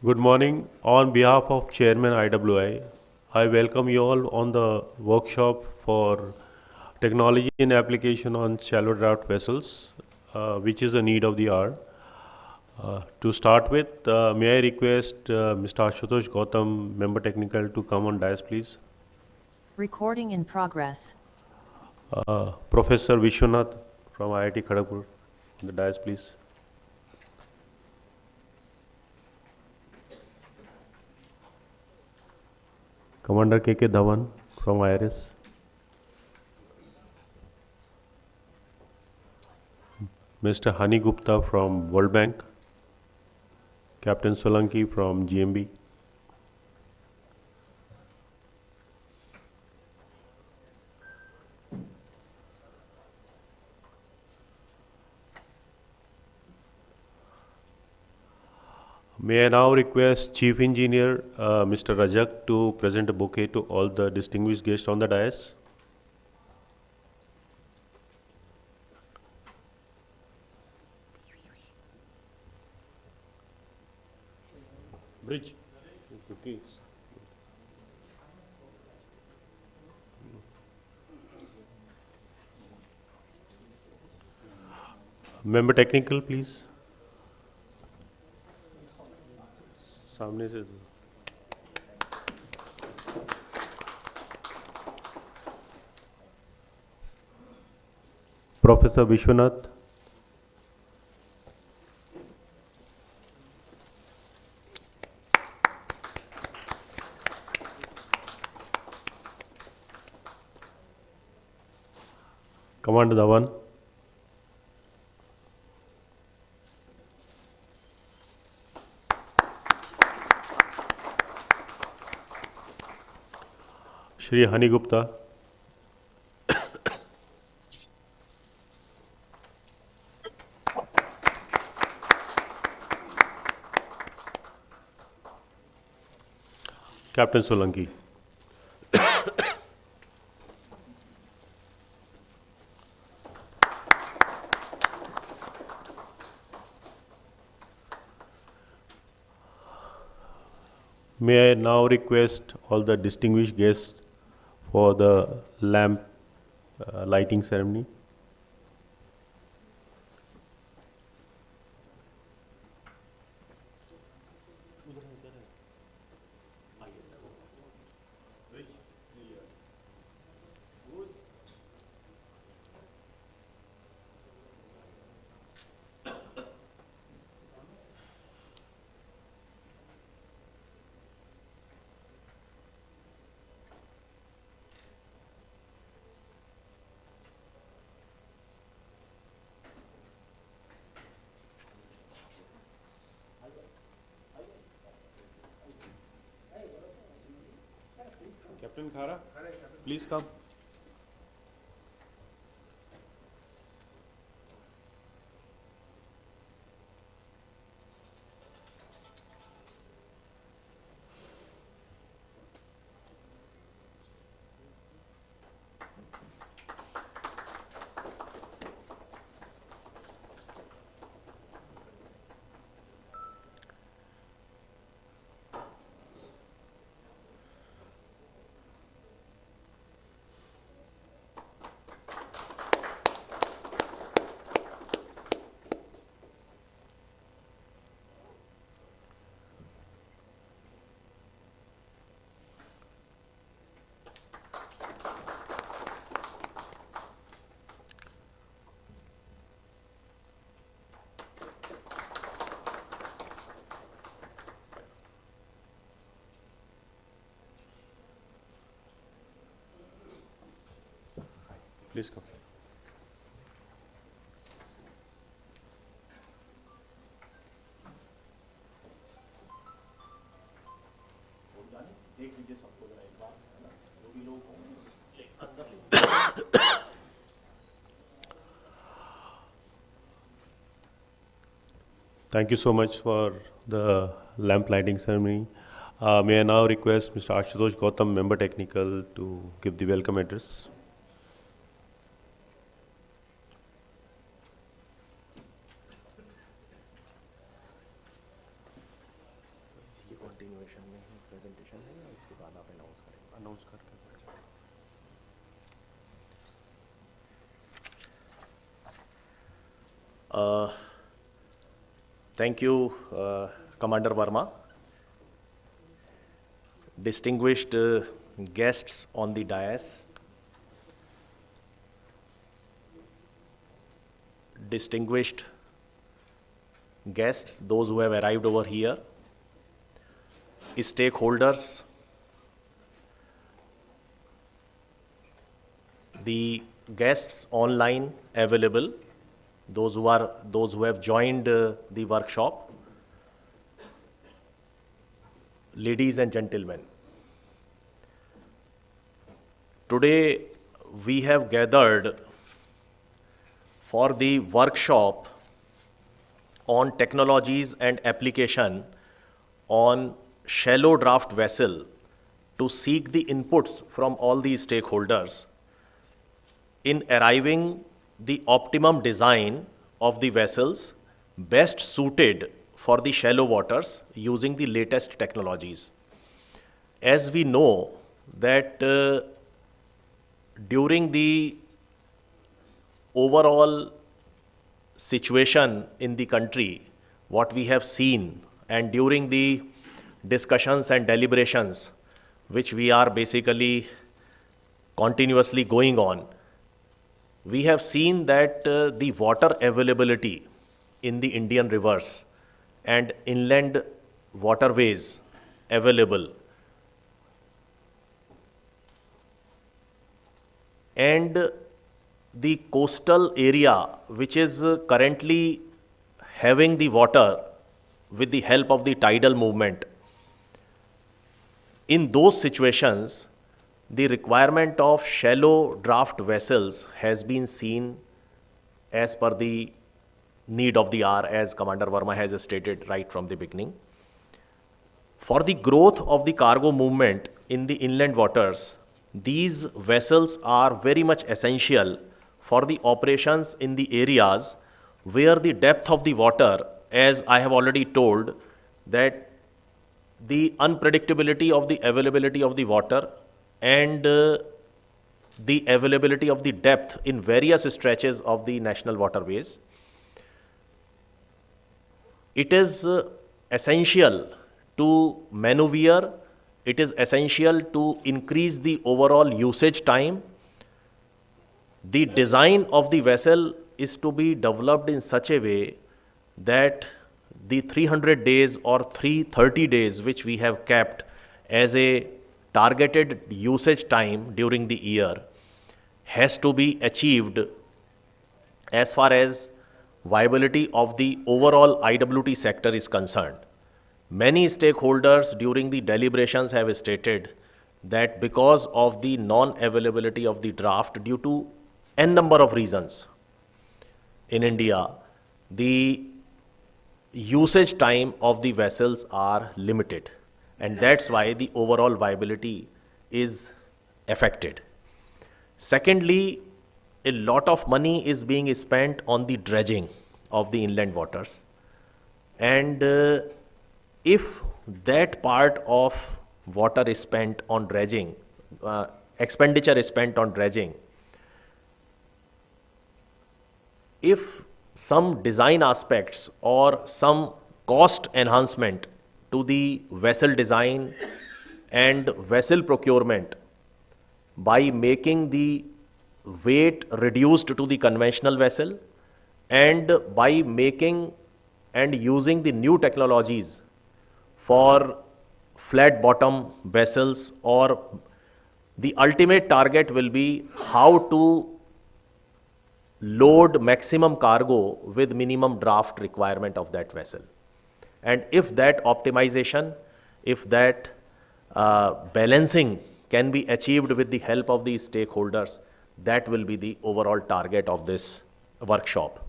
Good morning. On behalf of Chairman IWI, I welcome you all on the workshop for technology and application on shallow draft vessels, which is a need of the hour. To start with, may I request Mr. Ashutosh Gautam, Member Technical, to come on dais, please. Recording in progress. Professor Vishwanath from IIT Kharagpur, on the dais, please. Commander K.K. Dhawan from IRS. Mr. Hani Gupta from World Bank. Captain Solanki from GMB. May I now request Chief Engineer Mr. Rajak to present a bouquet to all the distinguished guests on the dais. Bridge. Okay. Member Technical, please. सामने से Professor Vishwanath. Commander Dhawan. Shri Hani Gupta. Captain Solanki. May I now request all the distinguished guests for the lamp lighting ceremony. Captain Khara, please come. Please come. Thank you so much for the lamp lighting ceremony. May I now request Mr. Ashutosh Gautam, Member Technical, to give the welcome address. Continuation में ही presentation है या उसके बाद आप announce करेंगे? Announce करके Thank you, Commander Verma. Distinguished guests on the dais, distinguished guests, those who have arrived over here, stakeholders, the guests online available, those who have joined the workshop, ladies and gentlemen. Today we have gathered for the workshop on technologies and application on shallow draft vessel to seek the inputs from all the stakeholders in arriving the optimum design of the vessels best suited for the shallow waters using the latest technologies. As we know that during the overall situation in the country, what we have seen, and during the discussions and deliberations which we are basically continuously going on, we have seen that the water availability in the Indian rivers and inland waterways available and the coastal area which is currently having the water with the help of the tidal movement. In those situations, the requirement of shallow draft vessels has been seen as per the need of the hour, as Commander Verma has stated right from the beginning. For the growth of the cargo movement in the inland waters, these vessels are very much essential for the operations in the areas where the depth of the water, as I have already told, that the unpredictability of the availability of the water and the availability of the depth in various stretches of the national waterways. It is essential to maneuver, it is essential to increase the overall usage time. The design of the vessel is to be developed in such a way that the 300 days or 330 days which we have kept as a targeted usage time during the year has to be achieved as far as viability of the overall IWT sector is concerned. Many stakeholders during the deliberations have stated that because of the non-availability of the draft due to n number of reasons in India, the usage time of the vessels are limited, and that's why the overall viability is affected. Secondly, a lot of money is being spent on the dredging of the inland waters, and if that part of water is spent on dredging, expenditure is spent on dredging, if some design aspects or some cost enhancement to the vessel design and vessel procurement by making the weight reduced to the conventional vessel and by making and using the new technologies for flat bottom vessels, or the ultimate target will be how to load maximum cargo with minimum draft requirement of that vessel. And if that optimization, if that balancing can be achieved with the help of these stakeholders, that will be the overall target of this workshop.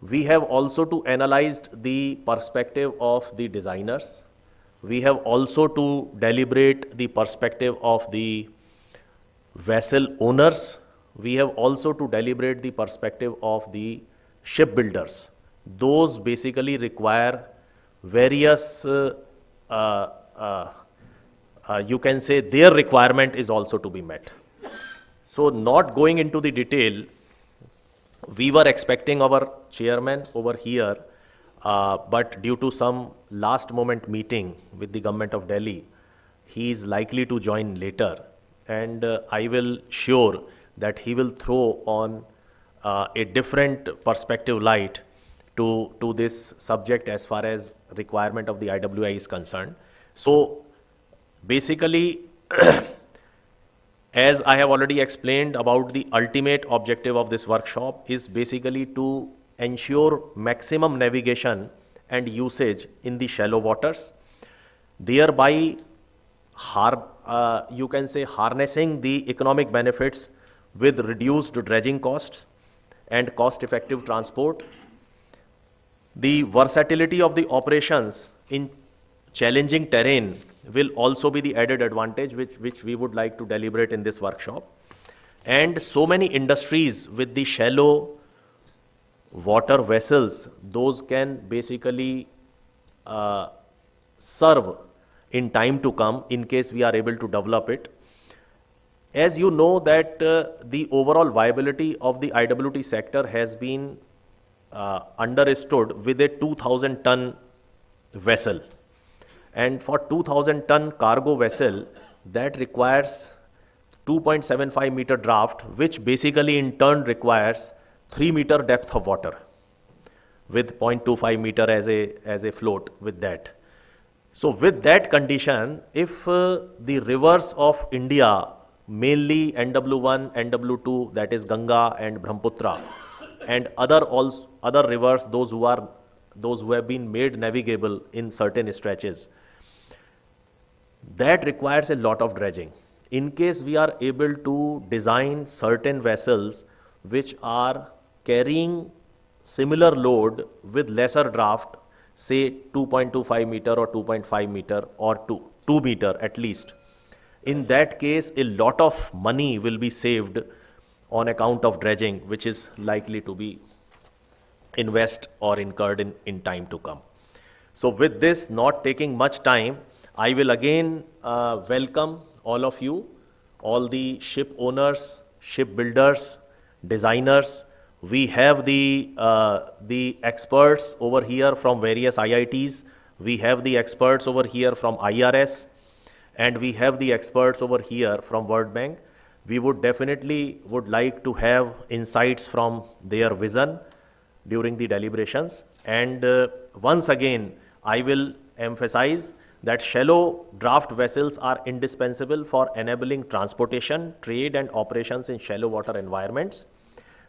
We have also to analyze the perspective of the designers. We have also to deliberate the perspective of the vessel owners. We have also to deliberate the perspective of the shipbuilders. Those basically require various you can say their requirement is also to be met. So not going into the detail, we were expecting our chairman over here, but due to some last moment meeting with the government of Delhi, he is likely to join later. And I will sure that he will throw on a different perspective light to this subject as far as requirement of the IWI is concerned. So basically, as I have already explained about the ultimate objective of this workshop is basically to ensure maximum navigation and usage in the shallow waters, thereby you can say harnessing the economic benefits with reduced dredging costs and cost-effective transport. The versatility of the operations in challenging terrain will also be the added advantage which we would like to deliberate in this workshop. And so many industries with the shallow water vessels, those can basically serve in time to come in case we are able to develop it. As you know that the overall viability of the IWT sector has been understood with a 2,000 ton vessel. And for 2,000 ton cargo vessel, that requires 2.75 meter draft, which basically in turn requires 3 meter depth of water with 0.25 meter as a float with that. So with that condition, if the rivers of India, mainly NW1, NW2, that is Ganga and Brahmaputra, and other rivers, those who have been made navigable in certain stretches, that requires a lot of dredging. In case we are able to design certain vessels which are carrying similar load with lesser draft, say 2.25 meter or 2.5 meter or 2 meter at least, in that case a lot of money will be saved on account of dredging, which is likely to be invest or incurred in time to come. So with this, not taking much time, I will again welcome all of you, all the ship owners, ship builders, designers. We have the experts over here from various IITs. We have the experts over here from IRS, and we have the experts over here from World Bank. We would definitely like to have insights from their vision during the deliberations. And once again, I will emphasize that shallow draft vessels are indispensable for enabling transportation, trade and operations in shallow water environments.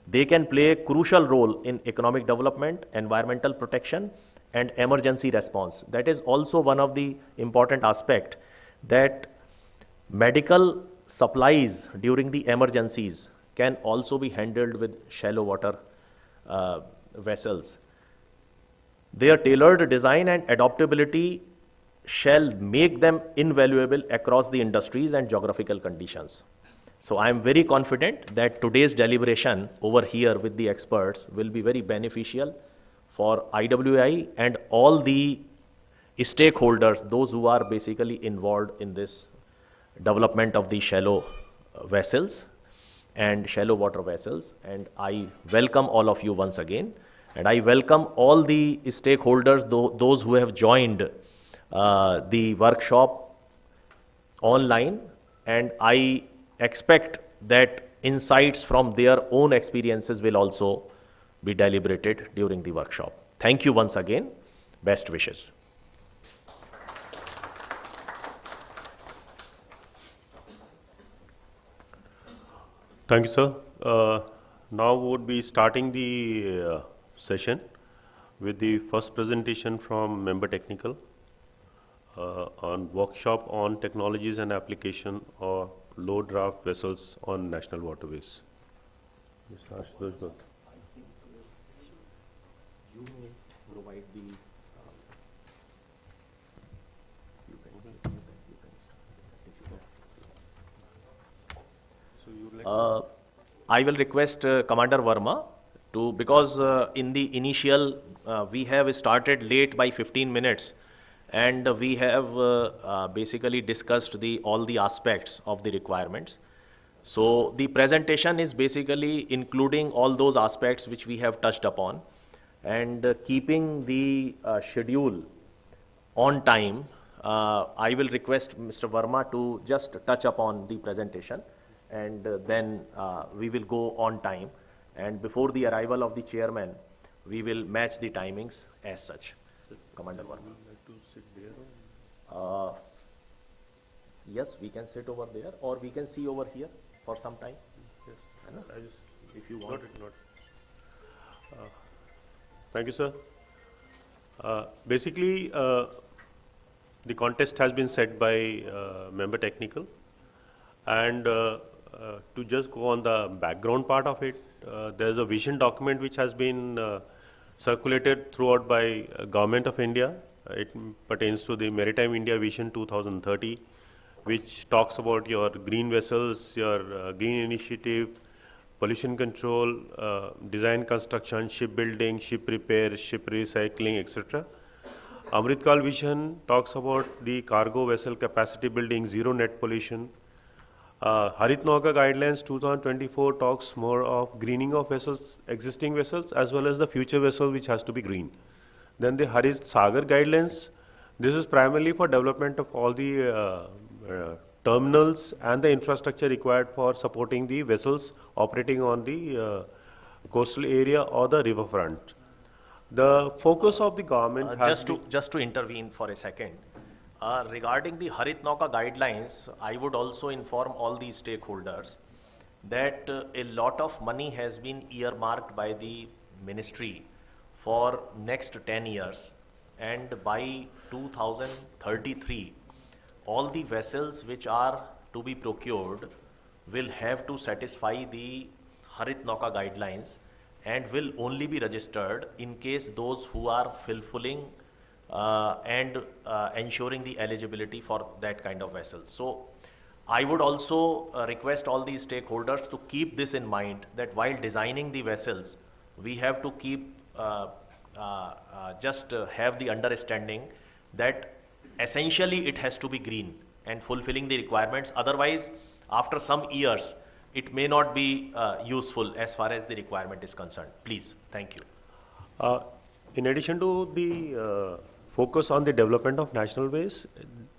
They can play a crucial role in economic development, environmental protection and emergency response. That is also one of the important aspects, that medical supplies during the emergencies can also be handled with shallow water vessels. Their tailored design and adaptability shall make them invaluable across the industries and geographical conditions. So I am very confident that today's deliberation over here with the experts will be very beneficial for IWI and all the stakeholders, those who are basically involved in this development of the shallow vessels and shallow water vessels. And I welcome all of you once again. And I welcome all the stakeholders, those who have joined the workshop online, and I expect that insights from their own experiences will also be deliberated during the workshop. Thank you once again. Best wishes. Thank you, sir. Now we would be starting the session with the first presentation from Member Technical on workshop on technologies and application of low draft vessels on national waterways. Mr. Ashutosh Dutt. I think you may provide the you can start So you would like I will request Commander Verma to, because in the initial we have started late by 15 minutes, and we have basically discussed all the aspects of the requirements. So the presentation is basically including all those aspects which we have touched upon, and keeping the schedule on time. I will request Mr. Verma to just touch upon the presentation, and then we will go on time. And before the arrival of the chairman, we will match the timings as such. Commander Verma. Yes, we can sit over there, or we can see over here for some time. Yes. है ना? I just If you want. Not it, not. Thank you, sir. Basically, the contest has been set by member technical, and to just go on the background part of it, there's a vision document which has been circulated throughout by Government of India. It pertains to the Maritime India Vision 2030, which talks about your green vessels, your green initiative, pollution control, design construction, shipbuilding, ship repair, ship recycling, etc. Amritkal Vision talks about the cargo vessel capacity building, zero net pollution. Harit Nauka Guidelines 2024 talks more of greening of vessels, existing vessels, as well as the future vessel which has to be green. Then the Harit Sagar Guidelines, this is primarily for development of all the terminals and the infrastructure required for supporting the vessels operating on the coastal area or the riverfront. The focus of the government has Just to intervene for a second, regarding the Harit Nauka guidelines, I would also inform all the stakeholders that a lot of money has been earmarked by the ministry for next 10 years, and by 2033, all the vessels which are to be procured will have to satisfy the Harit Nauka guidelines, and will only be registered in case those who are fulfilling and ensuring the eligibility for that kind of vessels. So I would also request all the stakeholders to keep this in mind, that while designing the vessels, we have to keep have the understanding that essentially it has to be green and fulfilling the requirements. Otherwise, after some years, it may not be useful as far as the requirement is concerned. Please, thank you. In addition to the focus on the development of national ways,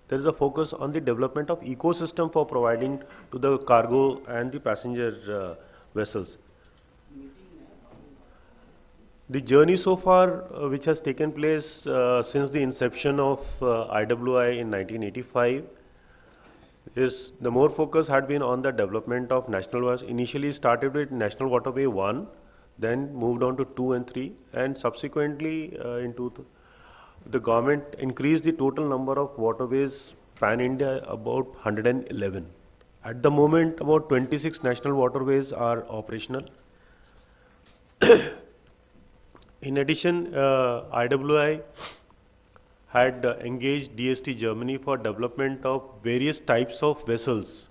there is a focus on the development of ecosystem for providing to the cargo and the passenger vessels. The journey so far, which has taken place since the inception of IWAI in 1985, is the more focus had been on the development of national waterways. Initially started with National Waterway 1, then moved on to 2 and 3, and subsequently the government increased the total number of waterways pan-India about 111. At the moment, about 26 national waterways are operational. In addition, IWI had engaged DST Germany for development of various types of vessels,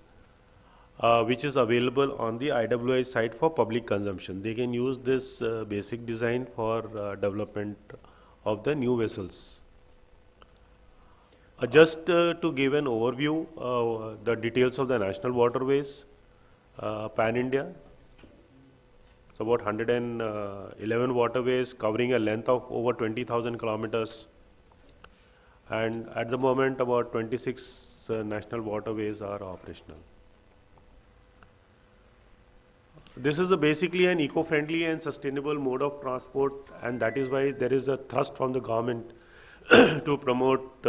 which is available on the IWI site for public consumption. They can use this basic design for development of the new vessels. Just to give an overview, the details of the national waterways, pan-India. So about 111 waterways covering a length of over 20,000 kilometers. And at the moment, about 26 national waterways are operational. This is basically an eco-friendly and sustainable mode of transport, and that is why there is a thrust from the government to promote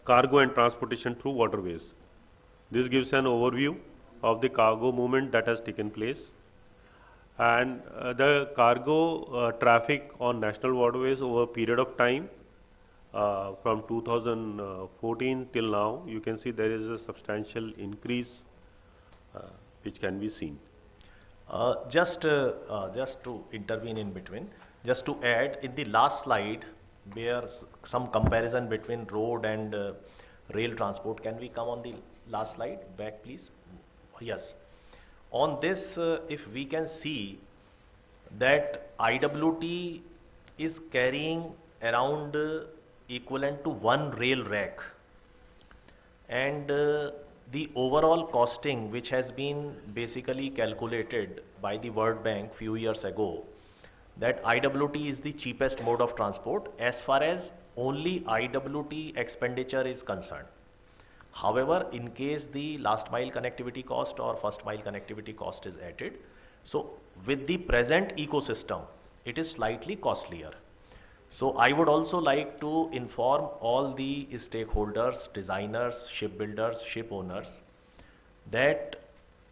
cargo and transportation through waterways. This gives an overview of the cargo movement that has taken place. And the cargo traffic on national waterways over a period of time, from 2014 till now, you can see there is a substantial increase which can be seen. Just to intervene in between, just to add, in the last slide, where some comparison between road and rail transport, can we come on the last slide back, please? Yes. On this, if we can see that IWT is carrying around equivalent to one rail rack. And the overall costing, which has been basically calculated by the World Bank few years ago, that IWT is the cheapest mode of transport as far as only IWT expenditure is concerned. However, in case the last mile connectivity cost or first mile connectivity cost is added, so with the present ecosystem, it is slightly costlier. So I would also like to inform all the stakeholders, designers, shipbuilders, ship owners that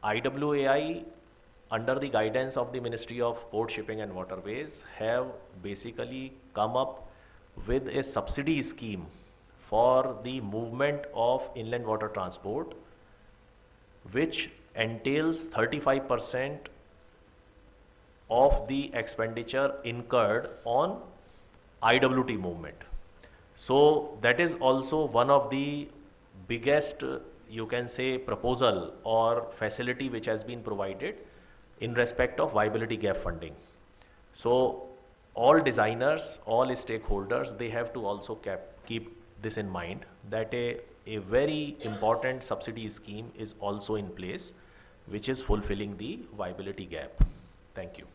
IWAI, under the guidance of the Ministry of Port, Shipping and Waterways, have basically come up with a subsidy scheme for the movement of inland water transport, which entails 35% of the expenditure incurred on IWT movement. So that is also one of the biggest, you can say, proposal or facility which has been provided in respect of viability gap funding. So all designers, all stakeholders, they have to also keep this in mind, that a very important subsidy scheme is also in place, which is fulfilling the viability gap. Thank you.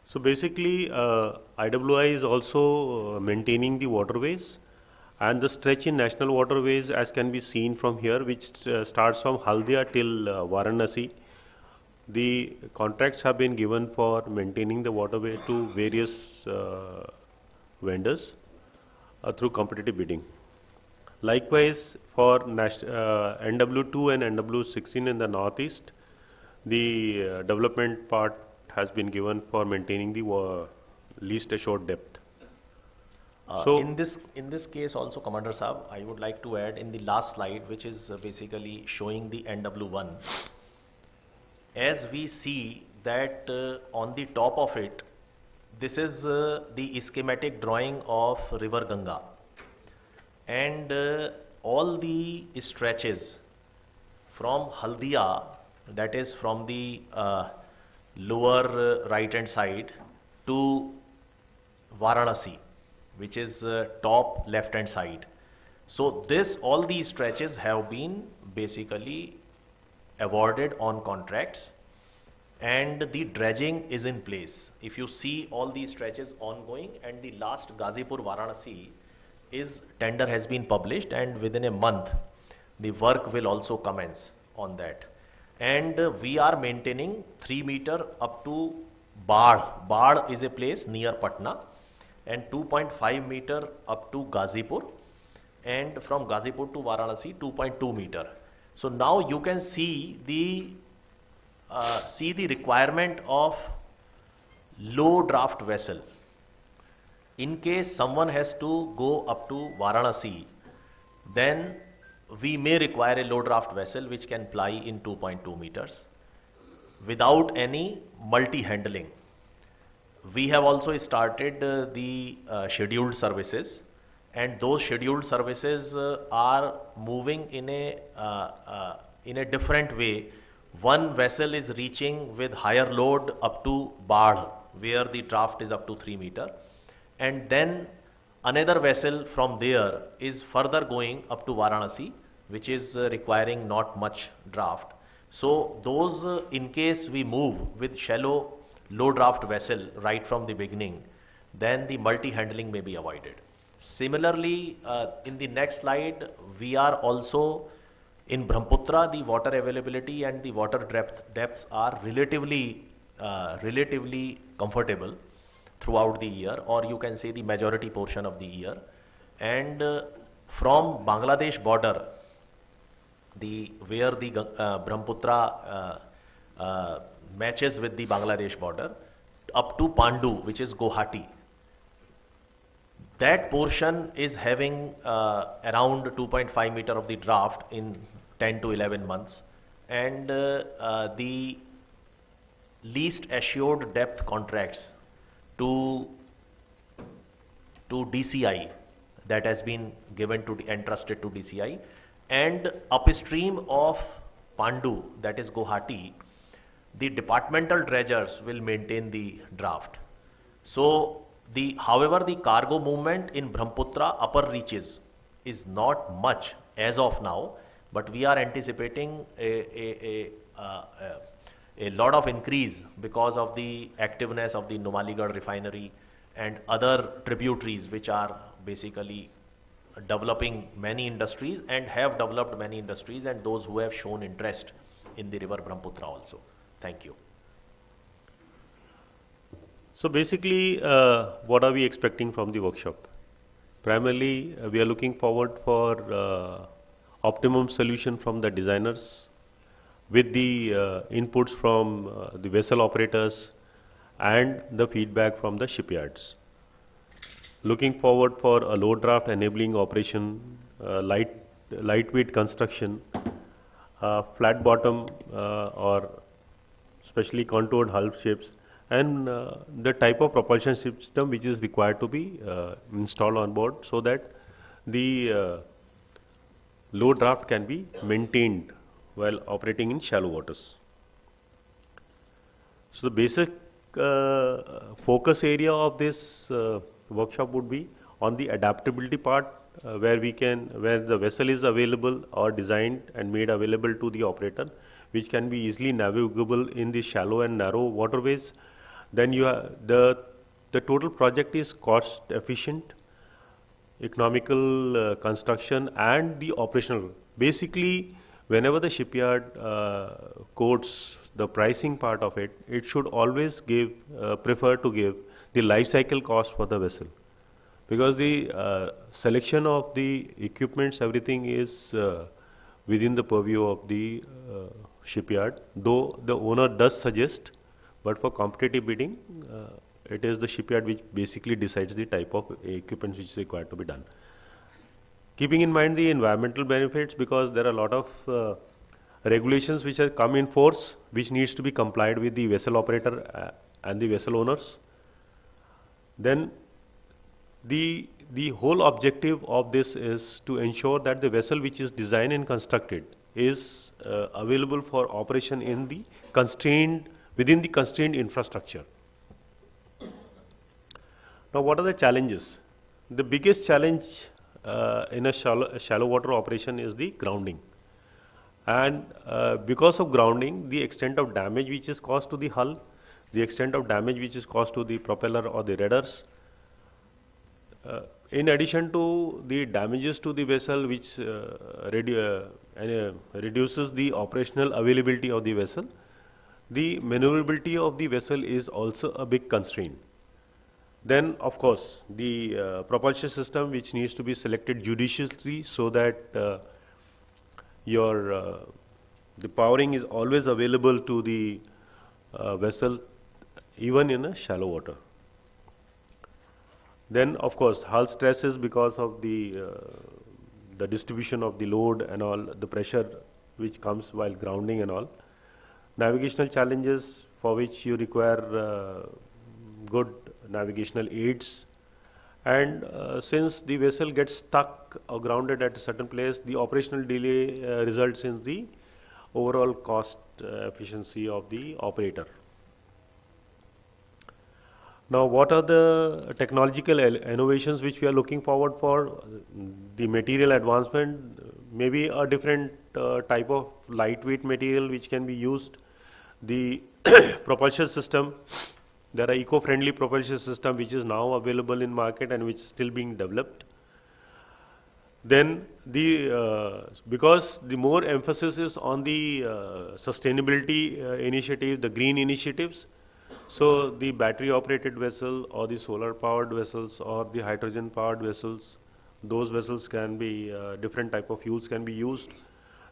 So basically, IWI is also maintaining the waterways, and the stretch in National Waterways, as can be seen from here, which starts from Haldia till Varanasi. The contracts have been given for maintaining the waterway to various vendors through competitive bidding. Likewise, for NW2 and NW16 in the northeast, the development part has been given for maintaining the least assured depth. In this case also, Commander Saab, I would like to add in the last slide, which is basically showing the NW1. As we see that on the top of it, this is the schematic drawing of River Ganga, and all the stretches from Haldia, that is from the lower right hand side, to Varanasi, which is top left hand side. So all these stretches have been basically awarded on contracts, and the dredging is in place. If you see all these stretches ongoing, and the last Ghazipur Varanasi tender has been published, and within a month the work will also commence on that. And we are maintaining 3 meter up to Bad. Bad is a place near Patna, and 2.5 meter up to Ghazipur, and from Ghazipur to Varanasi 2.2 meter. So now you can see the requirement of low draft vessel. In case someone has to go up to Varanasi, then we may require a low draft vessel which can ply in 2.2 meters without any multi-handling. We have also started the scheduled services, and those scheduled services are moving in a different way. One vessel is reaching with higher load up to Bad, where the draft is up to 3 meter, and then another vessel from there is further going up to Varanasi, which is requiring not much draft. So those, in case we move with shallow low draft vessel right from the beginning, then the multi-handling may be avoided. Similarly, in the next slide, we are also in Brahmaputra, the water availability and the water depths are relatively comfortable throughout the year, or you can say the majority portion of the year. And from Bangladesh border, where the Brahmaputra matches with the Bangladesh border, up to Pandu, which is Guwahati, that portion is having around 2.5 meter of the draft in 10 to 11 months, and the least assured depth contracts to DCI, that has been given to entrusted to DCI, and upstream of Pandu, that is Guwahati, the departmental dredgers will maintain the draft. So However, the cargo movement in Brahmaputra upper reaches is not much as of now, but we are anticipating a lot of increase because of the activeness of the Numaligarh refinery and other tributaries which are basically developing many industries and have developed many industries, and those who have shown interest in the river Brahmaputra also. Thank you. So basically, what are we expecting from the workshop? Primarily, we are looking forward for optimum solution from the designers with the inputs from the vessel operators and the feedback from the shipyards. Looking forward for a low draft enabling operation, lightweight construction, flat bottom or specially contoured hull shapes, and the type of propulsion system which is required to be installed on board so that the low draft can be maintained while operating in shallow waters. So the basic focus area of this workshop would be on the adaptability part, where the vessel is available or designed and made available to the operator, which can be easily navigable in the shallow and narrow waterways. Then the total project is cost efficient, economical construction, and the operational. Basically, whenever the shipyard quotes the pricing part of it, it should always prefer to give the life cycle cost for the vessel, because the selection of the equipments, everything is within the purview of the shipyard, though the owner does suggest, but for competitive bidding, it is the shipyard which basically decides the type of equipment which is required to be done. Keeping in mind the environmental benefits, because there are a lot of regulations which have come in force, which needs to be complied with the vessel operator and the vessel owners. Then the whole objective of this is to ensure that the vessel which is designed and constructed is available for operation within the constrained infrastructure. Now, what are the challenges? The biggest challenge in a shallow water operation is the grounding. And because of grounding, the extent of damage which is caused to the hull, the extent of damage which is caused to the propeller or the rudders, in addition to the damages to the vessel, which reduces the operational availability of the vessel, the maneuverability of the vessel is also a big constraint. Then, of course, the propulsion system, which needs to be selected judiciously so that the powering is always available to the vessel, even in a shallow water. Then, of course, hull stresses because of the distribution of the load and all, the pressure which comes while grounding and all. Navigational challenges for which you require good navigational aids. And since the vessel gets stuck or grounded at a certain place, the operational delay results in the overall cost efficiency of the operator. Now, what are the technological innovations which we are looking forward for? The material advancement, maybe a different type of lightweight material which can be used. The propulsion system, there are eco-friendly propulsion system which is now available in market and which is still being developed. Then because the more emphasis is on the sustainability initiative, the green initiatives, so the battery operated vessel or the solar powered vessels or the hydrogen powered vessels, those vessels can be, different type of fuels can be used.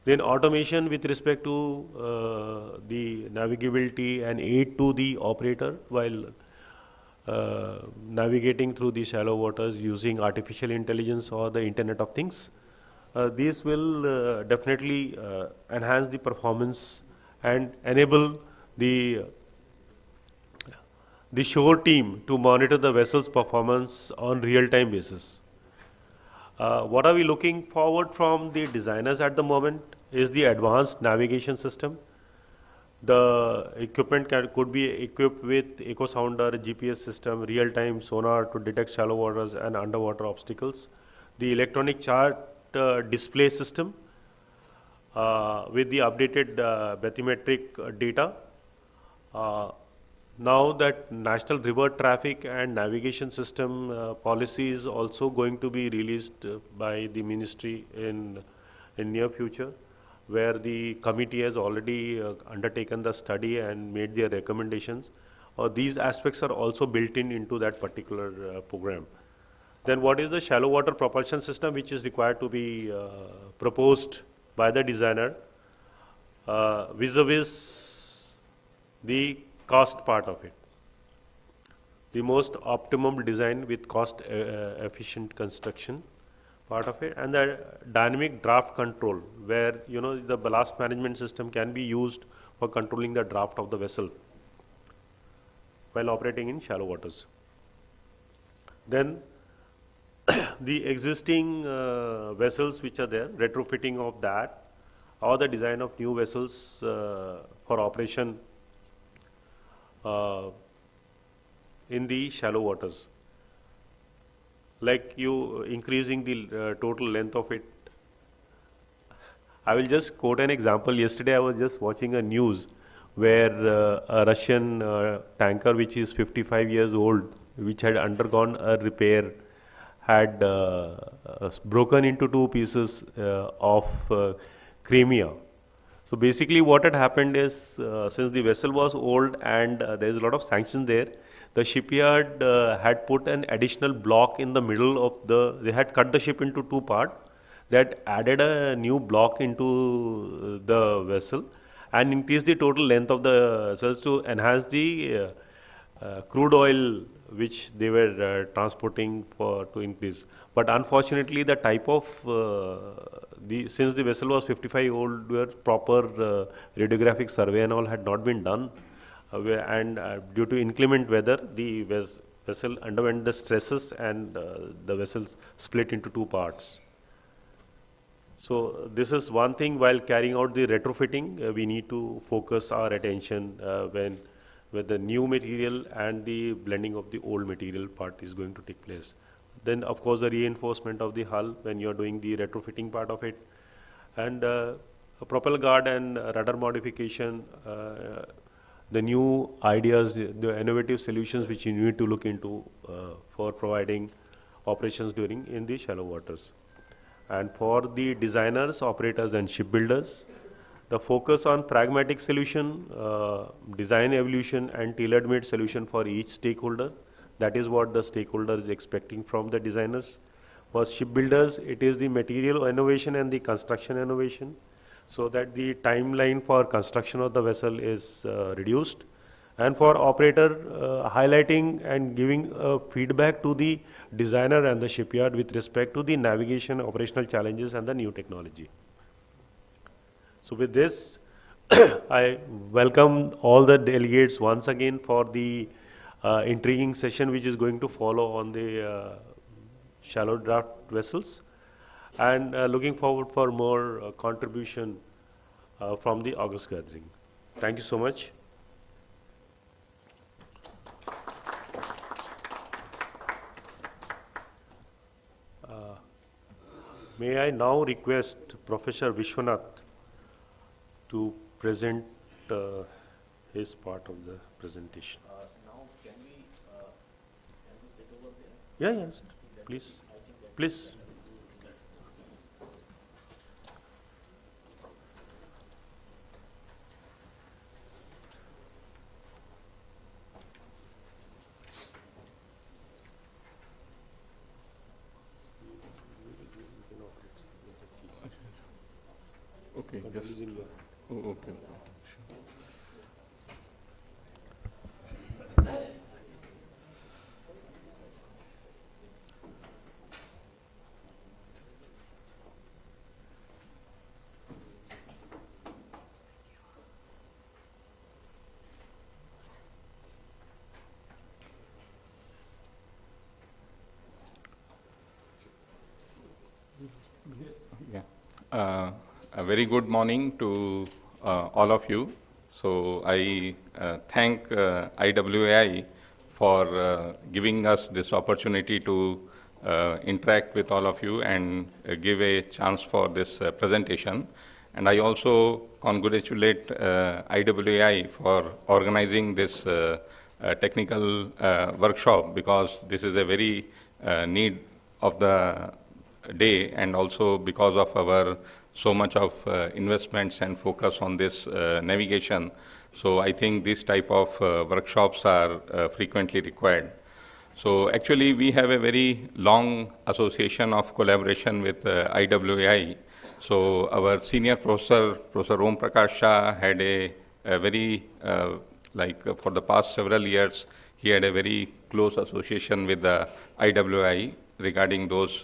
Then automation with respect to the navigability and aid to the operator while navigating through the shallow waters using artificial intelligence or the Internet of Things. These will definitely enhance the performance and enable the shore team to monitor the vessel's performance on real-time basis. What are we looking forward from the designers at the moment is the advanced navigation system, The equipment could be equipped with echo sounder, GPS system, real-time sonar to detect shallow waters and underwater obstacles. The electronic chart display system with the updated bathymetric data. Uh, Now that National River Traffic and Navigation System policy is also going to be released by the ministry in near future, where the committee has already undertaken the study and made their recommendations. These aspects are also built in into that particular program. Then what is the shallow water propulsion system which is required to be proposed by the designer vis-a-vis the cost part of it? The most optimum design with cost efficient construction part of it, and the dynamic draft control, where the ballast management system can be used for controlling the draft of the vessel while operating in shallow waters. Then the existing vessels which are there, retrofitting of that, or the design of new vessels for operation in the shallow waters, like you increasing the total length of it. I will just quote an example. Yesterday I was just watching a news where a Russian tanker which is 55 years old, which had undergone a repair, had broken into two pieces of Crimea. So basically what had happened is, since the vessel was old and there is a lot of sanctions there, the shipyard had put an additional block in the middle of they had cut the ship into two parts. They had added a new block into the vessel and increased the total length of the vessels to enhance the crude oil which they were transporting to increase. But unfortunately, the type of since the vessel was 55 old, where proper radiographic survey and all had not been done, and due to inclement weather, the vessel underwent the stresses and the vessel split into two parts. So this is one thing. While carrying out the retrofitting, we need to focus our attention when the new material and the blending of the old material part is going to take place. Then of course the reinforcement of the hull when you are doing the retrofitting part of it, and a propeller guard and rudder modification, the new ideas, the innovative solutions which you need to look into for providing operations in the shallow waters. And for the designers, operators and shipbuilders, the focus on pragmatic solution, design evolution and tailor-made solution for each stakeholder. That is what the stakeholder is expecting from the designers. For shipbuilders, it is the material innovation and the construction innovation, so that the timeline for construction of the vessel is reduced. And for operator, highlighting and giving feedback to the designer and the shipyard with respect to the navigation, operational challenges and the new technology. So with this, I welcome all the delegates once again for the intriguing session which is going to follow on the shallow draft vessels, and looking forward for more contribution from the August gathering. Thank you so much. May I now request Professor Vishwanath to present his part of the presentation. Now, can we sit over there? Yeah, yes, please, please. Okay, yes. Oh, okay. Yeah. A very good morning to all of you. So I thank IWAI for giving us this opportunity to interact with all of you and give a chance for this presentation. And I also congratulate IWAI for organizing this technical workshop, because this is a very need of the day, and also because of our so much of investments and focus on this navigation. So I think this type of workshops are frequently required. So actually we have a very long association of collaboration with IWAI. So our senior professor, Professor Om Prakash Shah, had a very, for the past several years, he had a very close association with the IWAI regarding those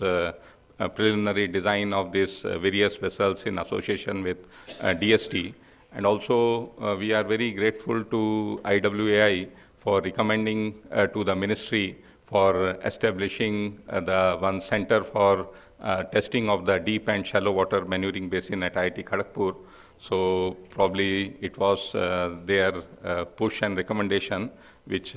preliminary design of these various vessels in association with DST. And also we are very grateful to IWAI for recommending to the ministry for establishing the one center for testing of the deep and shallow water manuring basin at IIT Kharagpur. So probably it was their push and recommendation which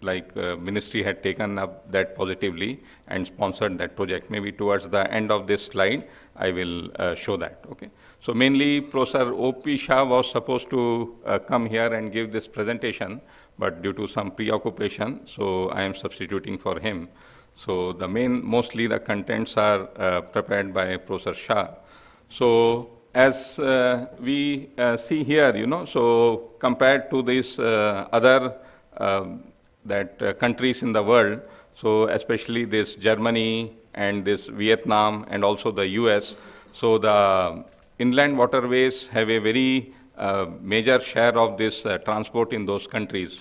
ministry had taken up that positively and sponsored that project. Maybe towards the end of this slide, I will show that. Okay. So mainly Professor O.P. Shah was supposed to come here and give this presentation, but due to some preoccupation, so I am substituting for him. So the mostly the contents are prepared by Professor Shah. So as we see here, so compared to these other countries in the world, so especially this Germany and this Vietnam and also the US, so the inland waterways have a very major share of this transport in those countries.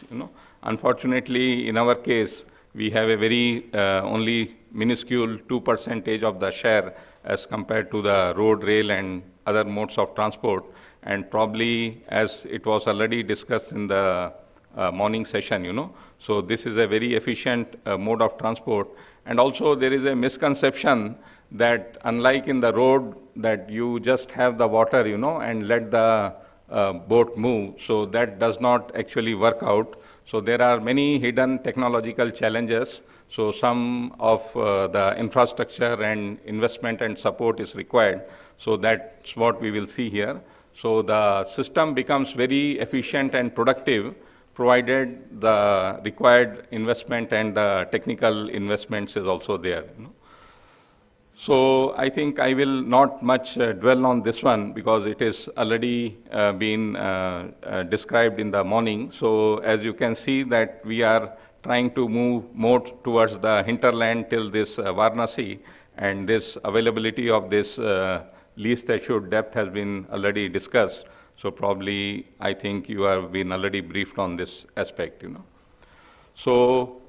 Unfortunately, in our case, we have a very only minuscule 2% of the share as compared to the road, rail, and other modes of transport. And probably, as it was already discussed in the morning session, so this is a very efficient mode of transport. And also there is a misconception that unlike in the road, that you just have the water, and let the boat move. So that does not actually work out. So there are many hidden technological challenges. So some of the infrastructure and investment and support is required. So that's what we will see here. So the system becomes very efficient and productive, provided the required investment and the technical investments is also there. So I think I will not much dwell on this one, because it is already been described in the morning. So as you can see that we are trying to move more towards the hinterland till this Varanasi, and this availability of this least assured depth has been already discussed. So probably I think you have been already briefed on this aspect. So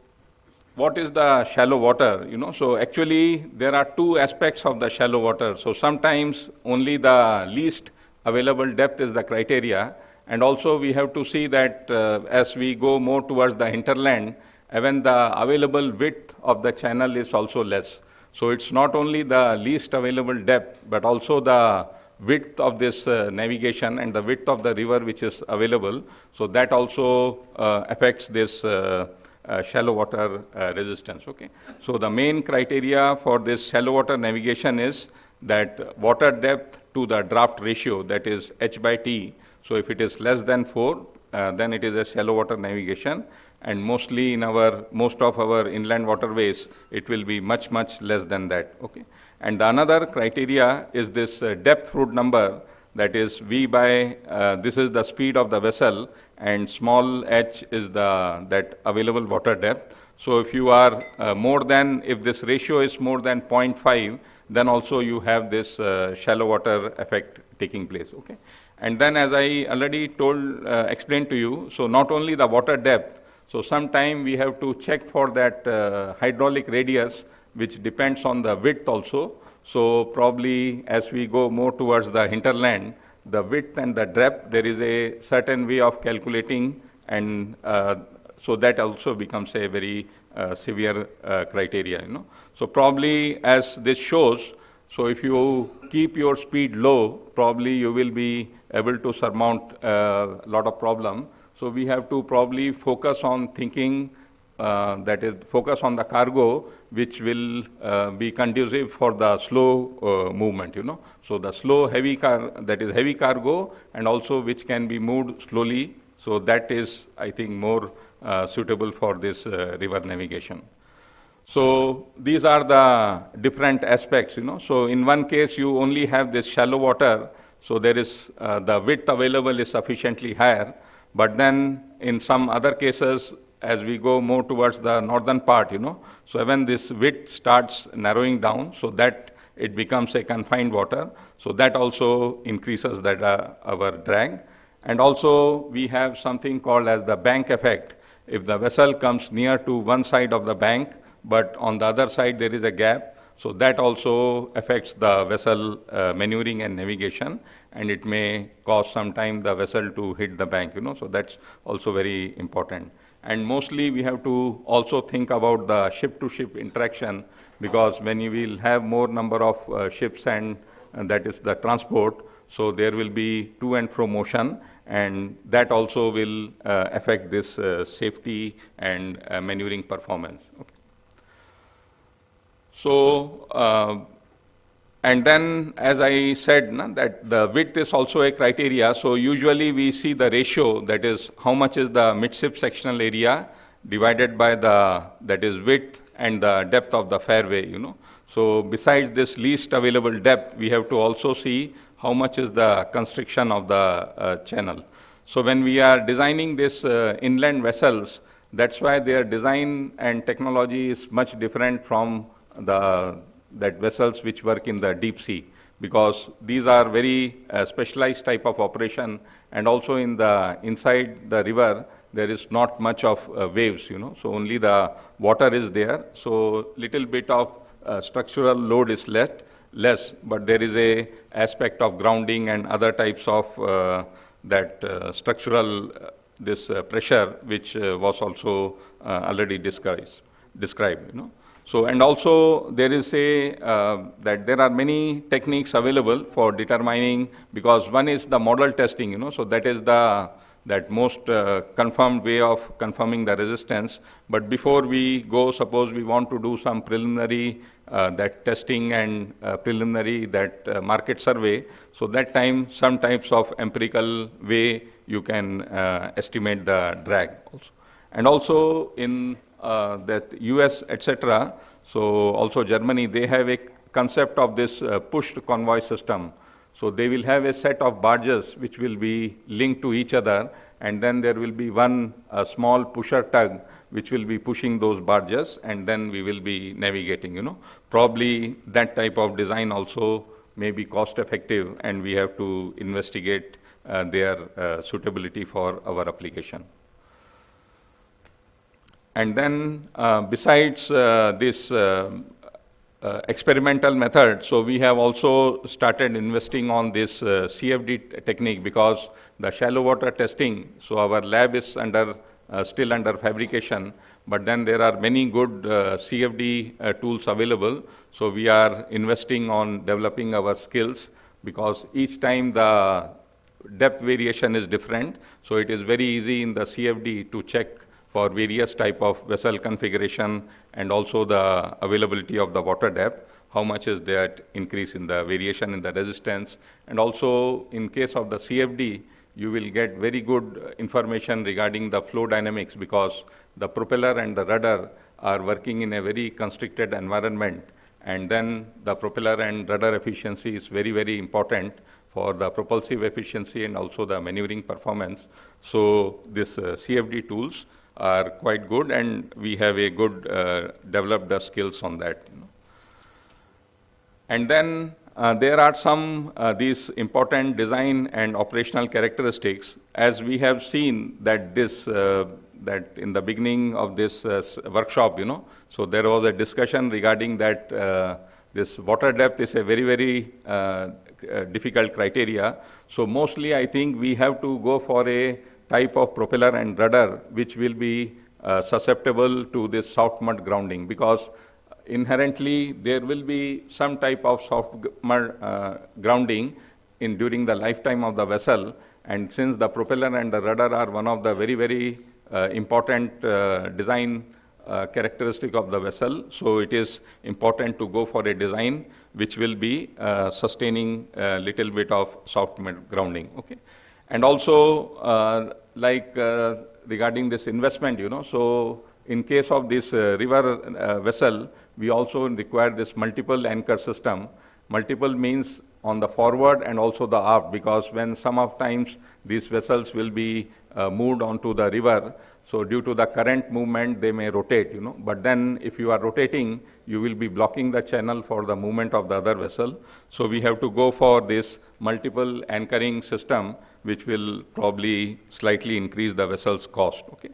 what is the shallow water? So actually there are two aspects of the shallow water. So sometimes only the least available depth is the criteria, and also we have to see that as we go more towards the hinterland, even the available width of the channel is also less. So it's not only the least available depth, but also the width of this navigation and the width of the river which is available. So that also affects this shallow water resistance. Okay. So the main criteria for this shallow water navigation is that water depth to the draft ratio, that is H/T. So if it is less than 4, then it is a shallow water navigation. And mostly in most of our inland waterways, it will be much less than that. Okay. And the another criteria is this depth Froude number, that is V by, this is the speed of the vessel, and small h is that available water depth. So if you are if this ratio is more than 0.5, then also you have this shallow water effect taking place. Okay. And then as I already explained to you, so not only the water depth, so sometime we have to check for that hydraulic radius, which depends on the width also. So probably as we go more towards the hinterland, the width and the depth, there is a certain way of calculating, and so that also becomes a very severe criteria. So probably as this shows So if you keep your speed low, probably you will be able to surmount a lot of problem. So we have to probably focus on thinking, that is, focus on the cargo, which will be conducive for the slow movement, So the slow heavy that is heavy cargo, and also which can be moved slowly. So that is, I think, more suitable for this river navigation. So these are the different aspects, So in one case, you only have this shallow water, so there is the width available is sufficiently higher. But then in some other cases, as we go more towards the northern part, so when this width starts narrowing down, so that it becomes a confined water. So that also increases that our drag. And also we have something called as the bank effect. If the vessel comes near to one side of the bank, but on the other side there is a gap, so that also affects the vessel maneuvering and navigation, and it may cause some time the vessel to hit the bank, so that's also very important. And mostly we have to also think about the ship-to-ship interaction, because when you will have more number of ships and that is the transport, so there will be to and fro motion, and that also will affect this safety and maneuvering performance. Okay. So, and then as I said, that the width is also a criteria. So usually we see the ratio, that is how much is the midship sectional area divided by that is width and the depth of the fairway, So besides this least available depth, we have to also see how much is the constriction of the channel. So when we are designing this inland vessels, that's why their design and technology is much different from that vessels which work in the deep sea, because these are very specialized type of operation, and also in the inside the river there is not much of waves, so only the water is there. So little bit of structural load is less, but there is a aspect of grounding and other types of that structural this pressure, which was also already described. So, and also there is that there are many techniques available for determining, because one is the model testing, so that is that most confirmed way of confirming the resistance. But before we go, suppose we want to do some preliminary that testing and preliminary that market survey, so that time some types of empirical way you can estimate the drag also. And also in that US, etc., so also Germany, they have a concept of this pushed convoy system. So they will have a set of barges which will be linked to each other, and then there will be one small pusher tug which will be pushing those barges, and then we will be navigating, Probably that type of design also may be cost effective, and we have to investigate their suitability for our application. And then besides this experimental method, so we have also started investing on this CFD technique, because the shallow water testing, so our lab is still under fabrication, but then there are many good CFD tools available. So we are investing on developing our skills, because each time the depth variation is different. So it is very easy in the CFD to check for various type of vessel configuration, and also the availability of the water depth, how much is that increase in the variation in the resistance. And also in case of the CFD, you will get very good information regarding the flow dynamics, because the propeller and the rudder are working in a very constricted environment, and then the propeller and rudder efficiency is very, very important for the propulsive efficiency and also the maneuvering performance. So this CFD tools are quite good, and we have a good developed the skills on that. And then there are some these important design and operational characteristics, as we have seen that this that in the beginning of this workshop, so there was a discussion regarding that this water depth is a very, very difficult criteria. So mostly I think we have to go for a type of propeller and rudder which will be susceptible to this soft mud grounding, because inherently there will be some type of grounding during the lifetime of the vessel. And since the propeller and the rudder are one of the very important design characteristic of the vessel, so it is important to go for a design which will be sustaining a little bit of soft grounding. Okay, and also regarding this investment, so in case of this river vessel, we also require this multiple anchor system. Multiple means on the forward and also the aft, because when some of times these vessels will be moved onto the river, so due to the current movement, they may rotate, But then if you are rotating, you will be blocking the channel for the movement of the other vessel. So we have to go for this multiple anchoring system, which will probably slightly increase the vessel's cost. Okay.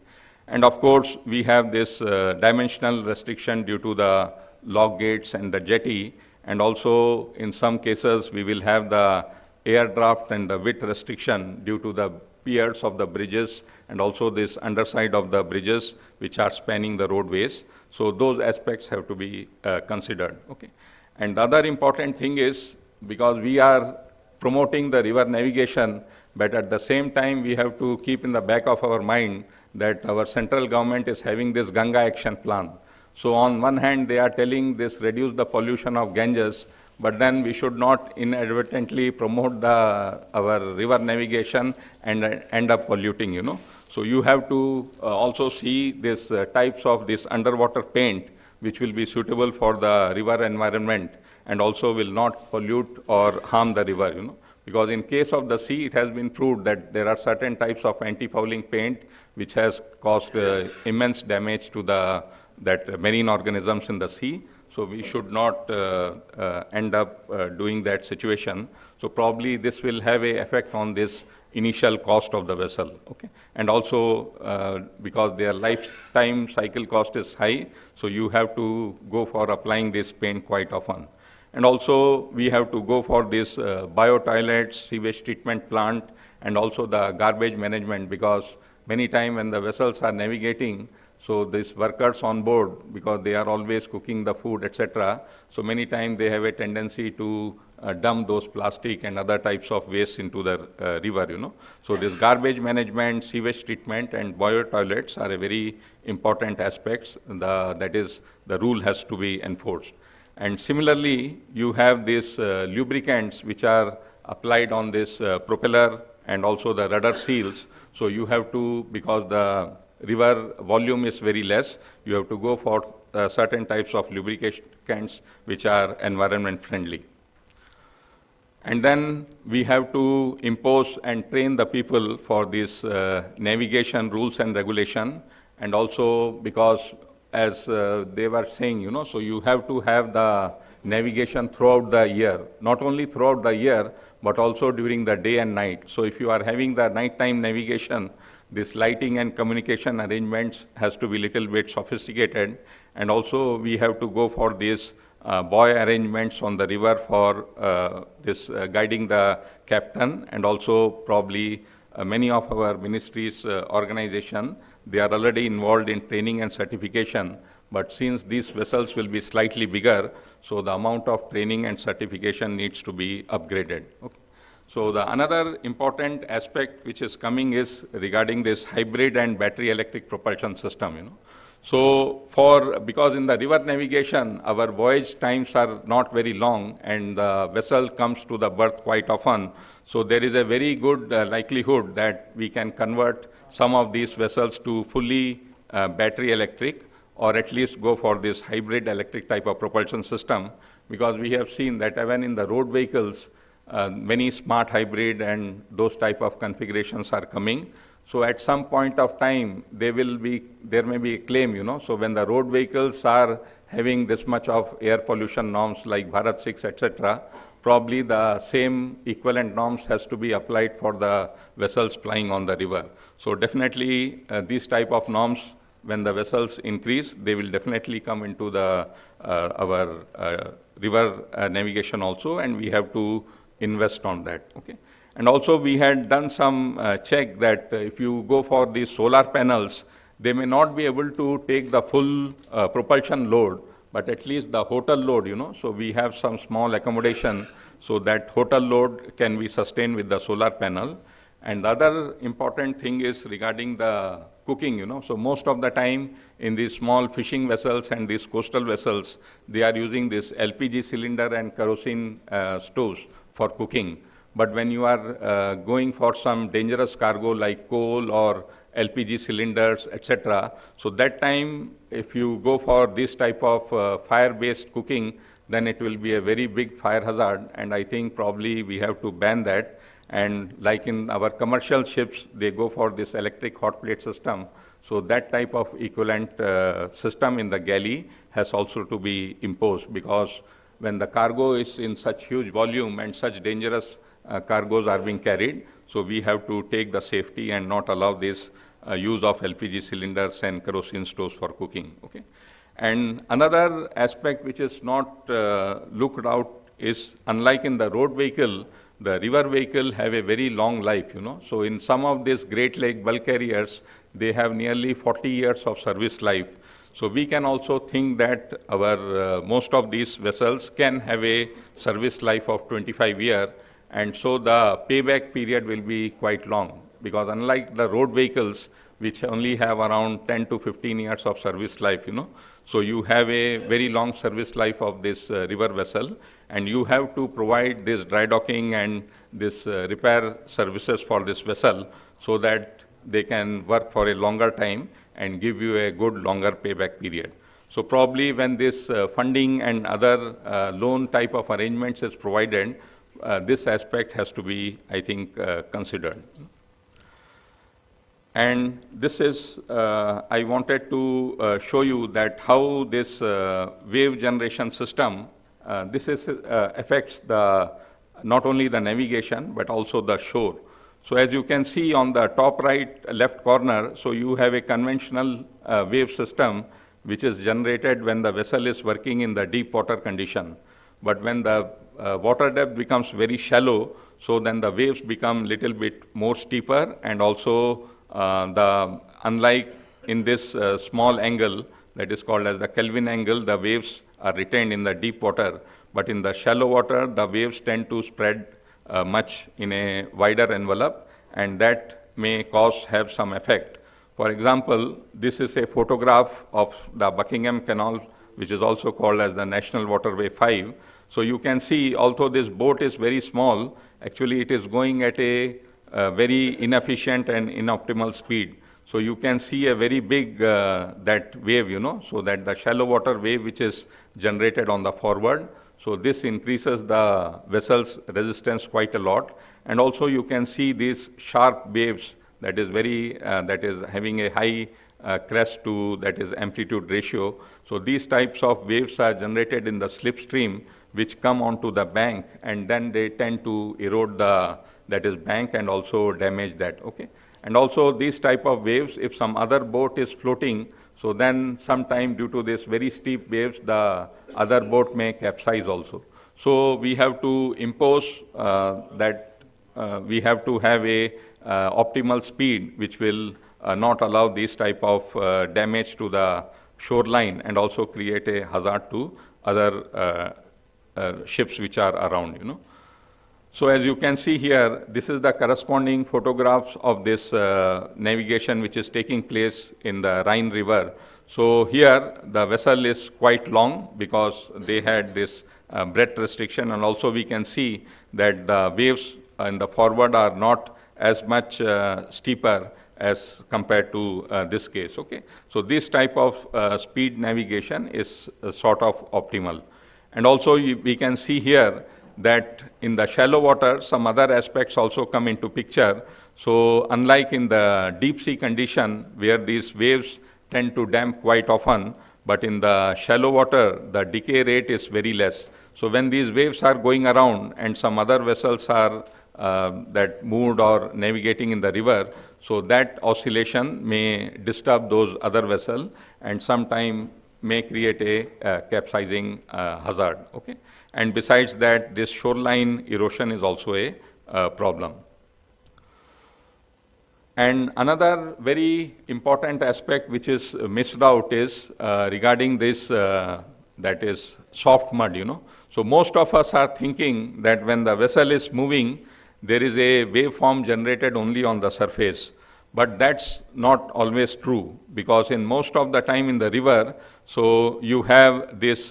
And of course, we have this dimensional restriction due to the lock gates and the jetty. And also, in some cases, we will have the air draft and the width restriction due to the piers of the bridges and also this underside of the bridges which are spanning the roadways. So those aspects have to be considered. Okay. And the other important thing is, because we are promoting the river navigation, but at the same time we have to keep in the back of our mind that our central government is having this Ganga action plan. So on one hand, they are telling this reduce the pollution of Ganges, but then we should not inadvertently promote our river navigation and end up polluting, So you have to also see this types of this underwater paint, which will be suitable for the river environment and also will not pollute or harm the river, Because in case of the sea, it has been proved that there are certain types of anti-fouling paint which has caused immense damage to that marine organisms in the sea. So we should not end up doing that situation. So probably this will have an effect on this initial cost of the vessel. Okay, and also because their lifetime cycle cost is high, so you have to go for applying this paint quite often. And also we have to go for this bio-toilets, sewage treatment plant, and also the garbage management, because many times when the vessels are navigating, so these workers on board, because they are always cooking the food, etc., so many times they have a tendency to dump those plastic and other types of waste into the river, So this garbage management, sewage treatment, and bio-toilets are a very important aspects. That is, the rule has to be enforced. And similarly, you have these lubricants which are applied on this propeller and also the rudder seals. So you have to, because the river volume is very less, you have to go for certain types of lubricants which are environment friendly. And then we have to impose and train the people for this navigation rules and regulation. And also because as they were saying, so you have to have the navigation throughout the year, not only throughout the year, but also during the day and night. So if you are having the nighttime navigation, this lighting and communication arrangements has to be little bit sophisticated. And also we have to go for these buoy arrangements on the river for this guiding the captain, and also probably many of our ministries organization, they are already involved in training and certification, but since these vessels will be slightly bigger, so the amount of training and certification needs to be upgraded. Okay. So the another important aspect which is coming is regarding this hybrid and battery electric propulsion system, So because in the river navigation, our voyage times are not very long and the vessel comes to the berth quite often. So there is a very good likelihood that we can convert some of these vessels to fully battery electric, or at least go for this hybrid electric type of propulsion system, because we have seen that even in the road vehicles, many smart hybrid and those type of configurations are coming. So at some point of time, there may be a claim, So when the road vehicles are having this much of air pollution norms like Bharat 6, etc., probably the same equivalent norms has to be applied for the vessels plying on the river. So definitely these type of norms, when the vessels increase, they will definitely come into our river navigation also, and we have to invest on that. Okay. And also we had done some check that if you go for these solar panels, they may not be able to take the full propulsion load. but at least the hotel load, so we have some small accommodation, so that hotel load can be sustained with the solar panel. And the other important thing is regarding the cooking, so most of the time in these small fishing vessels and these coastal vessels, they are using this LPG cylinder and kerosene stoves for cooking. But when you are going for some dangerous cargo like coal or LPG cylinders, etc., so that time, if you go for this type of fire-based cooking, then it will be a very big fire hazard, and I think probably we have to ban that. And like in our commercial ships, they go for this electric hot plate system. So that type of equivalent system in the galley has also to be imposed, because when the cargo is in such huge volume and such dangerous cargoes are being carried, so we have to take the safety and not allow this use of LPG cylinders and kerosene stoves for cooking. Okay. And another aspect which is not looked out is, unlike in the road vehicle, the river vehicle have a very long life, So in some of these Great Lake bulk carriers, they have nearly 40 years of service life. So we can also think that our most of these vessels can have a service life of 25 years, and so the payback period will be quite long, because unlike the road vehicles, which only have around 10 to 15 years of service life, so you have a very long service life of this river vessel, and you have to provide this dry docking and this repair services for this vessel, so that they can work for a longer time and give you a good longer payback period. So probably when this funding and other loan type of arrangements is provided, this aspect has to be, I think, considered. And this is, I wanted to show you that how this wave generation system, this is, affects not only the navigation, but also the shore. So as you can see on the top right left corner, so you have a conventional wave system which is generated when the vessel is working in the deep water condition. But when the water depth becomes very shallow, so then the waves become little bit more steeper, and also unlike in this small angle that is called as the Kelvin angle, the waves are retained in the deep water. But in the shallow water, the waves tend to spread much in a wider envelope, and that may have some effect. For example, this is a photograph of the Buckingham Canal, which is also called as the National Waterway 5. So you can see, although this boat is very small, actually it is going at a very inefficient and inoptimal speed. So you can see a very big that wave, so that the shallow water wave which is generated on the forward. So this increases the vessel's resistance quite a lot. And also you can see these sharp waves that is having a high crest to, that is amplitude ratio. So these types of waves are generated in the slipstream, which come onto the bank, and then they tend to erode the bank and also damage that. Okay. And also these type of waves, if some other boat is floating, so then sometime due to this very steep waves, the other boat may capsize also. So we have to impose we have to have a optimal speed which will not allow this type of damage to the shoreline, and also create a hazard to other ships which are around, So as you can see here, this is the corresponding photographs of this navigation which is taking place in the Rhine River. So here the vessel is quite long because they had this breadth restriction, and also we can see that the waves in the forward are not as much steeper as compared to this case. Okay, so this type of speed navigation is sort of optimal. And also we can see here that in the shallow water, some other aspects also come into picture. So unlike in the deep sea condition where these waves tend to damp quite often, but in the shallow water, the decay rate is very less. So when these waves are going around and some other vessels are that moved or navigating in the river, so that oscillation may disturb those other vessels and sometime may create a capsizing hazard. Okay? And besides that, this shoreline erosion is also a problem. And another very important aspect which is missed out is regarding this that is soft mud, So most of us are thinking that when the vessel is moving, there is a waveform generated only on the surface. But that's not always true, because in most of the time in the river, so you have this,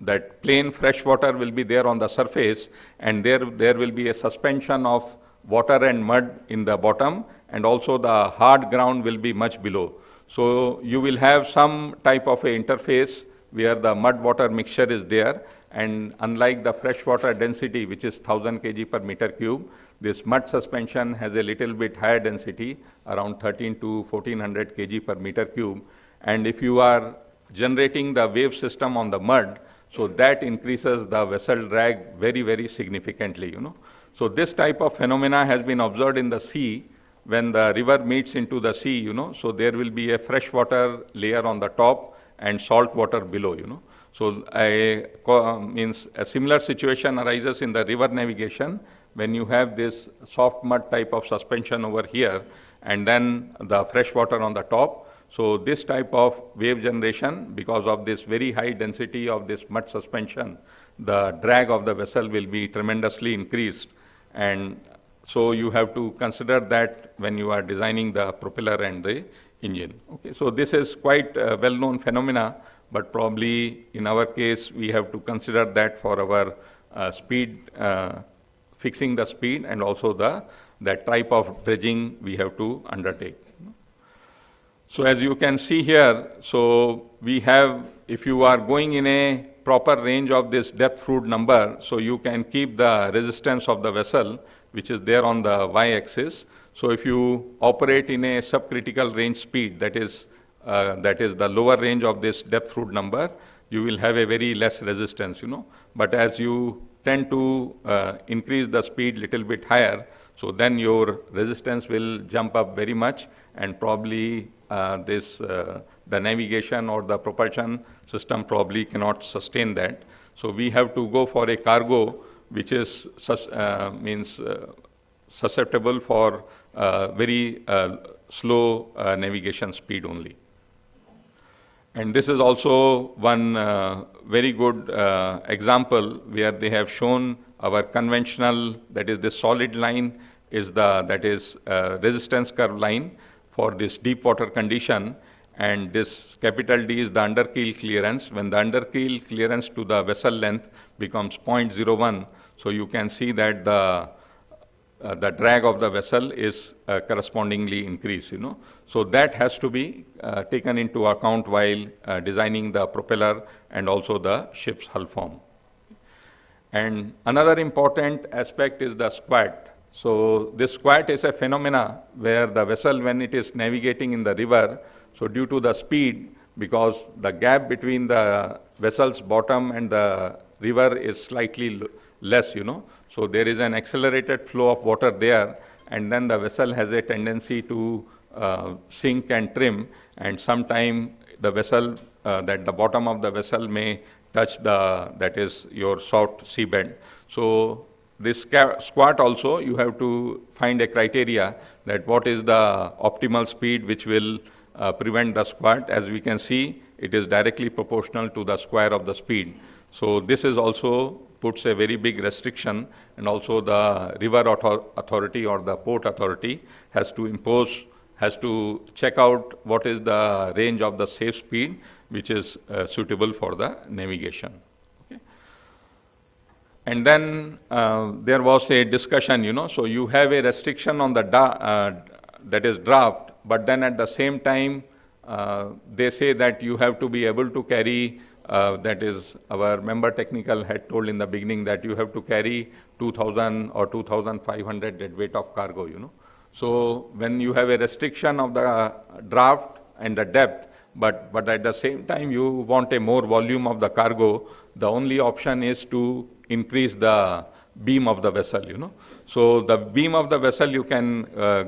that plain fresh water will be there on the surface, and there will be a suspension of water and mud in the bottom, and also the hard ground will be much below. So you will have some type of a interface where the mud water mixture is there, and unlike the freshwater density, which is 1000 kg per meter cube, this mud suspension has a little bit higher density, around 13 to 1400 kg per meter cube. And if you are generating the wave system on the mud, so that increases the vessel drag very, very significantly, So this type of phenomena has been observed in the sea. When the river meets into the sea, so there will be a freshwater layer on the top and salt water below, So means a similar situation arises in the river navigation when you have this soft mud type of suspension over here and then the fresh water on the top. So this type of wave generation, because of this very high density of this mud suspension, the drag of the vessel will be tremendously increased. And so you have to consider that when you are designing the propeller and the engine. Okay, so this is quite a well-known phenomena, but probably in our case, we have to consider that for our speed, fixing the speed, and also that type of dredging we have to undertake. So as you can see here, so we have, if you are going in a proper range of this depth fluid number, so you can keep the resistance of the vessel, which is there on the y-axis. So if you operate in a subcritical range speed, that is the lower range of this depth fluid number, you will have a very less resistance, But as you tend to increase the speed little bit higher, so then your resistance will jump up very much, and probably the navigation or the propulsion system probably cannot sustain that. So we have to go for a cargo which is susceptible for very slow navigation speed only. And this is also one very good example where they have shown our conventional, that is the solid line, is resistance curve line for this deep water condition, and this capital D is the underkeel clearance. When the underkeel clearance to the vessel length becomes 0.01, so you can see that the drag of the vessel is correspondingly increased, So that has to be taken into account while designing the propeller and also the ship's hull form. And another important aspect is the squat. So this squat is a phenomena where the vessel, when it is navigating in the river, so due to the speed, because the gap between the vessel's bottom and the river is slightly less, So there is an accelerated flow of water there, and then the vessel has a tendency to sink and trim, and sometime the vessel, that the bottom of the vessel may touch that is your soft seabed. So this squat also, you have to find a criteria that what is the optimal speed which will prevent the squat. As we can see, it is directly proportional to the square of the speed. So this is also puts a very big restriction, and also the river authority or the port authority has to check out what is the range of the safe speed which is suitable for the navigation. Okay. And then there was a discussion, so you have a restriction on the that is draft, but then at the same time they say that you have to be able to carry, that is our member technical had told in the beginning that you have to carry 2000 or 2500 deadweight of cargo, So when you have a restriction of the draft and the depth, but at the same time you want a more volume of the cargo, the only option is to increase the beam of the vessel, So the beam of the vessel you can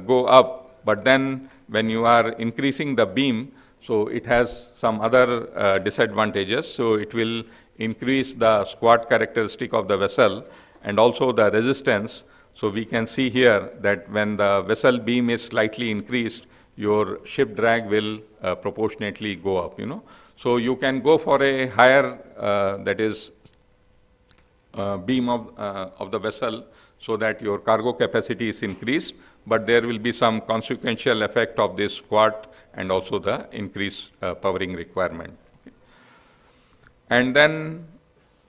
go up, but then when you are increasing the beam, so it has some other disadvantages. So it will increase the squat characteristic of the vessel and also the resistance. So we can see here that when the vessel beam is slightly increased, your ship drag will proportionately go up, So you can go for a higher, that is, beam of the vessel, so that your cargo capacity is increased, but there will be some consequential effect of this squat and also the increased powering requirement. Okay. And then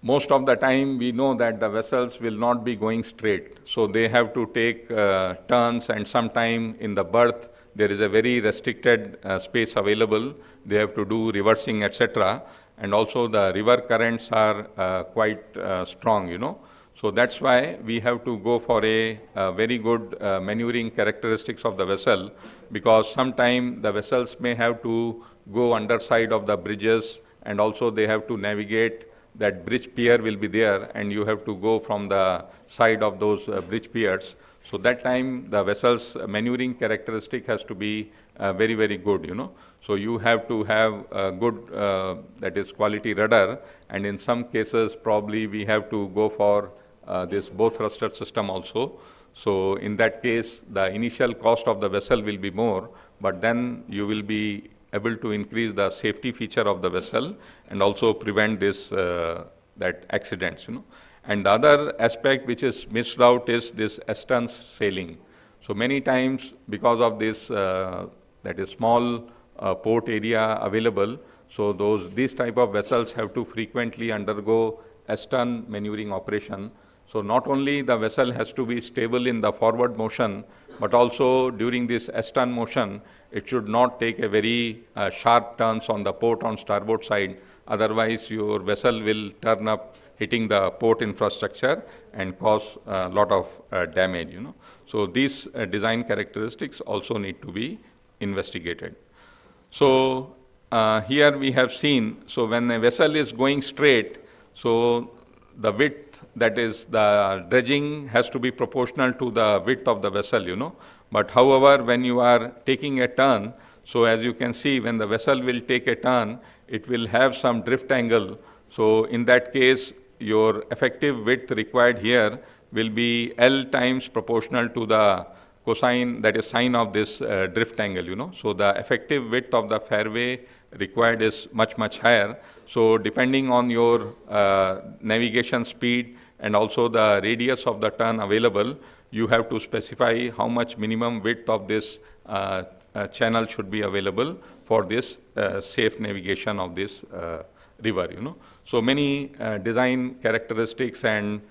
most of the time we know that the vessels will not be going straight, so they have to take turns, and sometime in the berth there is a very restricted space available. They have to do reversing, etc. And also the river currents are quite strong, you know. So that's why we have to go for a very good maneuvering characteristics of the vessel, because sometime the vessels may have to go underside of the bridges, and also they have to navigate. That bridge pier will be there, and you have to go from the side of those bridge piers. So that time the vessel's maneuvering characteristic has to be very, very good, you know. So you have to have a good, that is, quality rudder, and in some cases probably we have to go for this bow thruster system also. So in that case, the initial cost of the vessel will be more, but then you will be able to increase the safety feature of the vessel and also prevent this that accidents, you know. And the other aspect which is missed out is this astern sailing. So many times, because of this that is small port area available, so these type of vessels have to frequently undergo astern maneuvering operation. So not only the vessel has to be stable in the forward motion, but also during this astern motion, it should not take a very sharp turns on the port on starboard side. Otherwise, your vessel will turn up hitting the port infrastructure and cause a lot of damage, you know. So these design characteristics also need to be investigated. So here we have seen, so when a vessel is going straight, so the width, that is the dredging, has to be proportional to the width of the vessel, you know. But however, when you are taking a turn, so as you can see, when the vessel will take a turn, it will have some drift angle. So in that case, your effective width required here will be L times proportional to the cosine, that is sine of this drift angle, you know. So the effective width of the fairway required is much, much higher. So depending on your navigation speed and also the radius of the turn available, you have to specify how much minimum width of this channel should be available for this safe navigation of this river, you know. So many design characteristics and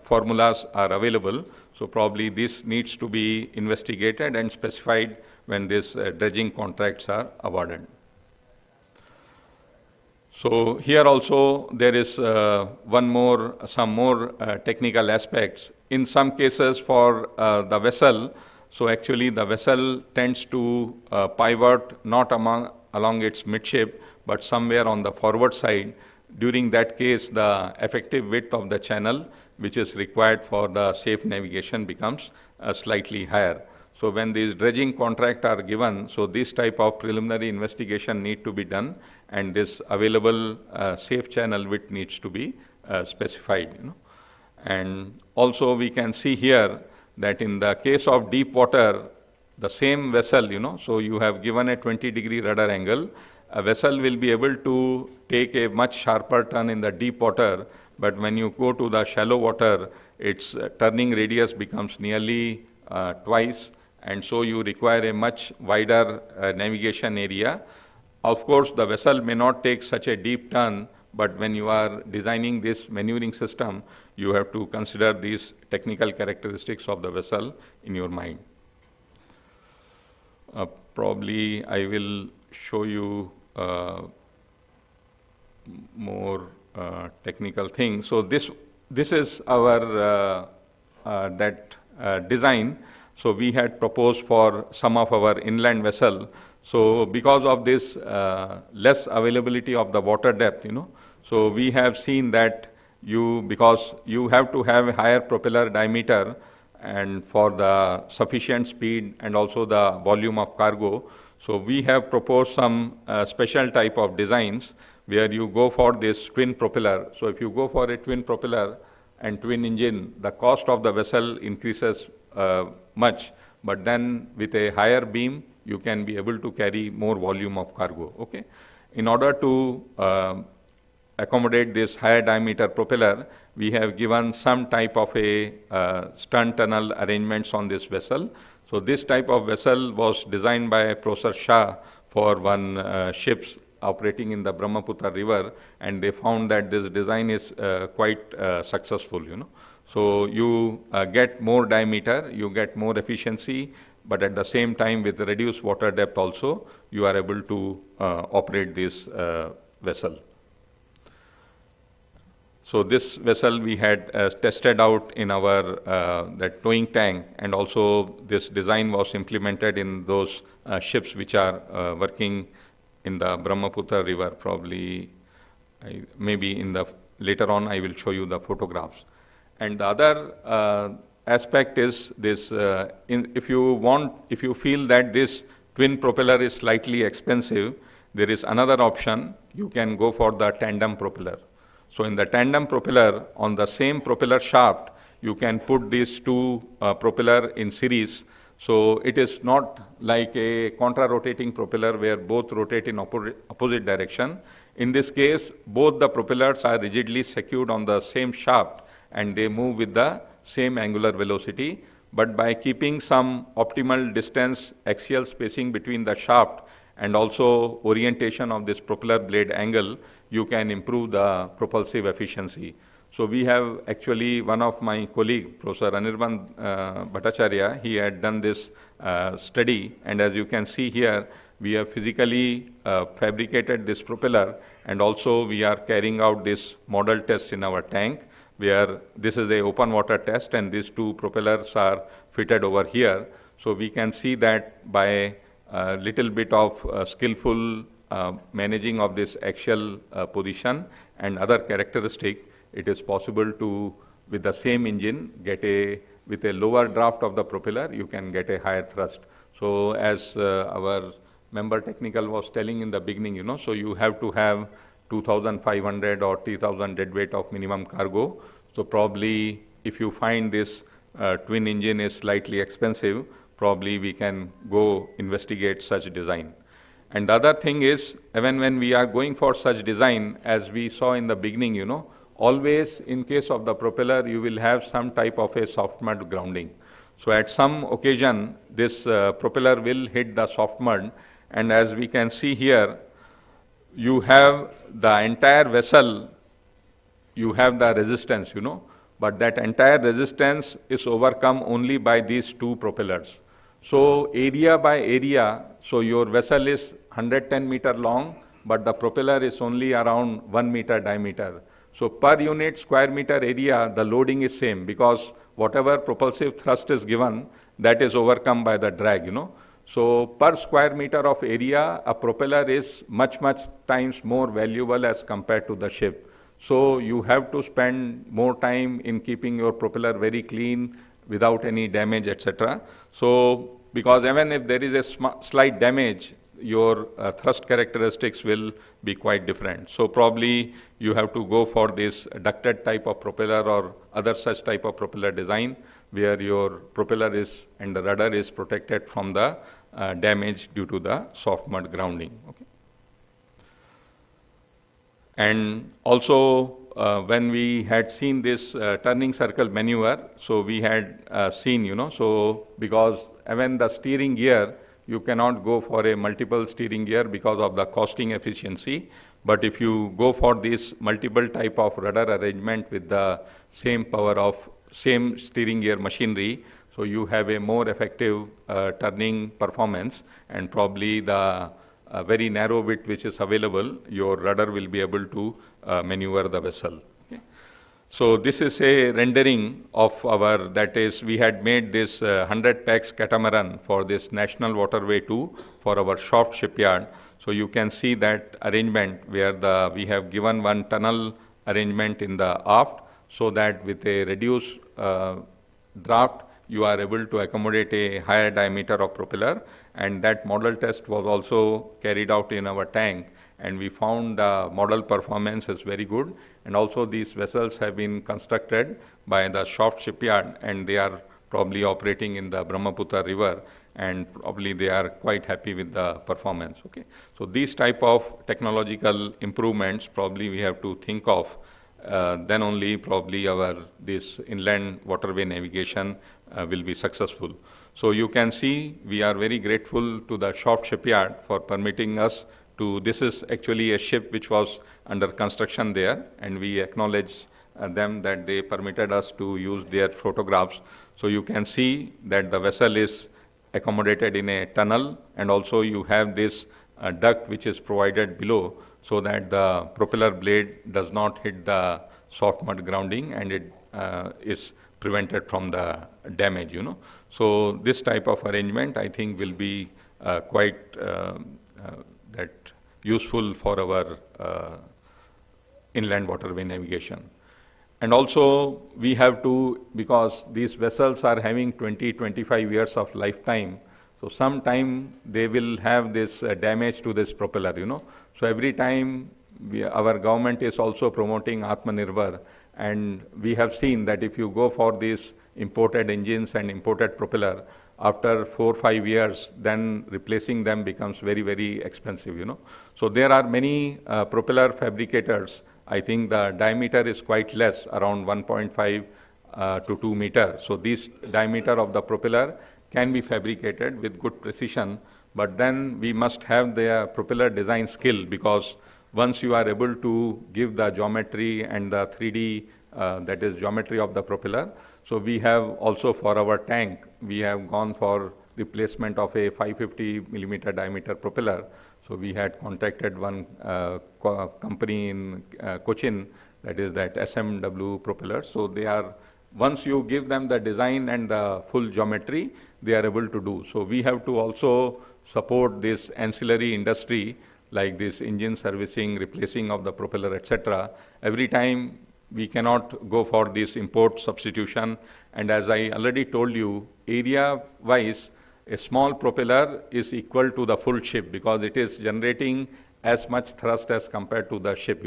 formulas are available. So probably this needs to be investigated and specified when these dredging contracts are awarded. So here also there is some more technical aspects. In some cases for the vessel, so actually the vessel tends to pivot not along its midship, but somewhere on the forward side. During that case, the effective width of the channel, which is required for the safe navigation, becomes slightly higher. So when these dredging contracts are given, so this type of preliminary investigation need to be done, and this available safe channel width needs to be specified, you know. And also we can see here that in the case of deep water, the same vessel, you know, so you have given a 20-degree rudder angle, a vessel will be able to take a much sharper turn in the deep water, but when you go to the shallow water, its turning radius becomes nearly twice, and so you require a much wider navigation area. Of course, the vessel may not take such a deep turn, but when you are designing this maneuvering system, you have to consider these technical characteristics of the vessel in your mind. Probably I will show you more technical things. So this is our design. So we had proposed for some of our inland vessel. So because of this less availability of the water depth, you know, so we have seen that because you have to have a higher propeller diameter and for the sufficient speed and also the volume of cargo. So we have proposed some special type of designs where you go for this twin propeller. So if you go for a twin propeller and twin engine, the cost of the vessel increases much, but then with a higher beam, you can be able to carry more volume of cargo, okay? In order to accommodate this higher diameter propeller, we have given some type of a stern tunnel arrangements on this vessel. So this type of vessel was designed by Professor Shah for one ships operating in the Brahmaputra river, and they found that this design is quite successful, So you get more diameter, you get more efficiency, but at the same time with reduced water depth also, you are able to operate this vessel. So this vessel we had tested out in our that towing tank, and also this design was implemented in those ships which are working in the Brahmaputra river. Probably, maybe in the later on I will show you the photographs. And the other aspect is this: if you feel that this twin propeller is slightly expensive, there is another option. You can go for the tandem propeller. So in the tandem propeller, on the same propeller shaft, you can put these two propeller in series. So it is not like a contra-rotating propeller where both rotate in opposite direction. In this case, both the propellers are rigidly secured on the same shaft, and they move with the same angular velocity. But by keeping some optimal distance, axial spacing between the shaft and also orientation of this propeller blade angle, you can improve the propulsive efficiency. So we have actually one of my colleague, Professor Anirban Bhattacharya, he had done this study, and as you can see here, we have physically fabricated this propeller, and also we are carrying out this model test in our tank, where this is a open water test, and these two propellers are fitted over here. So we can see that by a little bit of skillful managing of this axial position and other characteristic, it is possible to, with the same engine, get with a lower draft of the propeller, you can get a higher thrust. So as our member technical was telling in the beginning, so you have to have 2,500 or 3,000 deadweight of minimum cargo. So probably if you find this twin engine is slightly expensive, probably we can go investigate such design. And the other thing is, even when we are going for such design, as we saw in the beginning, always in case of the propeller, you will have some type of a soft mud grounding. So at some occasion, this propeller will hit the soft mud, and as we can see here, you have the entire vessel, you have the resistance, but that entire resistance is overcome only by these two propellers. So area by area, so your vessel is 110 meter long, but the propeller is only around 1 meter diameter. So per unit square meter area, the loading is same, because whatever propulsive thrust is given, that is overcome by the drag, So per square meter of area, a propeller is much times more valuable as compared to the ship. So you have to spend more time in keeping your propeller very clean without any damage, etc. So because even if there is a slight damage, your thrust characteristics will be quite different. So probably you have to go for this ducted type of propeller or other such type of propeller design, where your propeller is and the rudder is protected from the damage due to the soft mud grounding. Okay. And also when we had seen this turning circle maneuver, so we had seen, so because even the steering gear, you cannot go for a multiple steering gear because of the costing efficiency. But if you go for this multiple type of rudder arrangement with the same power of same steering gear machinery, so you have a more effective turning performance, and probably the very narrow width which is available, your rudder will be able to maneuver the vessel. Okay. So this is a rendering of our, that is, we had made this 100 pax catamaran for this National Waterway 2 for our Shaft shipyard. So you can see that arrangement where we have given one tunnel arrangement in the aft, so that with a reduced draft, you are able to accommodate a higher diameter of propeller, and that model test was also carried out in our tank, and we found the model performance is very good. And also these vessels have been constructed by the Shaft shipyard, and they are probably operating in the Brahmaputra river, and probably they are quite happy with the performance. Okay, so these type of technological improvements probably we have to think of. Then only probably this inland waterway navigation will be successful. So you can see we are very grateful to the Shop Shipyard for permitting us to. This is actually a ship which was under construction there, and we acknowledge them that they permitted us to use their photographs. So you can see that the vessel is accommodated in a tunnel, and also you have this duct which is provided below, so that the propeller blade does not hit the soft mud grounding, and it is prevented from the damage, So this type of arrangement, I think, will be quite that useful for our inland waterway navigation. And also we have to, because these vessels are having 20-25 years of lifetime, so sometime they will have this damage to this propeller, So every time our government is also promoting Atmanirbhar, and we have seen that if you go for these imported engines and imported propeller, after 4 or 5 years, then replacing them becomes very, very expensive, So there are many propeller fabricators. I think the diameter is quite less, around 1.5 to 2 meters. So this diameter of the propeller can be fabricated with good precision, but then we must have the propeller design skill, because once you are able to give the geometry and the 3D, that is geometry of the propeller. So we have also for our tank, we have gone for replacement of a 550 millimeter diameter propeller. So we had contacted one company in Cochin, that is that SMW propeller. So they are, once you give them the design and the full geometry, they are able to do. So we have to also support this ancillary industry, like this engine servicing, replacing of the propeller, etc. Every time we cannot go for this import substitution. And as I already told you, area-wise, a small propeller is equal to the full ship, because it is generating as much thrust as compared to the ship,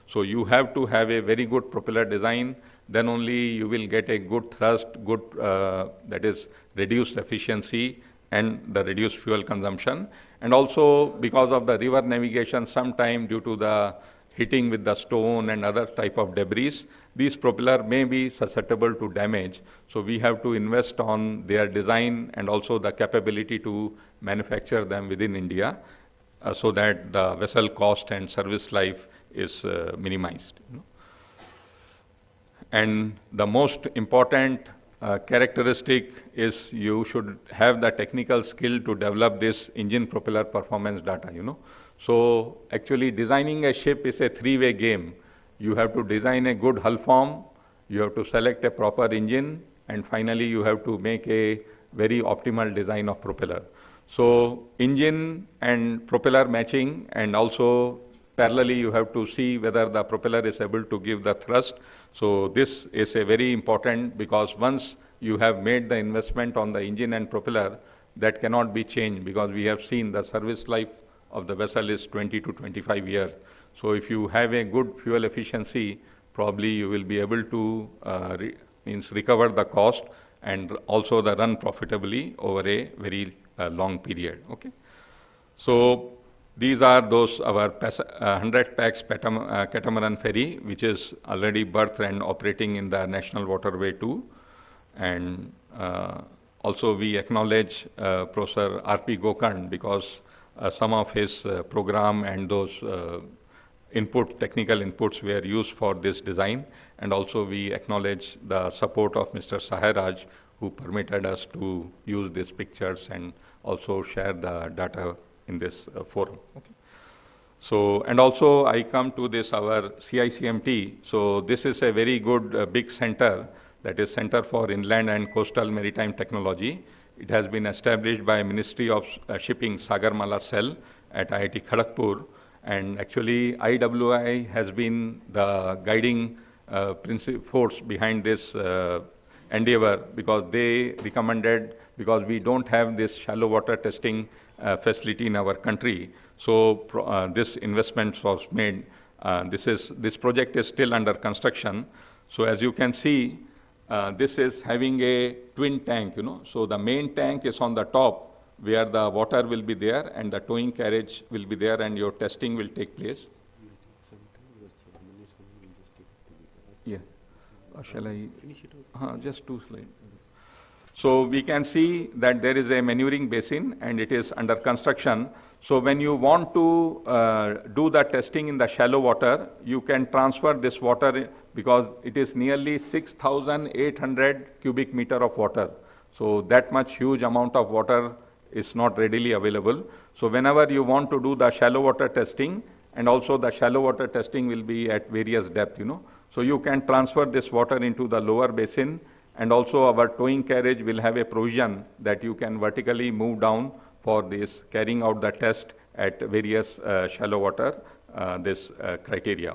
So you have to have a very good propeller design, then only you will get a good thrust, good, that is reduced efficiency and the reduced fuel consumption. And also because of the river navigation, sometime due to the hitting with the stone and other type of debris, these propeller may be susceptible to damage. So we have to invest on their design and also the capability to manufacture them within India, so that the vessel cost and service life is minimized. And the most important characteristic is you should have the technical skill to develop this engine propeller performance data, So actually designing a ship is a three-way game. You have to design a good hull form, you have to select a proper engine, and finally you have to make a very optimal design of propeller. So engine and propeller matching, and also parallelly you have to see whether the propeller is able to give the thrust. So this is a very important, because once you have made the investment on the engine and propeller, that cannot be changed, because we have seen the service life of the vessel is 20 to 25 years. So if you have a good fuel efficiency, probably you will be able to recover the cost and also the run profitably over a very long period. Okay. So these are those our 100 pax catamaran ferry, which is already berthed and operating in the National Waterway 2. And also we acknowledge Professor R.P. Gokand, because some of his program and those technical inputs were used for this design. And also we acknowledge the support of Mr. Saharaj, who permitted us to use these pictures and also share the data in this forum. Okay. So, and also I come to this, our CICMT. So this is a very good big center, that is Center for Inland and Coastal Maritime Technology. It has been established by Ministry of Shipping Sagarmala Cell at IIT Kharagpur. And actually IWAI has been the guiding force behind this endeavor, because they recommended, because we don't have this shallow water testing facility in our country. So this investment was made. This project is still under construction. So as you can see, this is having a twin tank, So the main tank is on the top, where the water will be there and the towing carriage will be there and your testing will take place. Yeah. Shall I finish it? Just 2 slides. So we can see that there is a manuring basin and it is under construction. So when you want to do the testing in the shallow water, you can transfer this water because it is nearly 6,800 cubic meter of water. So that much huge amount of water is not readily available. So whenever you want to do the shallow water testing, and also the shallow water testing will be at various depth, So you can transfer this water into the lower basin, and also our towing carriage will have a provision that you can vertically move down for this carrying out the test at various shallow water, this criteria.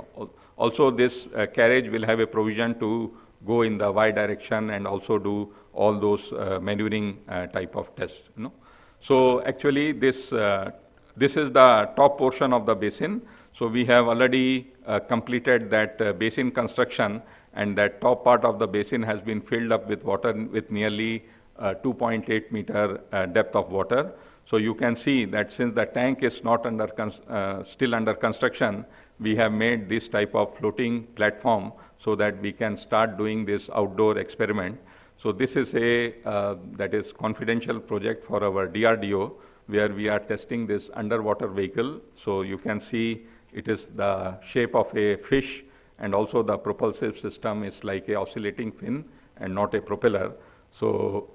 Also this carriage will have a provision to go in the Y direction and also do all those maneuvering type of tests. So actually this is the top portion of the basin. So we have already completed that basin construction, and that top part of the basin has been filled up with water with nearly 2.8 meter depth of water. So you can see that since the tank is not still under construction, we have made this type of floating platform so that we can start doing this outdoor experiment. So this is that is confidential project for our DRDO, where we are testing this underwater vehicle. So you can see it is the shape of a fish, and also the propulsive system is like a oscillating fin and not a propeller. So,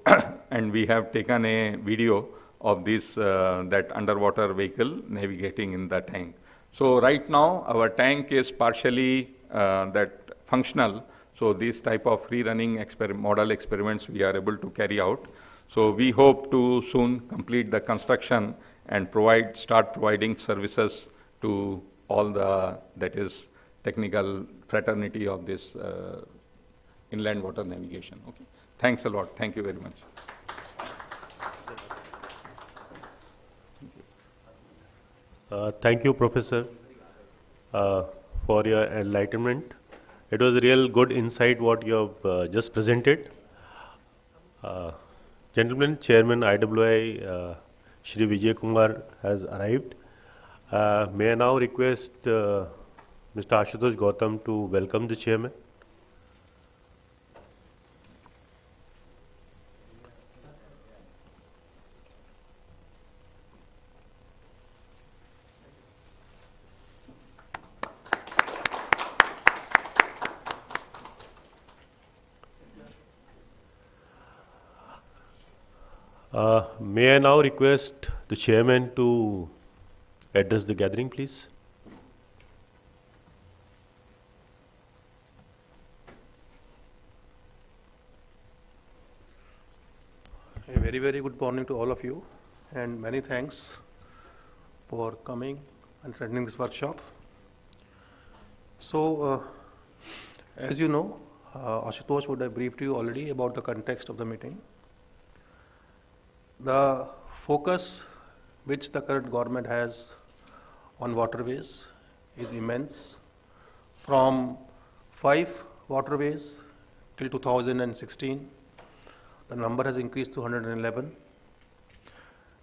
and we have taken a video of this, that underwater vehicle navigating in the tank. So right now our tank is partially that functional. So these type of free running model experiments we are able to carry out. So we hope to soon complete the construction and start providing services to all the, that is technical fraternity of this inland water navigation. Okay. Thanks a lot. Thank you very much. Thank you, Professor, for your enlightenment. It was a real good insight what you have just presented. Gentlemen, Chairman IWAI, Shri Vijay Kumar has arrived. May I now request Mr. Ashutosh Gautam to welcome the Chairman. May I now request the Chairman to address the gathering, please. A very, very good morning to all of you, and many thanks for coming and attending this workshop. So, as you know, Ashutosh would have briefed you already about the context of the meeting. The focus which the current government has on waterways is immense. From 5 waterways till 2016, the number has increased to 111.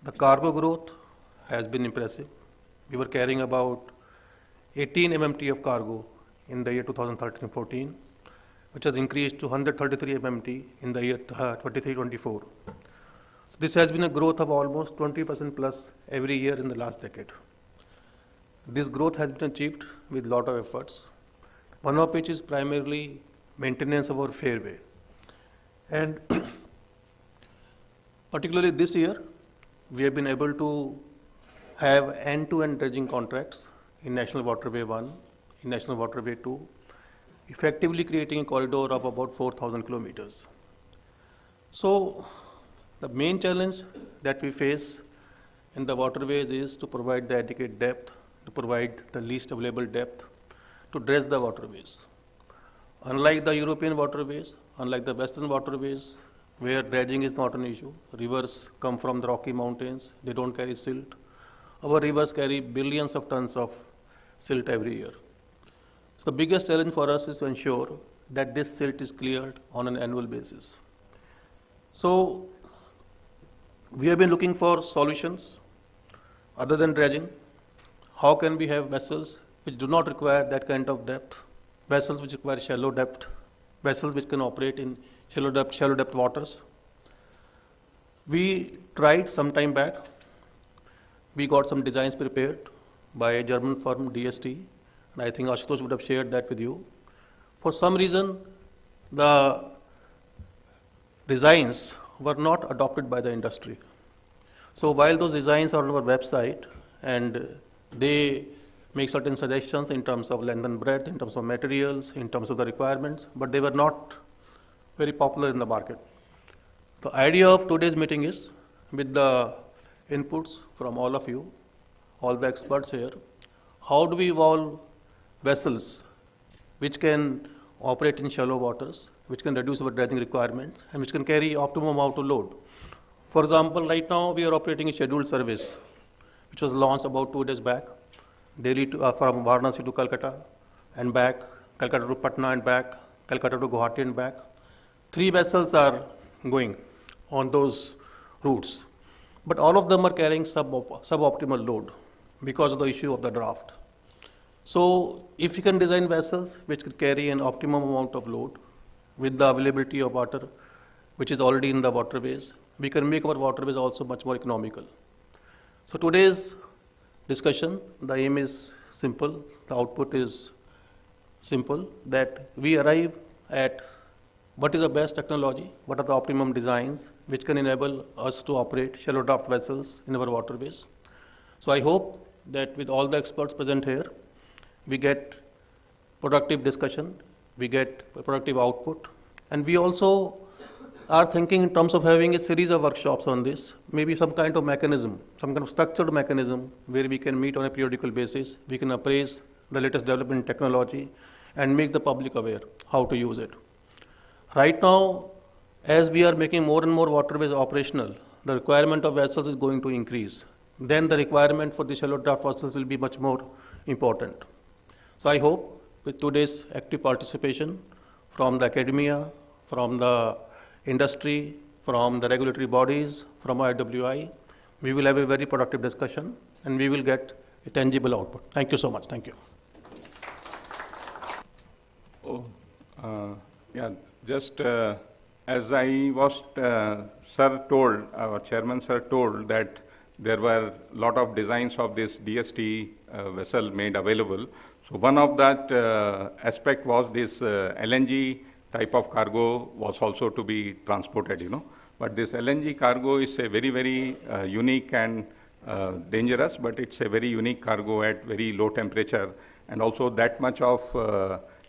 The cargo growth has been impressive. We were carrying about 18 MMT of cargo in the year 2013-14, which has increased to 133 MMT in the year 23-24. This has been a growth of almost 20% plus every year in the last decade. This growth has been achieved with a lot of efforts, one of which is primarily maintenance of our fairway. And particularly this year, we have been able to have end-to-end dredging contracts in National Waterway 1, in National Waterway 2, effectively creating a corridor of about 4,000 kilometers. So, the main challenge that we face in the waterways is to provide the adequate depth, to provide the least available depth, to dredge the waterways. Unlike the European waterways, unlike the Western waterways, where dredging is not an issue, rivers come from the Rocky Mountains, they don't carry silt. Our rivers carry billions of tons of silt every year. So the biggest challenge for us is to ensure that this silt is cleared on an annual basis. So We have been looking for solutions other than dredging. How can we have vessels which do not require that kind of depth, vessels which require shallow depth, vessels which can operate in shallow depth waters? We tried some time back. We got some designs prepared by a German firm, DST, and I think Ashutosh would have shared that with you. For some reason, the designs were not adopted by the industry. So while those designs are on our website and they make certain suggestions in terms of length and breadth, in terms of materials, in terms of the requirements, but they were not very popular in the market. The idea of today's meeting is, with the inputs from all of you, all the experts here, how do we evolve vessels which can operate in shallow waters, which can reduce our dredging requirements, and which can carry optimum amount of load. For example, right now we are operating a scheduled service, which was launched about 2 days back, Delhi from Varanasi to Calcutta and back, Calcutta to Patna and back, Calcutta to Guwahati and back. 3 vessels are going on those routes, but all of them are carrying suboptimal load because of the issue of the draft. So if you can design vessels which can carry an optimum amount of load with the availability of water which is already in the waterways, we can make our waterways also much more economical. So today's discussion, the aim is simple, the output is simple, that we arrive at what is the best technology, what are the optimum designs which can enable us to operate shallow draft vessels in our waterways. So I hope that with all the experts present here, we get productive discussion, we get a productive output, and we also are thinking in terms of having a series of workshops on this, maybe some kind of mechanism, some kind of structured mechanism where we can meet on a periodical basis, we can appraise the latest development in technology and make the public aware how to use it. Right now, as we are making more and more waterways operational, the requirement of vessels is going to increase. Then the requirement for the shallow draft vessels will be much more important. So I hope with today's active participation from the academia, from the industry, from the regulatory bodies, from IWAI, we will have a very productive discussion and we will get a tangible output. Thank you so much. Thank you. Yeah, just as I was, sir told, our chairman sir told that there were a lot of designs of this DST vessel made available. So one of that aspect was this LNG type of cargo was also to be transported, you know. But this LNG cargo is a very, very unique and dangerous, but it's a very unique cargo at very low temperature, and also that much of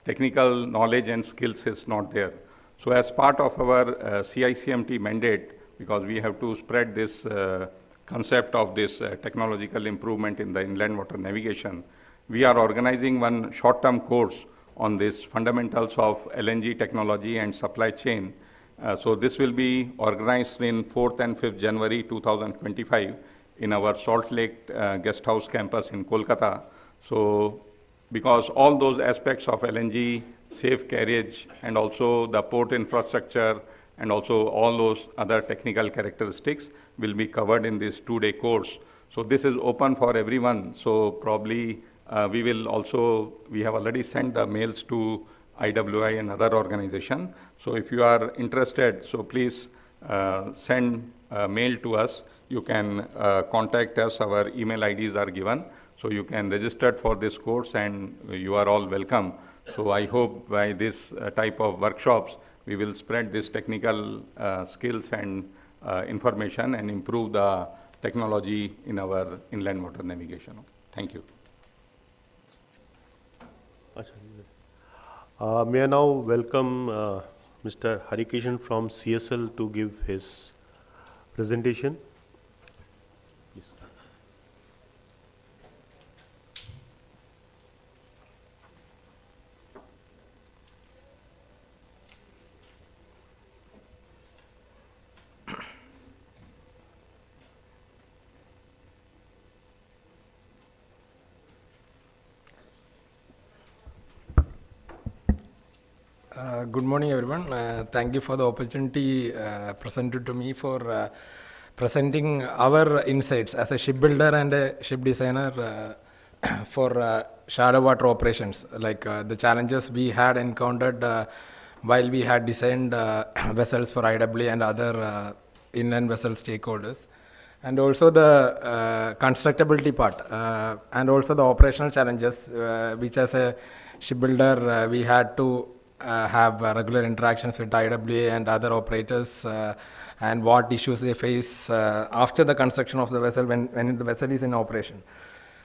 technical knowledge and skills is not there. So as part of our CICMT mandate, because we have to spread this concept of this technological improvement in the inland water navigation, we are organizing one short-term course on this fundamentals of LNG technology and supply chain. So this will be organized in 4th and 5th January 2025 in our Salt Lake Guest House campus in Kolkata. So because all those aspects of LNG, safe carriage, and also the port infrastructure, and also all those other technical characteristics will be covered in this 2-day course. So this is open for everyone. So probably we have already sent the mails to IWAI and other organization. So if you are interested, so please send a mail to us. You can contact us. Our email IDs are given. So you can register for this course and you are all welcome. So I hope by this type of workshops, we will spread this technical skills and information and improve the technology in our inland water navigation. Thank you. May I now welcome Mr. Harikishan from CSL to give his presentation. Please. Good morning, everyone. Thank you for the opportunity presented to me for presenting our insights as a shipbuilder and a ship designer for shallow water operations, like the challenges we had encountered while we had designed vessels for IWA and other inland vessel stakeholders, and also the constructability part, and also the operational challenges, which as a shipbuilder we had to have regular interactions with IWA and other operators, and what issues they face after the construction of the vessel when the vessel is in operation.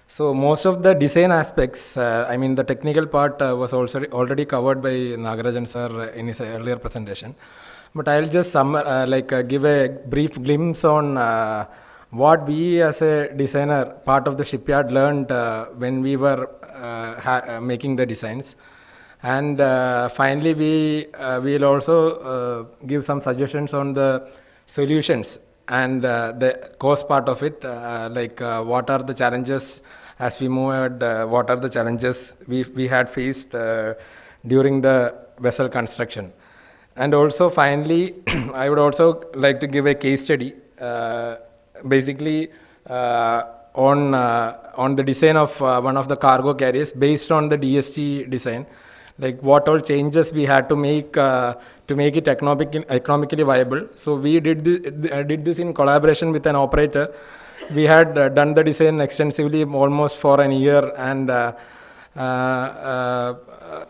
So most of the design aspects, I mean the technical part was also already covered by Nagarajan sir in his earlier presentation. But I'll just give a brief glimpse on what we as a designer, part of the shipyard, learned when we were making the designs. And finally, we will also give some suggestions on the solutions and the cost part of it, what are the challenges as we move ahead, what are the challenges we had faced during the vessel construction. And also finally, I would also like to give a case study, basically on the design of one of the cargo carriers based on the DST design, like what all changes we had to make it economically viable. So we did this in collaboration with an operator. We had done the design extensively almost for a year, and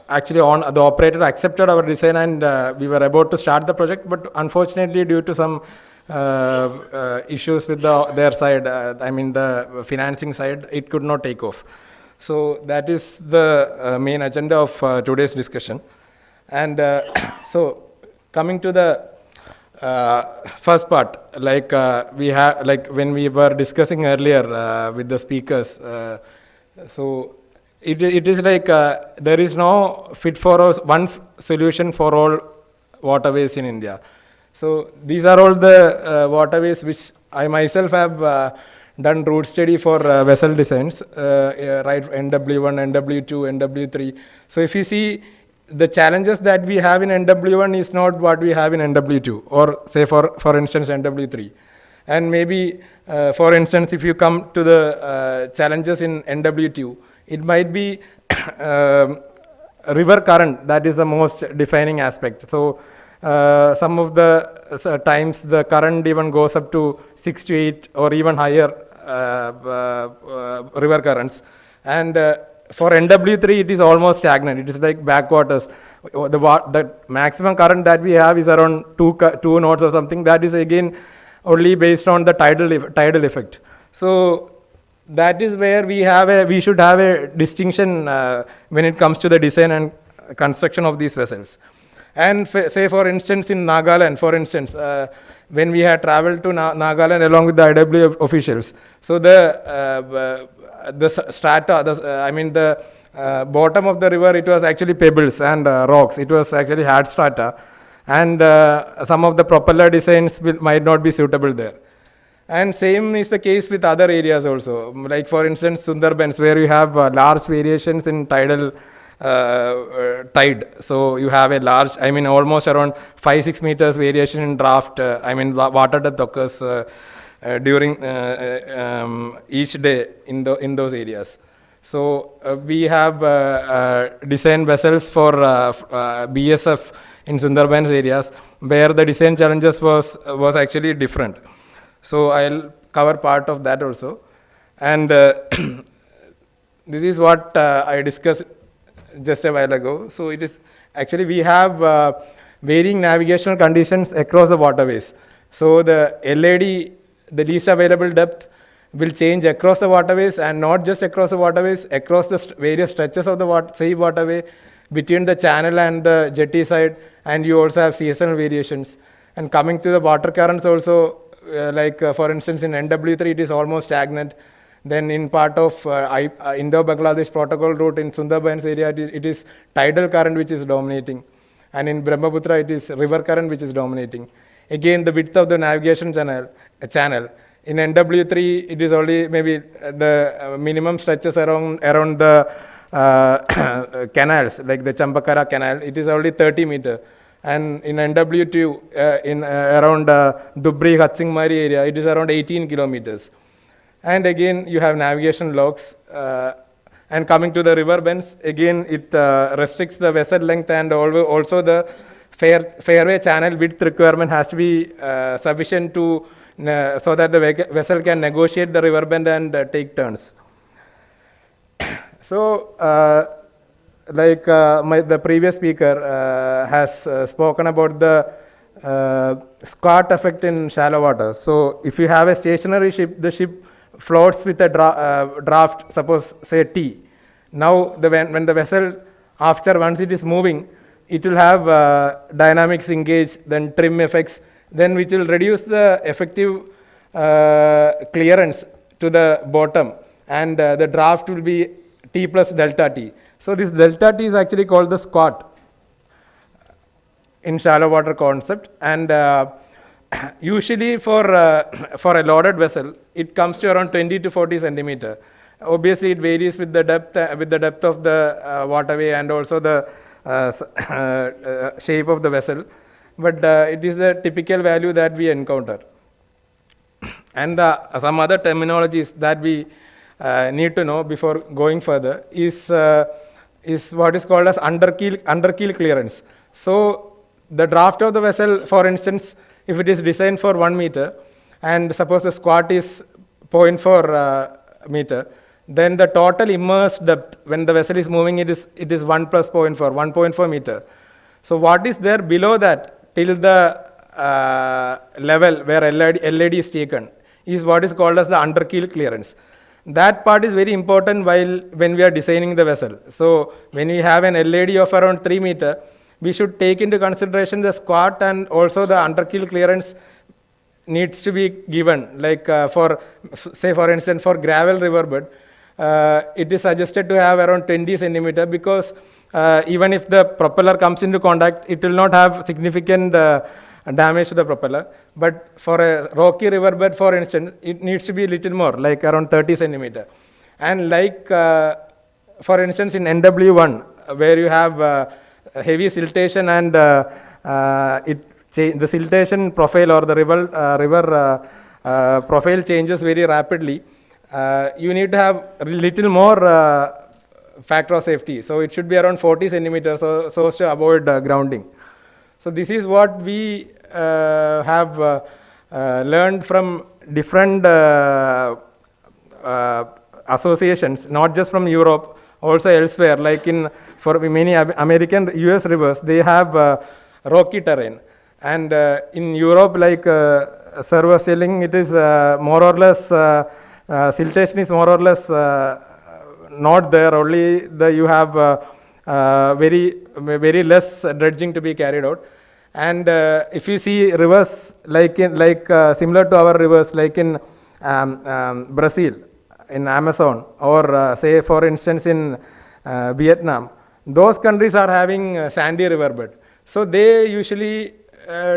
actually the operator accepted our design, and we were about to start the project, but unfortunately due to some issues with their side, I mean the financing side, it could not take off. So that is the main agenda of today's discussion. And so coming to the first part, when we were discussing earlier with the speakers, so it is like there is no fit for one solution for all waterways in India. So these are all the waterways which I myself have done route study for vessel designs, right? NW1, NW2, NW3. So if you see, the challenges that we have in NW1 is not what we have in NW2, or say for instance NW3. And maybe for instance, if you come to the challenges in NW2, it might be river current that is the most defining aspect. So some of the times the current even goes up to 6 to 8 or even higher river currents. And for NW3, it is almost stagnant. It is like backwaters. The maximum current that we have is around 2 knots or something. That is again only based on the tidal effect. So that is where we should have a distinction when it comes to the design and construction of these vessels. And say for instance in Nagaland, for instance, when we had traveled to Nagaland along with the IWA officials, so the strata, the bottom of the river, it was actually pebbles and rocks. It was actually hard strata, and some of the propeller designs might not be suitable there. And same is the case with other areas also, like for instance Sundarbans, where you have large variations in tidal tide. So you have a large, almost around 5-6 meters variation in draft, water depth occurs during each day in those areas. So we have designed vessels for BSF in Sundarbans areas, where the design challenges was actually different. So I'll cover part of that also. And this is what I discussed just a while ago. So it is actually, we have varying navigational conditions across the waterways. So the LAD, the least available depth, will change across the waterways, and not just across the waterways, across the various stretches of the same waterway, between the channel and the jetty side, and you also have seasonal variations. And coming to the water currents also, for instance in NW3, it is almost stagnant. Then in part of Indo-Bangladesh protocol route in Sundarbans area, it is tidal current which is dominating. And in Brahmaputra, it is river current which is dominating. Again, the width of the navigation channel. In NW3, it is only maybe the minimum stretches around the canals, like the Champakara canal, it is only 30 meter. And in NW2, in around Dubri, Hatsingmari area, it is around 18 kilometers. And again, you have navigation logs. And coming to the river bends, again, it restricts the vessel length, and also the fairway channel width requirement has to be sufficient to so that the vessel can negotiate the river bend and take turns. So, the previous speaker has spoken about the squat effect in shallow water. So, if you have a stationary ship, the ship floats with a draft, suppose say T. Now, when the vessel, once it is moving, it will have dynamics engage, then trim effects, then which will reduce the effective clearance to the bottom, and the draft will be T plus delta T. So, this delta T is actually called the squat in shallow water concept, and usually for a loaded vessel, it comes to around 20 to 40 centimeter. Obviously, it varies with the depth of the waterway and also the shape of the vessel, but it is the typical value that we encounter. And some other terminologies that we need to know before going further is what is called as underkeel clearance. So, the draft of the vessel, for instance, if it is designed for 1 meter, and suppose the squat is 0.4 meter, then the total immersed depth when the vessel is moving, it is 1 plus 0.4, 1.4 meter. So, what is there below that till the level where LAD is taken is what is called as the underkeel clearance. That part is very important when we are designing the vessel. So, when we have an LAD of around 3 meter, we should take into consideration the squat, and also the underkeel clearance needs to be given. Like for instance, for gravel riverbed, it is suggested to have around 20 centimeter, because even if the propeller comes into contact, it will not have significant damage to the propeller. But for a rocky riverbed, for instance, it needs to be a little more, like around 30 centimeter. And like, for instance, in NW1, where you have heavy siltation, and the siltation profile or the river profile changes very rapidly, you need to have a little more factor of safety. So, it should be around 40 centimeters so as to avoid grounding. So, this is what we have learned from different associations, not just from Europe, also elsewhere. Like for many American US rivers, they have rocky terrain, and in Europe, like Sir was telling, it is more or less siltation is more or less not there. Only you have very less dredging to be carried out. And if you see rivers like similar to our rivers, like in Brazil, in Amazon, or say for instance in Vietnam, those countries are having sandy riverbed. So, they usually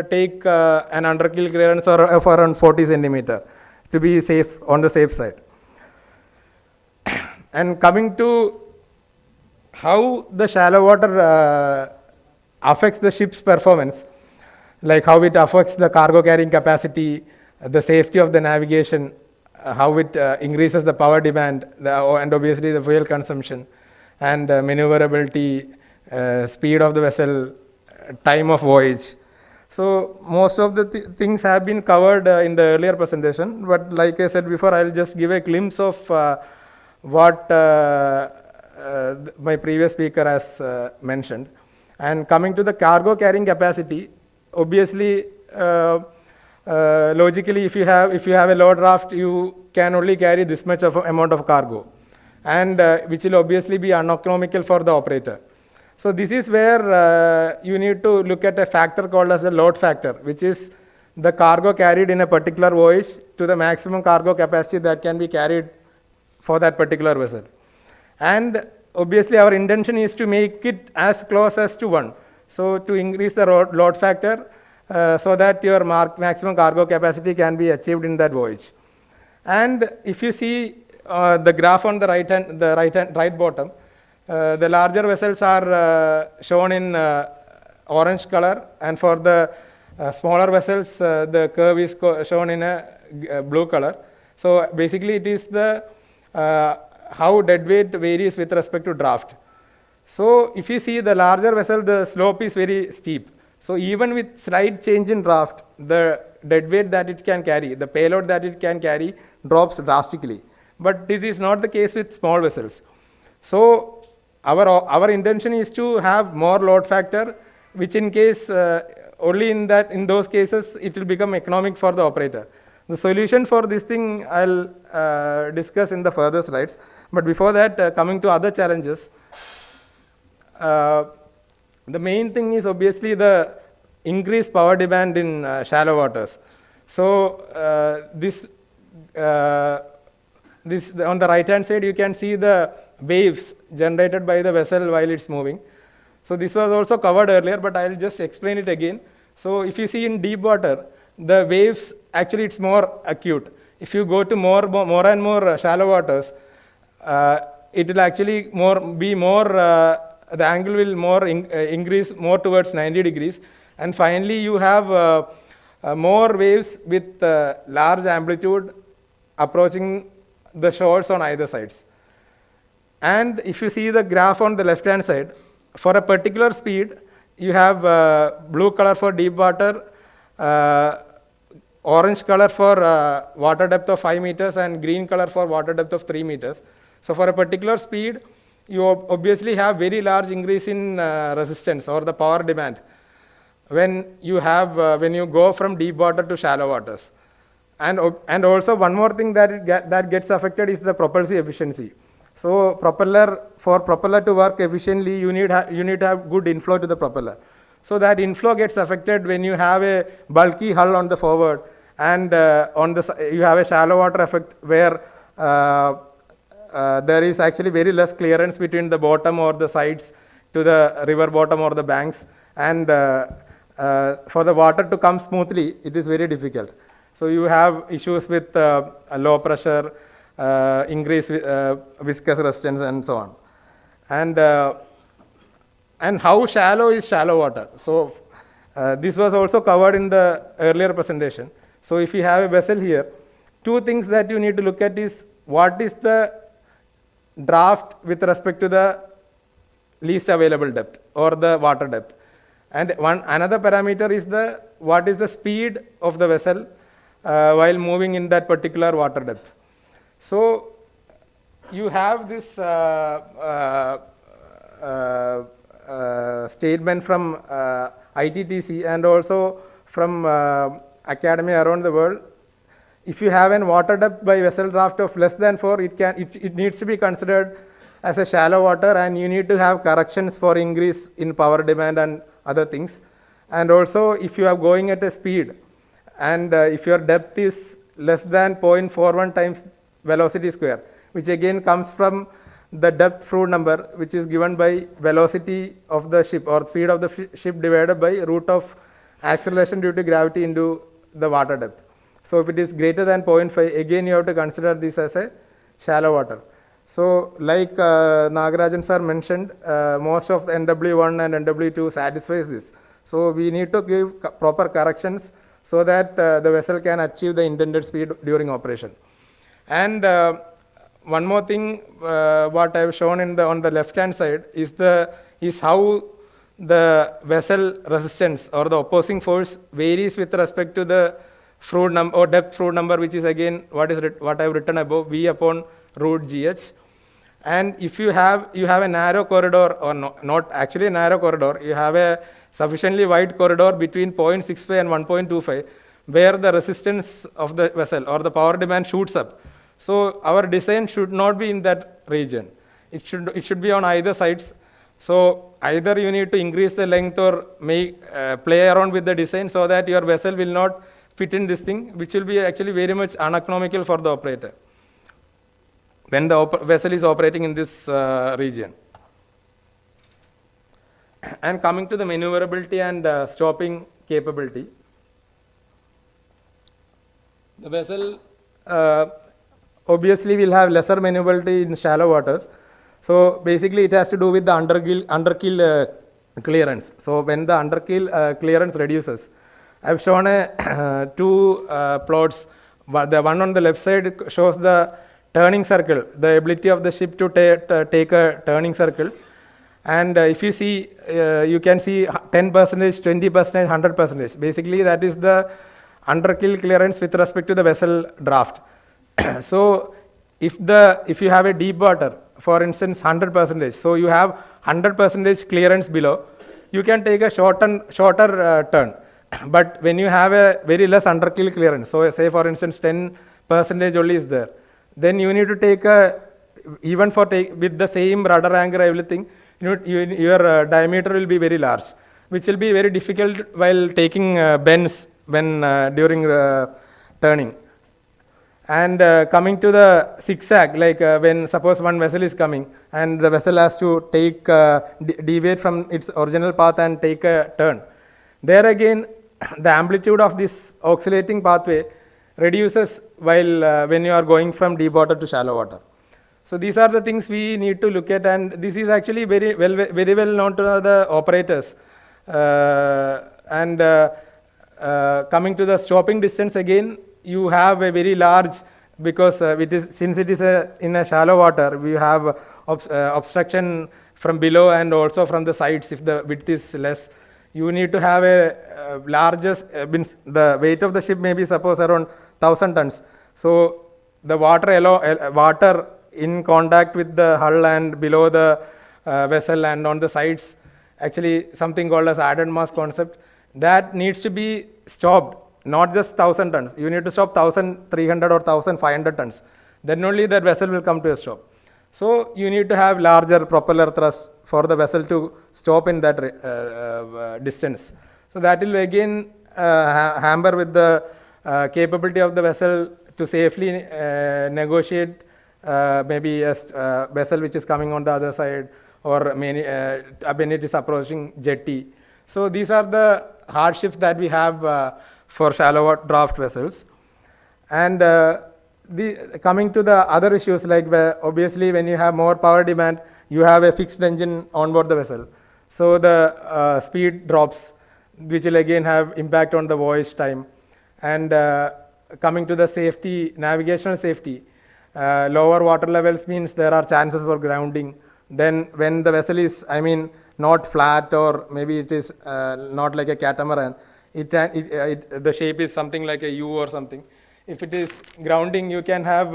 take an underkeel clearance of around 40 centimeter to be safe, on the safe side. And coming to how the shallow water affects the ship's performance, like how it affects the cargo carrying capacity, the safety of the navigation, how it increases the power demand, and obviously the fuel consumption, and maneuverability, speed of the vessel, time of voyage. So, most of the things have been covered in the earlier presentation, but like I said before, I will just give a glimpse of what my previous speaker has mentioned. And coming to the cargo carrying capacity, obviously, logically, if you have a load raft, you can only carry this much of amount of cargo, and which will obviously be uneconomical for the operator. So, this is where you need to look at a factor called as a load factor, which is the cargo carried in a particular voyage to the maximum cargo capacity that can be carried for that particular vessel. And obviously, our intention is to make it as close as to 1. So, to increase the load factor so that your maximum cargo capacity can be achieved in that voyage. And if you see the graph on the right bottom, the larger vessels are shown in orange color, and for the smaller vessels, the curve is shown in a blue color. So basically, it is the how deadweight varies with respect to draft. So if you see the larger vessel, the slope is very steep. So even with slight change in draft, the deadweight that it can carry, the payload that it can carry, drops drastically. But it is not the case with small vessels. So our intention is to have more load factor, which in case only in those cases it will become economic for the operator. The solution for this thing I'll discuss in the further slides. But before that, coming to other challenges, the main thing is obviously the increased power demand in shallow waters. So this on the right hand side, you can see the waves generated by the vessel while it's moving. So this was also covered earlier, but I'll just explain it again. So if you see in deep water, the waves, actually it's more acute. If you go to more and more shallow waters, it will actually be more, the angle will increase more towards 90 degrees. And finally, you have more waves with large amplitude approaching the shores on either sides. And if you see the graph on the left hand side, for a particular speed, you have blue color for deep water, orange color for water depth of 5 meters, and green color for water depth of 3 meters. So for a particular speed, you obviously have very large increase in resistance or the power demand when you go from deep water to shallow waters. And also one more thing that gets affected is the propulsive efficiency. So for propeller to work efficiently, you need to have good inflow to the propeller. So that inflow gets affected when you have a bulky hull on the forward, and you have a shallow water effect where there is actually very less clearance between the bottom or the sides to the river bottom or the banks, and for the water to come smoothly, it is very difficult. So you have issues with low pressure, increased viscous resistance, and so on. And how shallow is shallow water? So this was also covered in the earlier presentation. So if you have a vessel here, two things that you need to look at is what is the draft with respect to the least available depth or the water depth. And another parameter is what is the speed of the vessel while moving in that particular water depth. So you have this statement from ITTC and also from academy around the world. If you have a water depth by vessel draft of less than 4, it needs to be considered as a shallow water, and you need to have corrections for increase in power demand and other things. And also if you are going at a speed and if your depth is less than 0.41 times velocity square, which again comes from the depth Froude number, which is given by velocity of the ship or speed of the ship divided by root of acceleration due to gravity into the water depth. So if it is greater than 0.5, again you have to consider this as a shallow water. So like Nagarajan sir mentioned, most of the NW1 and NW2 satisfies this. So we need to give proper corrections so that the vessel can achieve the intended speed during operation. And one more thing, what I have shown on the left hand side is how the vessel resistance or the opposing force varies with respect to the Froude number or depth Froude number, which is again what I have written above, V upon root GH. And if you have a narrow corridor, or not actually a narrow corridor, you have a sufficiently wide corridor between 0.65 and 1.25, where the resistance of the vessel or the power demand shoots up. So our design should not be in that region. It should be on either sides. So either you need to increase the length or play around with the design so that your vessel will not fit in this thing, which will be actually very much uneconomical for the operator when the vessel is operating in this region. And coming to the maneuverability and stopping capability, the vessel obviously will have lesser maneuverability in shallow waters. So basically it has to do with the underkeel clearance. So when the underkeel clearance reduces, I've shown a two plots. The one on the left side shows the turning circle, the ability of the ship to take a turning circle. And if you see, you can see 10%, 20%, 100%. Basically, that is the underkeel clearance with respect to the vessel draft. So if you have a deep water, for instance, 100%, so you have 100% clearance below, you can take a shorter turn. But when you have a very less underkeel clearance, so say for instance 10% only is there, then you need to take even with the same rudder anchor, everything, your diameter will be very large, which will be very difficult while taking bends when during turning. And coming to the zigzag, like when suppose one vessel is coming and the vessel has to take deviate from its original path and take a turn, there again the amplitude of this oscillating pathway reduces while when you are going from deep water to shallow water. So these are the things we need to look at, and this is actually very well known to the operators. Coming to the stopping distance again, you have a very large, because since it is in a shallow water, we have obstruction from below and also from the sides if the width is less. You need to have a largest, the weight of the ship may be suppose around 1,000 tons. So the water in contact with the hull and below the vessel and on the sides, actually something called as added mass concept, that needs to be stopped. Not just 1,000 tons. You need to stop 1,300 or 1,500 tons. Then only that vessel will come to a stop. So you need to have larger propeller thrust for the vessel to stop in that distance. So that will again hamper with the capability of the vessel to safely negotiate maybe a vessel which is coming on the other side, or when it is approaching jetty. So these are the hardships that we have for shallow draft vessels. And coming to the other issues, like obviously when you have more power demand, you have a fixed engine on board the vessel. So the speed drops, which will again have impact on the voyage time. And coming to the safety, navigational safety, lower water levels means there are chances for grounding. Then when the vessel is, not flat, or maybe it is not like a catamaran, the shape is something like a U or something. If it is grounding, you can have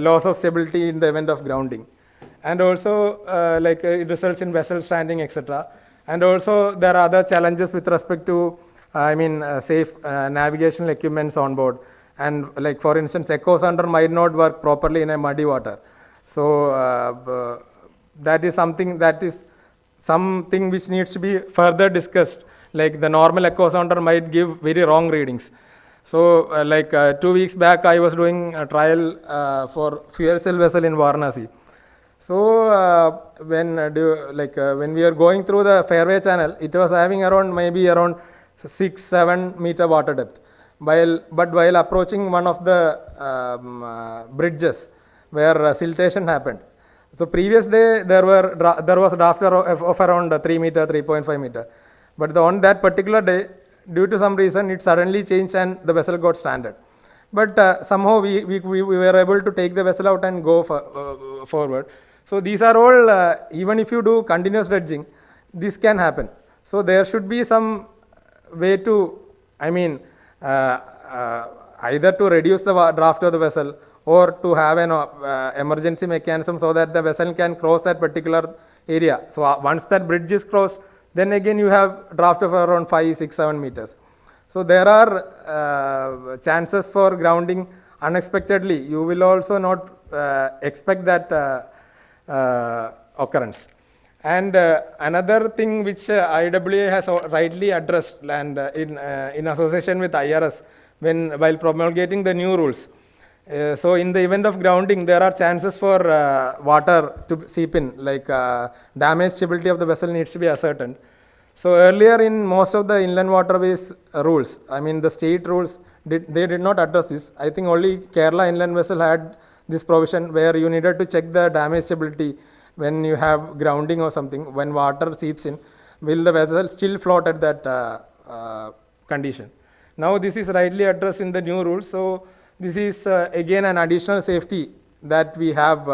loss of stability in the event of grounding. And also it results in vessel stranding, etc. And also there are other challenges with respect to safe navigational equipments on board. And like for instance, echo sounder might not work properly in a muddy water. So that is something which needs to be further discussed. Like the normal echo sounder might give very wrong readings. So 2 weeks back, I was doing a trial for fuel cell vessel in Varanasi. So when we are going through the fairway channel, it was having around 6-7 meter water depth. But while approaching one of the bridges where siltation happened, so previous day there was a draft of around 3 meter, 3.5 meter. But on that particular day, due to some reason, it suddenly changed and the vessel got stranded. But somehow we were able to take the vessel out and go forward. So these are all, even if you do continuous dredging, this can happen. So there should be some way to, either to reduce the draft of the vessel or to have an emergency mechanism so that the vessel can cross that particular area. So once that bridge is crossed, then again you have draft of around 5, 6, 7 meters. So there are chances for grounding unexpectedly. You will also not expect that occurrence. And another thing which IWAI has rightly addressed, and in association with IRS, while promulgating the new rules. So in the event of grounding, there are chances for water to seep in, like damage stability of the vessel needs to be ascertained. So earlier in most of the inland waterways rules, the state rules, they did not address this. I think only Kerala inland vessel had this provision where you needed to check the damage stability when you have grounding or something, when water seeps in, will the vessel still float at that condition? Now this is rightly addressed in the new rules. So this is again an additional safety that we have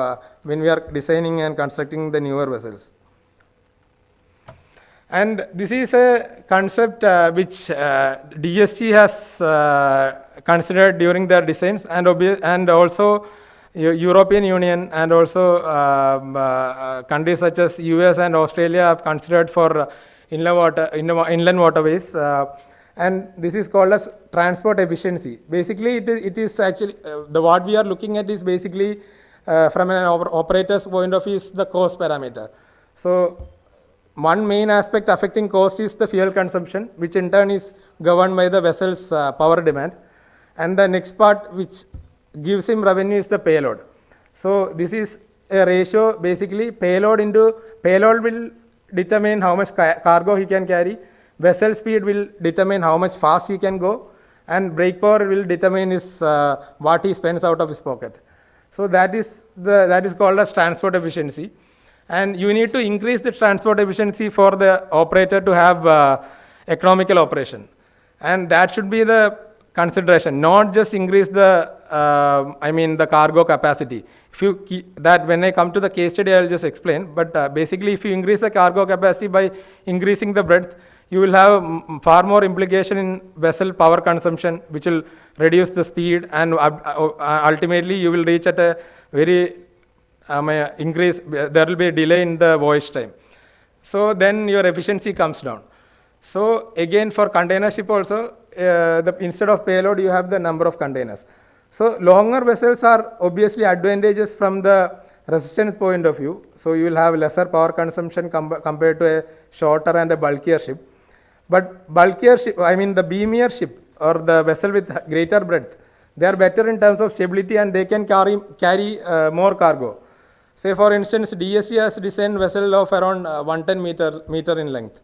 when we are designing and constructing the newer vessels. And this is a concept which DSG has considered during their designs, and also European Union and also countries such as US and Australia have considered for inland waterways. And this is called as transport efficiency. Basically, it is actually, what we are looking at is basically from an operator's point of view is the cost parameter. So one main aspect affecting cost is the fuel consumption, which in turn is governed by the vessel's power demand. And the next part which gives him revenue is the payload. So this is a ratio, basically payload will determine how much cargo he can carry, vessel speed will determine how much fast he can go, and brake power will determine his, what he spends out of his pocket. So that is called as transport efficiency. And you need to increase the transport efficiency for the operator to have economical operation. And that should be the consideration, not just increase the, the cargo capacity. If you that when I come to the case study, I will just explain. But basically, if you increase the cargo capacity by increasing the breadth, you will have far more implication in vessel power consumption, which will reduce the speed, and ultimately you will reach at a very increase. There will be a delay in the voyage time. So then your efficiency comes down. So again, for container ship also, instead of payload, you have the number of containers. So longer vessels are obviously advantageous from the resistance point of view. So you will have lesser power consumption compared to a shorter and a bulkier ship. But bulkier ship, the beamier ship or the vessel with greater breadth, they are better in terms of stability and they can carry more cargo. Say for instance, DSC has designed vessel of around 110 meter in length.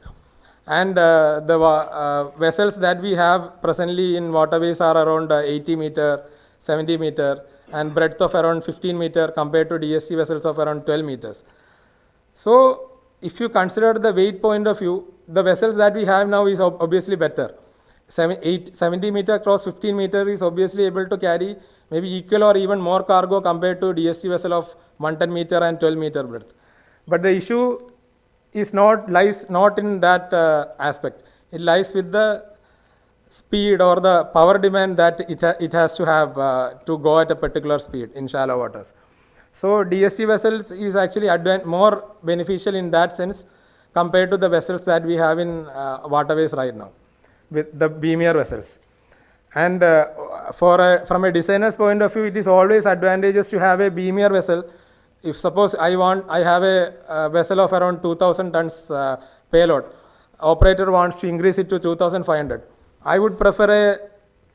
And the vessels that we have presently in waterways are around 80 meter, 70 meter, and breadth of around 15 meter compared to DSC vessels of around 12 meters. So if you consider the weight point of view, the vessels that we have now is obviously better. 70 meter cross 15 meter is obviously able to carry maybe equal or even more cargo compared to DSC vessel of 110 meter and 12 meter breadth. But the issue is lies not in that aspect. It lies with the speed or the power demand that it has to have to go at a particular speed in shallow waters. So DSC vessels is actually more beneficial in that sense compared to the vessels that we have in waterways right now, with the beamier vessels. And from a designer's point of view, it is always advantageous to have a beamier vessel. If suppose I have a vessel of around 2,000 tons payload, operator wants to increase it to 2,500. I would prefer a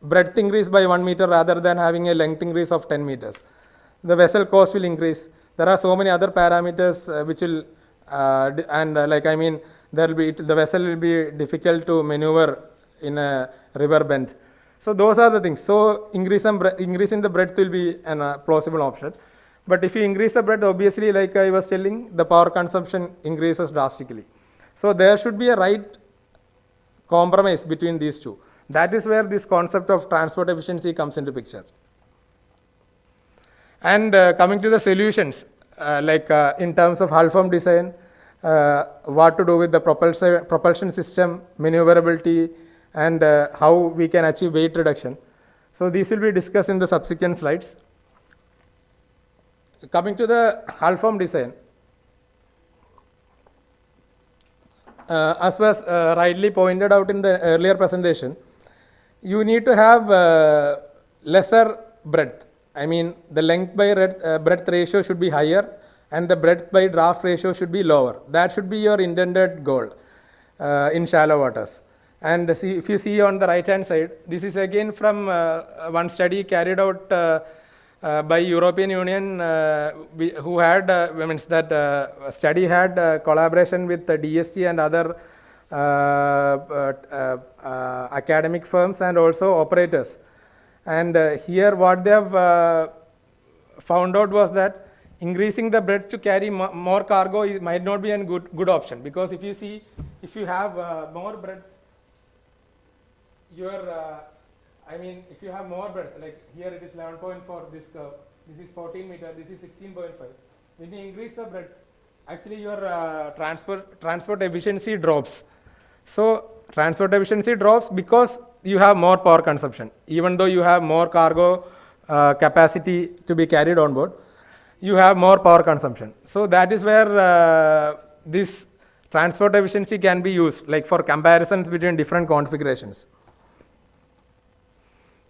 breadth increase by 1 meter rather than having a length increase of 10 meters. The vessel cost will increase. There are so many other parameters which will, the vessel will be difficult to maneuver in a river bend. So those are the things. So increasing the breadth will be a plausible option. But if you increase the breadth, obviously, like I was telling, the power consumption increases drastically. So there should be a right compromise between these two. That is where this concept of transport efficiency comes into picture. And coming to the solutions, in terms of hull form design, what to do with the propulsion system, maneuverability, and how we can achieve weight reduction. So these will be discussed in the subsequent slides. Coming to the hull form design, as was rightly pointed out in the earlier presentation, you need to have lesser breadth. The length by breadth ratio should be higher and the breadth by draft ratio should be lower. That should be your intended goal in shallow waters. And if you see on the right hand side, this is again from one study carried out by European Union, who had, study had collaboration with the DSG and other academic firms and also operators. And here what they have found out was that increasing the breadth to carry more cargo might not be a good option, because if you see, if you have more breadth, if you have more breadth, like here it is 11.4, this curve, this is 14 meter, this is 16.5. When you increase the breadth, actually your transport efficiency drops. So transport efficiency drops because you have more power consumption. Even though you have more cargo capacity to be carried on board, you have more power consumption. So that is where this transport efficiency can be used, like for comparisons between different configurations.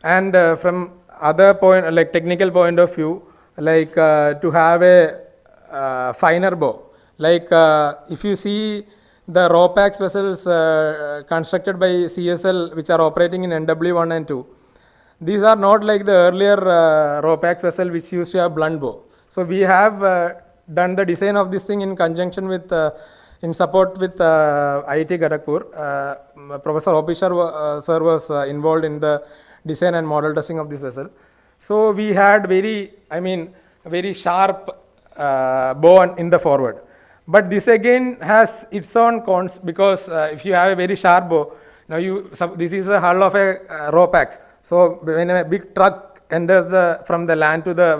And from other point, like technical point of view, like to have a finer bow, like if you see the RoPax vessels constructed by CSL, which are operating in NW1 and 2, these are not like the earlier RoPax vessel which used to have blunt bow. So we have done the design of this thing in conjunction with, in support with IIT Kharagpur. Professor Opishar sir was involved in the design and model testing of this vessel. So we had very sharp bow in the forward. But this again has its own cons, because if you have a very sharp bow, now this is a hull of a RoPax. So when a big truck enters from the land to the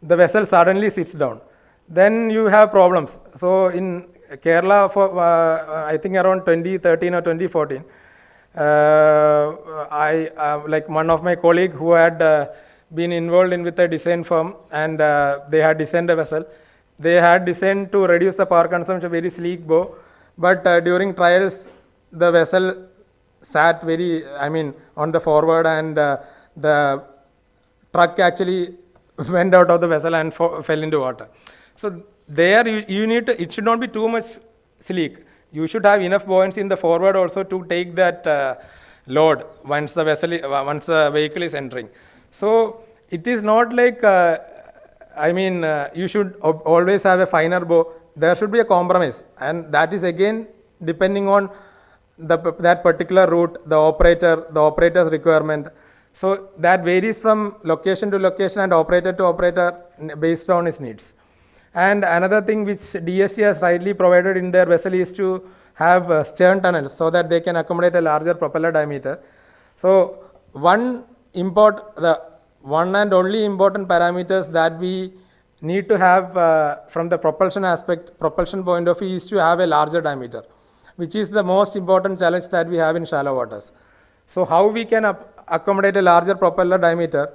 vessel suddenly sits down. Then you have problems. So in Kerala, for I think around 2013 or 2014, like one of my colleague who had been involved with a design firm, and they had designed a vessel. They had designed to reduce the power consumption, very sleek bow, but during trials, the vessel sat on the forward, and the truck actually went out of the vessel and fell into water. So there you need to, it should not be too much sleek. You should have enough buoyancy in the forward also to take that load once the vehicle is entering. So it is not like, you should always have a finer bow. There should be a compromise, and that is again depending on that particular route, the operator's requirement. So that varies from location to location and operator to operator based on his needs. And another thing which DSC has rightly provided in their vessel is to have stern tunnels so that they can accommodate a larger propeller diameter. So one and only important parameters that we need to have from the propulsion point of view is to have a larger diameter, which is the most important challenge that we have in shallow waters. So how we can accommodate a larger propeller diameter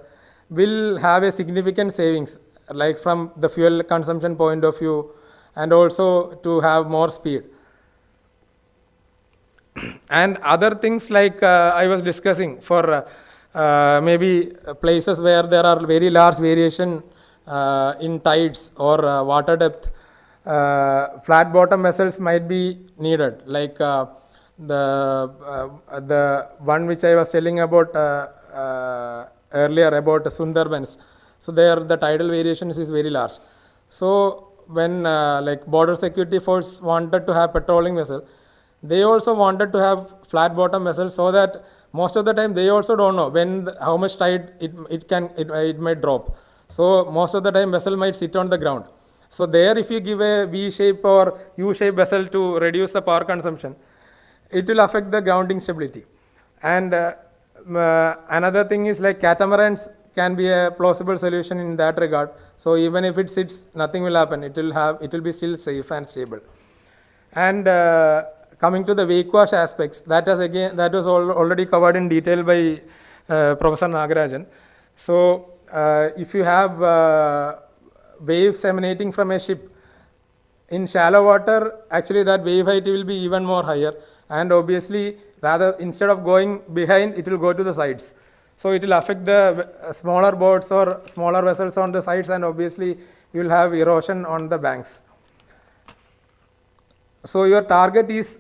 will have a significant savings, like from the fuel consumption point of view, and also to have more speed. And other things like I was discussing for maybe places where there are very large variation in tides or water depth, flat bottom vessels might be needed, like the one which I was telling about earlier about Sundarbans. So there the tidal variations is very large. So when like border security force wanted to have patrolling vessel, they also wanted to have flat bottom vessels, so that most of the time they also don't know how much tide it might drop. So most of the time vessel might sit on the ground. So there if you give a V-shape or U-shape vessel to reduce the power consumption, it will affect the grounding stability. And another thing is like catamarans can be a plausible solution in that regard. So even if it sits, nothing will happen. It will be still safe and stable. And coming to the wake wash aspects, that was already covered in detail by Professor Nagarajan. So if you have waves emanating from a ship in shallow water, actually that wave height will be even more higher, and obviously instead of going behind, it will go to the sides. So it will affect the smaller boats or smaller vessels on the sides, and obviously you will have erosion on the banks. So your target is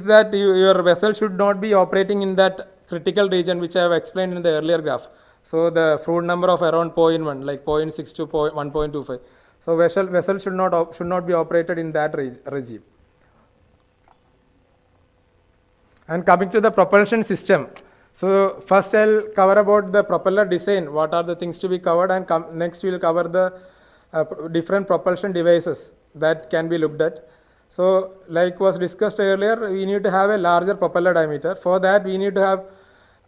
that your vessel should not be operating in that critical region which I have explained in the earlier graph. So the Froude number of around 0.1, like 0.6 to 1.25. So vessel should not be operated in that regime. And coming to the propulsion system. So first I'll cover about the propeller design, what are the things to be covered, and next we'll cover the different propulsion devices that can be looked at. So, like was discussed earlier, we need to have a larger propeller diameter. For that, we need to have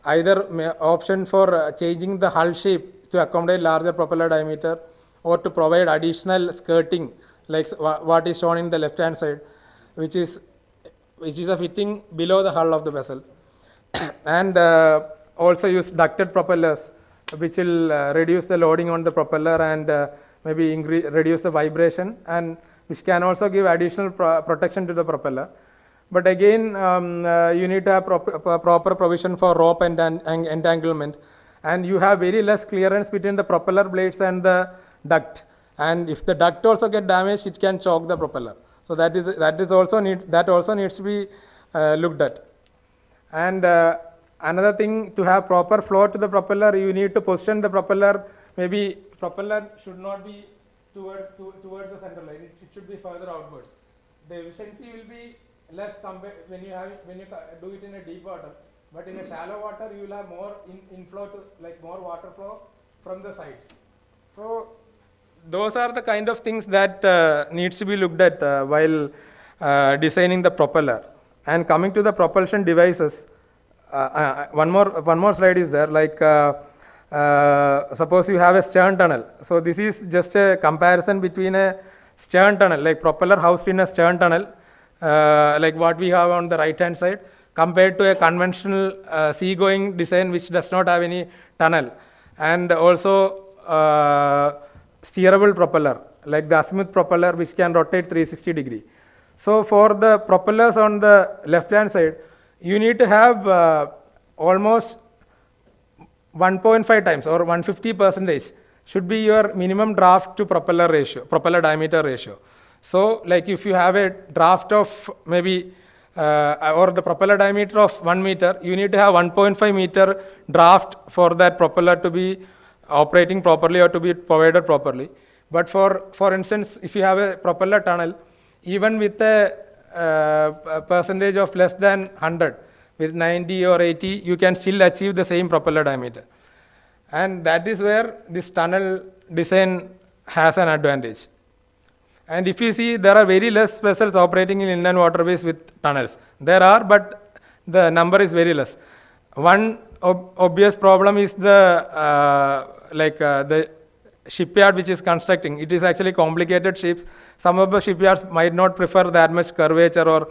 either option for changing the hull shape to accommodate larger propeller diameter, or to provide additional skirting like what is shown in the left hand side, which is a fitting below the hull of the vessel. And also use ducted propellers, which will reduce the loading on the propeller and maybe reduce the vibration, and which can also give additional protection to the propeller. But again, you need to have proper provision for rope and entanglement, and you have very less clearance between the propeller blades and the duct. And if the duct also get damaged, it can choke the propeller. So that also needs to be looked at. And another thing, to have proper flow to the propeller, you need to position the propeller. Maybe propeller should not be towards the center line. It should be further outwards. The efficiency will be less compared when you do it in a deep water. But in a shallow water, you will have more inflow more water flow from the sides. So those are the kind of things that needs to be looked at while designing the propeller. And coming to the propulsion devices, one more slide is there. Suppose you have a stern tunnel. So this is just a comparison between a stern tunnel, like propeller housed in a stern tunnel, like what we have on the right hand side, compared to a conventional seagoing design which does not have any tunnel, and also steerable propeller like the azimuth propeller, which can rotate 360 degree. So for the propellers on the left hand side, you need to have almost 1.5 times or 150% should be your minimum draft to propeller diameter ratio. So like if you have a draft of maybe or the propeller diameter of 1 meter, you need to have 1.5 meter draft for that propeller to be operating properly or to be provided properly. But for instance, if you have a propeller tunnel, even with a percentage of less than 100, with 90 or 80, you can still achieve the same propeller diameter. And that is where this tunnel design has an advantage. And if you see, there are very less vessels operating in inland waterways with tunnels. There are, but the number is very less. One obvious problem is the shipyard which is constructing. It is actually complicated ships. Some of the shipyards might not prefer that much curvature or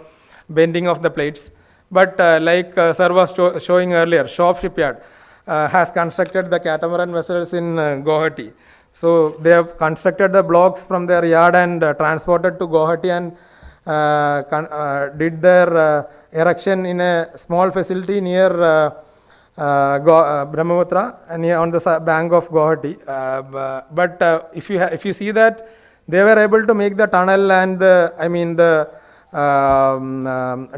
bending of the plates. But sir was showing earlier, Shop Shipyard has constructed the catamaran vessels in Guwahati. So they have constructed the blocks from their yard and transported to Guwahati and did their erection in a small facility near Brahmaputra and on the bank of Guwahati. But if you see that, they were able to make the tunnel and the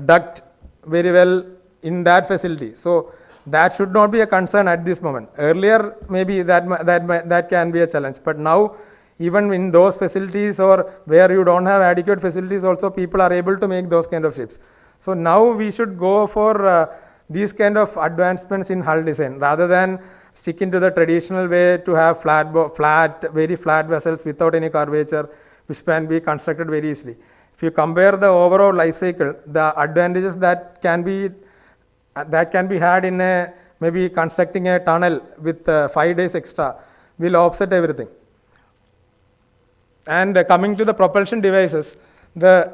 duct very well in that facility. So that should not be a concern at this moment. Earlier, maybe that can be a challenge. But now, even in those facilities or where you don't have adequate facilities, also people are able to make those kind of ships. So now we should go for these kind of advancements in hull design rather than stick into the traditional way to have very flat vessels without any curvature, which can be constructed very easily. If you compare the overall life cycle, the advantages that can be had in maybe constructing a tunnel with 5 days extra will offset everything. And coming to the propulsion devices,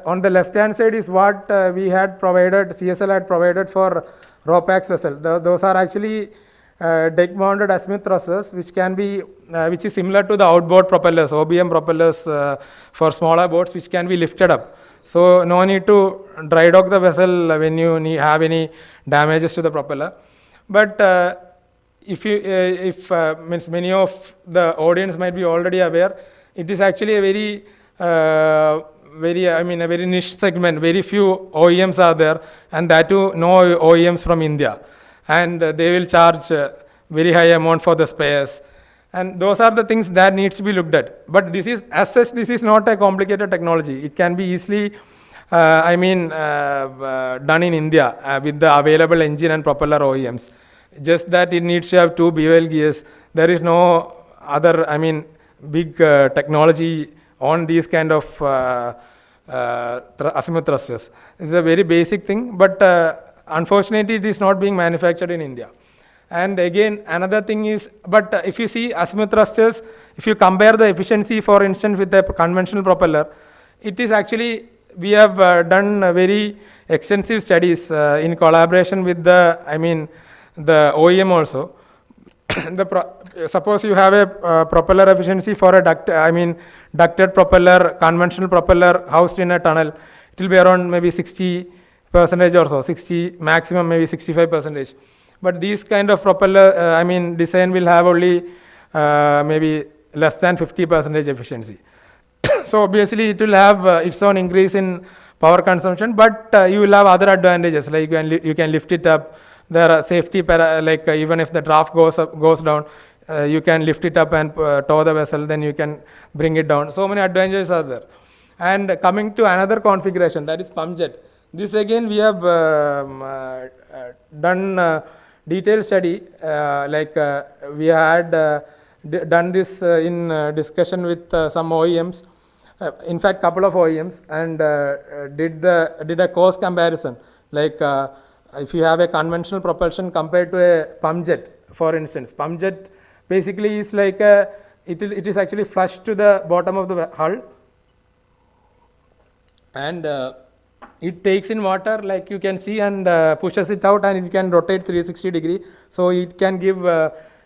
on the left hand side is what CSL had provided for RoPax vessel. Those are actually deck mounted azimuth thrusters, which is similar to the outboard propellers, OBM propellers for smaller boats, which can be lifted up. So no need to dry dock the vessel when you have any damages to the propeller. But means many of the audience might be already aware, it is actually a very niche segment. Very few OEMs are there, and that too no OEMs from India, and they will charge very high amount for the spares. And those are the things that needs to be looked at. But this is not a complicated technology. It can be easily, done in India with the available engine and propeller OEMs. Just that it needs to have 2 bevel gears. There is no other, big technology on these kind of azimuth thrusters. It's a very basic thing, but unfortunately it is not being manufactured in India. And again, another thing is, but if you see azimuth thrusters, if you compare the efficiency, for instance, with a conventional propeller, it is actually, we have done very extensive studies in collaboration with the OEM also. Suppose you have a propeller efficiency for a ducted propeller, conventional propeller housed in a tunnel, it will be around maybe 60% or so, 60, maximum maybe 65%. But these kind of propeller, design will have only maybe less than 50% efficiency. So obviously it will have its own increase in power consumption, but you will have other advantages, like you can lift it up. There are safety even if the draft goes down, you can lift it up and tow the vessel, then you can bring it down. So many advantages are there. And coming to another configuration, that is pump jet. This again we have done detailed study, we had done this in discussion with some OEMs, in fact couple of OEMs, and did a cost comparison, if you have a conventional propulsion compared to a pump jet, for instance. Pump jet basically is like it is actually flush to the bottom of the hull, and it takes in water, like you can see, and pushes it out, and it can rotate 360 degree. So it can give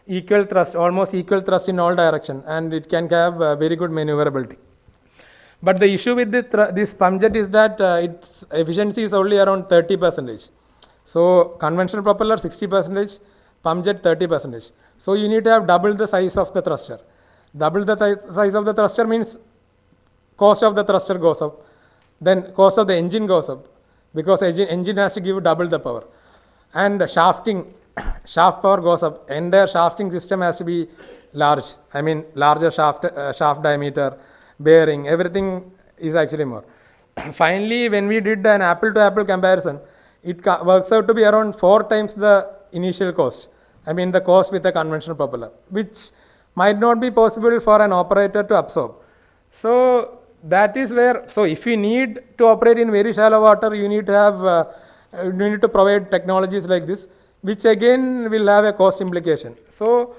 equal thrust, almost equal thrust in all direction, and it can have very good maneuverability. But the issue with this pump jet is that its efficiency is only around 30%. So conventional propeller 60%, pump jet 30%. So you need to have double the size of the thruster. Double the size of the thruster means cost of the thruster goes up. Then cost of the engine goes up, because engine has to give double the power. And shafting, shaft power goes up. Entire shafting system has to be large. Larger shaft diameter, bearing, everything is actually more. Finally, when we did an apple-to-apple comparison, it works out to be around 4 times the initial cost. The cost with a conventional propeller, which might not be possible for an operator to absorb. So that is where, so if you need to operate in very shallow water, you need to have, you need to provide technologies like this, which again will have a cost implication. So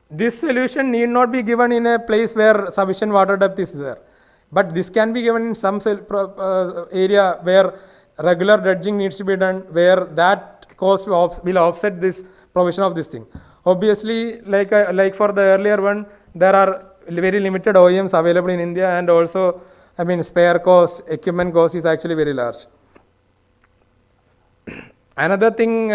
this solution need not be given in a place where sufficient water depth is there, but this can be given in some area where regular dredging needs to be done, where that cost will offset this provision of this thing. Obviously, like for the earlier one, there are very limited OEMs available in India, and also spare cost, equipment cost is actually very large. Another thing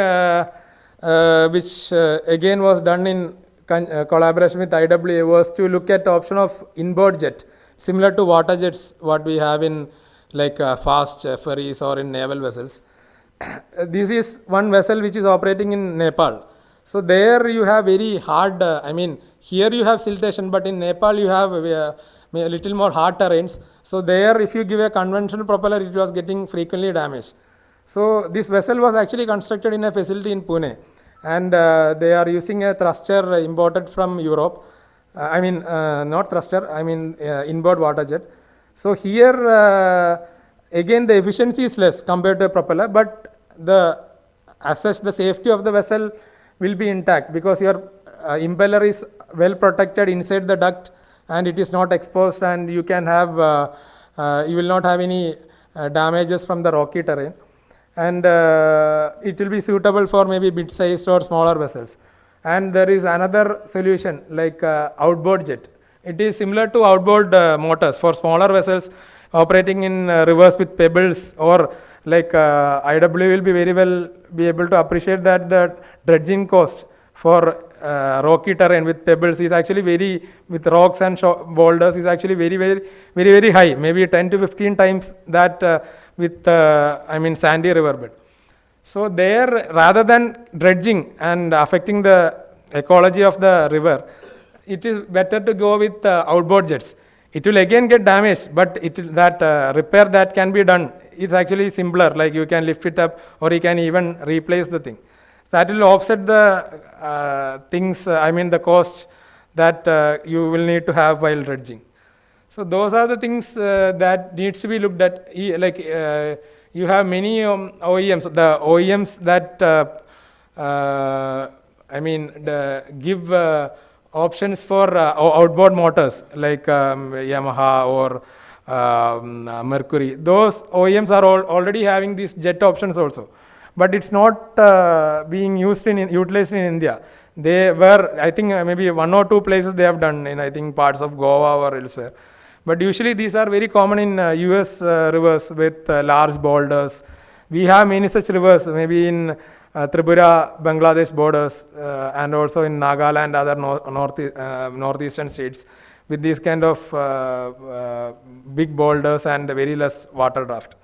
which again was done in collaboration with IWAI was to look at the option of inboard jet, similar to water jets what we have in fast ferries or in naval vessels. This is one vessel which is operating in Nepal. So there you have very hard, here you have siltation, but in Nepal you have a little more hard terrains. So there if you give a conventional propeller, it was getting frequently damaged. So this vessel was actually constructed in a facility in Pune, and they are using a thruster imported from Europe. Not thruster, inboard water jet. So here again the efficiency is less compared to a propeller, but as such the safety of the vessel will be intact, because your impeller is well protected inside the duct, and it is not exposed, and you can have you will not have any damages from the rocky terrain, and it will be suitable for maybe mid-sized or smaller vessels. And there is another solution like outboard jet. It is similar to outboard motors for smaller vessels operating in rivers with pebbles, or IW will be very well be able to appreciate that the dredging cost for rocky terrain with pebbles is actually with rocks and boulders is actually very high, maybe 10 to 15 times that with sandy riverbed. So there, rather than dredging and affecting the ecology of the river, it is better to go with outboard jets. It will again get damaged, but repair that can be done is actually simpler, like you can lift it up, or you can even replace the thing. That will offset the things, the cost that you will need to have while dredging. So those are the things that needs to be looked at. You have many OEMs, the OEMs that give options for outboard motors like Yamaha or Mercury. Those OEMs are already having these jet options also, but it's not being utilized in India. They were, I think, maybe 1 or 2 places they have done in, I think, parts of Goa or elsewhere. But usually these are very common in US rivers with large boulders. We have many such rivers, maybe in Tripura, Bangladesh borders, and also in Nagaland, other northeastern states, with these kind of big boulders and very less water draft.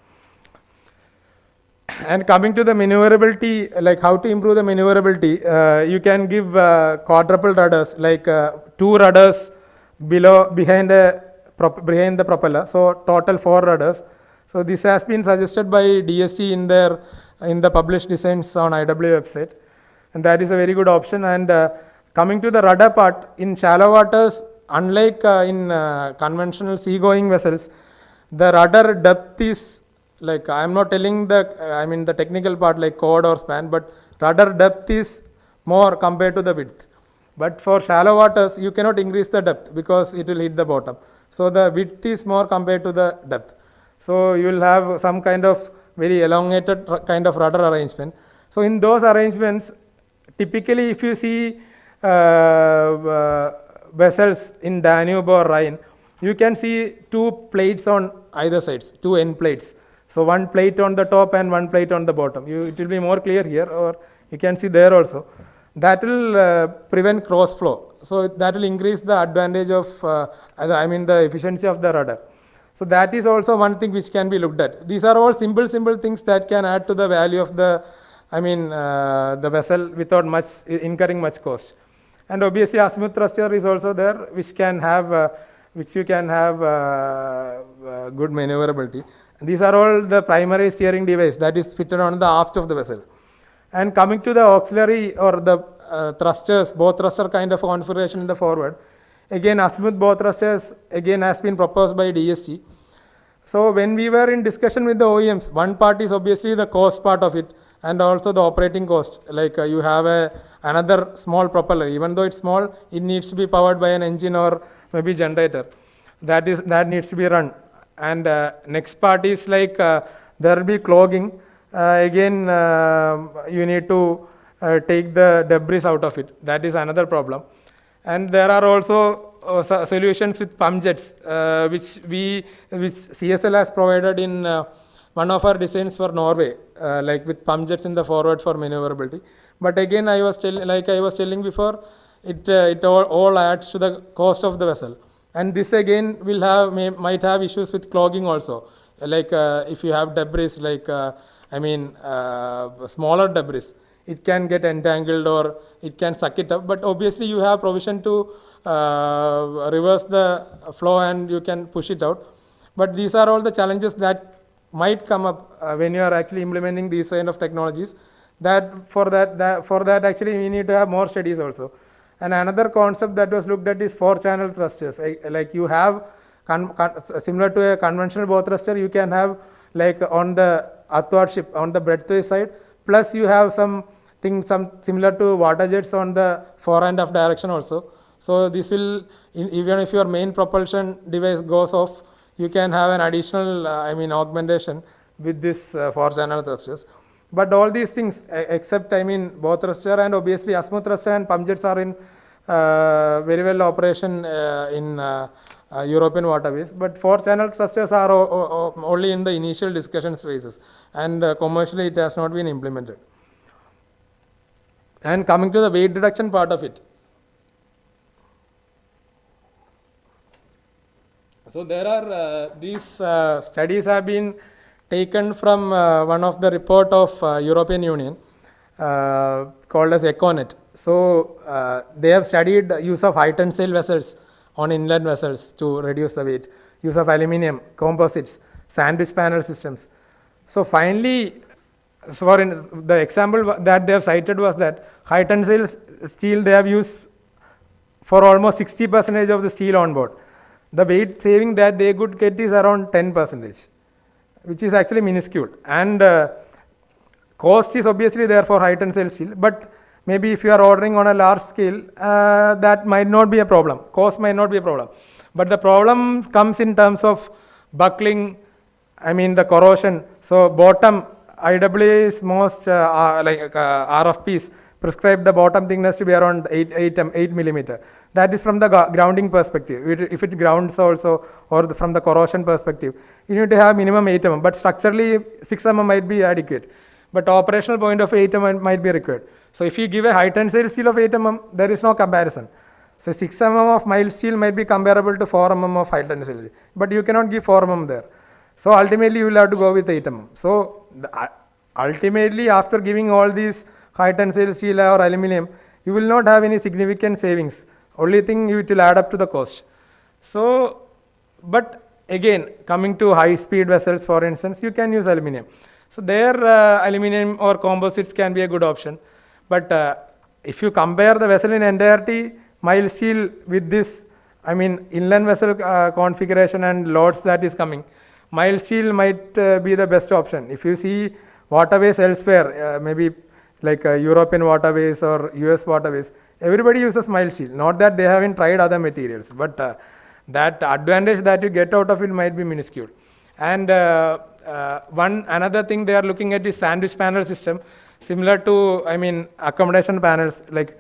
And coming to the maneuverability, like how to improve the maneuverability, you can give quadruple rudders, like 2 rudders behind the propeller. So total 4 rudders. So this has been suggested by DST in the published designs on IWAI website, and that is a very good option. And coming to the rudder part, in shallow waters, unlike in conventional seagoing vessels, the rudder depth is, like, I am not telling the technical part like chord or span, but rudder depth is more compared to the width. But for shallow waters, you cannot increase the depth because it will hit the bottom. So the width is more compared to the depth. So you will have some kind of very elongated kind of rudder arrangement. So in those arrangements, typically if you see vessels in Danube or Rhine, you can see 2 plates on either sides, 2 end plates. So 1 plate on the top and 1 plate on the bottom. It will be more clear here, or you can see there also. That will prevent cross flow. So that will increase the advantage of, the efficiency of the rudder. So that is also one thing which can be looked at. These are all simple things that can add to the value of the vessel without incurring much cost. And obviously azimuth thruster is also there, which you can have good maneuverability. These are all the primary steering device that is fitted on the aft of the vessel. And coming to the auxiliary or the thrusters, bow thruster kind of configuration in the forward, again azimuth bow thrusters again has been proposed by DST. So when we were in discussion with the OEMs, one part is obviously the cost part of it, and also the operating cost. Like you have another small propeller, even though it's small, it needs to be powered by an engine or maybe generator. That needs to be run. And next part is like there will be clogging. Again, you need to take the debris out of it. That is another problem. And there are also solutions with pump jets, which CSL has provided in one of our designs for Norway, like with pump jets in the forward for maneuverability. But again, I was telling before, it all adds to the cost of the vessel. And this again might have issues with clogging also. Like if you have debris, like smaller debris, it can get entangled or it can suck it up. But obviously you have provision to reverse the flow and you can push it out. But these are all the challenges that might come up when you are actually implementing these kind of technologies. For that actually we need to have more studies also. And another concept that was looked at is 4-channel thrusters. Like you have similar to a conventional bow thruster, you can have like on the athwartship, on the breadthway side, plus you have some similar to water jets on the fore and aft direction also. So this will, even if your main propulsion device goes off, you can have an additional augmentation with this 4-channel thrusters. But all these things, except bow thruster and obviously azimuth thruster and pump jets are in very well operation in European waterways. But 4-channel thrusters are only in the initial discussion phases, and commercially it has not been implemented. And coming to the weight reduction part of it. So there are these studies have been taken from one of the report of European Union called as ECONET. So they have studied use of high tensile vessels on inland vessels to reduce the weight, use of aluminium, composites, sandwich panel systems. So finally, the example that they have cited was that high tensile steel they have used for almost 60% of the steel on board. The weight saving that they could get is around 10%, which is actually minuscule. And cost is obviously there for high tensile steel, but maybe if you are ordering on a large scale, that might not be a problem. Cost might not be a problem. But the problem comes in terms of buckling, the corrosion. So bottom, IWAI's most RFPs prescribe the bottom thickness to be around 8 millimeter. That is from the grounding perspective. If it grounds also, or from the corrosion perspective, you need to have minimum 8 mm, but structurally 6 mm might be adequate. But operational point of 8 mm might be required. So if you give a high tensile steel of 8 mm, there is no comparison. So 6 mm of mild steel might be comparable to 4 mm of high tensile steel, but you cannot give 4 mm there. So ultimately you will have to go with 8 mm. So ultimately, after giving all these high tensile steel or aluminum, you will not have any significant savings. Only thing, it will add up to the cost. So, but again, coming to high speed vessels, for instance, you can use aluminum. So there aluminum or composites can be a good option. But if you compare the vessel in entirety, mild steel with this, inland vessel configuration and loads that is coming, mild steel might be the best option. If you see waterways elsewhere, maybe like European waterways or US waterways, everybody uses mild steel. Not that they haven't tried other materials, but that advantage that you get out of it might be minuscule. And another thing they are looking at is sandwich panel system, similar to accommodation panels, like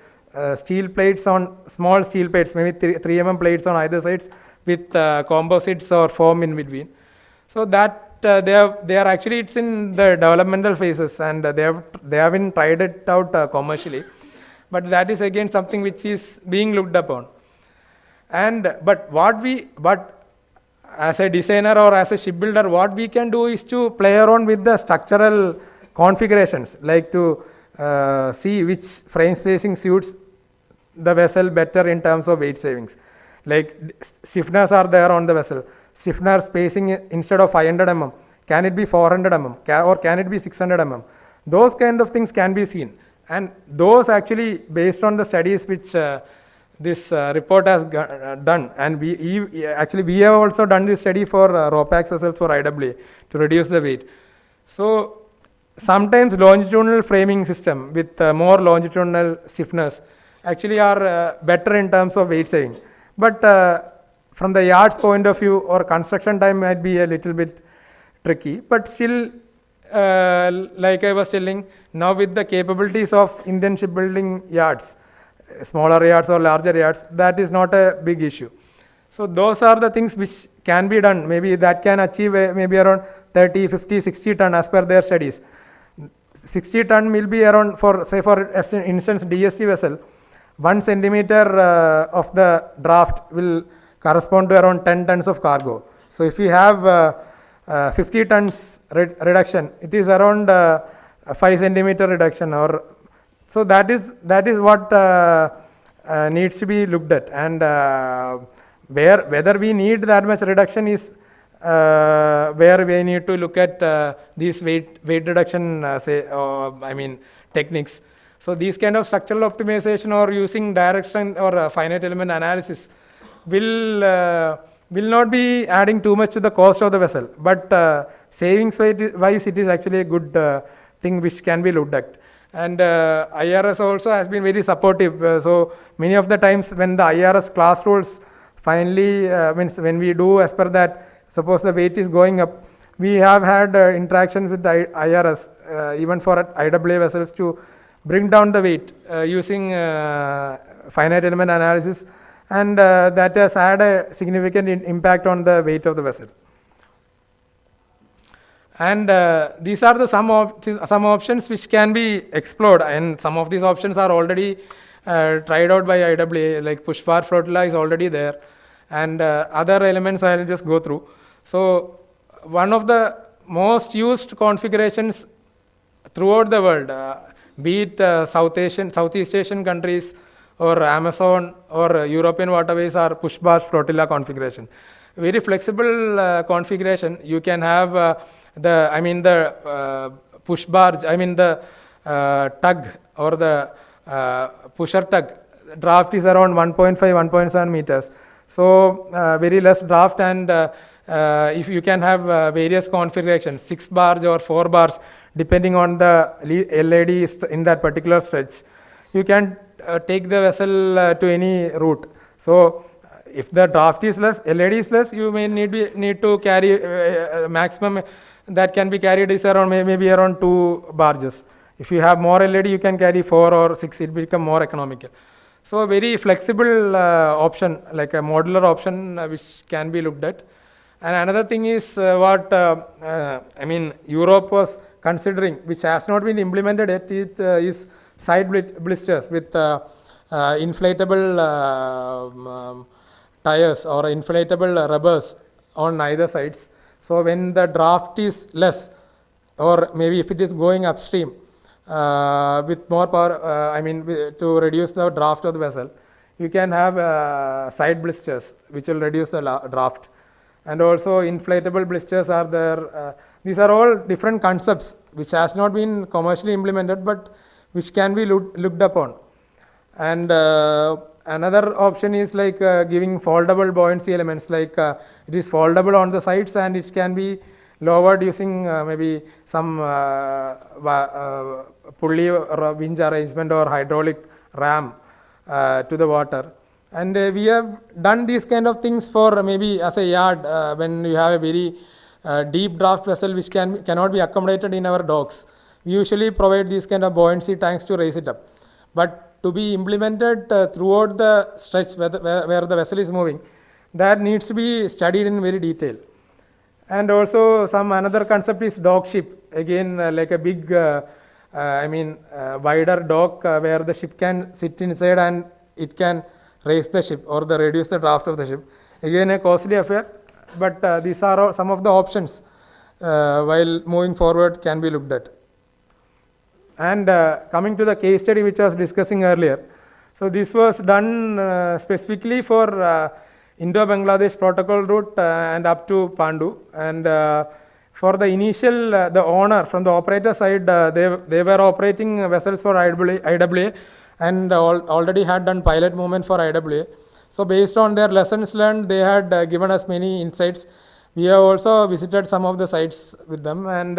steel plates on small steel plates, maybe 3 mm plates on either sides with composites or foam in between. So that they are actually, it's in the developmental phases, and they haven't tried it out commercially. But that is again something which is being looked upon. But as a designer or as a shipbuilder, what we can do is to play around with the structural configurations, like to see which frame spacing suits the vessel better in terms of weight savings. Like stiffeners are there on the vessel. Stiffener spacing, instead of 500 mm, can it be 400 mm or can it be 600 mm? Those kind of things can be seen. And those actually, based on the studies which this report has done, and we have also done this study for ROPAX vessels for IWA to reduce the weight. So sometimes longitudinal framing system with more longitudinal stiffeners actually are better in terms of weight saving. But from the yard's point of view, or construction time might be a little bit tricky, but still, like I was telling, now with the capabilities of Indian shipbuilding yards, smaller yards or larger yards, that is not a big issue. So those are the things which can be done. Maybe that can achieve maybe around 30, 50, 60 ton as per their studies. 60 ton will be around, for instance, DST vessel, 1 centimeter of the draft will correspond to around 10 tons of cargo. So if you have 50 tons reduction, it is around 5 centimeter reduction, or so that is what needs to be looked at. And whether we need that much reduction is where we need to look at these weight reduction techniques. So these kind of structural optimization or using direct strength or finite element analysis will not be adding too much to the cost of the vessel, but savings wise it is actually a good thing which can be looked at. And IRS also has been very supportive. So many of the times when the IRS class rules finally, when we do as per that, suppose the weight is going up, we have had interactions with the IRS, even for IWA vessels, to bring down the weight using finite element analysis, and that has had a significant impact on the weight of the vessel. And these are the some options which can be explored, and some of these options are already tried out by IWA, like push bar flotilla is already there, and other elements I will just go through. So one of the most used configurations throughout the world, be it Southeast Asian countries or Amazon or European waterways, are push bar flotilla configuration. Very flexible configuration. You can have the push barge, the tug or the pusher tug. draft is around 1.5, 1.7 meters. So very less draft, and if you can have various configurations, 6 bars or 4 bars, depending on the LED in that particular stretch, you can take the vessel to any route. So if the draft is less, LED is less, you may need to carry maximum that can be carried is around maybe around 2 barges. If you have more LED, you can carry 4 or 6, it become more economical. So a very flexible option, like a modular option, which can be looked at. And another thing is what Europe was considering, which has not been implemented yet, is side blisters with inflatable tires or inflatable rubbers on either sides. So when the draft is less, or maybe if it is going upstream with more power, to reduce the draft of the vessel, you can have side blisters which will reduce the draft. And also inflatable blisters are there. These are all different concepts which has not been commercially implemented, but which can be looked upon. And another option is like giving foldable buoyancy elements, like it is foldable on the sides and it can be lowered using maybe some pulley or winch arrangement or hydraulic ram to the water. And we have done these kind of things for maybe as a yard when you have a very deep draft vessel which cannot be accommodated in our docks. We usually provide these kind of buoyancy tanks to raise it up. But to be implemented throughout the stretch where the vessel is moving, that needs to be studied in very detail. And also another concept is dock ship. Again, like a big, wider dock where the ship can sit inside and it can raise the ship or reduce the draft of the ship. Again, a costly affair, but these are some of the options while moving forward can be looked at. And coming to the case study which I was discussing earlier. So this was done specifically for Indo-Bangladesh protocol route and up to Pandu. And for the initial, the owner from the operator side, they were operating vessels for IWA and already had done pilot movement for IWA. So based on their lessons learned, they had given us many insights. We have also visited some of the sites with them, and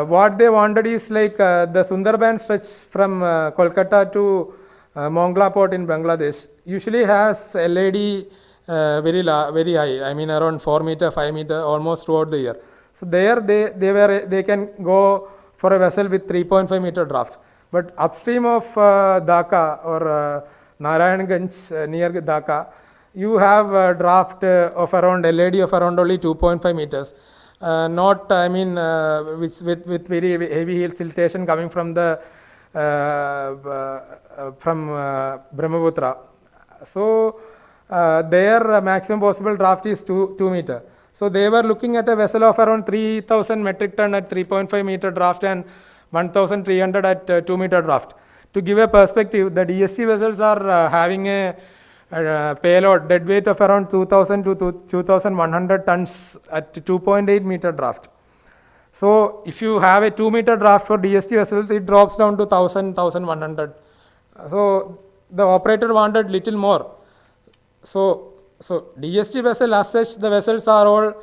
what they wanted is like the Sundarban stretch from Kolkata to Mongla port in Bangladesh usually has LED very high, around 4 meter, 5 meter, almost throughout the year. So there they can go for a vessel with 3.5 meter draft. But upstream of Dhaka or Narayanganj near Dhaka, you have a draft of around LED of around only 2.5 meters. With very heavy siltation coming from the Brahmaputra. So their maximum possible draft is 2 meter. So they were looking at a vessel of around 3,000 metric ton at 3.5 meter draft and 1,300 at 2 meter draft. To give a perspective, the DSC vessels are having a payload dead weight of around 2,000 to 2,100 tons at 2.8 meter draft. So if you have a 2 meter draft for DSC vessels, it drops down to 1,000, 1,100. So the operator wanted little more. So DSC vessel as such, the vessels are all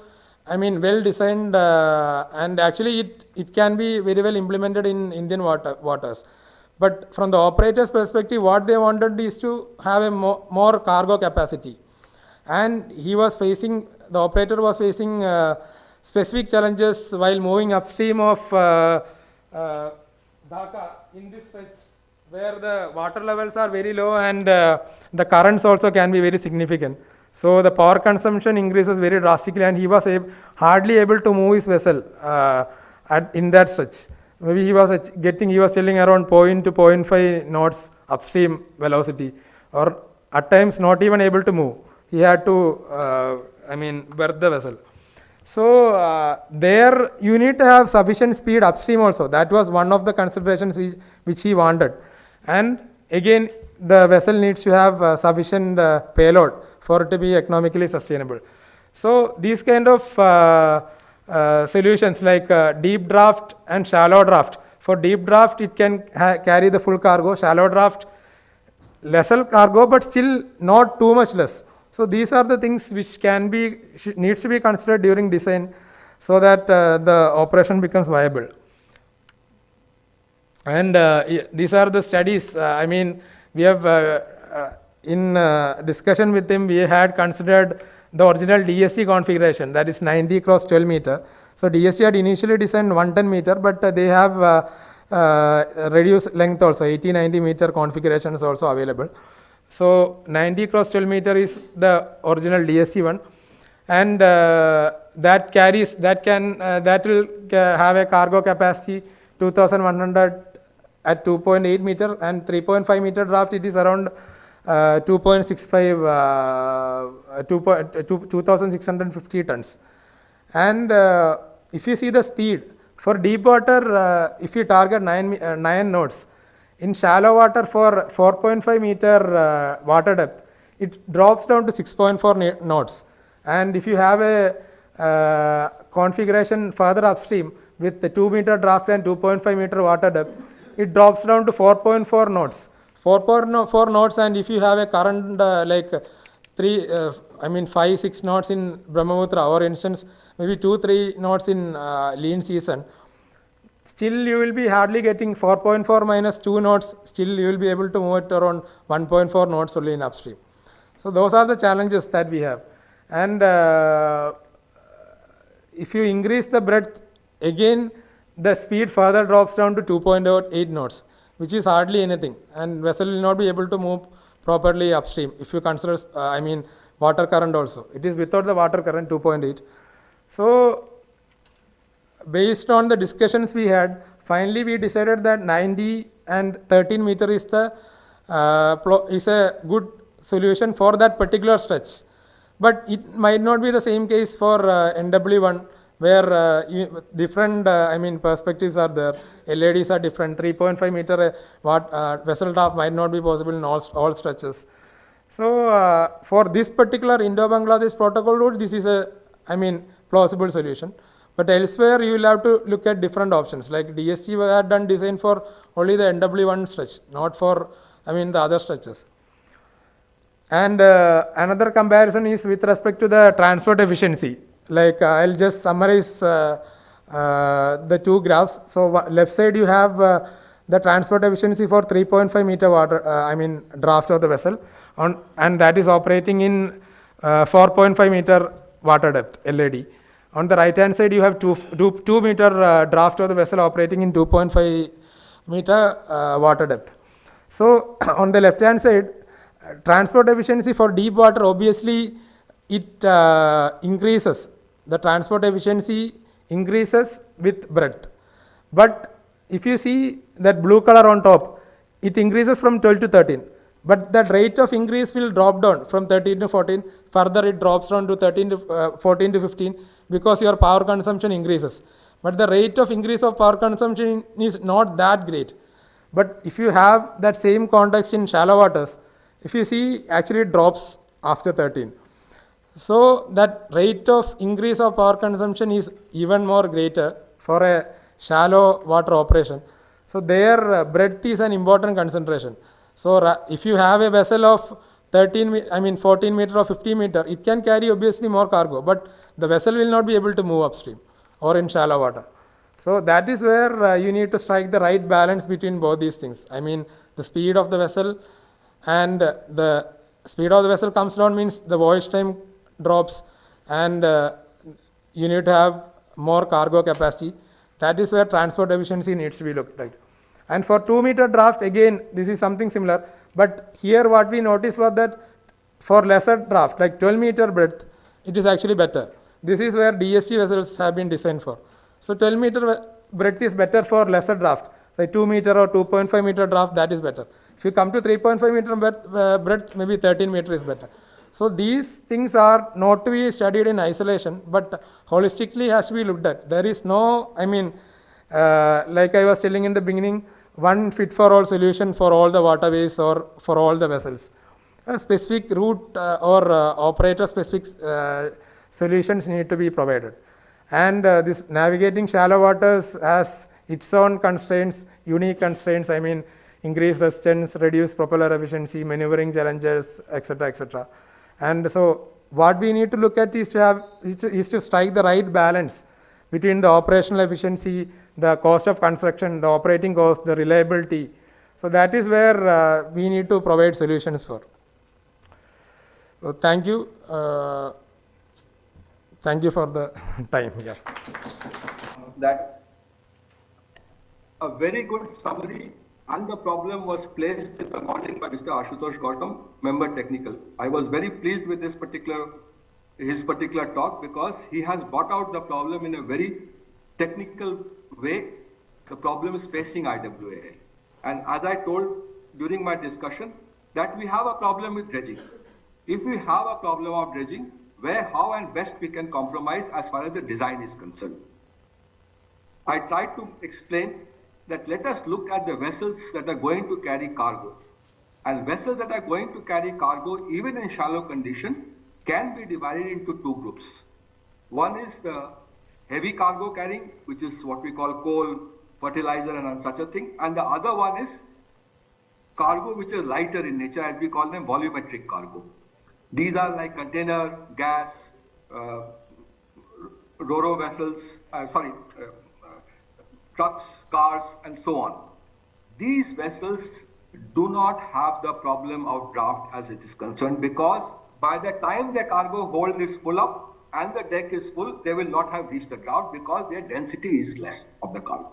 well designed and actually it can be very well implemented in Indian waters. But from the operator's perspective, what they wanted is to have a more cargo capacity. And the operator was facing specific challenges while moving upstream of Dhaka in this stretch where the water levels are very low and the currents also can be very significant. So the power consumption increases very drastically and he was hardly able to move his vessel in that stretch. Maybe he was telling around 0.0 to 0.5 knots upstream velocity, or at times not even able to move. He had to, berth the vessel. So there you need to have sufficient speed upstream also. That was one of the considerations which he wanted. And again, the vessel needs to have sufficient payload for it to be economically sustainable. So these kind of solutions like deep draft and shallow draft. For deep draft, it can carry the full cargo. Shallow draft, lesser cargo, but still not too much less. So these are the things which needs to be considered during design, so that the operation becomes viable. And these are the studies. I mean, we have in discussion with him, we had considered the original DSC configuration, that is 90 cross 12 meter. So DSC had initially designed 110 meter, but they have reduced length also, 80-90 meter configuration is also available. So 90 cross 12 meter is the original DSC one, and that will have a cargo capacity 2,100 at 2.8 meter, and 3.5 meter draft it is around 2,650 tons. And if you see the speed for deep water, if you target 9 knots, in shallow water for 4.5 meter water depth, it drops down to 6.4 knots. And if you have a configuration further upstream with the 2 meter draft and 2.5 meter water depth, it drops down to 4.4 knots. 4.4 knots, and if you have a current like 5-6 knots in Brahmaputra, or instance maybe 2-3 knots in lean season, still you will be hardly getting 4.4 minus 2 knots, still you will be able to move it around 1.4 knots only in upstream. So those are the challenges that we have. And if you increase the breadth, again the speed further drops down to 2.8 knots, which is hardly anything, and vessel will not be able to move properly upstream if you consider water current also. It is without the water current 2.8. So based on the discussions we had, finally we decided that 90 and 13 meter is a good solution for that particular stretch. But it might not be the same case for NW1, where different perspectives are there. LADs are different. 3.5 meter vessel draft might not be possible in all stretches. So for this particular Indo-Bangladesh protocol route, this is a plausible solution. But elsewhere you will have to look at different options. Like DSG had done design for only the NW1 stretch, not for the other stretches. And another comparison is with respect to the transport efficiency. Like I'll just summarize the two graphs. So left side you have the transport efficiency for 3.5 meter water, draft of the vessel, and that is operating in 4.5 meter water depth, LAD. On the right hand side you have 2 meter draft of the vessel operating in 2.5 meter water depth. So on the left hand side, transport efficiency for deep water, obviously it increases. The transport efficiency increases with breadth. But if you see that blue color on top, it increases from 12 to 13. But that rate of increase will drop down from 13 to 14. Further it drops down to 14 to 15 because your power consumption increases. But the rate of increase of power consumption is not that great. But if you have that same context in shallow waters, if you see, actually it drops after 13. So that rate of increase of power consumption is even more greater for a shallow water operation. So their breadth is an important consideration. So if you have a vessel of 14 meter or 50 meter, it can carry obviously more cargo, but the vessel will not be able to move upstream or in shallow water. So that is where you need to strike the right balance between both these things. The speed of the vessel, and the speed of the vessel comes down means the voyage time drops, and you need to have more cargo capacity. That is where transport efficiency needs to be looked at. And for 2 meter draft, again this is something similar, but here what we noticed was that for lesser draft, like 12 meter breadth, it is actually better. This is where DSG vessels have been designed for. So 12 meter breadth is better for lesser draft, like 2 meter or 2.5 meter draft, that is better. If you come to 3.5 meter breadth, maybe 13 meter is better. So these things are not to be studied in isolation, but holistically has to be looked at. There is no, like I was telling in the beginning, one fit for all solution for all the waterways or for all the vessels. A specific route or operator specific solutions need to be provided. And this navigating shallow waters has its own constraints, unique constraints. increase resistance, reduce propeller efficiency, maneuvering challenges, etc., etc. And so what we need to look at is to strike the right balance between the operational efficiency, the cost of construction, the operating cost, the reliability. So that is where we need to provide solutions for. So thank you. Thank you for the time. Yeah. That a very good summary, and the problem was placed in the morning by Mr. Ashutosh Gautam, member technical. I was very pleased with his particular talk because he has brought out the problem in a very technical way. The problem is facing IWAI. And as I told during my discussion, that we have a problem with dredging. If we have a problem of dredging, where, how and best we can compromise as far as the design is concerned. I tried to explain that let us look at the vessels that are going to carry cargo. And vessels that are going to carry cargo, even in shallow condition, can be divided into two groups. One is the heavy cargo carrying, which is what we call coal, fertilizer and such a thing. And the other one is cargo which is lighter in nature, as we call them volumetric cargo. These are like container, gas, ro-ro vessels, trucks, cars, and so on. These vessels do not have the problem of draft as it is concerned, because by the time the cargo hold is full up and the deck is full, they will not have reached the draft because their density is less of the cargo.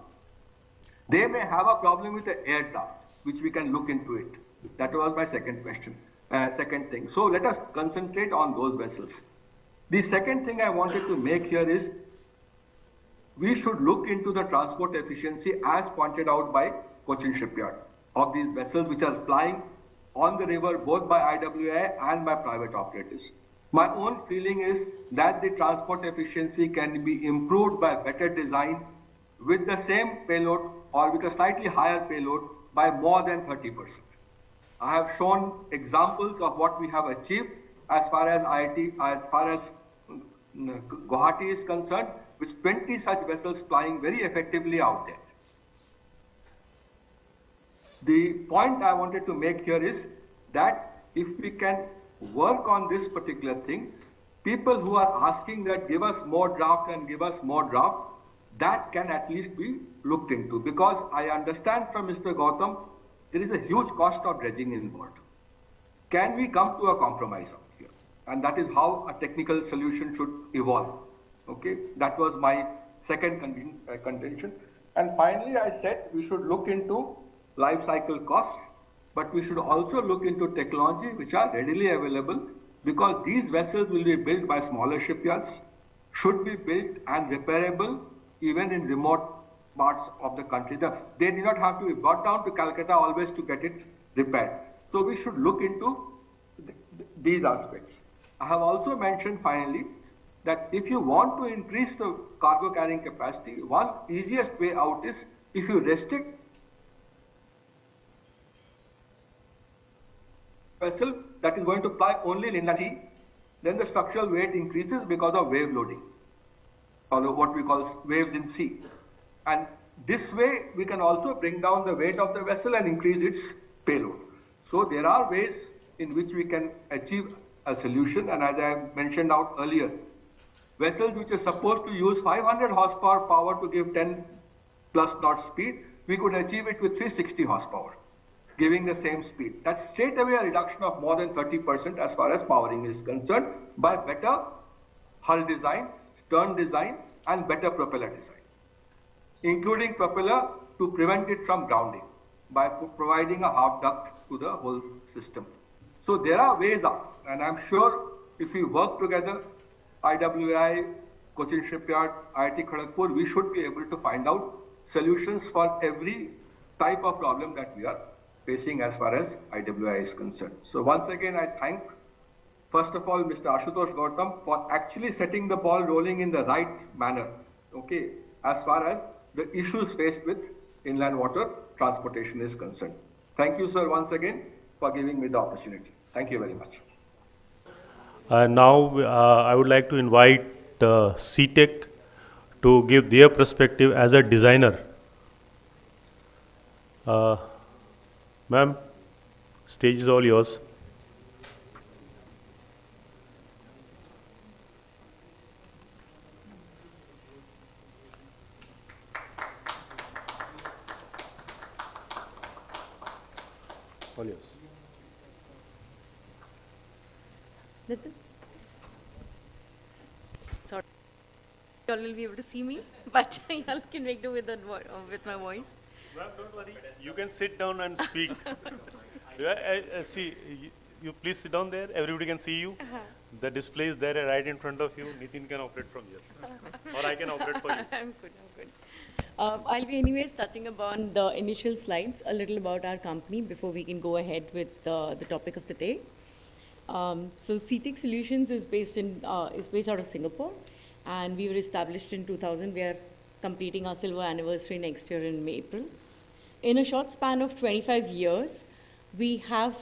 They may have a problem with the air draft, which we can look into it. That was my second question. Second thing. So let us concentrate on those vessels. The second thing I wanted to make here is we should look into the transport efficiency as pointed out by Cochin Shipyard of these vessels which are plying on the river both by IWAI and by private operators. My own feeling is that the transport efficiency can be improved by better design with the same payload or with a slightly higher payload by more than 30%. I have shown examples of what we have achieved as far as Guwahati is concerned, with 20 such vessels flying very effectively out there. The point I wanted to make here is that if we can work on this particular thing, people who are asking that give us more draft and give us more draft, that can at least be looked into, because I understand from Mr. Gautam there is a huge cost of dredging involved. Can we come to a compromise out here? And that is how a technical solution should evolve. Okay, that was my second contention. And finally, I said we should look into life cycle costs, but we should also look into technology which are readily available, because these vessels will be built by smaller shipyards, should be built and repairable even in remote parts of the country. They do not have to be brought down to Calcutta always to get it repaired. So we should look into these aspects. I have also mentioned finally that if you want to increase the cargo carrying capacity, one easiest way out is if you restrict vessel that is going to ply only in inland sea, then the structural weight increases because of wave loading, or what we call waves in sea. And this way we can also bring down the weight of the vessel and increase its payload. So there are ways in which we can achieve a solution. And as I mentioned out earlier, vessels which are supposed to use 500 horsepower power to give 10 plus knot speed, we could achieve it with 360 horsepower, giving the same speed. That's straight away a reduction of more than 30% as far as powering is concerned, by better hull design, stern design, and better propeller design, including propeller to prevent it from grounding by providing a half duct to the whole system. So there are ways out, and I'm sure if we work together, IWAI, Cochin Shipyard, IIT Kharagpur, we should be able to find out solutions for every type of problem that we are facing as far as IWAI is concerned. So once again, I thank, first of all, Mr. Ashutosh Gautam for actually setting the ball rolling in the right manner, okay, as far as the issues faced with inland water transportation is concerned. Thank you, sir, once again for giving me the opportunity. Thank you very much. Now I would like to invite CTEC to give their perspective as a designer. Ma'am, stage is all yours. All yours. Nitin? Sorry, you all will be able to see me, but you all can make do with, with my voice. Ma'am, don't worry. You can sit down and speak. See, you please sit down there. Everybody can see you. The display is there right in front of you. Nitin can operate from here. Or I can operate for you. I'm good, I'm good. I'll be anyways touching upon the initial slides, a little about our company before we can go ahead with the topic of the day. So CTEC Solutions is based out of Singapore, and we were established in 2000. We are completing our silver anniversary next year in April. In a short span of 25 years, we have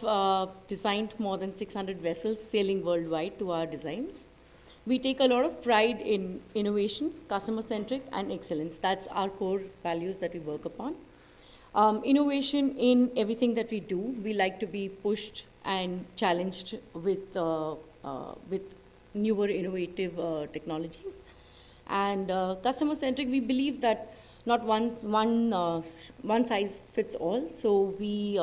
designed more than 600 vessels sailing worldwide to our designs. We take a lot of pride in innovation, customer-centric, and excellence. That's our core values that we work upon. Innovation in everything that we do. We like to be pushed and challenged with newer innovative technologies. And customer-centric, we believe that not one size fits all. So we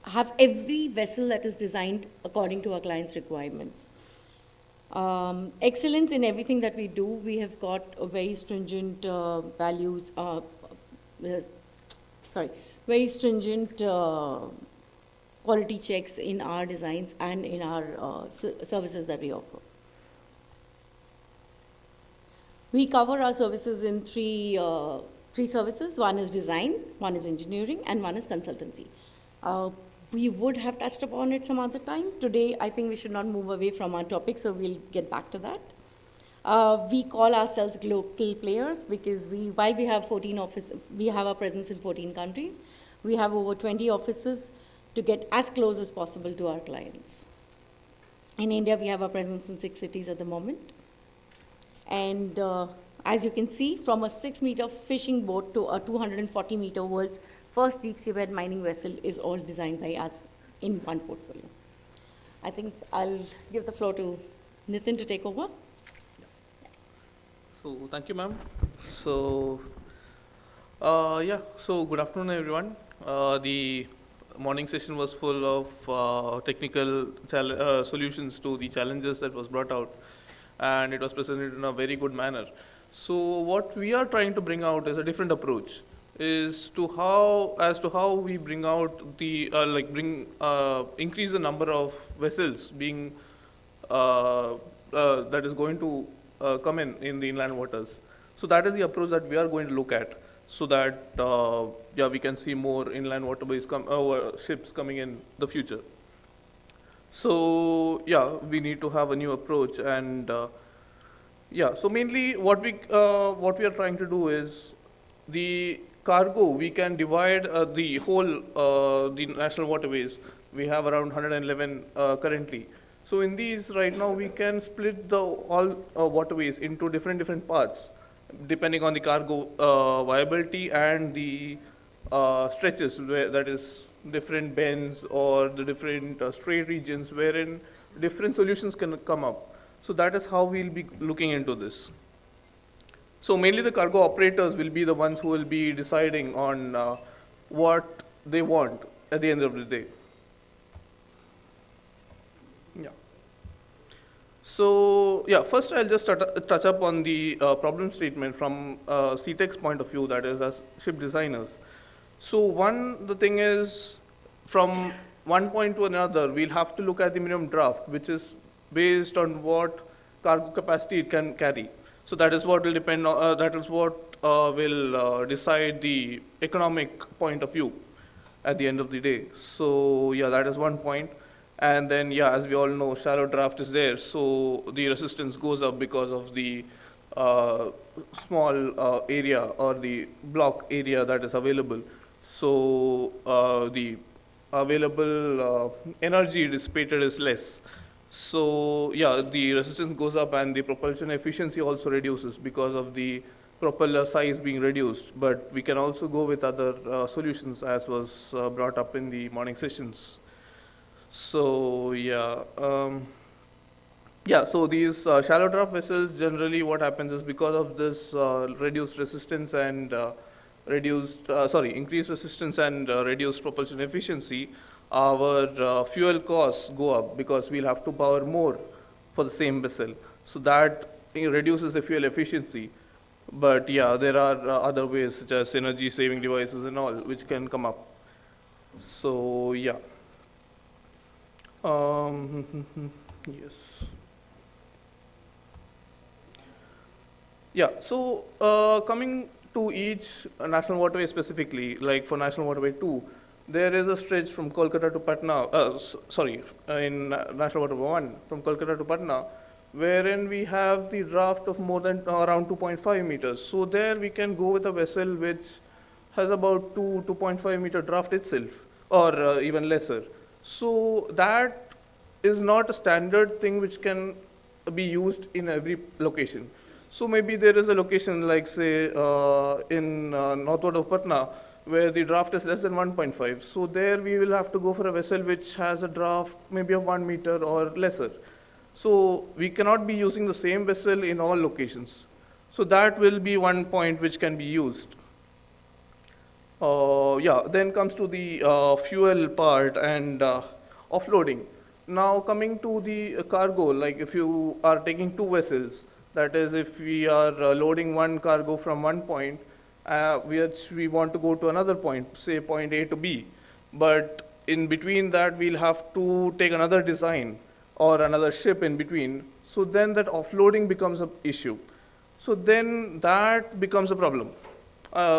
have every vessel that is designed according to our client's requirements. Excellence in everything that we do. We have got a very stringent values, very stringent quality checks in our designs and in our services that we offer. We cover our services in three services. One is design, one is engineering, and one is consultancy. We would have touched upon it some other time. Today, I think we should not move away from our topic, so we'll get back to that. We call ourselves global players because while we have 14 offices, we have a presence in 14 countries. We have over 20 offices to get as close as possible to our clients. In India, we have a presence in 6 cities at the moment. And as you can see, from a 6-meter fishing boat to a 240-meter world's first deep seabed mining vessel is all designed by us in one portfolio. I think I'll give the floor to Nitin to take over. So thank you, ma'am. So so good afternoon, everyone. The morning session was full of technical solutions to the challenges that was brought out, and it was presented in a very good manner. So what we are trying to bring out is a different approach, is to how we bring out the increase the number of vessels being that is going to come in the inland waters. So that is the approach that we are going to look at, so that we can see more inland waterways ships coming in the future. So we need to have a new approach, and so mainly what we are trying to do is the cargo. We can divide the whole the national waterways. We have around 111 currently. So in these right now we can split the all waterways into different parts depending on the cargo viability and the stretches, that is different bends or the different strait regions wherein different solutions can come up. So that is how we'll be looking into this. So mainly the cargo operators will be the ones who will be deciding on what they want at the end of the day. So first I'll just touch up on the problem statement from CTEC's point of view, that is as ship designers. So the thing is, from one point to another, we'll have to look at the minimum draft, which is based on what cargo capacity it can carry. So that is what will depend on, that is what will decide the economic point of view at the end of the day. So that is one point. And then as we all know, shallow draft is there, so the resistance goes up because of the small area or the block area that is available. So the available energy dissipated is less. So the resistance goes up, and the propulsion efficiency also reduces because of the propeller size being reduced, but we can also go with other solutions as was brought up in the morning sessions. So so these shallow draft vessels, generally what happens is because of this reduced resistance and increased resistance and reduced propulsion efficiency, our fuel costs go up because we'll have to power more for the same vessel. So that reduces the fuel efficiency. But yeah, there are other ways such as energy saving devices and all which can come up. So yeah. Yes. Yeah, so coming to each national waterway specifically, like for National Waterway 2, there is a stretch from Kolkata to Patna, in National Waterway 1, from Kolkata to Patna, wherein we have the draft of more than around 2.5 meters. So there we can go with a vessel which has about 2.5 meter draft itself, or even lesser. So that is not a standard thing which can be used in every location. So maybe there is a location like say in northward of Patna where the draft is less than 1.5. So there we will have to go for a vessel which has a draft maybe of 1 meter or lesser. So we cannot be using the same vessel in all locations. So that will be one point which can be used. Then comes to the fuel part and offloading. Now coming to the cargo, like if you are taking two vessels, that is if we are loading one cargo from one point, which we want to go to another point, say point A to B, but in between that we'll have to take another design or another ship in between, so then that offloading becomes an issue. So then that becomes a problem,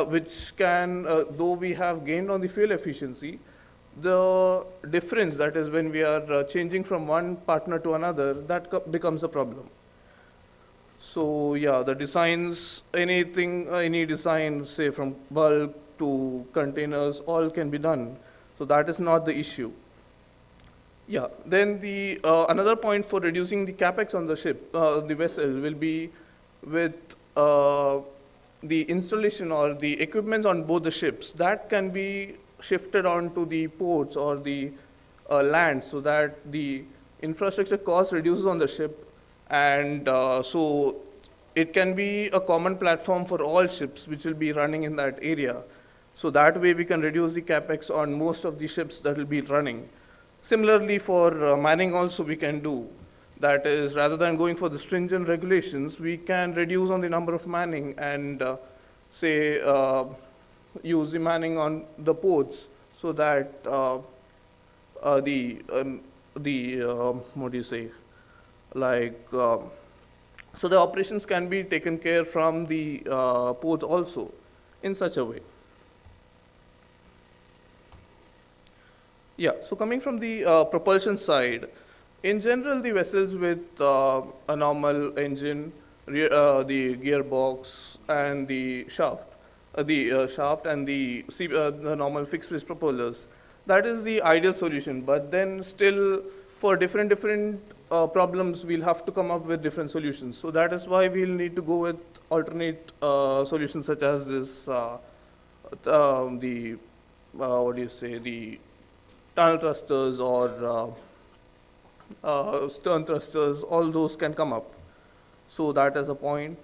which can, though we have gained on the fuel efficiency, the difference, that is when we are changing from one partner to another, that becomes a problem. So yeah, the designs, any design, say from bulk to containers, all can be done. So that is not the issue. Yeah, then the another point for reducing the capex on the ship, the vessel, will be with the installation or the equipment on both the ships. That can be shifted onto the ports or the land, so that the infrastructure cost reduces on the ship, and so it can be a common platform for all ships which will be running in that area. So that way we can reduce the capex on most of the ships that will be running. Similarly for manning also we can do. That is, rather than going for the stringent regulations, we can reduce on the number of manning and say use the manning on the ports, so that what do you say, like so the operations can be taken care from the ports also in such a way. Yeah, so coming from the propulsion side, in general the vessels with a normal engine, the gearbox and the shaft, and the normal fixed pitch propellers, that is the ideal solution. But then still for different problems we'll have to come up with different solutions. So that is why we'll need to go with alternate solutions such as this the tunnel thrusters or stern thrusters, all those can come up. So that is a point.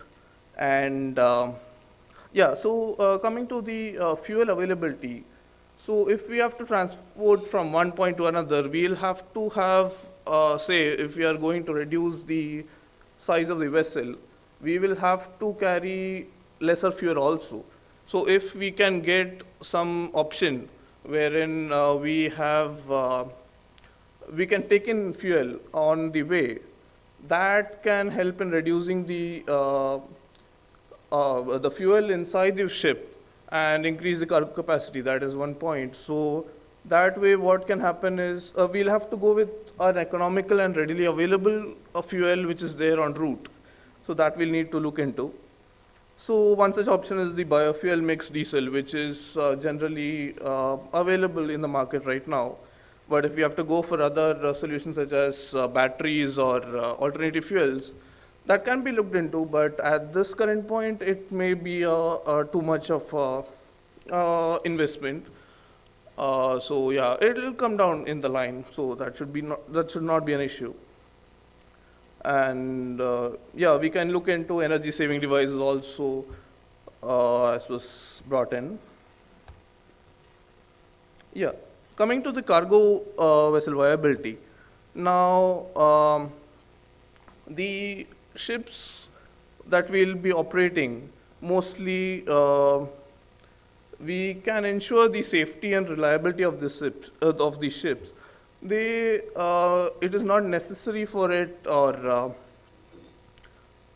And coming to the fuel availability, so if we have to transport from one point to another, we'll have to have, say, if we are going to reduce the size of the vessel, we will have to carry lesser fuel also. So if we can get some option wherein we can take in fuel on the way, that can help in reducing the fuel inside the ship and increase the cargo capacity. That is one point. So that way what can happen is we'll have to go with an economical and readily available fuel which is there en route. So that we'll need to look into. So one such option is the biofuel mixed diesel, which is generally available in the market right now. But if we have to go for other solutions such as batteries or alternative fuels, That can be looked into, but at this current point, it may be too much of investment. So yeah, it will come down in the line. So that should not be an issue. And yeah, we can look into energy saving devices also, as was brought in. Yeah, coming to the cargo vessel viability. Now, the ships that we'll be operating, mostly we can ensure the safety and reliability of the ships. It is not necessary for it, or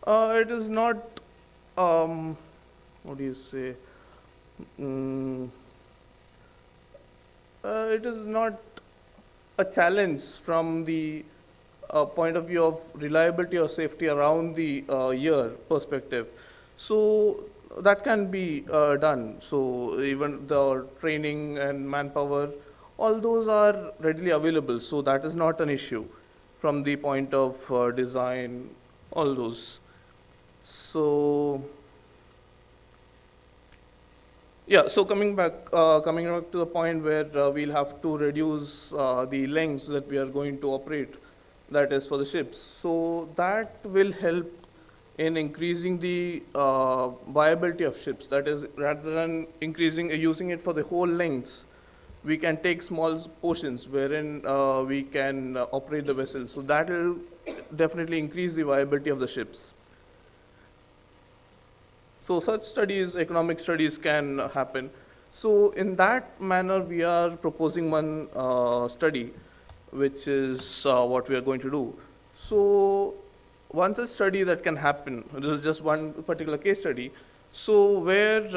it is not, what do you say? It is not a challenge from the point of view of reliability or safety around the year perspective. So that can be done. So even the training and manpower, all those are readily available. So that is not an issue from the point of design, all those. So yeah, so coming back to the point where we'll have to reduce the lengths that we are going to operate, that is for the ships. So that will help in increasing the viability of ships. That is, rather than using it for the whole lengths, we can take small portions wherein we can operate the vessel. So that will definitely increase the viability of the ships. So such studies, economic studies, can happen. So in that manner, we are proposing one study, which is what we are going to do. So once a study that can happen, this is just one particular case study. So where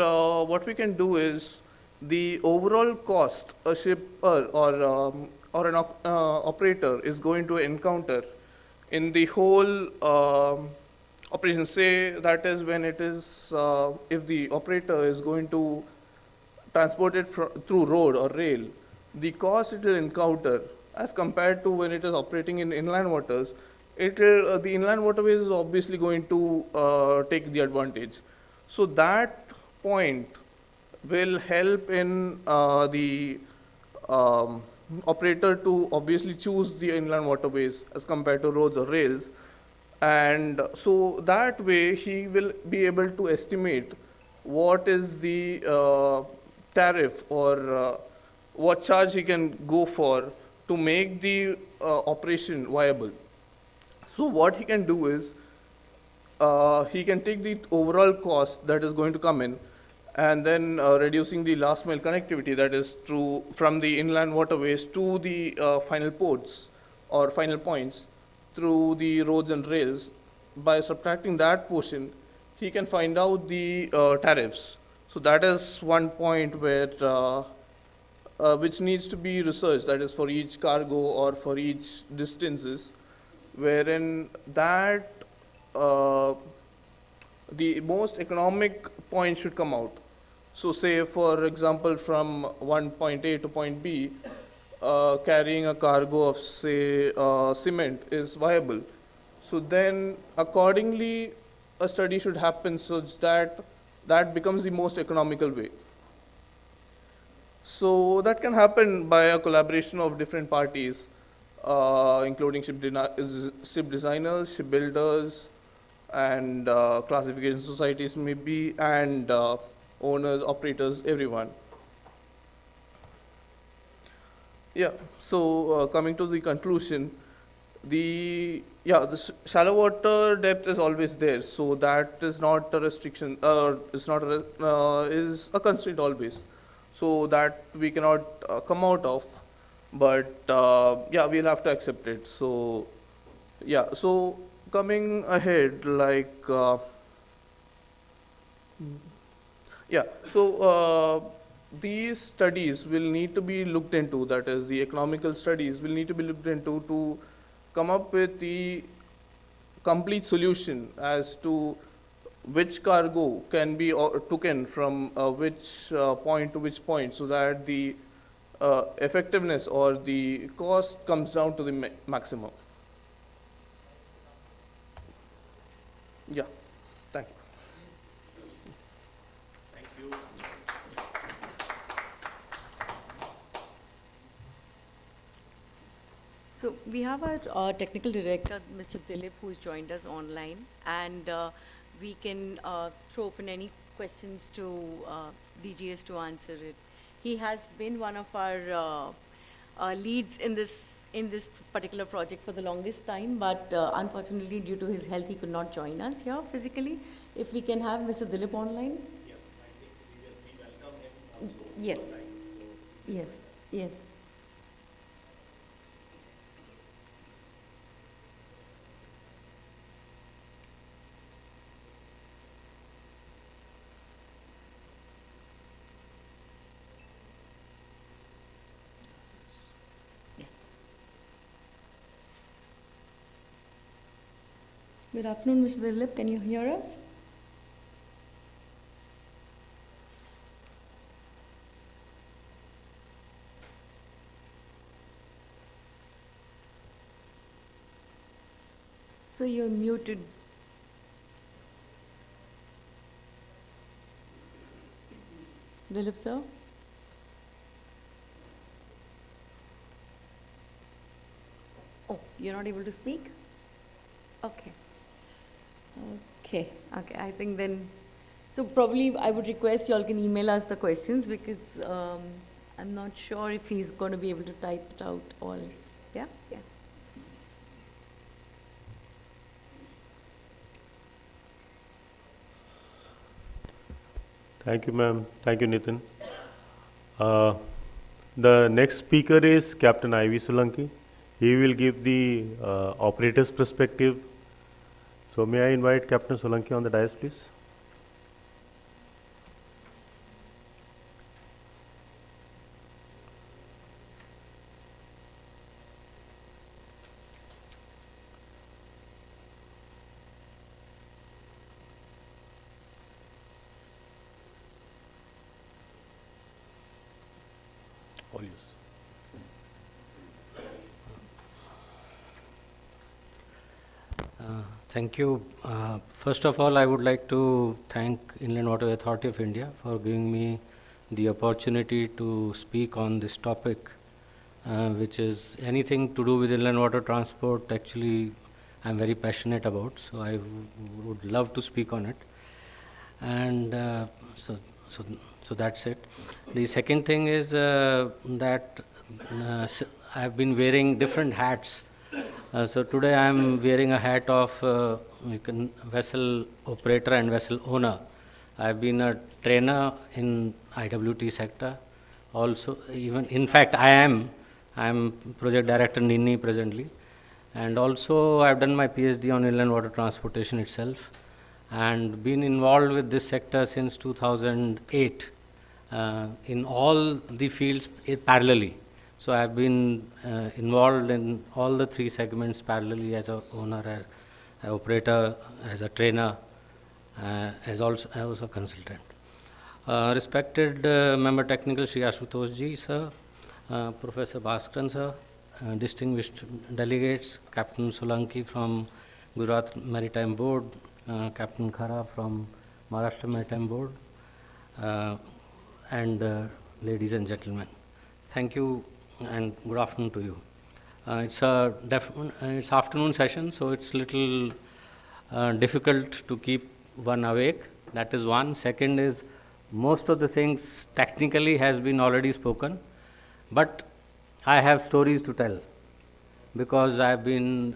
what we can do is the overall cost a ship or an operator is going to encounter in the whole operation. Say that is when it is, if the operator is going to transport it through road or rail, the cost it will encounter as compared to when it is operating in inland waters, the inland waterways is obviously going to take the advantage. So that point will help in the operator to obviously choose the inland waterways as compared to roads or rails. And so that way he will be able to estimate what is the tariff or what charge he can go for to make the operation viable. So what he can do is he can take the overall cost that is going to come in, and then reducing the last mile connectivity, that is from the inland waterways to the final ports or final points through the roads and rails. By subtracting that portion, he can find out the tariffs. So that is one point where which needs to be researched, that is for each cargo or for each distances, wherein that the most economic point should come out. So say, for example, from one point A to point B, carrying a cargo of, say, cement is viable. So then accordingly a study should happen such that that becomes the most economical way. So that can happen by a collaboration of different parties, including ship designers, shipbuilders, and classification societies maybe, and owners, operators, everyone. Yeah, so coming to the conclusion, the shallow water depth is always there, so that is not a restriction, is a constraint always, so that we cannot come out of, but yeah, we'll have to accept it. So yeah, so coming ahead, like yeah, so these studies will need to be looked into, that is the economical studies will need to be looked into to come up with the complete solution as to which cargo can be taken from which point to which point, so that the effectiveness or the cost comes down to the maximum. Yeah, thank you. So we have our technical director, Mr. Dilip, who's joined us online, and we can throw open any questions to DGS to answer it. He has been one of our leads in this particular project for the longest time, but unfortunately, due to his health, he could not join us here physically. If we can have Mr. Dilip online. Yes, yes, yes. Good afternoon, Mr. Dilip. Can you hear us? So you're muted. Dilip, sir? Oh, you're not able to speak? Okay. Okay, I think then, so probably I would request you all can email us the questions because I'm not sure if he's going to be able to type it out all. Yeah? Yeah. Thank you, ma'am. Thank you, Nitin. The next speaker is Captain Ivy Solanki. He will give the operator's perspective. So may I invite Captain Solanki on the dais, please? All yours. Thank you. First of all, I would like to thank Inland Waterway Authority of India for giving me the opportunity to speak on this topic, which is anything to do with inland water transport. Actually, I'm very passionate about, so I would love to speak on it. And so that's it. The second thing is that I've been wearing different hats. So today I am wearing a hat of vessel operator and vessel owner. I've been a trainer in IWT sector. Also, even in fact, I am project director NINI presently, and also I've done my PhD on inland water transportation itself, and been involved with this sector since 2008 in all the fields parallelly. So I have been involved in all the three segments parallelly as a owner, as an operator, as a trainer, as also a consultant. Respected member technical Shri Ashutosh ji, sir, Professor Bhaskaran sir, distinguished delegates, Captain Solanki from Gujarat Maritime Board, Captain Khara from Maharashtra Maritime Board, and ladies and gentlemen. Thank you and good afternoon to you. It's afternoon session, so it's little difficult to keep one awake. That is one. Second is most of the things technically has been already spoken, but I have stories to tell because I have been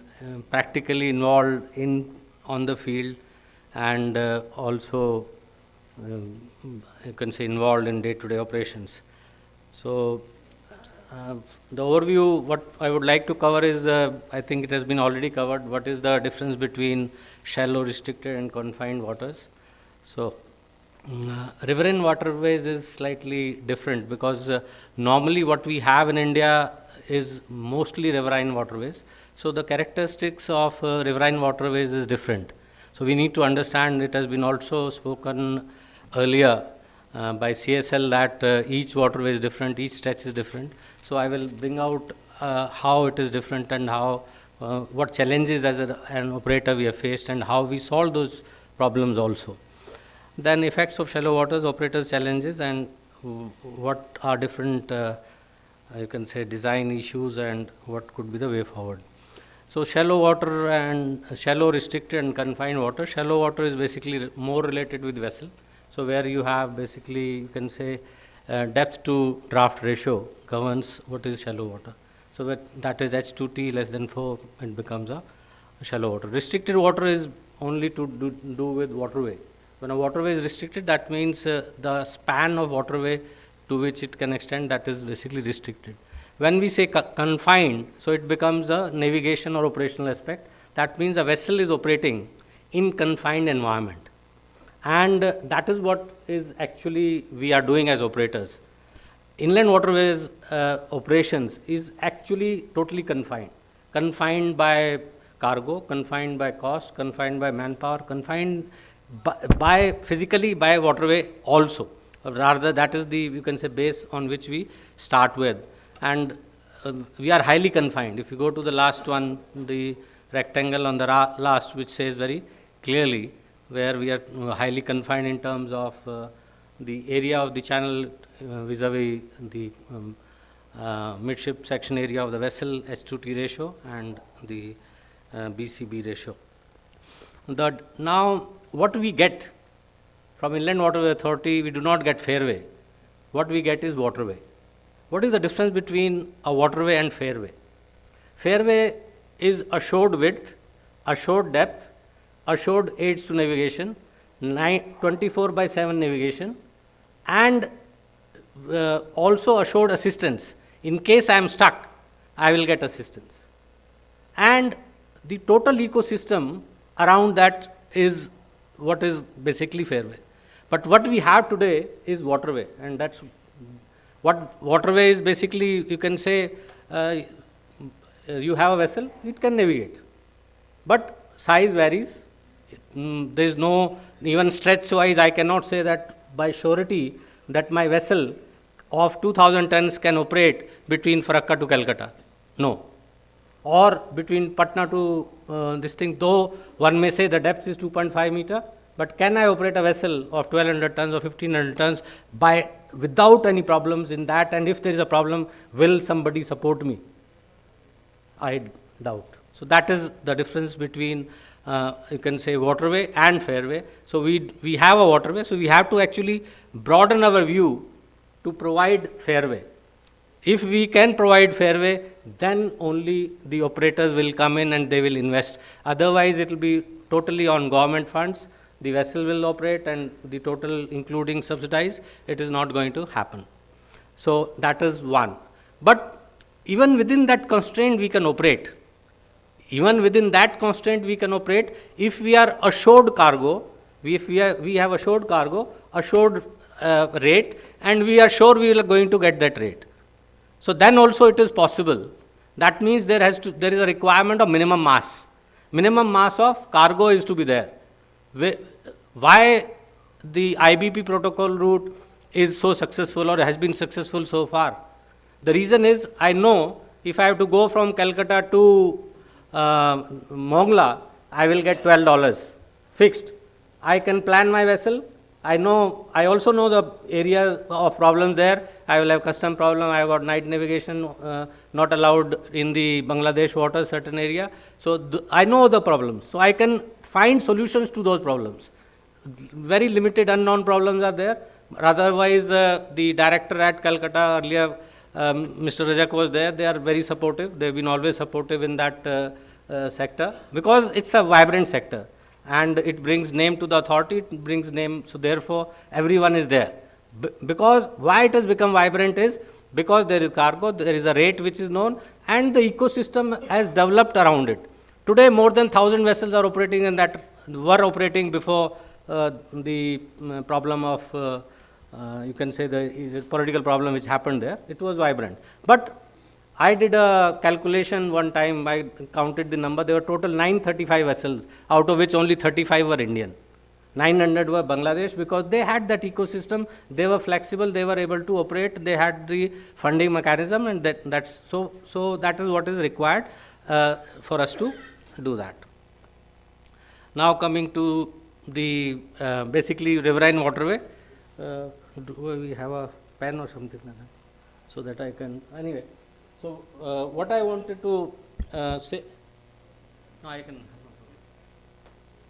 practically involved on the field and also you can say involved in day-to-day operations. So the overview, what I would like to cover is, I think it has been already covered, what is the difference between shallow, restricted and confined waters. So riverine waterways is slightly different because normally what we have in India is mostly riverine waterways. So the characteristics of riverine waterways is different. So we need to understand, it has been also spoken earlier by CSL that each waterway is different, each stretch is different. So I will bring out how it is different and how what challenges as an operator we have faced and how we solve those problems also. Then effects of shallow waters, operators' challenges, and what are different, you can say, design issues and what could be the way forward. So shallow water and shallow restricted and confined water. Shallow water is basically more related with vessel. So where you have basically, you can say, depth to draft ratio governs what is shallow water. So that is H2T less than 4, it becomes a shallow water. Restricted water is only to do with waterway. When a waterway is restricted, that means the span of waterway to which it can extend, that is basically restricted. When we say confined, so it becomes a navigation or operational aspect. That means a vessel is operating in confined environment. And that is what is actually we are doing as operators. Inland waterways operations is actually totally confined. Confined by cargo, confined by cost, confined by manpower, confined by physically by waterway also. Rather, that is the, you can say, base on which we start with. And we are highly confined. If you go to the last one, the rectangle on the last, which says very clearly where we are highly confined in terms of the area of the channel vis-a-vis the midship section area of the vessel, H2T ratio, and the BCB ratio. Now, what we get from Inland Waterway Authority, we do not get fairway. What we get is waterway. What is the difference between a waterway and fairway? Fairway is assured width, assured depth, assured aids to navigation, 24/7 navigation, and also assured assistance. In case I am stuck, I will get assistance. And the total ecosystem around that is what is basically fairway. But what we have today is waterway, and that's what waterway is basically. You can say you have a vessel, it can navigate, but size varies. There is no, even stretch wise, I cannot say that by surety that my vessel of 2000 tons can operate between Farakka to Calcutta. No. Or between Patna to this thing, though one may say the depth is 2.5 meter, but can I operate a vessel of 1200 tons or 1500 tons without any problems in that? And if there is a problem, will somebody support me? I doubt. So that is the difference between you can say waterway and fairway. So we have a waterway, so we have to actually broaden our view to provide fairway. If we can provide fairway, then only the operators will come in and they will invest. Otherwise, it will be totally on government funds. The vessel will operate and the total including subsidize, it is not going to happen. So that is one. But even within that constraint, we can operate. Even within that constraint, we can operate if we are assured cargo, if we have assured cargo, assured rate, and we are sure we are going to get that rate. So then also it is possible. That means there is a requirement of minimum mass. Minimum mass of cargo is to be there. Why the IBP protocol route is so successful or has been successful so far? The reason is, I know if I have to go from Calcutta to Mongla, I will get $12 fixed. I can plan my vessel. I also know the area of problem there. I will have custom problem. I have got night navigation not allowed in the Bangladesh water, certain area. So I know the problems. So I can find solutions to those problems. Very limited unknown problems are there. Otherwise, the director at Calcutta earlier, Mr. Rajak was there. They are very supportive. They have been always supportive in that sector because it's a vibrant sector. And it brings name to the authority, it brings name, so therefore everyone is there. Because why it has become vibrant is because there is cargo, there is a rate which is known, and the ecosystem has developed around it. Today more than 1000 vessels are operating in that, were operating before the problem of, you can say the political problem which happened there, it was vibrant. But I did a calculation one time, I counted the number, there were total 935 vessels, out of which only 35 were Indian. 900 were Bangladesh because they had that ecosystem, they were flexible, they were able to operate, they had the funding mechanism, and that's so that is what is required. for us to do that. Now coming to the basically riverine waterway, do we have a pen or something like that, so that I can, anyway. So what I wanted to say, no, I can.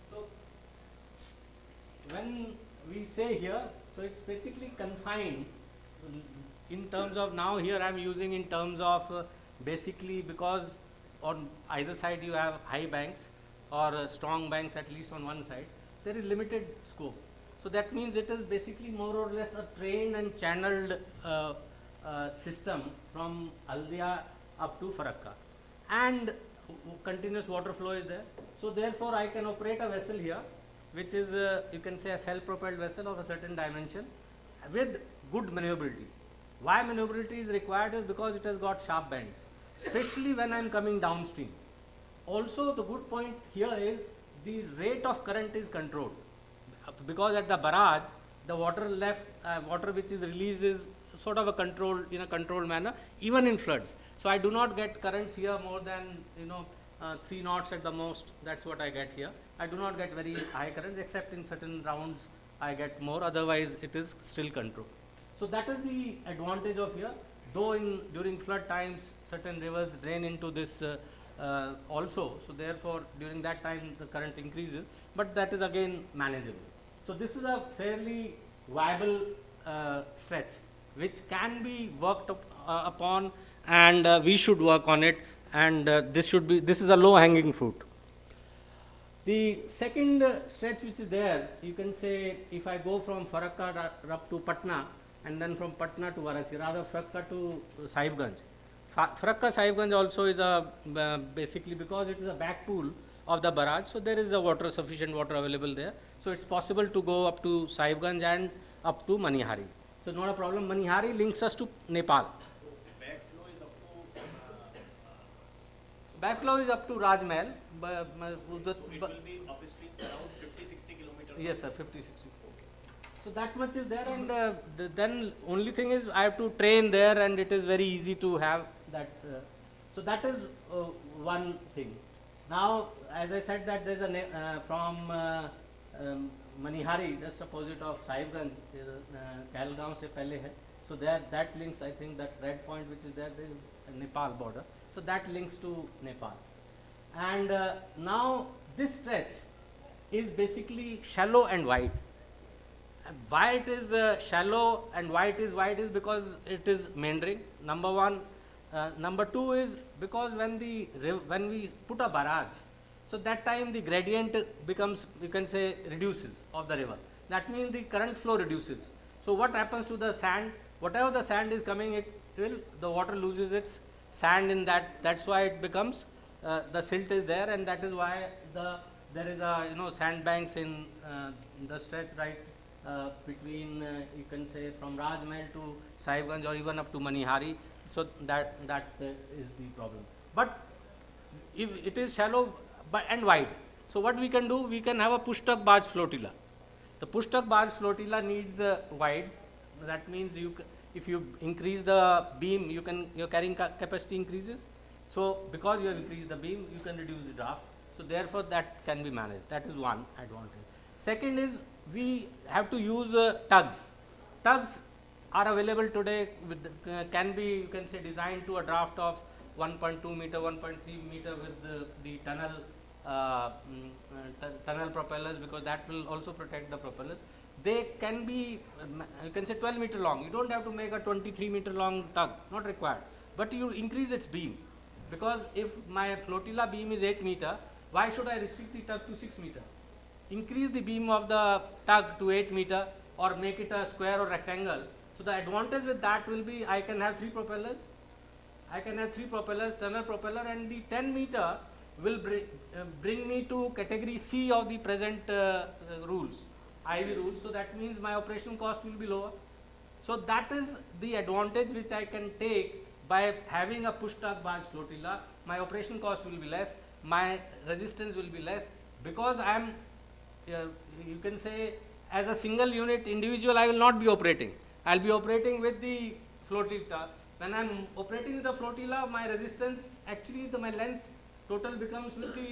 So when we say here, so it's basically confined in terms of, now here I am using in terms of basically because on either side you have high banks or strong banks, at least on one side, there is limited scope. So that means it is basically more or less a trained and channeled system from Haldia up to Farakka, and continuous water flow is there. So therefore I can operate a vessel here, which is you can say a self-propelled vessel of a certain dimension with good maneuverability. Why maneuverability is required is because it has got sharp bends, especially when I am coming downstream. Also the good point here is the rate of current is controlled, because at the barrage the water water which is released is sort of in a controlled manner, even in floods. So I do not get currents here more than 3 knots at the most. That's what I get here. I do not get very high currents, except in certain rounds I get more, otherwise it is still controlled. So that is the advantage of here, though during flood times certain rivers drain into this also, so therefore during that time the current increases, but that is again manageable. So this is a fairly viable stretch which can be worked upon, and we should work on it, and this is a low hanging fruit. The second stretch which is there, you can say, if I go from Farakka up to Patna, and then from Patna to Varanasi, rather Farakka to Sahibganj. Farakka Sahibganj also is basically because it is a back pool of the barrage, so there is sufficient water available there. So it's possible to go up to Sahibganj and up to Manihari. So not a problem. Manihari links us to Nepal. Backflow is up to Rajmahal. So it will be upstream around 50-60 kilometers. Yes, sir, 50-60. Okay. So that much is there, and then only thing is I have to train there, and it is very easy to have that. So that is one thing. Now, as I said, that there is a from Manihari, just opposite of Sahibganj, Kahalgaon se pehle hai. So that links, I think that red point which is there is a Nepal border. So that links to Nepal. And now this stretch is basically shallow and wide. Why it is shallow and why it is wide is because it is meandering, number one. Number two is because when we put a barrage, so that time the gradient becomes, you can say, reduces of the river. That means the current flow reduces. So what happens to the sand? Whatever the sand is coming, the water loses its sand in that. That's why it becomes the silt is there, and that is why there is a sandbanks in the stretch right between you can say from Rajmahal to Sahibganj or even up to Manihari. So that is the problem. But if it is shallow and wide, so what we can do, we can have a push-tuck barge flotilla. The push-tuck barge flotilla needs wide. That means if you increase the beam, your carrying capacity increases. So because you have increased the beam, you can reduce the draft. So therefore that can be managed. That is one advantage. Second is we have to use tugs. Tugs are available today can be, you can say, designed to a draft of 1.2 meter, 1.3 meter with the tunnel propellers, because that will also protect the propellers. They can be, you can say, 12 meter long. You don't have to make a 23 meter long tug, not required. But you increase its beam, because if my flotilla beam is 8 meter, why should I restrict the tug to 6 meter? Increase the beam of the tug to 8 meter or make it a square or rectangle. So the advantage with that will be I can have 3 propellers. I can have 3 propellers, tunnel propeller, and the 10 meter will bring me to category C of the present rules, IV rules. So that means my operation cost will be lower. So that is the advantage which I can take by having a push-tuck barge flotilla. My operation cost will be less, my resistance will be less, because I am, you can say, as a single unit individual, I will not be operating. I will be operating with the flotilla. When I am operating with the flotilla, my resistance, actually my length total becomes with the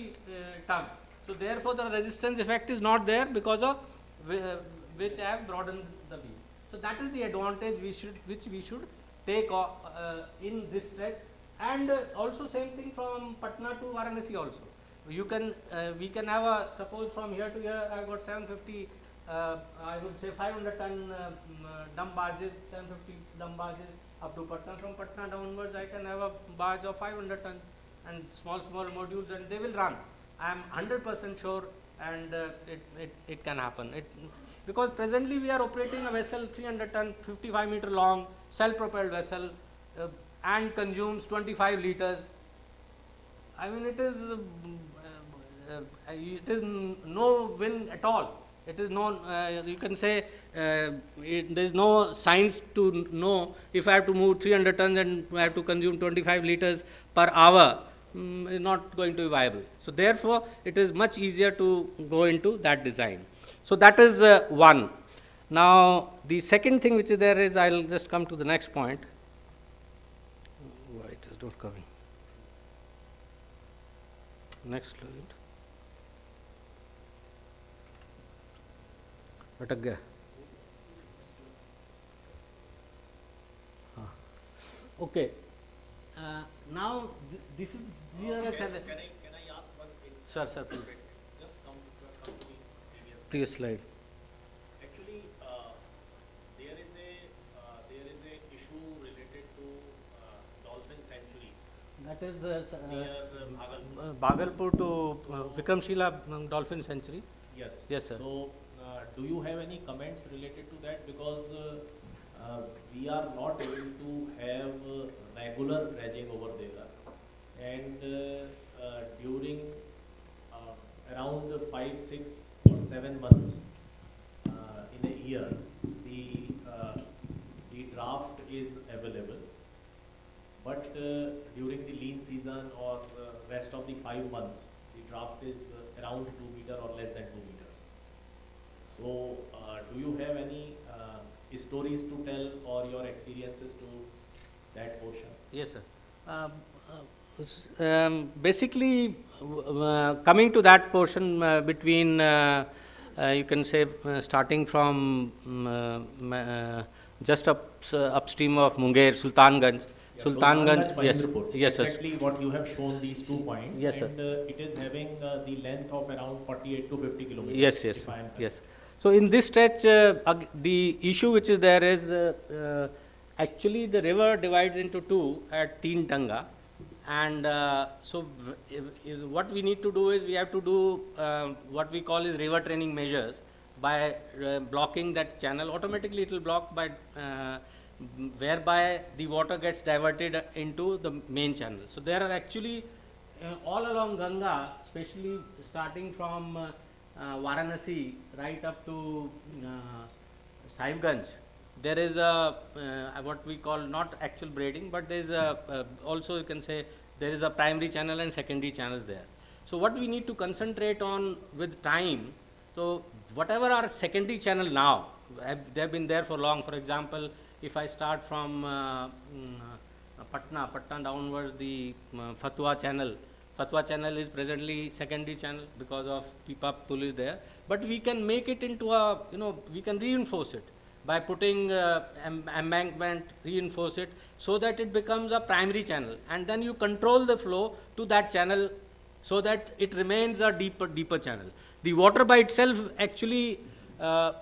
tug. So therefore the resistance effect is not there because of which I have broadened the beam. So that is the advantage which we should take in this stretch, and also same thing from Patna to Varanasi also. You can we can have a, suppose from here to here I have got 750 I would say 500 ton dump barges, 750 dump barges up to Patna. From Patna downwards I can have a barge of 500 tons and small modules, and they will run. I am 100% sure, and it can happen. Because presently we are operating a vessel 300 ton, 55 meter long, self-propelled vessel, and consumes 25 liters. I mean, it is no win at all. It is no, you can say, there is no science to know if I have to move 300 tons and I have to consume 25 liters per hour, is not going to be viable. So therefore, it is much easier to go into that design. So that is one. Now, the second thing which is there is, I will just come to the next point. Why it is not coming? Next slide. अटक गया. Okay. Now this is these are the challenges. Can I ask one thing? Sir, please. Just come to the Previous slide. Actually, there is a issue related to dolphin sanctuary That is near Bhagalpur to Vikramshila Dolphin Sanctuary. Yes. Yes, sir. So, do you have any comments related to that? Because we are not able to have regular dredging over there, and during around 5, 6, or 7 months in a year, the draft is available. But during the lean season or rest of the 5 months, the draft is around 2 meter or less than 2 meters. So, do you have any stories to tell or your experiences to that portion? Yes, sir. Basically, coming to that portion between, you can say, starting from just upstream of Munger, Sultanganj. Yeah, Sultanganj, yes, yes, exactly what you have shown these 2 points. Yes, and it is having the length of around 48 to 50 kilometers. Yes, yes, yes. So in this stretch, the issue which is there is actually the river divides into two at Teen Tanga, and so what we need to do is we have to do what we call is river training measures by blocking that channel. Automatically it will block by whereby the water gets diverted into the main channel. So there are actually all along Ganga, especially starting from Varanasi right up to Sahibganj, there is a what we call not actual braiding, but there is a also you can say there is a primary channel and secondary channels there. So what we need to concentrate on with time, so whatever our secondary channel now, they have been there for long. For example, if I start from Patna downwards, the Fatwa channel is presently secondary channel because of Pipa pool is there, but we can make it into a, we can reinforce it by putting embankment, reinforce it so that it becomes a primary channel, and then you control the flow to that channel so that it remains a deeper channel. The water by itself actually, I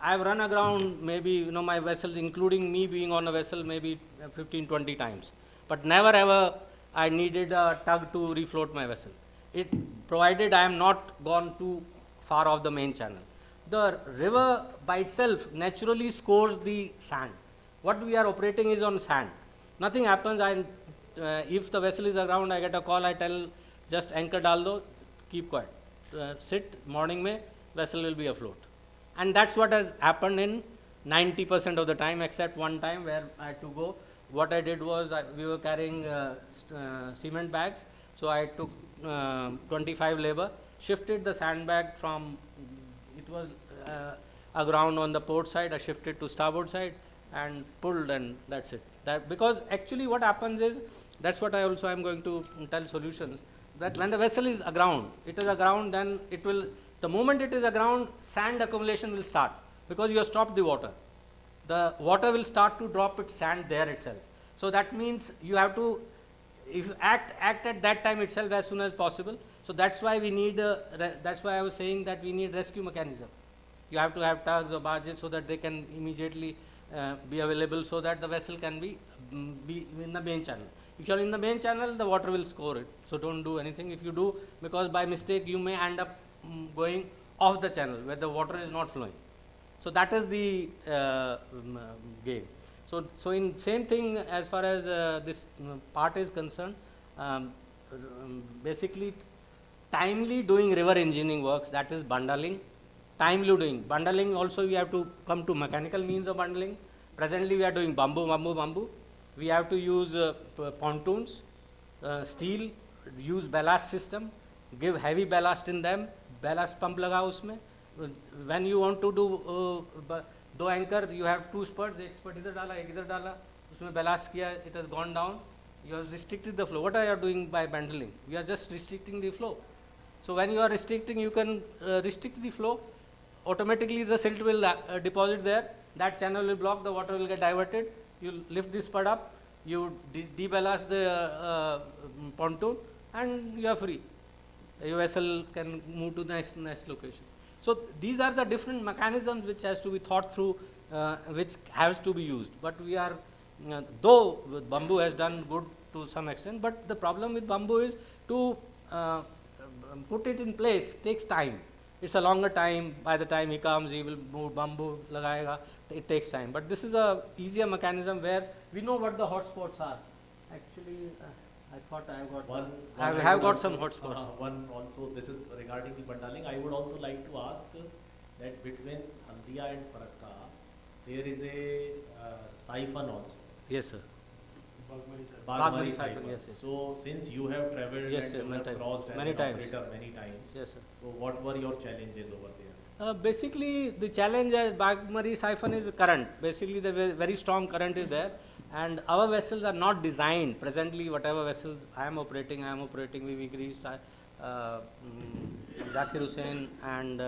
have run aground maybe, my vessels, including me being on a vessel, maybe 15-20 times, but never ever I needed a tug to refloat my vessel. It provided I am not gone too far off the main channel. The river by itself naturally scores the sand. What we are operating is on sand. Nothing happens. If the vessel is aground, I get a call, I tell just anchor dal do, keep quiet. Sit, morning mein, vessel will be afloat. And that's what has happened in 90% of the time, except one time where I had to go. What I did was, we were carrying cement bags, so I took 25 labor, shifted the sandbag from, it was aground on the port side, I shifted to starboard side and pulled, and that's it. Because actually what happens is, that's what I also am going to tell solutions, that when the vessel is aground, it is aground, then it will, the moment it is aground, sand accumulation will start because you have stopped the water. The water will start to drop its sand there itself. So that means you have to, if act at that time itself as soon as possible. So that's why we need, that's why I was saying that we need rescue mechanism. You have to have tugs or barges so that they can immediately be available so that the vessel can be in the main channel. If you are in the main channel, the water will score it. So don't do anything. If you do, because by mistake you may end up going off the channel where the water is not flowing. So that is the game. So in same thing as far as this part is concerned, basically timely doing river engineering works, that is bundling. Timely doing bundling also, we have to come to mechanical means of bundling. Presently we are doing bamboo. We have to use pontoons, steel, use ballast system, give heavy ballast in them, ballast pump laga usme. When you want to do do anchor, you have two spurts, एक spurt इधर डाला, एक इधर डाला, उसमें ballast किया, it has gone down. You have restricted the flow. What are you doing by bundling? You are just restricting the flow. So when you are restricting, you can restrict the flow. Automatically the silt will deposit there. That channel will block. The water will get diverted. You lift this spud up. You deballast the pontoon, and you are free. Your vessel can move to the next location. So these are the different mechanisms which has to be thought through, which has to be used. But we are, though bamboo has done good to some extent, but the problem with bamboo is to put it in place takes time. It's a longer time. By the time he comes, he will move bamboo, lagayega. It takes time. But this is a easier mechanism where we know what the hotspots are. Actually, I thought I have got I have got some hotspots. One also, this is regarding the bundling. I would also like to ask that between Haldia and Farakka, there is a siphon also. Yes, sir. Bagmari siphon, yes. So since you have traveled Yes, and sir, you have crossed as many an times. operator many times, Yes, sir. so what were your challenges over there? Basically, the challenge at Bagmari siphon is current. Basically, the very strong current is there, and our vessels are not designed. Presently, whatever vessels I am operating, we reached Zakir Hussain and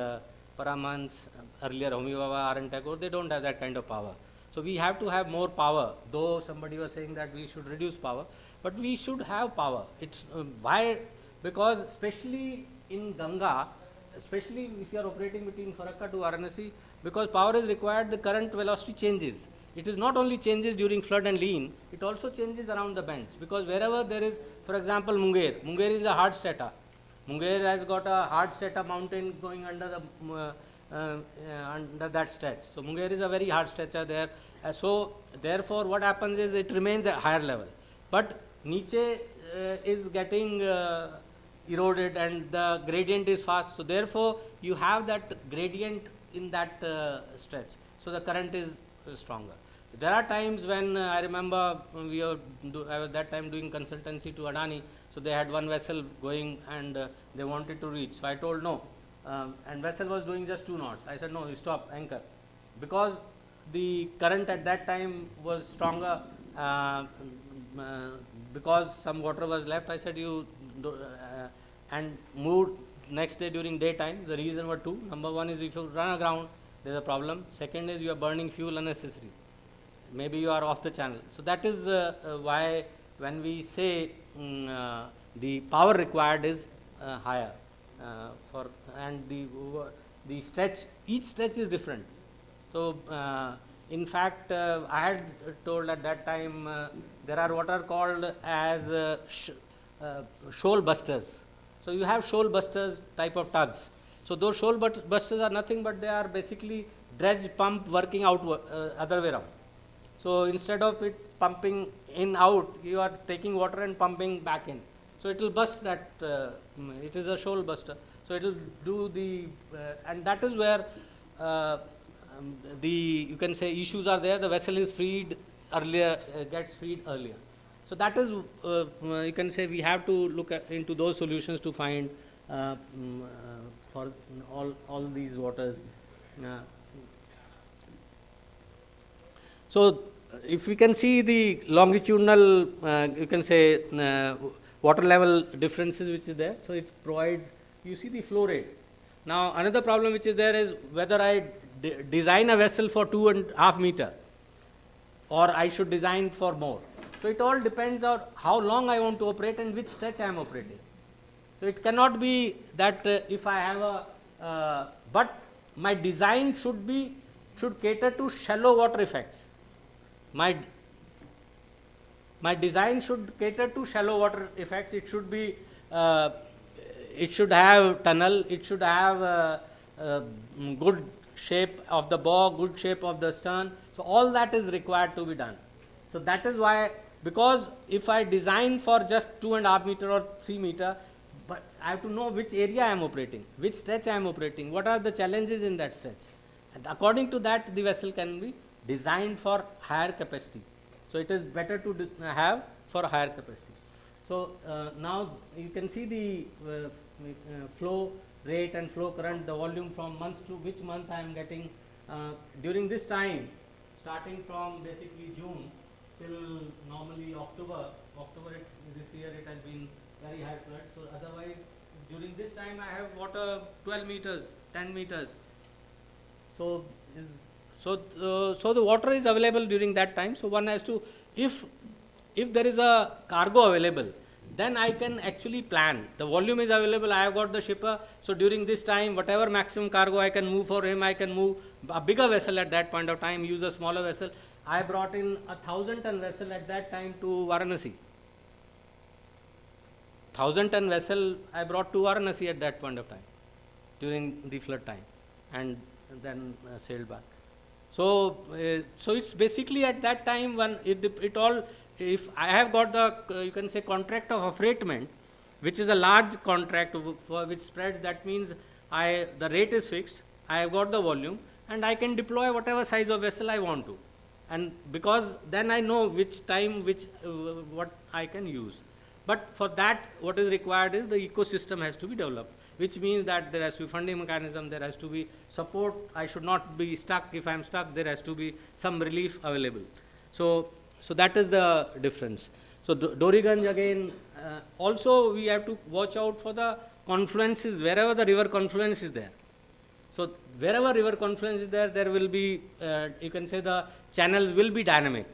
Paramans, earlier Homi Baba, R.N. Tagore, they don't have that kind of power. So we have to have more power, though somebody was saying that we should reduce power, but we should have power. It's why? Because especially in Ganga, especially if you are operating between Farakka to Varanasi, because power is required, the current velocity changes. It is not only changes during flood and lean, it also changes around the bends, because wherever there is, for example, Munger is a hard strata. Munger has got a hard strata mountain going under the under that stretch. So Munger is a very hard stretcher there. So therefore what happens is it remains at higher level. But Niche is getting eroded and the gradient is fast. So therefore you have that gradient in that stretch. So the current is stronger. There are times when I remember I was that time doing consultancy to Adani. So they had one vessel going and they wanted to reach. So I told no. And vessel was doing just 2 knots. I said no, you stop, anchor. Because the current at that time was stronger, because some water was left, I said you and moved next day during daytime. The reason were 2. Number 1 is if you run aground, there is a problem. Second is you are burning fuel unnecessary. Maybe you are off the channel. So that is why when we say the power required is higher. And the stretch, each stretch is different. So in fact, I had told at that time there are what are called as shoal busters. So you have shoal busters type of tugs. So those shoal busters are nothing but they are basically dredge pump working out other way around. So instead of it pumping in out, you are taking water and pumping back in. So it will bust that, it is a shoal buster. So it will do the, and that is where you can say issues are there. The vessel is freed earlier, gets freed earlier. So that is, you can say we have to look into those solutions to find for all these waters. So if we can see the longitudinal, you can say water level differences which is there. So it provides, you see the flow rate. Now another problem which is there is whether I design a vessel for 2.5 meter or I should design for more. So it all depends on how long I want to operate and which stretch I am operating. So it cannot be that if I have a, but my design should cater to shallow water effects. My design should cater to shallow water effects. It should be, it should have tunnel, it should have good shape of the bow, good shape of the stern. So all that is required to be done. So that is why, because if I design for just 2.5 meter or 3 meter, but I have to know which area I am operating, which stretch I am operating, what are the challenges in that stretch. And according to that, the vessel can be designed for higher capacity. So it is better to have for higher capacity. So now you can see the flow rate and flow current, the volume from month to which month I am getting during this time, starting from basically June till normally October. This year it has been very high flood. So otherwise during this time I have water 12 meters, 10 meters. So the water is available during that time. So one has to, if there is a cargo available, then I can actually plan. The volume is available, I have got the shipper. So during this time, whatever maximum cargo I can move for him, I can move a bigger vessel at that point of time, use a smaller vessel. I brought in a 1,000-ton vessel at that time to Varanasi. 1,000-ton vessel I brought to Varanasi at that point of time, during the flood time, and then sailed back. So it's basically at that time when it all, if I have got the, you can say, contract of affreightment, which is a large contract for which spreads, that means the rate is fixed, I have got the volume, and I can deploy whatever size of vessel I want to. And because then I know which time, what I can use. But for that, what is required is the ecosystem has to be developed, which means that there has to be funding mechanism, there has to be support. I should not be stuck. If I am stuck, there has to be some relief available. So that is the difference. So Doriganj again, also we have to watch out for the confluences, wherever the river confluence is there. So wherever river confluence is there, there will be, you can say the channels will be dynamic.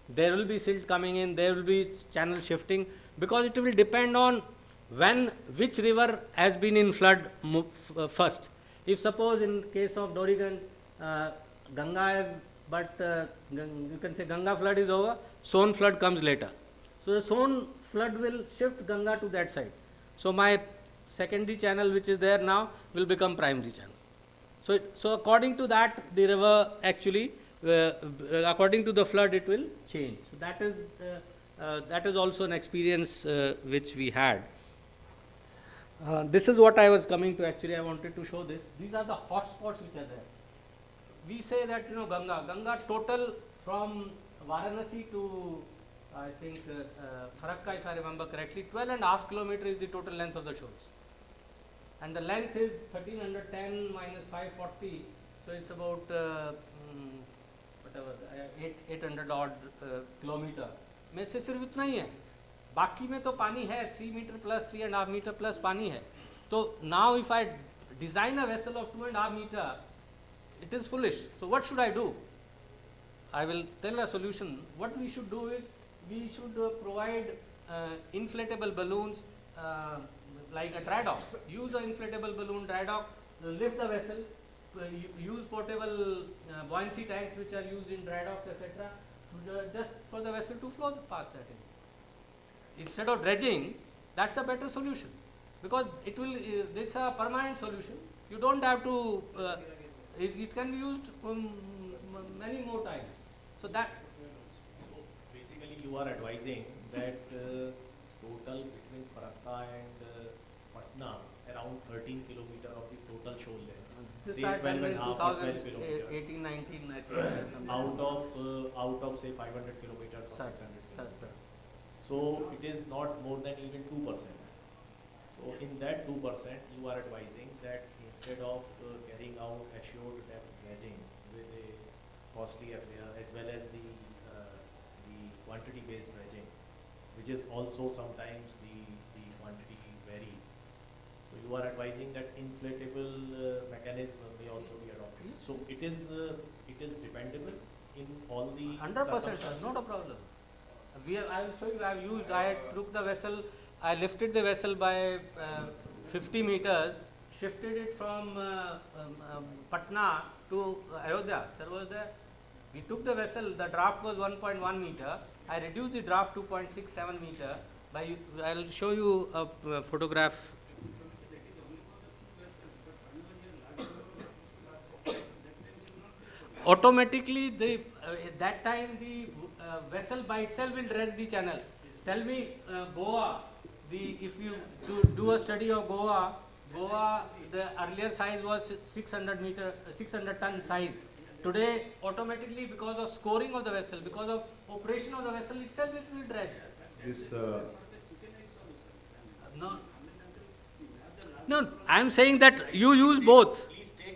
There will be silt coming in, there will be channel shifting, because it will depend on which river has been in flood first. If suppose in case of Doriganj, Ganga is, but you can say Ganga flood is over, Son flood comes later. So the Son flood will shift Ganga to that side. So my secondary channel which is there now will become primary channel. So according to that, the river actually, according to the flood, it will change. So that is also an experience which we had. This is what I was coming to. Actually, I wanted to show this. These are the hot spots which are there. We say that, Ganga total from Varanasi to, I think, Farakka, if I remember correctly, 12.5 kilometers is the total length of the shores. And the length is 1310 minus 540, so it's about 800 odd kilometer. में से सिर्फ इतना ही है, बाकी में तो पानी है, 3 meter plus 3.5 meter plus पानी है. So now if I design a vessel of 2.5 meter, it is foolish. So what should I do? I will tell a solution. What we should do is, we should provide inflatable balloons, like a dry dock. Use an inflatable balloon dry dock, lift the vessel, use portable buoyancy tanks which are used in dry docks, etc. Just for the vessel to flow past that. Instead of dredging, that's a better solution, because it will, this is a permanent solution. You don't have to, it can be used many more times. So basically you are advising that total between Farakka and Patna, around 13 kilometer of the total shore length. This say I done in 12 2018, 19, I think. out of say 500 kilometers or 600 kilometers. So it is not more than even 2%. So in that 2%, you are advising that instead of carrying out assured depth dredging with a costly affair, as well as the quantity based dredging, which is also sometimes the quantity varies. So you are advising that inflatable mechanism may also be adopted. So it is dependable in all the 100%, sir, not a problem. I'll show you, I've used, I took the vessel, I lifted the vessel by 50 meters, shifted it from Patna to Ayodhya. Sir was there. We took the vessel, the draft was 1.1 meter. I reduced the draft 2.67 meter. I'll show you a photograph. Automatically, that time the vessel by itself will dredge the channel. Tell me, Goa, if you do a study of Goa, the earlier size was 600 ton size. Today, automatically, because of scoring of the vessel, because of operation of the vessel itself, it will dredge. No, I am saying that you use both.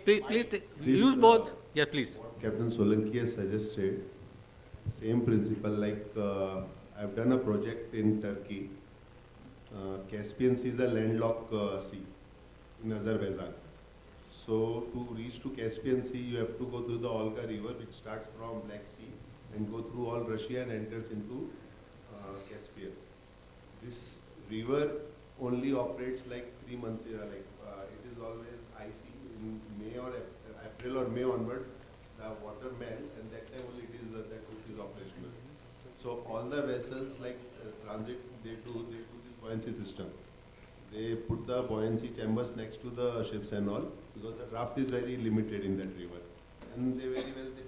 Please use both. Yes, please. Captain Solanki has suggested, same principle, like I've done a project in Turkey. Caspian Sea is a landlocked sea in Azerbaijan. So to reach to Caspian Sea, you have to go through the Olga River, which starts from Black Sea and go through all Russia and enters into Caspian. This river only operates like 3 months, it is always icy in May or April or May onward. The water melts, and that time only that route is operational. So all the vessels like transit, they do this buoyancy system. They put the buoyancy chambers next to the ships and all, because the draft is very limited in that river. And they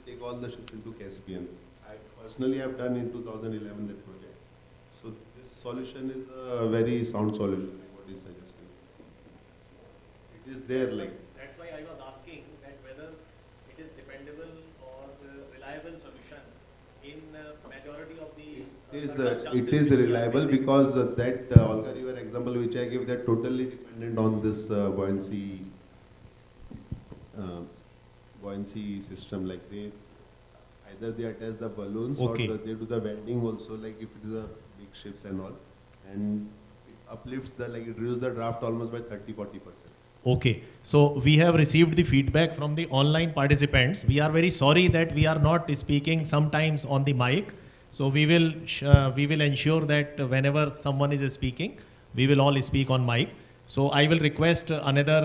take all the ships into Caspian. I personally have done in 2011 that project. So this solution is a very sound solution, like what is suggested. It is there, like. That's why I was asking that whether it is dependable or reliable solution in majority of the It is reliable because that Olga River example which I give, they're totally dependent on this buoyancy system. Like either they attach the balloons or they do the welding also. Like if it is a big ships and all, and it uplifts it reduces the draft almost by 30-40%. Okay, so we have received the feedback from the online participants. We are very sorry that we are not speaking sometimes on the mic. So we will ensure that whenever someone is speaking, we will all speak on mic. So I will request another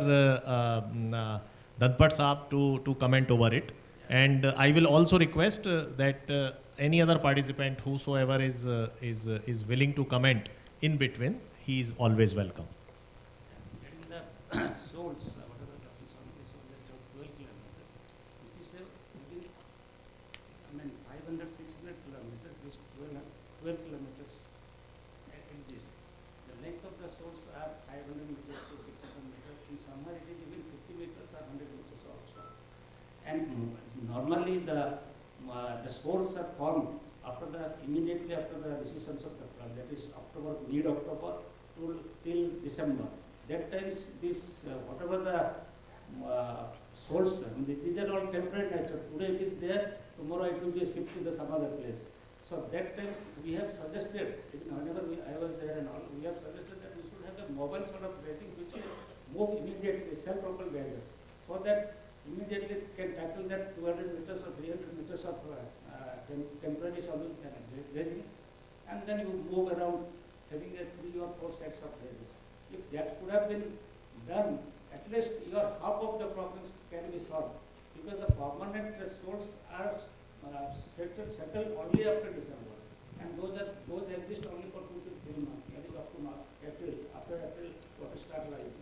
Danpat Saab to comment over it. And I will also request that any other participant whosoever is willing to comment in between, he is always welcome. Source, whatever is on this one, that's 12 kilometers. If you say within, 500, 600 kilometers, this 12 kilometers exist. The length of the source are 500 meters to 600 meters. In summer, it is even 50 meters or 100 meters also. And normally the source are formed immediately after the decisions of the flood, that is mid-October till December. That times this whatever the source, these are all temporary nature. Today it is there, tomorrow it will be shipped to some other place. So that times we have suggested, whenever I was there and all, we have suggested that we should have a mobile sort of dredging which can move immediately, self-propelled dredgers, so that immediately can tackle that 200 meters or 300 meters of temporary dredging, and then you move around having 3 or 4 sets of dredgers. If that could have been done, at least your half of the problems can be solved, because the permanent source are settled only after December, and those exist only for 2 to 3 months, that is up to April. After April, water start rising.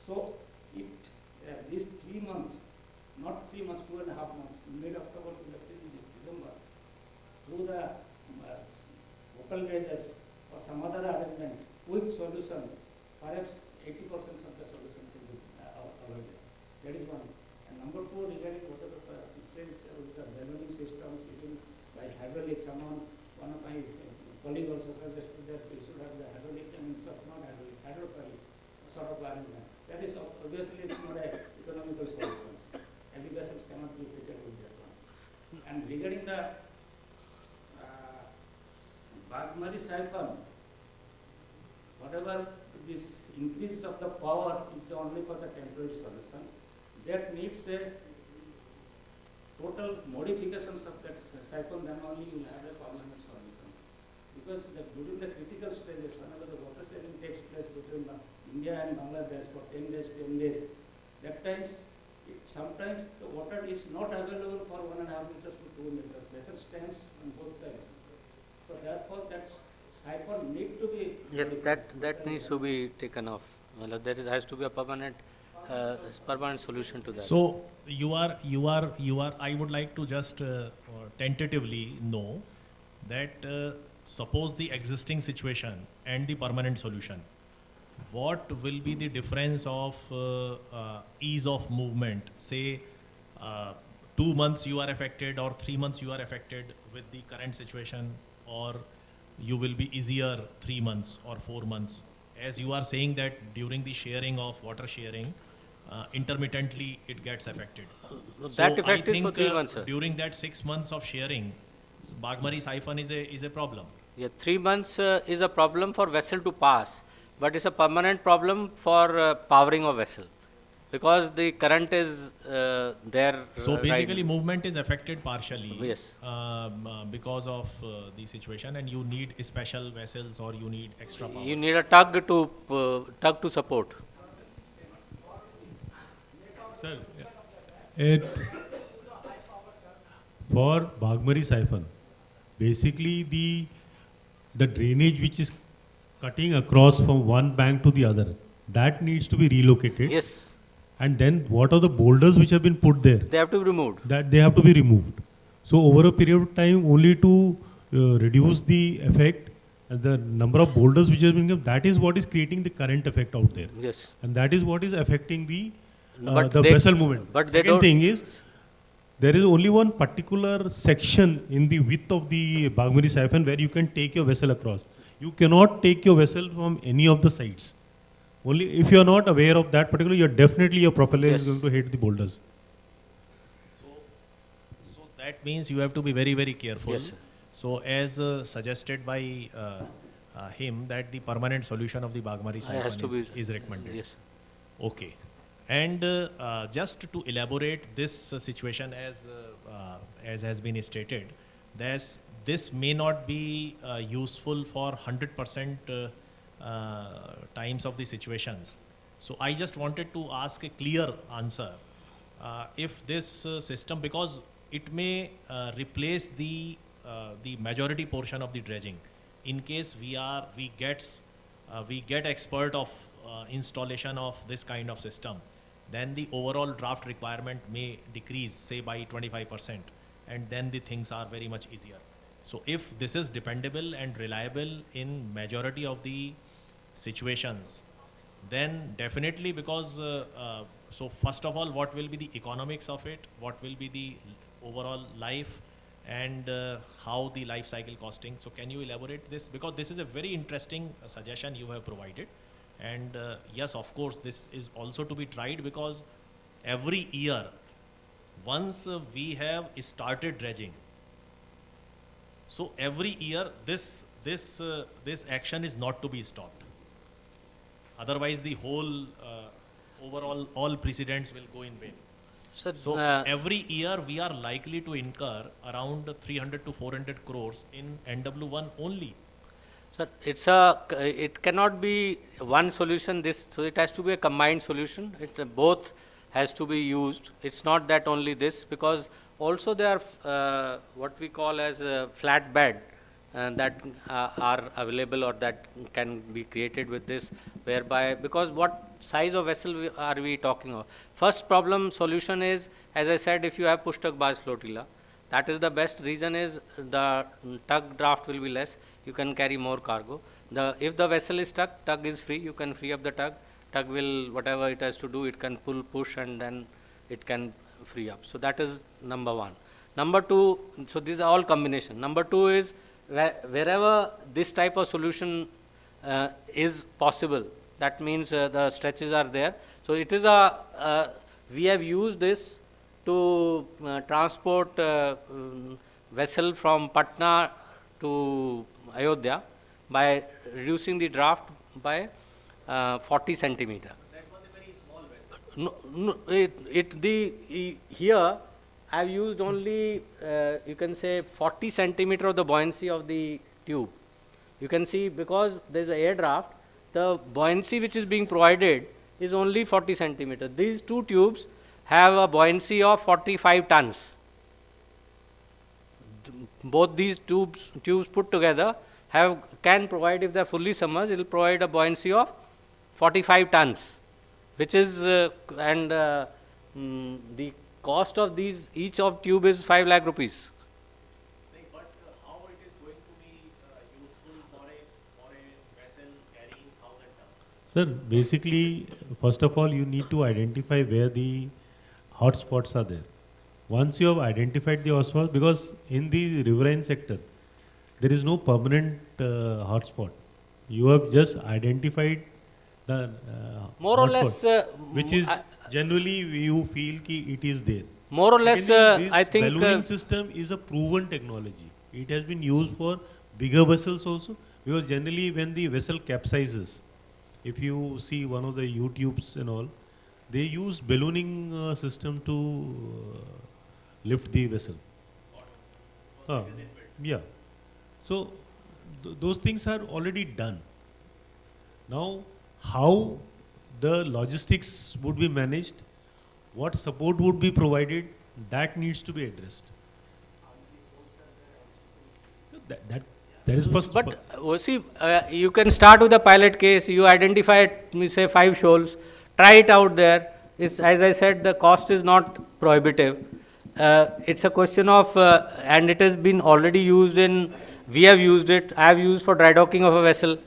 So if these 3 months, not 3 months, 2.5 months, mid-October to December, through the local dredgers or some other arrangement, quick solutions, perhaps 80% of the solution will be avoided. That is one. And number 2, regarding whatever says with the ballooning systems, even by hydraulic, one of my colleagues also suggested that we should have the hydraulic and not hydraulic, hydrophilic sort of arrangement. That is obviously it's not a economical solutions. Heavy vessels cannot be fitted with that one. And regarding the Bagmari siphon, whatever this increase of the power is only for the temporary solutions. That needs a total modifications of that siphon, then only you will have a permanent solutions. Because during the critical stages, whenever the water sharing takes place between India and Bangladesh for 10 days, that times, sometimes the water is not available for 1.5 meters to 2 meters. Vessel stands on both sides. So therefore, that siphon need to be... Yes, that needs to be taken off. Well, there has to be a permanent solution to that. So you are. I would like to just tentatively know that suppose the existing situation and the permanent solution, what will be the difference of ease of movement? Say 2 months you are affected or 3 months you are affected with the current situation, or you will be easier 3 months or 4 months. As you are saying that during the sharing of water sharing, intermittently it gets affected. That effect is for 3 months, sir. During that 6 months of sharing, Bagmari siphon is a problem. Yeah, 3 months is a problem for vessel to pass, but it's a permanent problem for powering of vessel, because the current is there. So basically movement is affected partially. Yes. Because of the situation, and you need special vessels or you need extra power. You need a tug to support. Sir, for Bagmari siphon, basically the drainage which is cutting across from one bank to the other, that needs to be relocated. Yes. And then what are the boulders which have been put there? They have to be removed. That they have to be removed. So over a period of time, only to reduce the effect, the number of boulders which have been given, that is what is creating the current effect out there. Yes. And that is what is affecting the But vessel movement. But they Second don't. thing is, there is only one particular section in the width of the Bagmari siphon where you can take your vessel across. You cannot take your vessel from any of the sides. Only if you are not aware of that particular, your propeller is going to hit the boulders. So that means you have to be very, very careful. Yes, sir. So as suggested by him, that the permanent solution of the Bagmari siphon is recommended. Yes. Okay. And just to elaborate this situation as has been stated, this may not be useful for 100% times of the situations. So I just wanted to ask a clear answer. If this system, because it may replace the majority portion of the dredging, in case we get expert of installation of this kind of system, then the overall draft requirement may decrease, say by 25%, and then the things are very much easier. So if this is dependable and reliable in majority of the situations, then definitely, because so first of all, what will be the economics of it, what will be the overall life, and how the life cycle costing. So can you elaborate this, because this is a very interesting suggestion you have provided. And yes, of course, this is also to be tried, because every year, once we have started dredging, so every year this action is not to be stopped. Otherwise, the whole overall all precedents will go in vain. So every year we are likely to incur around 300 to 400 crores in NW1 only. Sir, it cannot be one solution. So it has to be a combined solution. Both has to be used. It's not that only this, because also there are what we call as a flat bed that are available or that can be created with this, whereby, because what size of vessel are we talking of? First problem solution is, as I said, if you have push-tug barge flotilla, that is the best. Reason is the tug draft will be less. You can carry more cargo. If the vessel is stuck, tug is free. You can free up the tug. Tug will, whatever it has to do, it can pull, push, and then it can free up. So that is number one. Number two, so these are all combination. Number two is wherever this type of solution is possible, that means the stretches are there. So it is we have used this to transport vessel from Patna to Ayodhya by reducing the draft by 40 centimeter. That was a very small vessel. Here I've used only, you can say 40 centimeter of the buoyancy of the tube. You can see because there's an air draft, the buoyancy which is being provided is only 40 centimeter. These two tubes have a buoyancy of 45 tons. Both these tubes put together can provide, if they are fully submerged, it will provide a buoyancy of 45 tons, which is the cost of these, each of tube is 5 lakh rupees. But how it is going to be useful for a vessel carrying 1,000 tons? Sir, basically, first of all, you need to identify where the hotspots are there. Once you have identified the hotspots, because in the riverine sector, there is no permanent hotspot. You have just identified the more or hotspot, less, which is generally you feel ki it is there. More or less, Secondly, I this think ballooning system is a proven technology. It has been used for bigger vessels also, because generally when the vessel capsizes, if you see one of the YouTubes and all, they use ballooning system to lift the vessel. Yeah. So those things are already done. Now, how the logistics would be managed, what support would be provided, that needs to be addressed. That is first. But see, you can start with a pilot case. You identify, say, 5 shoals, try it out there. As I said, the cost is not prohibitive. It's a question of, and it has been already used we have used it. I have used for dry docking of a vessel.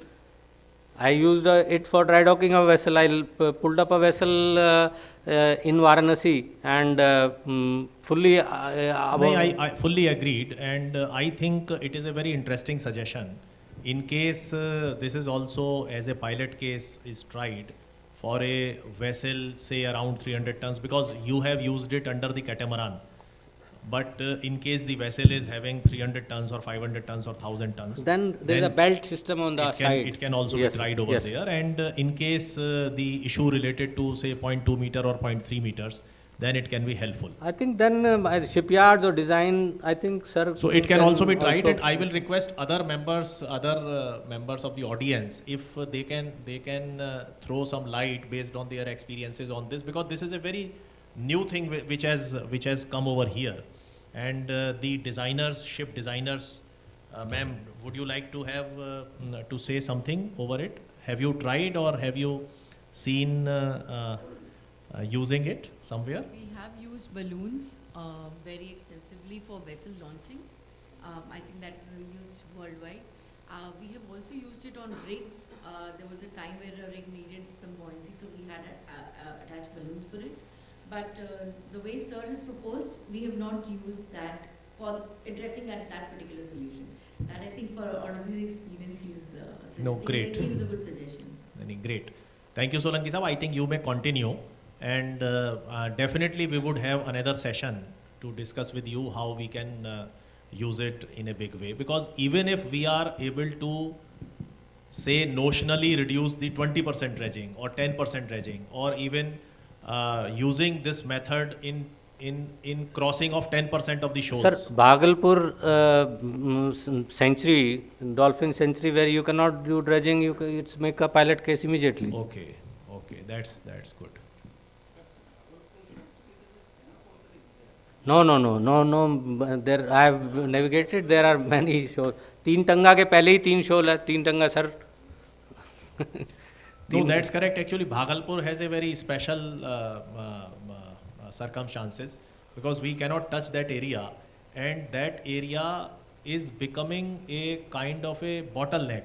I used it for dry docking of a vessel. I pulled up a vessel in Varanasi and fully. I fully agreed, and I think it is a very interesting suggestion. In case this is also as a pilot case is tried for a vessel, say around 300 tons, because you have used it under the catamaran. But in case the vessel is having 300 tons or 500 tons or 1,000 tons, then there is a belt system on the side. It can also be tried over there. And in case the issue related to say 0.2 meter or 0.3 meters, then it can be helpful. I think then shipyards or design, I think, sir. So it can also be tried, and I will request other members of the audience, if they can throw some light based on their experiences on this, because this is a very new thing which has come over here. And the designers, ship designers, ma'am, would you like to have to say something over it? Have you tried or have you seen using it somewhere? So we have used balloons very extensively for vessel launching. I think that is used worldwide. We have also used it on rigs. There was a time where a rig needed some buoyancy, so we had attached balloons for it. But the way sir has proposed, we have not used that for addressing that particular solution. And I think for all of his experience, he's suggesting. No, great. It seems a good suggestion. Great. Thank you, Solanki Sahab. I think you may continue. And definitely we would have another session to discuss with you how we can use it in a big way. Because even if we are able to, say, notionally reduce the 20% dredging or 10% dredging, or even using this method in crossing of 10% of the shoals. Sir, Bhagalpur sanctuary, dolphin sanctuary, where you cannot do dredging, it's make a pilot case immediately. Okay, that's good. No. There I have navigated. There are many shoals. 3 tanga के पहले ही 3 shoal है. 3 tanga sir. No, that's correct. Actually, Bhagalpur has a very special circumstances, because we cannot touch that area, and that area is becoming a kind of a bottleneck.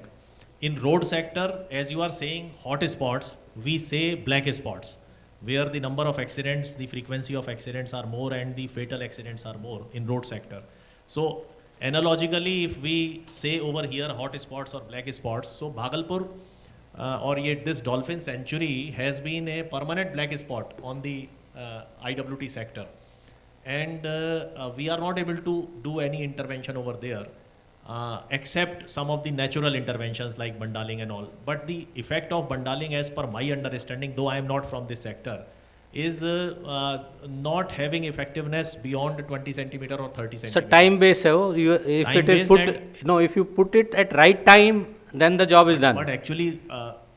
In road sector, as you are saying, hot spots, we say black spots, where the number of accidents, the frequency of accidents are more and the fatal accidents are more in road sector. So analogically, if we say over here hot spots or black spots, so Bhagalpur or yet this dolphin sanctuary has been a permanent black spot on the IWT sector, and we are not able to do any intervention over there. except some of the natural interventions like bundaling and all. But the effect of bundaling, as per my understanding, though I am not from this sector, is not having effectiveness beyond 20 centimeter or 30 So centimeters. time based hai wo. If Time it is based put, and- no, if you put it at right time, then the job is done. But actually,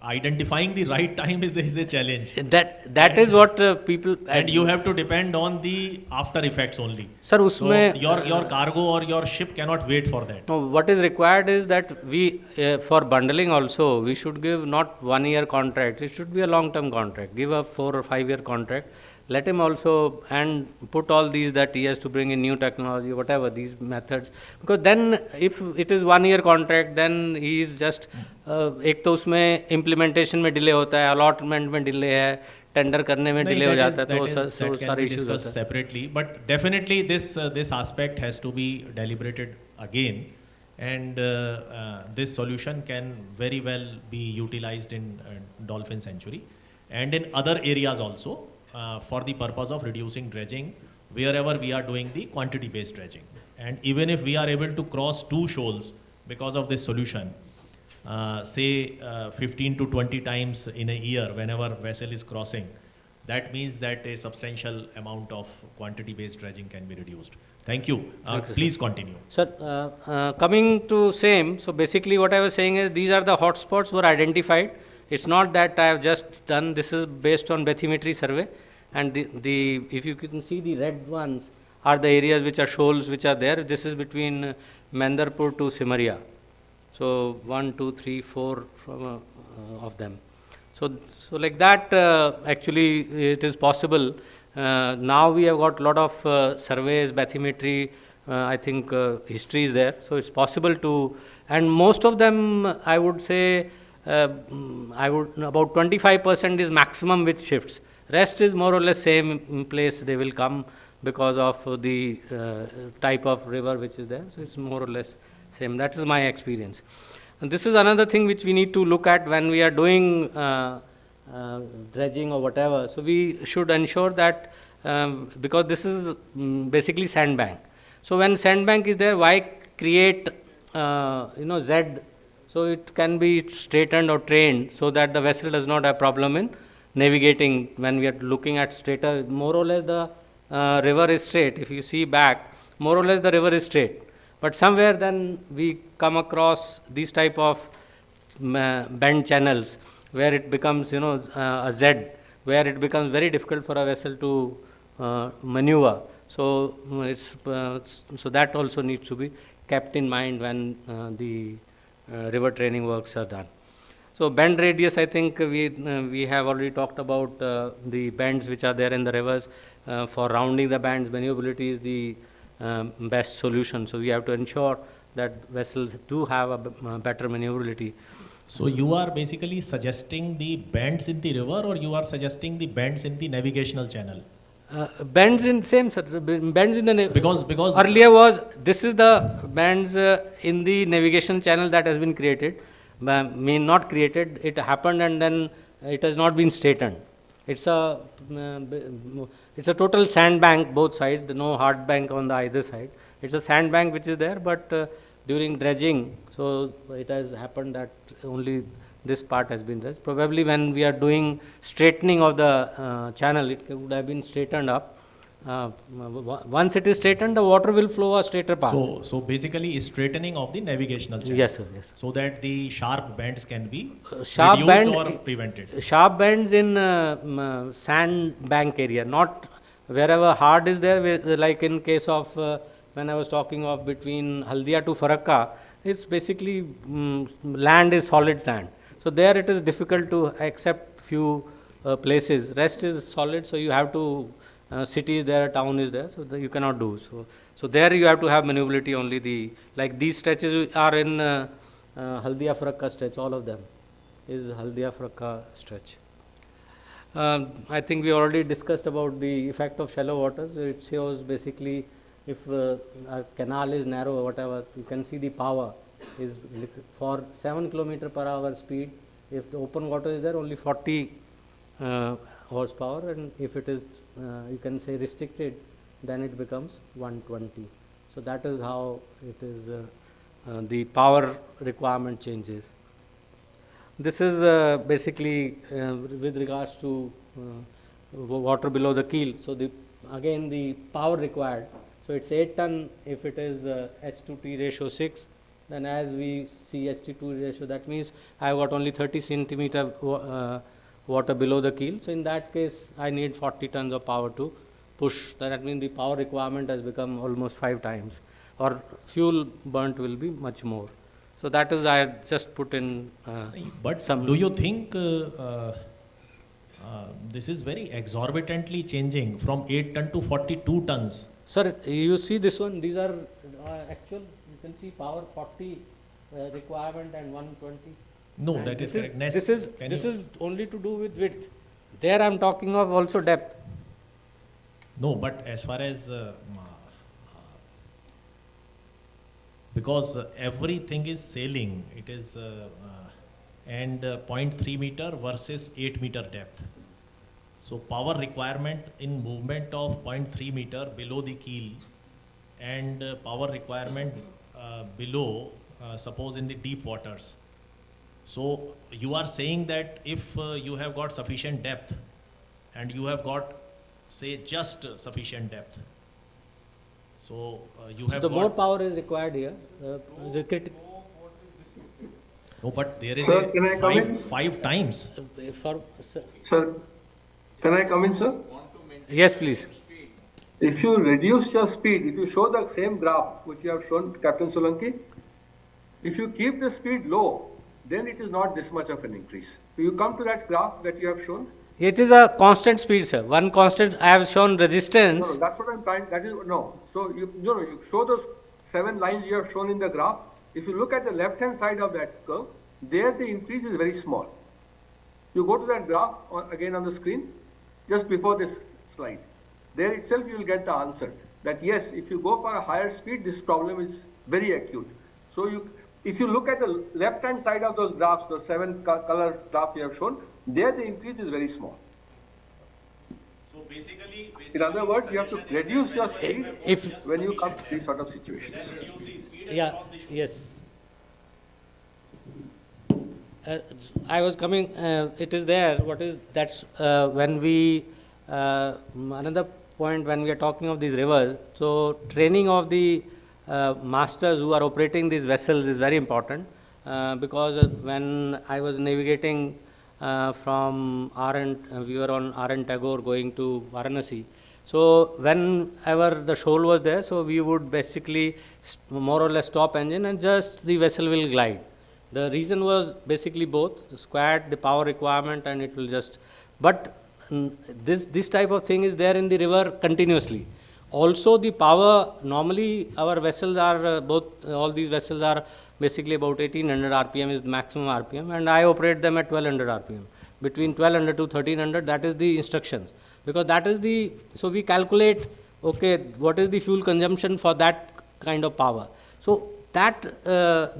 identifying the right time is a challenge. That is what people. And you have to depend on the after effects only. Sir, So usme your cargo or your ship cannot wait for that. no, what is required is that we for bundling also we should give not 1 year contract. It should be a long term contract. Give a 4 or 5 year contract. Let him also and put all these that he has to bring in new technology, whatever these methods. Because then if it is 1 year contract, then he is just एक तो उसमें implementation में delay होता है, allotment में delay है, tender करने में delay हो जाता है, तो वो सारे issues होते हैं. Separately, but definitely this aspect has to be deliberated again, and this solution can very well be utilized in Dolphin Sanctuary and in other areas also. For the purpose of reducing dredging wherever we are doing the quantity based dredging. And even if we are able to cross 2 shoals because of this solution, say 15 to 20 times in a year whenever vessel is crossing, that means that a substantial amount of quantity based dredging can be reduced. Thank you. Please continue. Sir, coming to same, so basically what I was saying is these are the hotspots were identified. It's not that I have just done, this is based on bathymetry survey, and the if you can see the red ones are the areas which are shoals which are there. This is between Mandarpur to Simaria. So 1, 2, 3, 4 from, of them. So like that actually it is possible. Now we have got a lot of surveys, bathymetry, I think history is there. So it's possible to, and most of them I would say about 25% is maximum which shifts. Rest is more or less same place they will come because of the type of river which is there. So it's more or less same. That is my experience. And this is another thing which we need to look at when we are doing dredging or whatever. So we should ensure that because this is basically sandbank. So when sandbank is there, why create Z? So it can be straightened or trained so that the vessel does not have problem in navigating when we are looking at straighter. More or less the river is straight. If you see back, more or less the river is straight. But somewhere then we come across these type of bend channels where it becomes a Z, where it becomes very difficult for a vessel to maneuver. So so that also needs to be kept in mind when the river training works are done. So bend radius, I think we have already talked about the bends which are there in the rivers. For rounding the bends, maneuverability is the best solution. So we have to ensure that vessels do have a better maneuverability. So you are basically suggesting the bends in the river, or you are suggesting the bends in the navigational channel? Bends in same, sir. Bends in the because earlier was this is the bends in the navigation channel that has been created. Not created. It happened and then it has not been straightened. It's a total sandbank both sides. No hard bank on the either side. It's a sandbank which is there, but during dredging, so it has happened that only this part has been dredged. Probably when we are doing straightening of the channel, it would have been straightened up. Once it is straightened, the water will flow a straighter path. So basically straightening of the navigational channel. Yes, sir. Yes. So that the sharp bends can be sharp reduced bend, or prevented. Sharp bends in sandbank area, not wherever hard is there, like in case of when I was talking of between Haldia to Farakka, it's basically land is solid sand. So there it is difficult to accept few places. Rest is solid, so you have to city is there, town is there, so you cannot do. So there you have to have maneuverability only. Like these stretches are in Haldia Farakka stretch, all of them is Haldia Farakka stretch. I think we already discussed about the effect of shallow waters. It shows basically if a canal is narrow or whatever, you can see the power is for 7 km/h speed. If the open water is there, only 40 horsepower, and if it is you can say restricted, then it becomes 120. So that is how it is the power requirement changes. This is basically with regards to water below the keel. So again the power required. So it's 8 ton if it is H2T ratio 6. Then as we see H2T ratio, that means I have got only 30 centimeter water below the keel. So in that case, I need 40 tons of power to push. That means the power requirement has become almost 5 times, or fuel burnt will be much more. So that is I had just put in. But some. Do you think this is very exorbitantly changing from 8 ton to 42 tons? Sir, you see this one. These are actual. You can see power 40 requirement and 120. No, and that is correct. This is only to do with width. There I am talking of also depth. No, but as far as because everything is sailing, it is and 0.3 meter versus 8 meter depth. So power requirement in movement of 0.3 meter below the keel and power requirement below, suppose in the deep waters. So you are saying that if you have got sufficient depth and you have got, say, just sufficient depth, so you have the got more power is required here. No, but there is Sir, can I come in? five times. Sir, can I come in, sir? Yes, please. If you reduce your speed, if you show the same graph which you have shown, Captain Solanki, if you keep the speed low, then it is not this much of an increase. You come to that graph that you have shown. It is a constant speed, sir. One constant. I have shown resistance. No, that's what I'm trying. That is no. So you show those 7 lines you have shown in the graph. If you look at the left-hand side of that curve, there the increase is very small. You go to that graph again on the screen, just before this slide. There itself you will get the answer that yes, if you go for a higher speed, this problem is very acute. So if you look at the left-hand side of those graphs, the 7 color graph you have shown, there the increase is very small. So basically in other words, you have to reduce your speed when you come to these sort of situations. Yeah. Yes. I was coming. It is there. What is that's when we another point when we are talking of these rivers. So training of the masters who are operating these vessels is very important because when I was navigating from we were on R.N. Tagore going to Varanasi. So whenever the shoal was there, so we would basically more or less stop engine and just the vessel will glide. The reason was basically both the squat, the power requirement, and it will just. But this type of thing is there in the river continuously. Also the power, normally our vessels are all these vessels are basically about 1800 RPM is the maximum RPM, and I operate them at 1200 RPM. Between 1200 to 1300, that is the instructions. Because that is so we calculate, okay, what is the fuel consumption for that kind of power. So that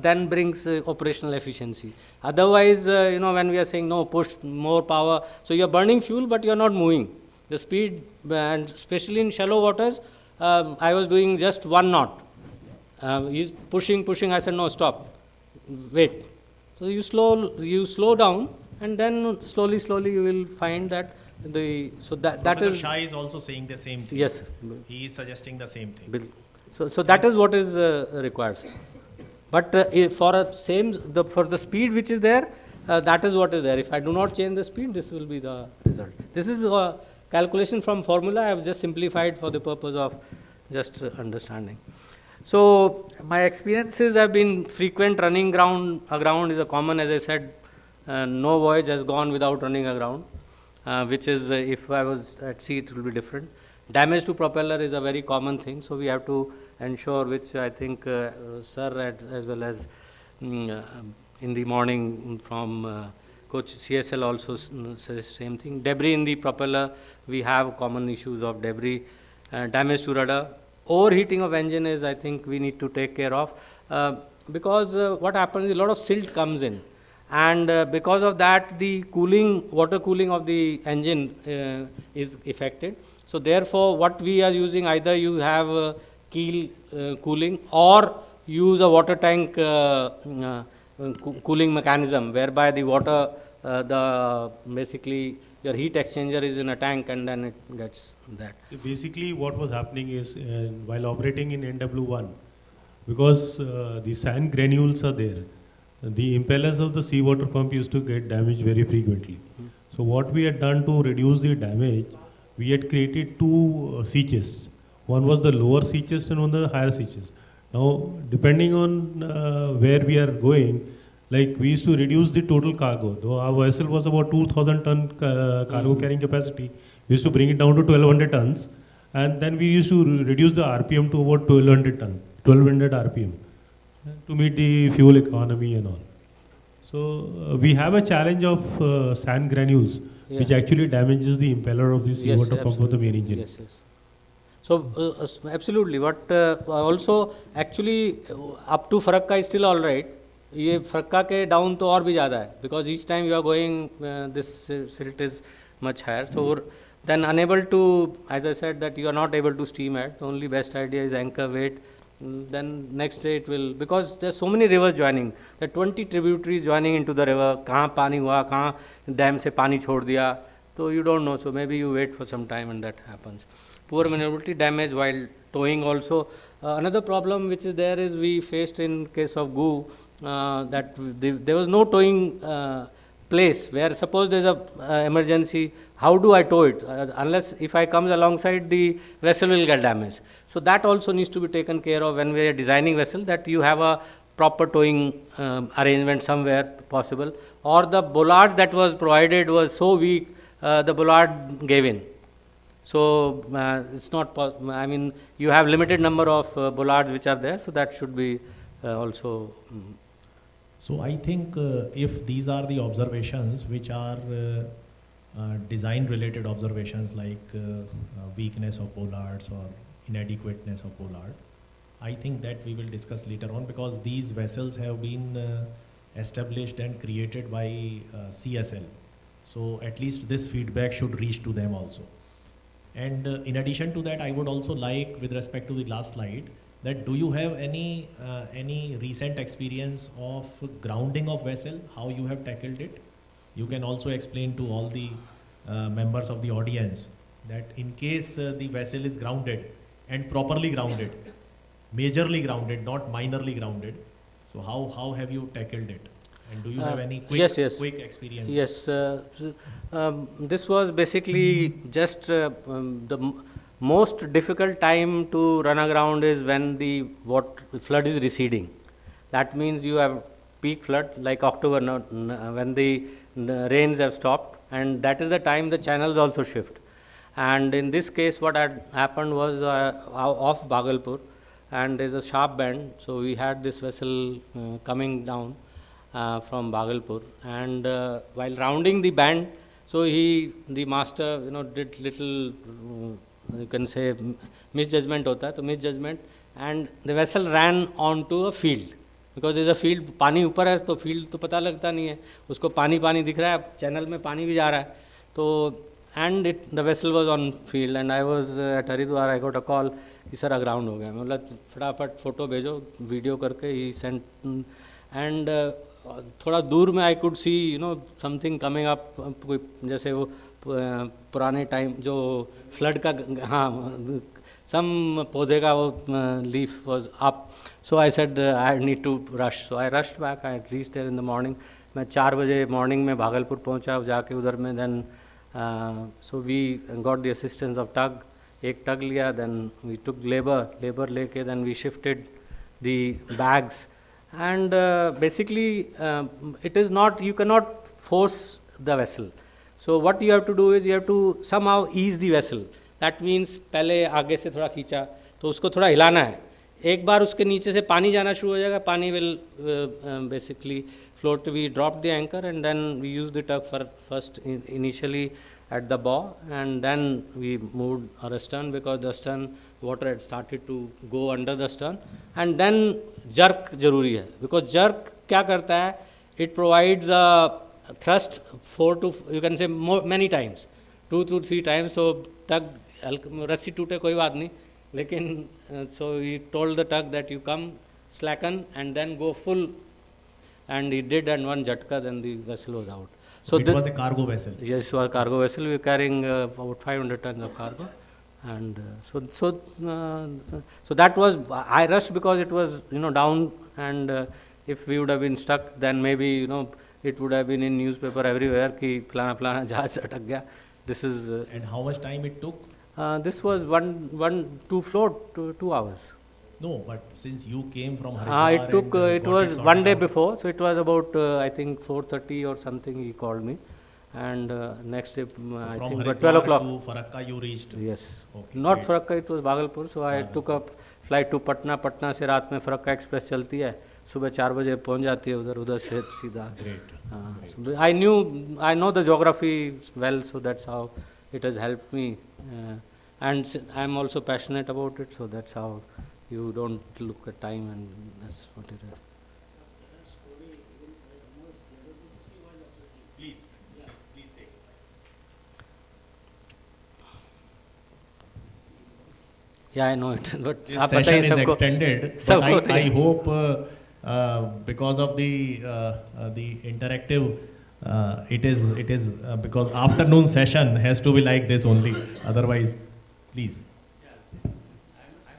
then brings operational efficiency. Otherwise, when we are saying no, push more power, so you are burning fuel, but you are not moving. The speed, and especially in shallow waters, I was doing just 1 knot. He's pushing, I said, no, stop, wait. So you slow down, and then slowly you will find that that Professor is. Shah is also saying the same thing. Yes. He is suggesting the same thing. So that is what is required. But for the speed which is there, that is what is there. If I do not change the speed, this will be the result. This is calculation from formula. I have just simplified for the purpose of just understanding. So my experiences have been frequent. Running aground is a common, as I said, no voyage has gone without running aground, which is if I was at sea, it will be different. Damage to propeller is a very common thing, so we have to ensure, which I think sir as well as in the morning from coach CSL also says same thing. Debris in the propeller, we have common issues of debris, damage to rudder. Overheating of engine is, I think, we need to take care of because what happens, a lot of silt comes in, and because of that the water cooling of the engine is affected. So therefore what we are using, either you have keel cooling or use a water tank cooling mechanism, whereby the water, basically your heat exchanger is in a tank and then it gets that. So basically, what was happening is while operating in NW1, because the sand granules are there, the impellers of the seawater pump used to get damaged very frequently. So what we had done to reduce the damage, we had created two sea chests. One was the lower sea chest and one the higher sea chest. Now, depending on where we are going, like we used to reduce the total cargo. Though our vessel was about 2,000 ton cargo carrying capacity, we used to bring it down to 1,200 tons, and then we used to reduce the RPM to about 1,200 RPM to meet the fuel economy and all. So we have a challenge of sand granules, which actually damages the impeller of the seawater pump of the main engine. Yes, yes. So absolutely. What also actually up to Farakka is still all right. ये फरक्का के down तो और भी ज़्यादा है, because each time you are going this silt is much higher. So then unable to, as I said, that you are not able to steam at. The only best idea is anchor weight. Then next day it will, because there are so many rivers joining, there are 20 tributaries joining into the river. कहाँ पानी हुआ, कहाँ dam से पानी छोड़ दिया, so you don't know. So maybe you wait for some time and that happens. Poor maneuverability, damage while towing also. Another problem which is there is we faced in case of GU, that there was no towing place where suppose there is a emergency, how do I tow it? Unless if I comes alongside, the vessel will get damaged. So that also needs to be taken care of when we are designing vessel, that you have a proper towing arrangement somewhere possible. Or the bollards that was provided was so weak, the bollard gave in. So it's not I mean, you have limited number of bollards which are there, so that should be also. So I think if these are the observations which are design related observations, like weakness of bollards or inadequateness of bollard, I think that we will discuss later on, because these vessels have been established and created by CSL. So at least this feedback should reach to them also. And in addition to that, I would also like, with respect to the last slide, that do you have any recent experience of grounding of vessel, how you have tackled it? You can also explain to all the members of the audience that in case the vessel is grounded and properly grounded, majorly grounded, not minorly grounded, so how have you tackled it? And do you have any quick experience? Yes, this was basically just the most difficult time to run aground is when the flood is receding. That means you have peak flood like October, when the rains have stopped, and that is the time the channels also shift. And in this case, what had happened was off Bhagalpur, and there is a sharp bend, so we had this vessel coming down from Bhagalpur, and while rounding the bend, so the master did little you can say misjudgment hota hai, to misjudgment, and the vessel ran onto a field, because there is a field, पानी ऊपर है तो field तो पता लगता नहीं है, उसको पानी दिख रहा है, channel में पानी भी जा रहा है, तो and the vessel was on field, and I was at Haridwar. I got a call कि सर अग्राउंड हो गया, मैं बोला फटाफट फोटो भेजो, वीडियो करके ही सेंट, एंड थोड़ा दूर में I could see something coming up, जैसे वो पुराने टाइम जो फ्लड का, हाँ सम पौधे का वो leaf was up, so I said I need to rush, so I rushed back, I reach there in the morning. मैं 4 बजे मॉर्निंग में भागलपुर पहुंचा, जाके उधर में then so we got the assistance of tug, एक टग लिया, देन वी टुक लेबर लेके then we shifted the bags, and basically it is not, you cannot force the vessel. So what you have to do is you have to somehow ease the vessel. That means पहले आगे से थोड़ा खींचा तो उसको थोड़ा हिलाना है, एक बार उसके नीचे से पानी जाना शुरू हो जाएगा, पानी will basically float. We dropped the anchor and then we used the tug for first initially at the bow, and then we moved our stern, because the stern water had started to go under the stern, and then jerk जरूरी है, because jerk क्या करता है, it provides a thrust 4 to you can say many times, 2 to 3 times. So tug रस्सी टूटे कोई बात नहीं, लेकिन so he told the tug that you come slacken and then go full. And he did, and one jhatka, then the vessel was out. So it was a cargo vessel. Yes, it was a cargo vessel. We were carrying about 500 tons of cargo. And so that was, I rushed because it was, down, and if we would have been stuck, then maybe, it would have been in newspaper everywhere, ki plana plana jahaz atak gaya. This is... and how much time it took? This was to float 2 hours. No, but since you came from Haridwar... it was one day before, so it was about, I think, 4:30 or something, he called me. And next day, I think about 12 o'clock. To Farakka you reached? Yes. Okay, Not Farakka, it was Bhagalpur. So I took a flight to Patna. Patna से रात में Farakka Express चलती है. सुबह 4 बजे पहुंच जाती है उधर से सीधा. Great. So I know the geography well, so that's how it has helped me. And I'm also passionate about it, so that's how you don't look at time, and that's what it is. Yeah, I know it. But this session is extended, but I hope because of the interactive, it is because afternoon session has to be like this only. Otherwise, please. I'm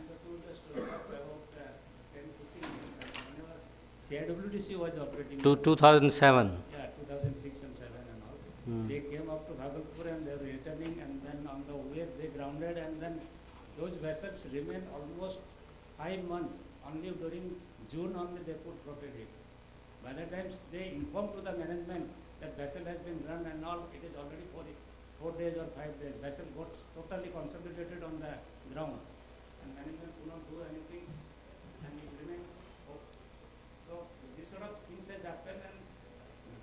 the told the story of about 10-15 years. Whenever CIWDC was operating... To 2007. Yeah, 2006 and 7 and all. They came up to Bhagalpur and they were returning, and then on the way they grounded, and then those vessels remained almost 5 months. Only during June only they could rotate it. By the time they informed to the management that vessel has been run and all, it is already 4 days or 5 days. Vessel got totally consolidated on the ground, and management could not do anything, and it remained. So this sort of things has happened, and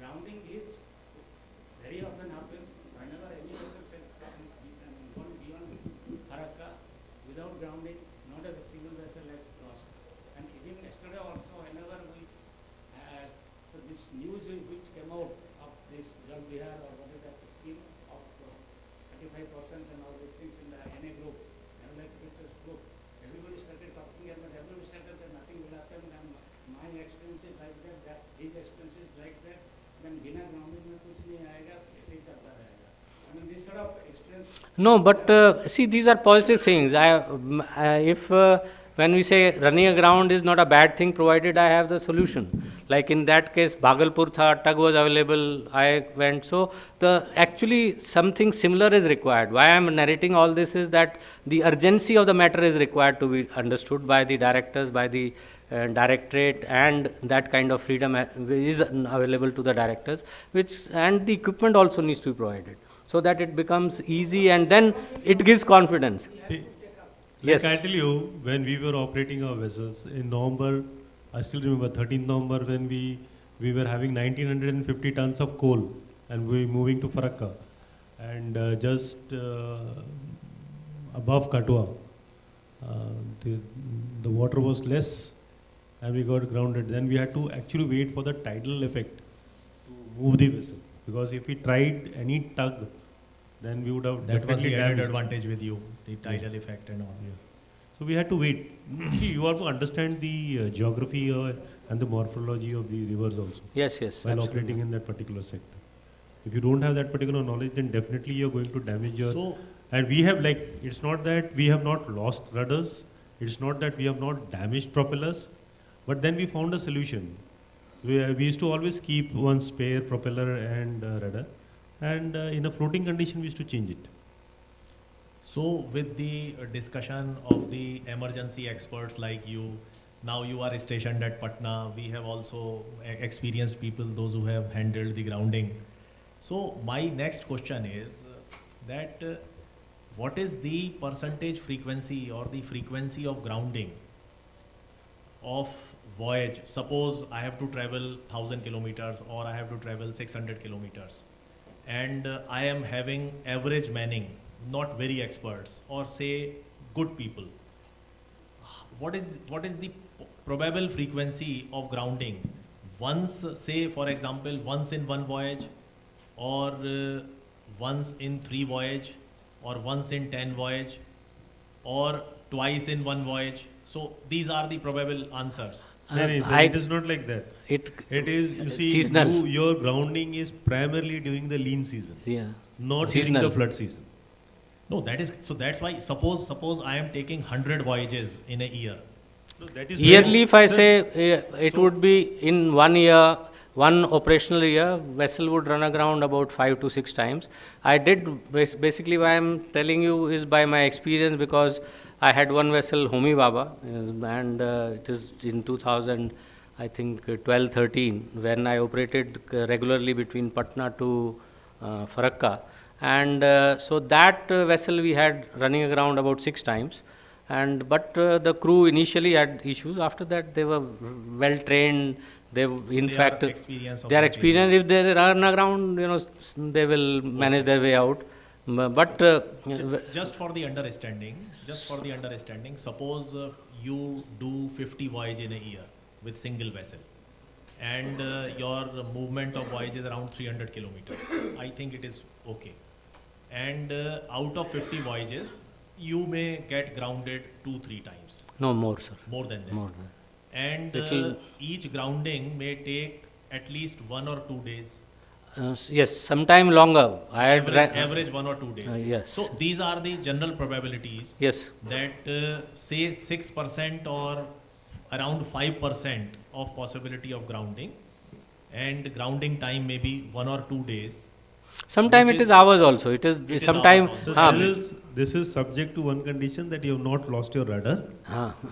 grounding is very often happens whenever any vessel has gone beyond Farakka. Without grounding, not a single vessel has crossed. And even yesterday also, whenever we so this news which came out of this Jal Bihar or what is that scheme of 35% and all these things in the NA group, Analytic Pictures group, everybody started talking about, everybody started that nothing will happen, and my experience is like that, his experience is like that, then bina grounding mein kuch nahi aayega, aise hi chalta rahega. I mean, this sort of experience... No, but see, these are positive things. When we say running aground is not a bad thing, provided I have the solution. Like in that case, Bhagalpur tha, tug was available, I went. So actually something similar is required. Why I am narrating all this is that the urgency of the matter is required to be understood by the directors, by the directorate, and that kind of freedom is available to the directors, and the equipment also needs to be provided, so that it becomes easy and then it gives confidence. See, yes. Like I tell you, when we were operating our vessels in November, I still remember 13th November when we were having 1950 tons of coal and we were moving to Farakka, and just above Katua, the water was less and we got grounded. Then we had to actually wait for the tidal effect to move the vessel, because if we tried any tug, then we would have That was the definitely added damaged. advantage with you, the tidal effect and all. So we had to wait. See, you have to understand the geography and the morphology of the rivers also. Yes, While absolutely. operating in that particular sector. If you don't have that particular knowledge, then definitely you're going to damage your... So- and we have it's not that we have not lost rudders, it's not that we have not damaged propellers, but then we found a solution. We used to always keep one spare propeller and rudder, and in a floating condition we used to change it. So with the discussion of the emergency experts like you, now you are stationed at Patna, we have also experienced people, those who have handled the grounding. So my next question is that what is the percentage frequency or the frequency of grounding of voyage? Suppose I have to travel 1,000 kilometers or I have to travel 600 kilometers and I am having average manning, not very experts, or say good people. What is the probable frequency of grounding? Once, say for example, once in one voyage, or once in 3 voyage, or once in 10 voyage, or twice in one voyage? So these are the probable answers. No, sir, it is not like that. It is, you see, seasonal. your grounding is primarily during the lean season, not Seasonal. during the flood season. No, that is, so that's why, suppose I am taking 100 voyages in a year. No, that is Yearly, if I sir, say, it would be in 1 year, one operational year, vessel would run aground about 5 to 6 times. I did, basically why I am telling you is by my experience, because I had one vessel, Homi Baba, and it is in 2000, I think 12-13, when I operated regularly between Patna to Farakka. And so that vessel we had running aground about 6 times. And but the crew initially had issues. After that, they were well trained. They, in they fact, are experienced of they are that experienced. If they run aground, they will manage their way out. But just for the understanding, suppose you do 50 voyages in a year with single vessel, and your movement of voyage is around 300 kilometers. I think it is okay. And out of 50 voyages, you may get grounded 2-3 times. No more, sir. More than that. More than. And each grounding may take at least 1 or 2 days. Yes, sometime longer. I had Average 1 or 2 days. yes. So these are the general probabilities. Yes. That say 6% or around 5% of possibility of grounding, and grounding time may be 1 or 2 days. Sometimes it is hours also. It is sometimes. So this is subject to one condition, that you have not lost your rudder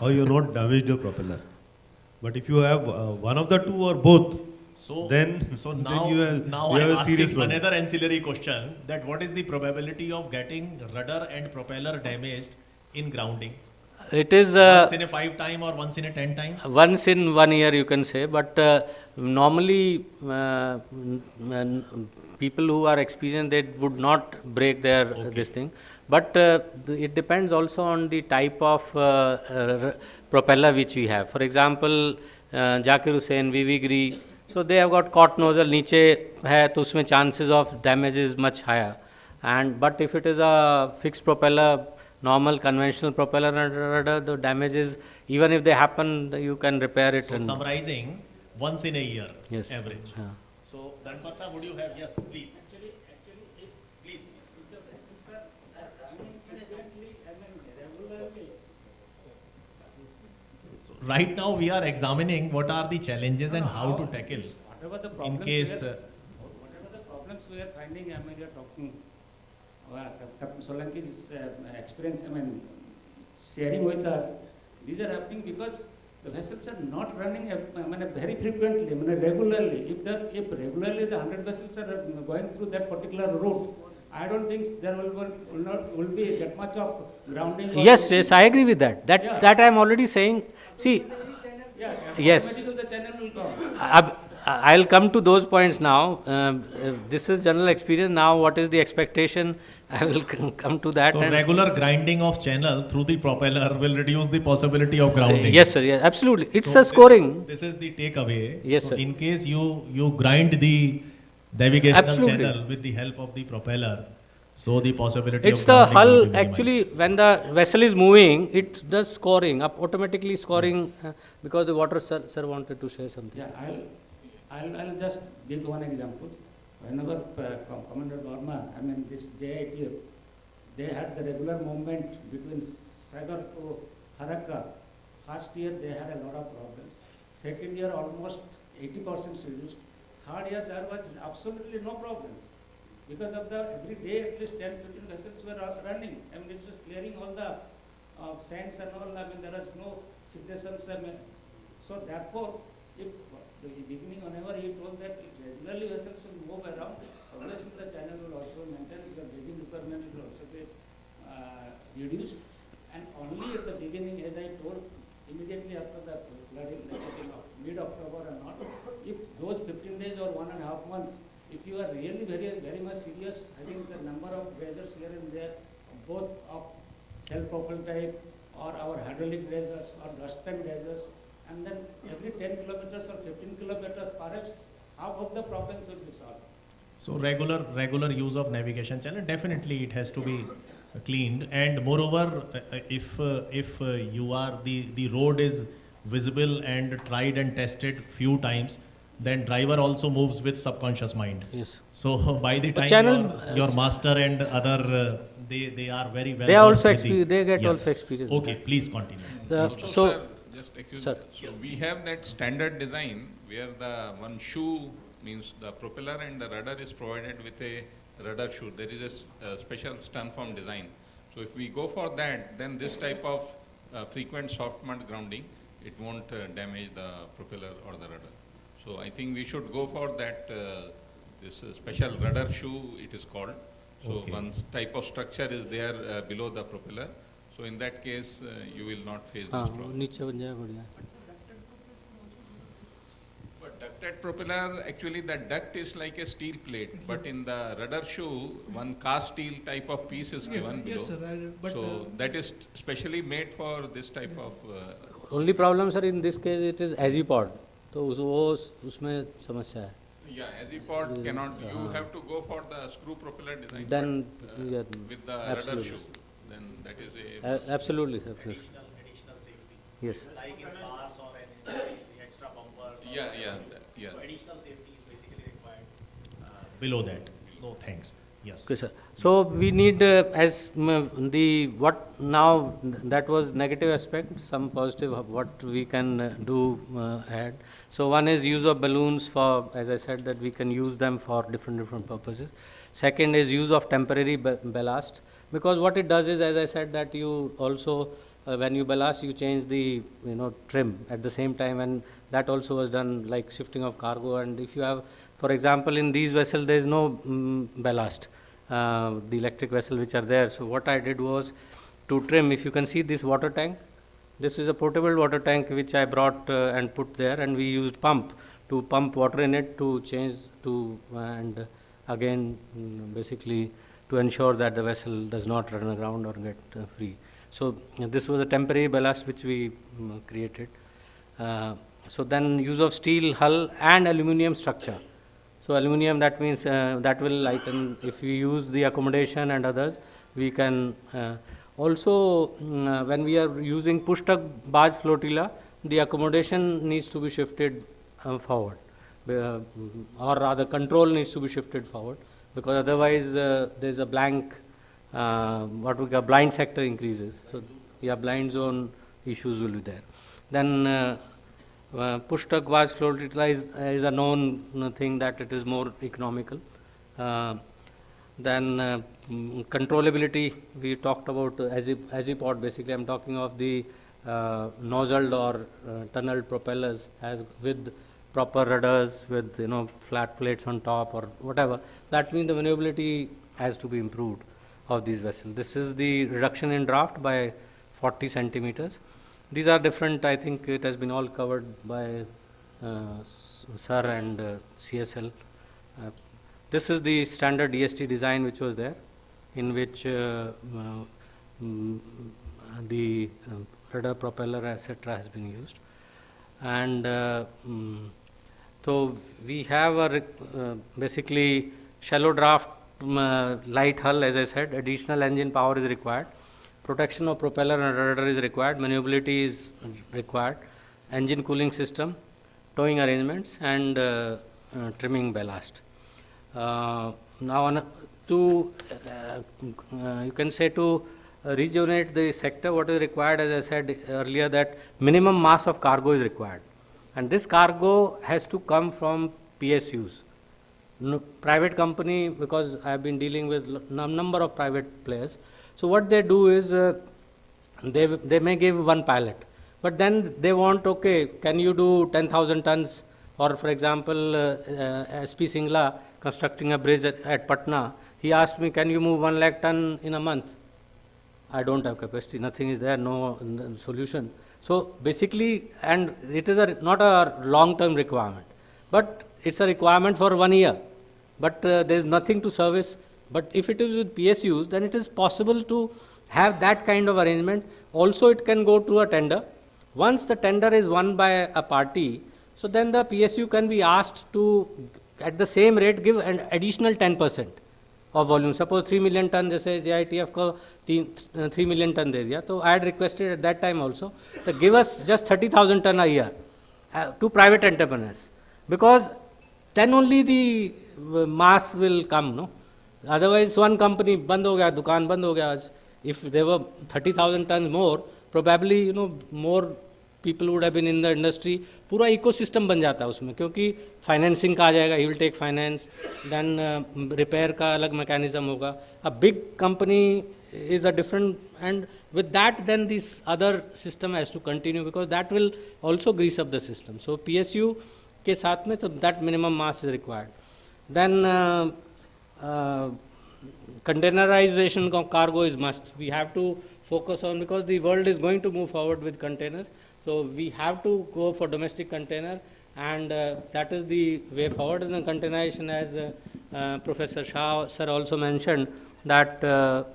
or you have not damaged your propeller. But if you have one of the two or both, then now you I'm have a serious asking problem. another ancillary question, that what is the probability of getting rudder and propeller damaged in grounding? It is Once in a 5 time or once in a 10 times? Once in 1 year, you can say. But normally, people who are experienced, they would not break their this thing. But it depends also on the type of propeller which we have. For example, Zakir Hussain, Vivigri, so they have got caught nozzle, नीचे है तो उसमें chances of damage is much higher. But if it is a fixed propeller, normal conventional propeller rudder, the damages, even if they happen, you can repair it. So summarizing, once in a year, yes, average. Yeah. So Dhanpal sir, would you have? Yes, please. If the vessels are running frequently, regularly. So right now we are examining what are the challenges and how to tackle. Whatever the in problems case. Whatever the problems we are finding, we are talking. Captain Solanki's experience, sharing with us. These are happening because the vessels are not running very frequently, regularly. If regularly the 100 vessels are going through that particular route, I don't think there will be that much of grounding. Yes, I agree with that. That I am already saying. See, yes. The channel will come. I'll come to those points now. This is general experience. Now, what is the expectation? I will come to that. So regular grinding of channel through the propeller will reduce the possibility of grounding. Yes, sir. Yes, absolutely. It's a scoring. This is the takeaway. Yes, so sir. In case you grind the navigational Absolutely. channel with the help of the propeller, so the possibility It's of the grounding will hull. be minimized. Actually, when the vessel is moving, it does scoring, automatically scoring, because the water sir wanted to say something. Yeah, I'll just give one example. Whenever Commander Verma, this JITF, they had the regular movement between Sagar to Farakka. First year they had a lot of problems. Second year almost 80% reduced. Third year there was absolutely no problems. Because of the every day at least 10-15 vessels were running. It was clearing all the sands and all. There was no situations. So therefore, if the beginning, whenever he told that regularly vessels should move around, obviously the channel will also maintain, the dredging requirement will also be reduced. And only at the beginning, as I told, immediately after the flooding, mid-October or not, if those 15 days or 1.5 months, if you are really very much serious, having the number of dredgers here and there, both of self-propelled type or our hydraulic dredgers or dustpan dredgers, and then every 10 kilometers or 15 kilometers, perhaps half of the problems will be solved. So regular use of navigation channel, definitely it has to be cleaned. And moreover, if you are the road is visible and tried and tested few times, then driver also moves with subconscious mind. Yes. So by the time your master and other, they are very well. They also they get yes. also experience. Okay, please continue. So, just excuse sir. me. So we have that standard design where the one shoe means the propeller and the rudder is provided with a rudder shoe. There is a special stun form design. So if we go for that, then this type of frequent soft mud grounding, it won't damage the propeller or the rudder. So I think we should go for that, this special rudder shoe it is called. So Okay. one type of structure is there below the propeller. So in that case, you will not face this problem. नीचे बन जाए बढ़िया. But ducted propeller, actually the duct is like a steel plate, but in the rudder shoe, one cast steel type of piece is given below. Yes, sir. But So that is specially made for this type of. Only problem, sir, in this case it is azipod. तो वो उसमें समस्या है. Yeah, azipod cannot. You have to go for the screw propeller design. Then but, with the rudder shoe, then that is a. Absolutely, sir. Yes. Like in cars or any extra bumpers. Yeah. So additional safety is basically required below that. No, thanks. Yes. Okay, sir. So we need that was negative aspect, some positive of what we can do add. So one is use of balloons for, as I said, that we can use them for different purposes. Second is use of temporary ballast, because what it does is, as I said, that you also when you ballast, you change the trim at the same time, and that also was done like shifting of cargo. And if you have, for example, in these vessels there is no ballast, the electric vessel which are there. So what I did was to trim. If you can see this water tank, this is a portable water tank which I brought and put there, and we used pump to pump water in it to change to and again basically to ensure that the vessel does not run aground or get free. So this was a temporary ballast which we created. So then use of steel hull and aluminium structure. So aluminium, that means that will lighten. If we use the accommodation and others, we can also when we are using push-tuck barge flotilla, the accommodation needs to be shifted forward, or rather control needs to be shifted forward, because otherwise there is a blank. What we call blind sector increases. So, blind zone issues will be there. Then push-tuck barge flotilla is a known thing that it is more economical. Then controllability, we talked about azipod. Basically, I am talking of the nozzled or tunneled propellers as with proper rudders, with flat plates on top or whatever. That means the maneuverability has to be improved of these vessels. This is the reduction in draft by 40 centimeters. These are different. I think it has been all covered by Sir and CSL. This is the standard DST design which was there, in which the rudder, propeller, etc. has been used. And so we have a basically shallow draft light hull. As I said, additional engine power is required. Protection of propeller and rudder is required. Maneuverability is required. Engine cooling system, towing arrangements, and trimming ballast. Now, you can say to rejuvenate the sector, what is required, as I said earlier, that minimum mass of cargo is required. And this cargo has to come from PSUs. Private company, because I have been dealing with number of private players. So what they do is they may give one pilot, but then they want, okay, can you do 10,000 tons? Or for example, SP Singla constructing a bridge at Patna, he asked me, can you move 1 lakh ton in a month? I don't have capacity, nothing is there, no solution. So basically, and it is not a long-term requirement, but it's a requirement for 1 year. But there is nothing to service. But if it is with PSUs, then it is possible to have that kind of arrangement. Also, it can go to a tender. Once the tender is won by a party, so then the PSU can be asked to, at the same rate, give an additional 10%. of volume. Suppose 3 million ton, जैसे JITF को 3 million ton दे दिया, तो I had requested at that time also to give us just 30,000 ton a year to private entrepreneurs, because then only the mass will come, no? Otherwise, one company बंद हो गया, दुकान बंद हो गया आज. If there were 30,000 tons more, probably more people would have been in the industry. पूरा ecosystem बन जाता है उसमें, क्योंकि financing का आ जाएगा, he will take finance, then repair का अलग mechanism होगा. A big company is a different, and with that then this other system has to continue, because that will also grease up the system. So PSU के साथ में तो that minimum mass is required. Then containerization of cargo is must. We have to focus on, because the world is going to move forward with containers. So we have to go for domestic container, and that is the way forward. And the containerization, as Professor Shah sir also mentioned, that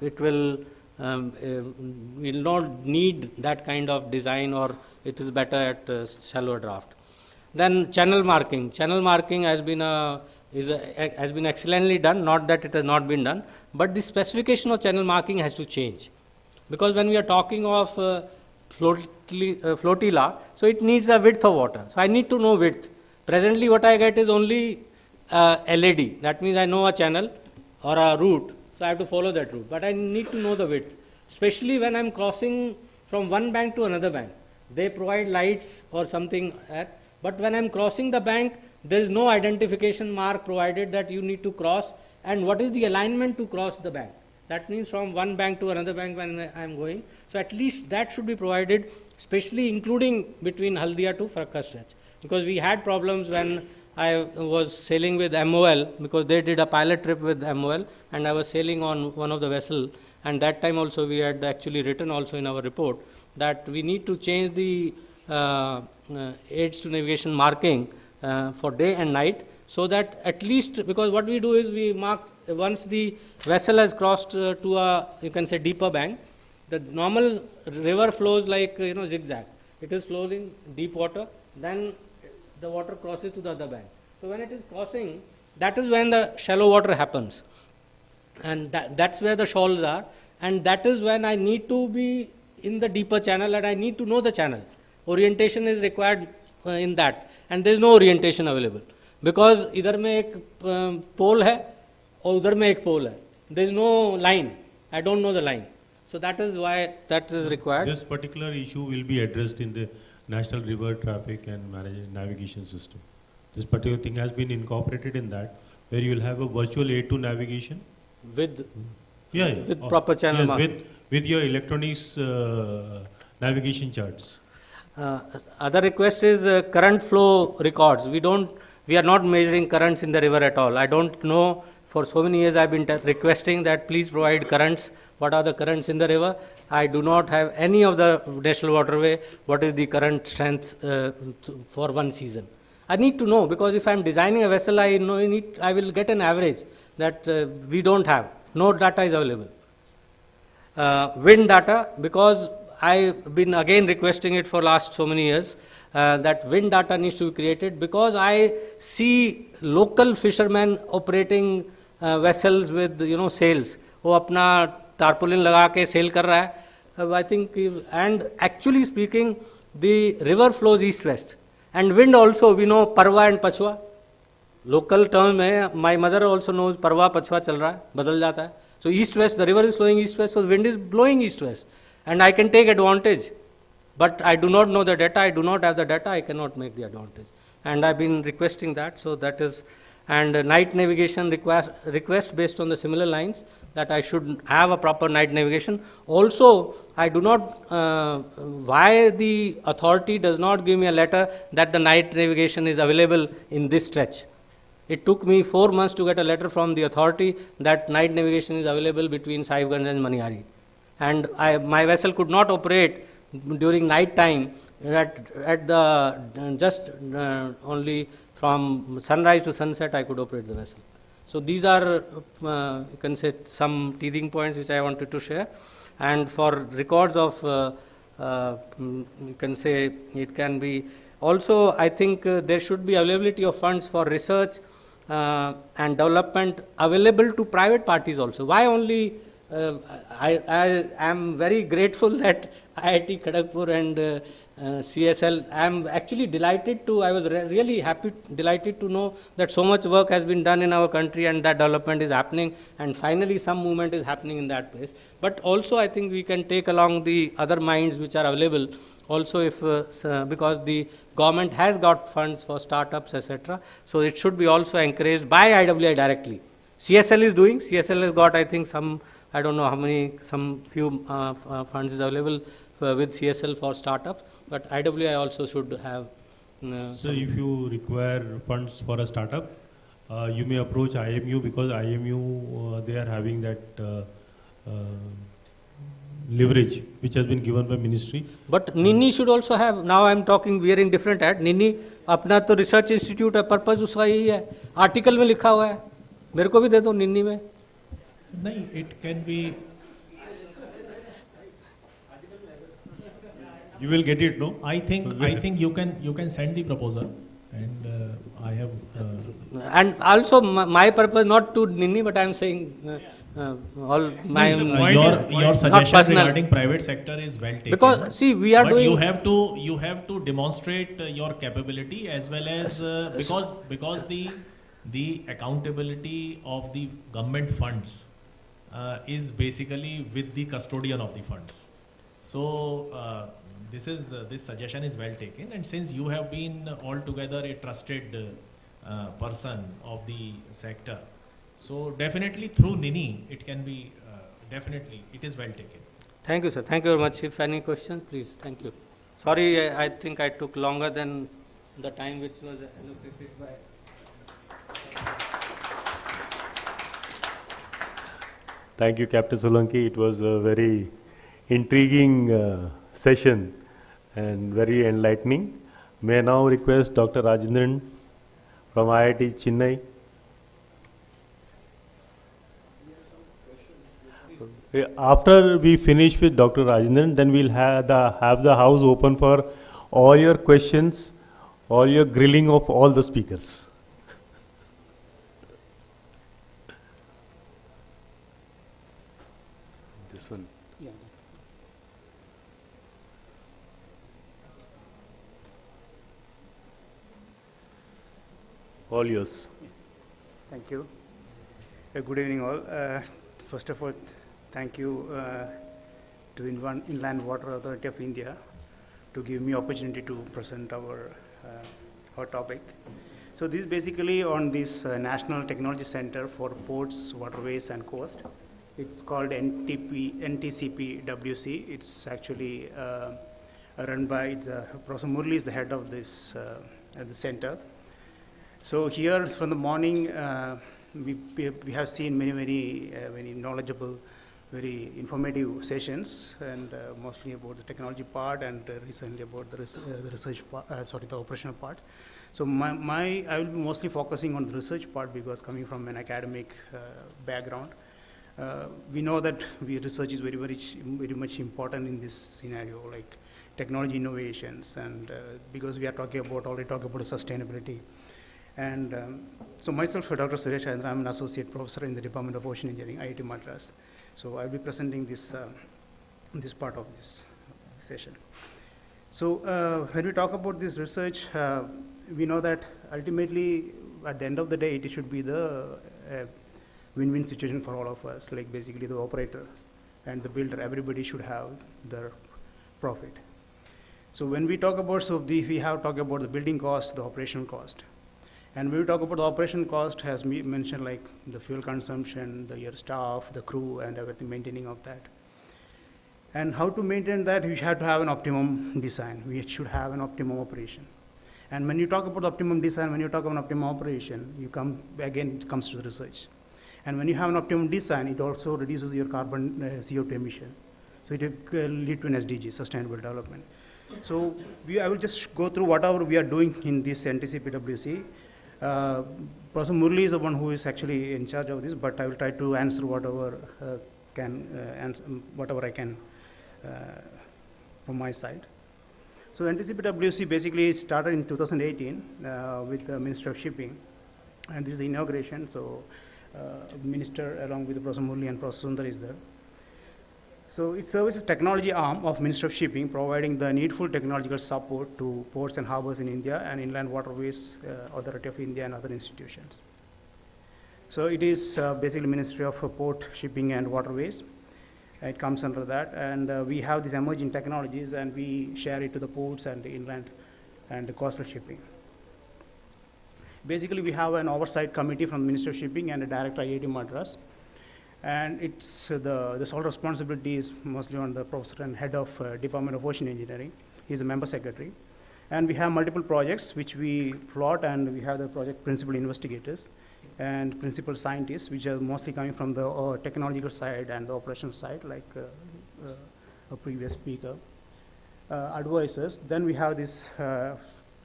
it will not need that kind of design, or it is better at shallower draft. Then channel marking. Channel marking has been has been excellently done. Not that it has not been done, but the specification of channel marking has to change, because when we are talking of flotilla, so it needs a width of water. So I need to know width. Presently, what I get is only LAD. That means I know a channel or a route, so I have to follow that route. But I need to know the width, especially when I'm crossing from one bank to another bank. They provide lights or something, but when I'm crossing the bank, there is no identification mark provided that you need to cross, and what is the alignment to cross the bank. That means from one bank to another bank when I am going. So at least that should be provided, especially including between Haldia to Farakka stretch. Because we had problems when I was sailing with MOL, because they did a pilot trip with MOL, and I was sailing on one of the vessels, and that time also we had actually written also in our report that we need to change the aids to navigation marking for day and night, so that at least, because what we do is we mark once the vessel has crossed to a, you can say, deeper bank. The normal river flows like zigzag. It is flowing deep water, then the water crosses to the other bank. So when it is crossing, that is when the shallow water happens, and that's where the shoals are, and that is when I need to be in the deeper channel, and I need to know the channel. Orientation is required in that, and there is no orientation available, because इधर में एक pole है और उधर में एक pole है. There is no line. I don't know the line. So that is why that is required. This particular issue will be addressed in the National River Traffic and Navigation System. This particular thing has been incorporated in that, where you will have a virtual aid to navigation with with proper channel marking. With your electronics navigation charts. Other request is current flow records. We are not measuring currents in the river at all. I don't know. For so many years I have been requesting that please provide currents. What are the currents in the river? I do not have any of the National Waterway. What is the current strength for one season? I need to know, because if I am designing a vessel, I will get an average that we don't have. No data is available. Wind data, because I've been again requesting it for last so many years, that wind data needs to be created, because I see local fishermen operating vessels with sails. वो अपना tarpaulin लगा के sail कर रहा है. I think, and actually speaking, the river flows east-west, and wind also we know parwa and pachwa. Local term में my mother also knows parwa pachwa चल रहा है, बदल जाता है. So east-west, the river is flowing east-west, so the wind is blowing east-west, and I can take advantage. But I do not know the data, I do not have the data, I cannot make the advantage. And I've been requesting that, so that is, and night navigation request based on the similar lines, that I should have a proper night navigation. Also, I do not, why the authority does not give me a letter that the night navigation is available in this stretch. It took me 4 months to get a letter from the authority that night navigation is available between Sahibganj and Manihari. And my vessel could not operate during night time at the just only from sunrise to sunset I could operate the vessel. So these are you can say some teething points which I wanted to share. And for records of you can say it can be also, I think there should be availability of funds for research and development available to private parties also. Why only? I am very grateful that IIT Kharagpur and CSL. I am actually delighted to. I was really happy, delighted to know that so much work has been done in our country and that development is happening, and finally some movement is happening in that place. But also, I think we can take along the other minds which are available. Also, if because the government has got funds for startups, etc., so it should be also encouraged by IWI directly. CSL is doing. CSL has got, I think, some. I don't know how many. Some few funds is available with CSL for startups, but IWI also should have. So, if you require funds for a startup, you may approach IMU, because IMU they are having that leverage which has been given by ministry. But NINI should also have. Now I am talking wearing different hat. NINI अपना तो research institute है, purpose उसका यही है, article में लिखा हुआ है, मेरे को भी दे दो निन्नी में. नहीं, it can be. You will get it, no? I think you can send the proposal, and I have. And also my purpose not to NINI, but I am saying. All my your suggestion regarding private sector is well taken. Because see, we are but doing. You have to demonstrate your capability, as well as because the accountability of the government funds is basically with the custodian of the funds. So this suggestion is well taken, and since you have been altogether a trusted person of the sector. So definitely through NINI, it can be, definitely, it is well taken. Thank you, sir. Thank you very much. If any questions, please. Thank you. Sorry, I think I took longer than the time which was allocated by. Thank you, Captain Solanki. It was a very intriguing session and very enlightening. May I now request Dr. Rajendran from IIT Chennai. After we finish with Dr. Rajendran, then we'll have the house open for all your questions, all your grilling of all the speakers. This one. Yeah. All yours. Thank you. Good evening, all. First of all, thank you to the Inland Water Authority of India to give me opportunity to present our topic. So this is basically on this National Technology Center for Ports, Waterways and Coast. It's called NTCP-WC. It's actually run by Professor Murli is the head of this the center. So here from the morning, we have seen many knowledgeable, very informative sessions, and mostly about the technology part, and recently about the research part, the operational part. So I will be mostly focusing on the research part, because coming from an academic background, we know that research is very much important in this scenario, like technology innovations, and because we are already talking about sustainability. And so myself, Dr. Suresh Chandra, I'm an associate professor in the Department of Ocean Engineering, IIT Madras. So I'll be presenting this part of this session. So when we talk about this research, we know that ultimately, at the end of the day, it should be the win-win situation for all of us, like basically the operator and the builder, everybody should have their profit. So when we talk about, we have talked about the building cost, the operational cost. And when we talk about the operation cost, as we mentioned, like the fuel consumption, your staff, the crew, and everything, maintaining of that. And how to maintain that, we have to have an optimum design. We should have an optimum operation. And when you talk about optimum design, when you talk about optimum operation, it comes to the research. And when you have an optimum design, it also reduces your carbon CO2 emission. So it will lead to an SDG, sustainable development. So I will just go through whatever we are doing in this NTCP-WC. Professor Murli is the one who is actually in charge of this, but I will try to answer whatever I can from my side. So NTCP-WC basically started in 2018 with the Ministry of Shipping, and this is the inauguration. So, Minister along with Professor Murli and Professor Sundar is there. So it serves as technology arm of Ministry of Shipping, providing the needful technological support to ports and harbors in India and Inland Waterways Authority of India and other institutions. So it is basically Ministry of Port, Shipping and Waterways. It comes under that, and we have these emerging technologies, and we share it to the ports and the inland and the coastal shipping. Basically, we have an oversight committee from the Ministry of Shipping and a director IIT Madras. And it's the sole responsibility is mostly on the professor and head of Department of Ocean Engineering. He's a member secretary. And we have multiple projects which we plot, and we have the project principal investigators and principal scientists, which are mostly coming from the technological side and the operational side, like a previous speaker. Advisors. Then we have this,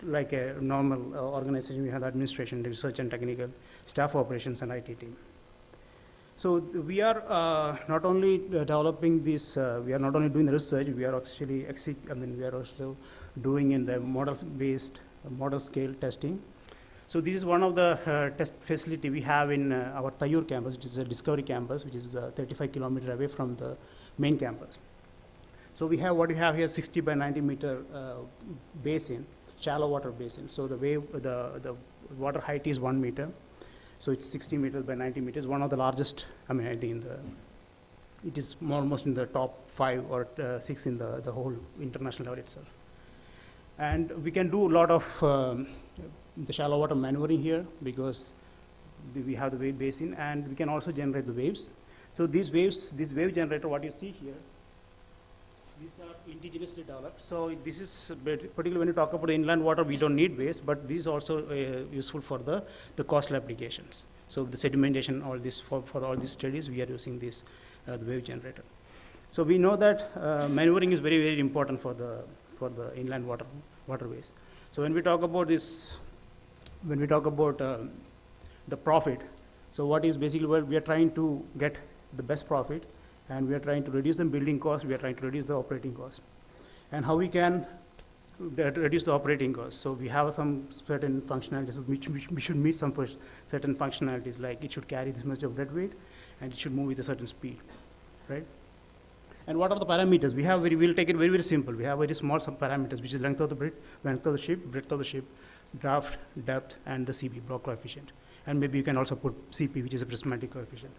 like a normal organization, we have the administration, research and technical, staff operations and IT team. So we are not only developing this, we are not only doing the research, we are actually, we are also doing in the model-based, model scale testing. So this is one of the test facility we have in our Tayur campus, which is a discovery campus, which is 35 kilometers away from the main campus. So we have what we have here, 60 by 90 meter basin, shallow water basin. So the wave, the water height is 1 meter. So it's 60 meters by 90 meters, one of the largest, I think in the, it is almost in the top 5 or 6 in the whole international level itself. And we can do a lot of the shallow water maneuvering here because we have the wave basin, and we can also generate the waves. So these waves, this wave generator, what you see here, these are indigenously developed. So this is particularly when you talk about the inland water, we don't need waves, but this is also useful for the coastal applications. So the sedimentation, all this for all these studies, we are using this the wave generator. So we know that maneuvering is very, very important for the inland waterways. So when we talk about this, when we talk about the profit, so what is basically what we are trying to get the best profit, and we are trying to reduce the building cost, we are trying to reduce the operating cost. And how we can reduce the operating cost. So we have some certain functionalities which we should meet some certain functionalities, like it should carry this much of dead weight and it should move with a certain speed, right? And what are the parameters? We have we'll take it very, very simple. We have very small some parameters, which is length of the bridge, length of the ship, breadth of the ship, draft, depth, and the CP, block coefficient. And maybe you can also put CP, which is a prismatic coefficient.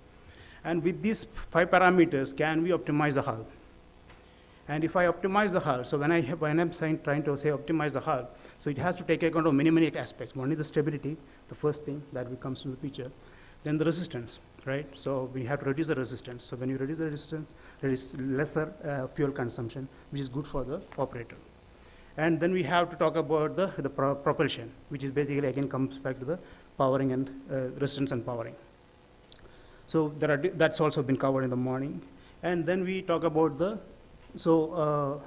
And with these 5 parameters, can we optimize the hull? And if I optimize the hull, so when I'm trying to say optimize the hull, so it has to take account of many, many aspects. One is the stability, the first thing that comes to the picture. Then the resistance, right? So we have to reduce the resistance. So when you reduce the resistance, there is lesser fuel consumption, which is good for the operator. And then we have to talk about the propulsion, which is basically again comes back to the powering and resistance and powering. So that's also been covered in the morning. And then we talk about the, so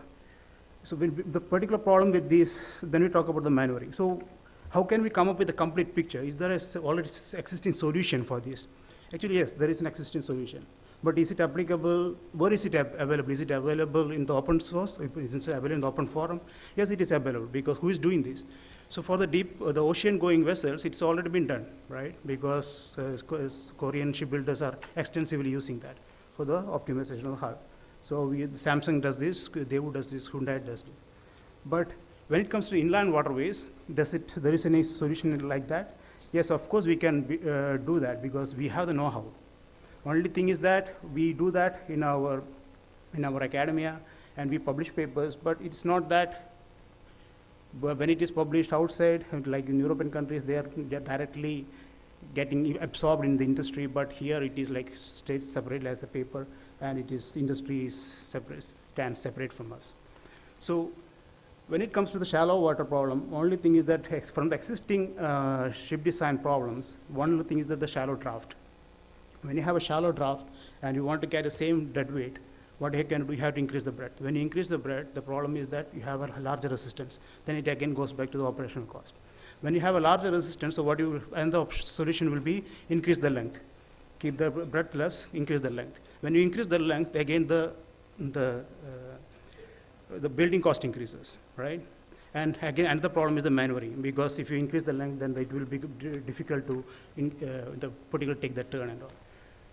the particular problem with this, then we talk about the maneuvering. So how can we come up with a complete picture? Is there already existing solution for this? Actually, yes, there is an existing solution. But is it applicable? Where is it available? Is it available in the open source? Is it available in the open forum? Yes, it is available, because who is doing this? So for the the ocean-going vessels, it's already been done, right? Because Korean shipbuilders are extensively using that for the optimization of the hull. So Samsung does this, Daewoo does this, Hyundai does it. But when it comes to inland waterways, there is any solution like that? Yes, of course we can do that, because we have the know-how. Only thing is that we do that in our academia, and we publish papers, but it's not that. But when it is published outside, like in European countries, they are directly getting absorbed in the industry, but here it is like stays separate as a paper, and it is industry is stands separate from us. So when it comes to the shallow water problem, only thing is that from the existing ship design problems, one thing is that the shallow draft. When you have a shallow draft and you want to carry the same dead weight, what you can do, you have to increase the breadth. When you increase the breadth, the problem is that you have a larger resistance. Then it again goes back to the operational cost. When you have a larger resistance, so and the solution will be increase the length. Keep the breadth less, increase the length. When you increase the length, again the building cost increases, right? And again, another problem is the maneuvering, because if you increase the length, then it will be difficult to the particular take the turn and all.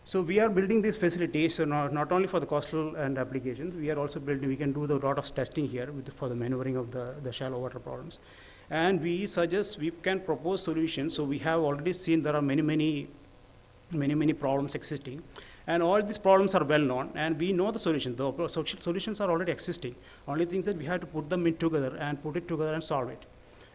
So we are building this facility, so not only for the coastal and applications, we are also building, we can do the lot of testing here for the maneuvering of the shallow water problems. And we suggest, we can propose solutions. So we have already seen there are many problems existing. And all these problems are well known, and we know the solutions. The solutions are already existing. Only things that we have to put them in together and solve it.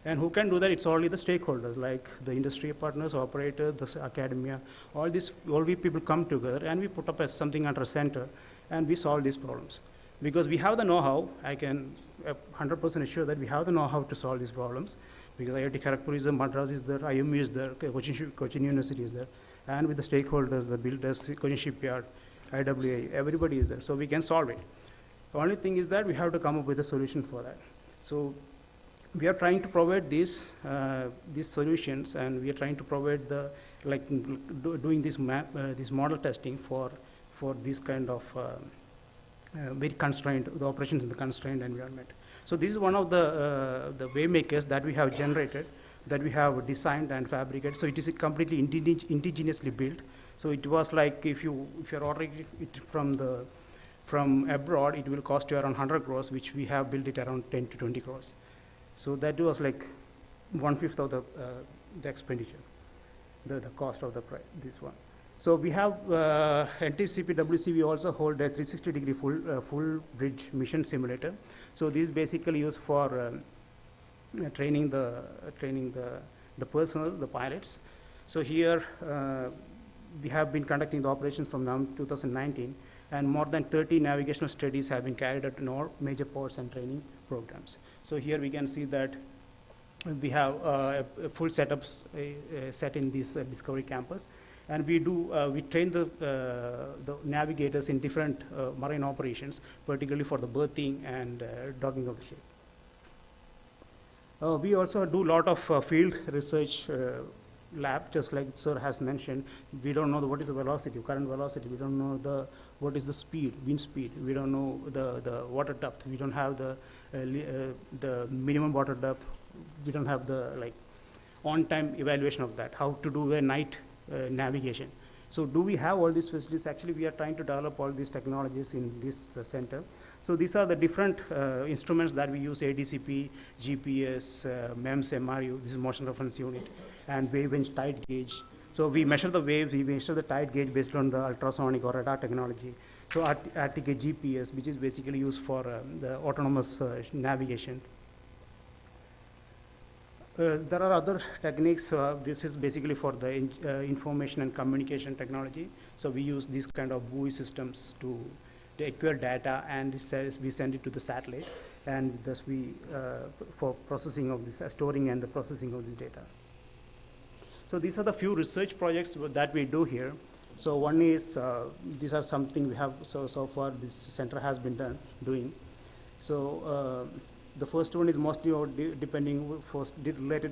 And who can do that? It's only the stakeholders, like the industry partners, operators, the academia. All we people come together, and we put up something under a center, and we solve these problems. Because we have the know-how, I can 100% assure that we have the know-how to solve these problems. Because IIT Kharagpur is there, Madras is there, IMU is there, Cochin University is there. And with the stakeholders, the builders, Cochin Shipyard, IWAI, everybody is there, so we can solve it. The only thing is that we have to come up with a solution for that. So we are trying to provide these solutions, and we are trying to provide doing this model testing for this kind of very constrained, the operations in the constrained environment. So this is one of the way makers that we have generated, that we have designed and fabricated. So it is completely indigenously built. So it was like if you're ordering it from abroad, it will cost you around 100 crores, which we have built it around 10 to 20 crores. So that was like 1/5 of the expenditure, the cost of this one. So we have NTCP WC. We also hold a 360-degree full bridge mission simulator. So this is basically used for training the personnel, the pilots. So here we have been conducting the operations from now 2019, and more than 30 navigational studies have been carried out in all major ports and training programs. So here we can see that we have a full setups set in this Discovery campus, and we train the navigators in different marine operations, particularly for the berthing and docking of the ship. We also do a lot of field research lab, just like sir has mentioned. We don't know what is the velocity, current velocity. We don't know what is the speed, wind speed. We don't know the water depth. We don't have the minimum water depth. We don't have the on-time evaluation of that. How to do a night navigation. So do we have all these facilities? Actually, we are trying to develop all these technologies in this center. So these are the different instruments that we use: ADCP, GPS, MEMS, MRU. This is motion reference unit, and wave and tide gauge. So we measure the waves, we measure the tide gauge based on the ultrasonic or radar technology. So RTK GPS, which is basically used for the autonomous navigation. There are other techniques. This is basically for the information and communication technology. So we use these kind of buoy systems to acquire data, and we send it to the satellite, and thus for processing of this, storing and the processing of this data. So these are the few research projects that we do here. So one is, these are something we have, so far this center has been doing. So the first one is mostly related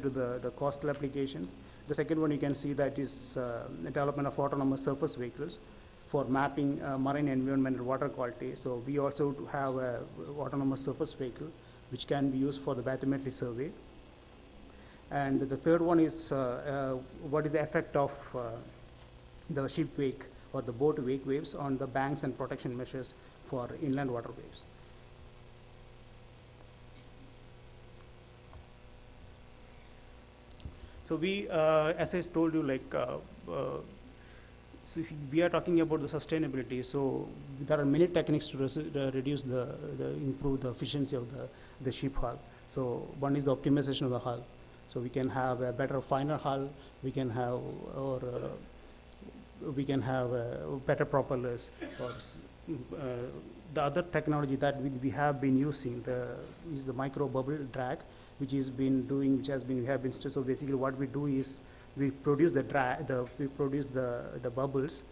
to the coastal applications. The second one you can see that is the development of autonomous surface vehicles for mapping marine environment and water quality. So we also have an autonomous surface vehicle which can be used for the bathymetry survey. And the third one is what is the effect of the ship wake or the boat wake waves on the banks and protection measures for inland waterways. So we, as I told you, so we are talking about the sustainability. So there are many techniques to reduce improve the efficiency of the ship hull. So one is the optimization of the hull. So we can have a better, finer hull. We can have, better propellers. The other technology that we have been using is the micro bubble drag, which has been doing, so basically what we do is we produce the bubbles,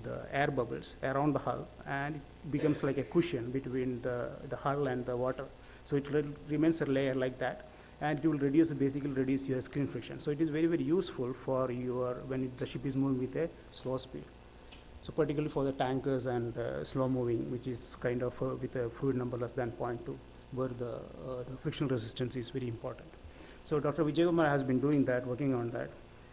the air bubbles around the hull, and it becomes like a cushion between the hull and the water. So it remains a layer like that, and it will basically reduce your screen friction. So it is very, very useful for when the ship is moving with a slow speed. So particularly for the tankers and slow moving, which is kind of with a fluid number less than 0.2. where the frictional resistance is very important. So Dr. Vijay Kumar has been doing that, working on that.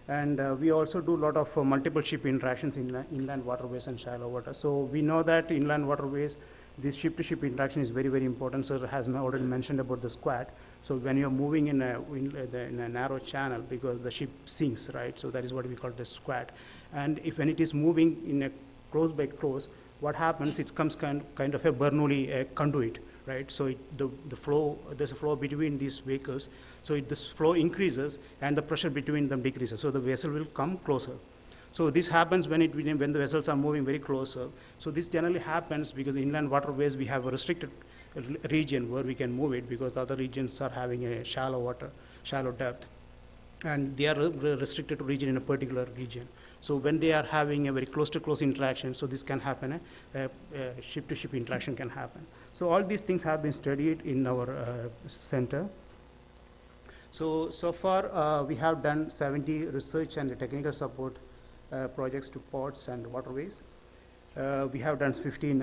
And we also do a lot of multiple ship interactions in inland waterways and shallow water. So we know that inland waterways, this ship-to-ship interaction is very, very important. Sir has already mentioned about the squat. So when you're moving in a narrow channel, because the ship sinks, right? So that is what we call the squat. And when it is moving in a close by close, what happens, it comes kind of a Bernoulli conduit, right? So the flow, there's a flow between these vehicles. So this flow increases and the pressure between them decreases. So the vessel will come closer. So this happens when the vessels are moving very closer. So this generally happens because in inland waterways we have a restricted region where we can move it, because other regions are having a shallow water, shallow depth. And they are restricted to region in a particular region. So when they are having a very close-to-close interaction, so this can happen, a ship-to-ship interaction can happen. So all these things have been studied in our center. So far we have done 70 research and technical support projects to ports and waterways. We have done 15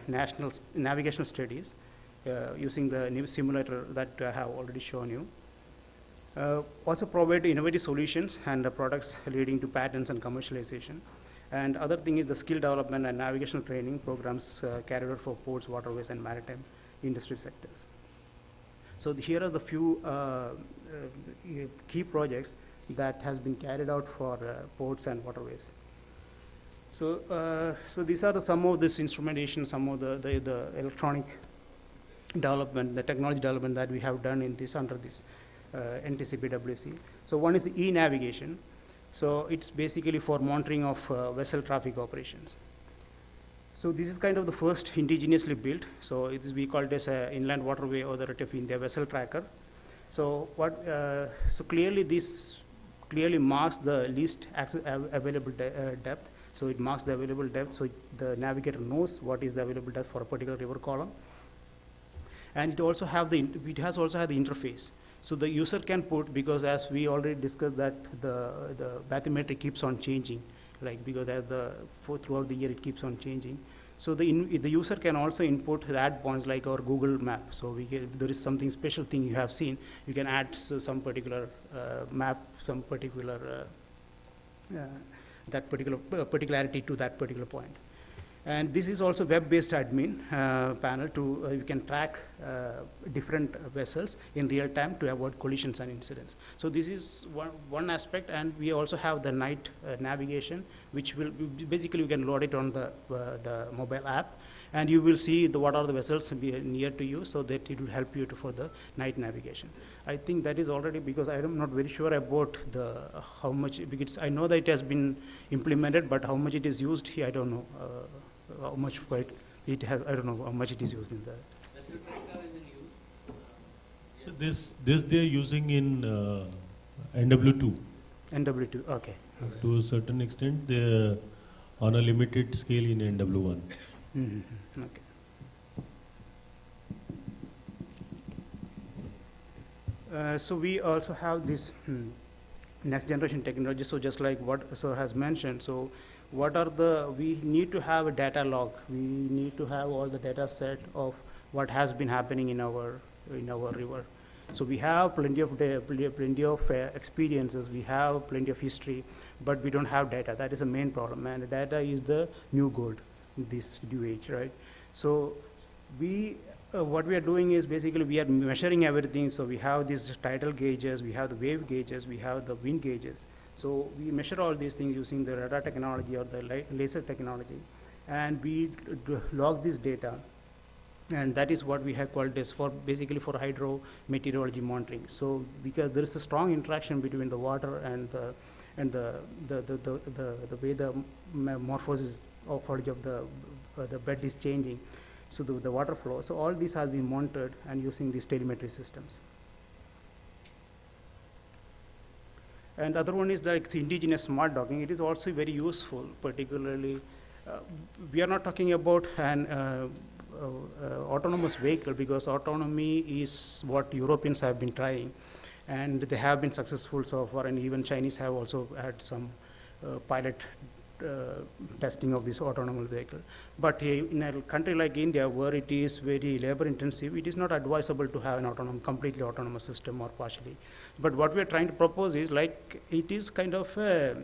national navigational studies using the new simulator that I have already shown you. Also provide innovative solutions and products leading to patents and commercialization. And other thing is the skill development and navigational training programs carried out for ports, waterways, and maritime industry sectors. So here are the few key projects that has been carried out for ports and waterways. So these are some of this instrumentation, some of the electronic development, the technology development that we have done in this under this NTCPWC. So one is the e-navigation. So it's basically for monitoring of vessel traffic operations. So this is kind of the first indigenously built. So it is, we call it as an inland waterway authority of India vessel tracker. So so clearly this clearly marks the least available depth. So it marks the available depth, so the navigator knows what is the available depth for a particular river column. And it also has also had the interface. So the user can put, because as we already discussed that the bathymetry keeps on changing, like because as throughout the year it keeps on changing. So the user can also input the add points like our Google map. So if there is something special thing you have seen, you can add some particular map, some particular particularity to that particular point. And this is also web-based admin panel to you can track different vessels in real time to avoid collisions and incidents. So this is one aspect, and we also have the night navigation, which will basically you can load it on the mobile app, and you will see what are the vessels near to you, so that it will help you for the night navigation. I think that is already, because I am not very sure about how much, because I know that it has been implemented, but how much it is used here, I don't know. How much it has, I don't know how much it is used in the. So this they are using in NW2. NW2, okay. To a certain extent, they on a limited scale in NW1. Mm-hmm. Okay. So we also have this next generation technology. So just like what Sir has mentioned, so we need to have a data log. We need to have all the data set of what has been happening in our river. So we have plenty of experiences, we have plenty of history, but we don't have data. That is the main problem, and data is the new gold in this new age, right? So what we are doing is basically we are measuring everything. So we have these tidal gauges, we have the wave gauges, we have the wind gauges. So we measure all these things using the radar technology or the laser technology, and we log this data, and that is what we have called this for basically for hydrometeorology monitoring. So because there is a strong interaction between the water and the way the morphosis of the bed is changing, so the water flow. So all this has been monitored and using these telemetry systems. And other one is like the indigenous smart docking. It is also very useful, particularly, we are not talking about an autonomous vehicle, because autonomy is what Europeans have been trying, and they have been successful so far, and even Chinese have also had some pilot testing of this autonomous vehicle. But in a country like India, where it is very labor intensive, it is not advisable to have an completely autonomous system or partially. But what we are trying to propose is like it is kind of a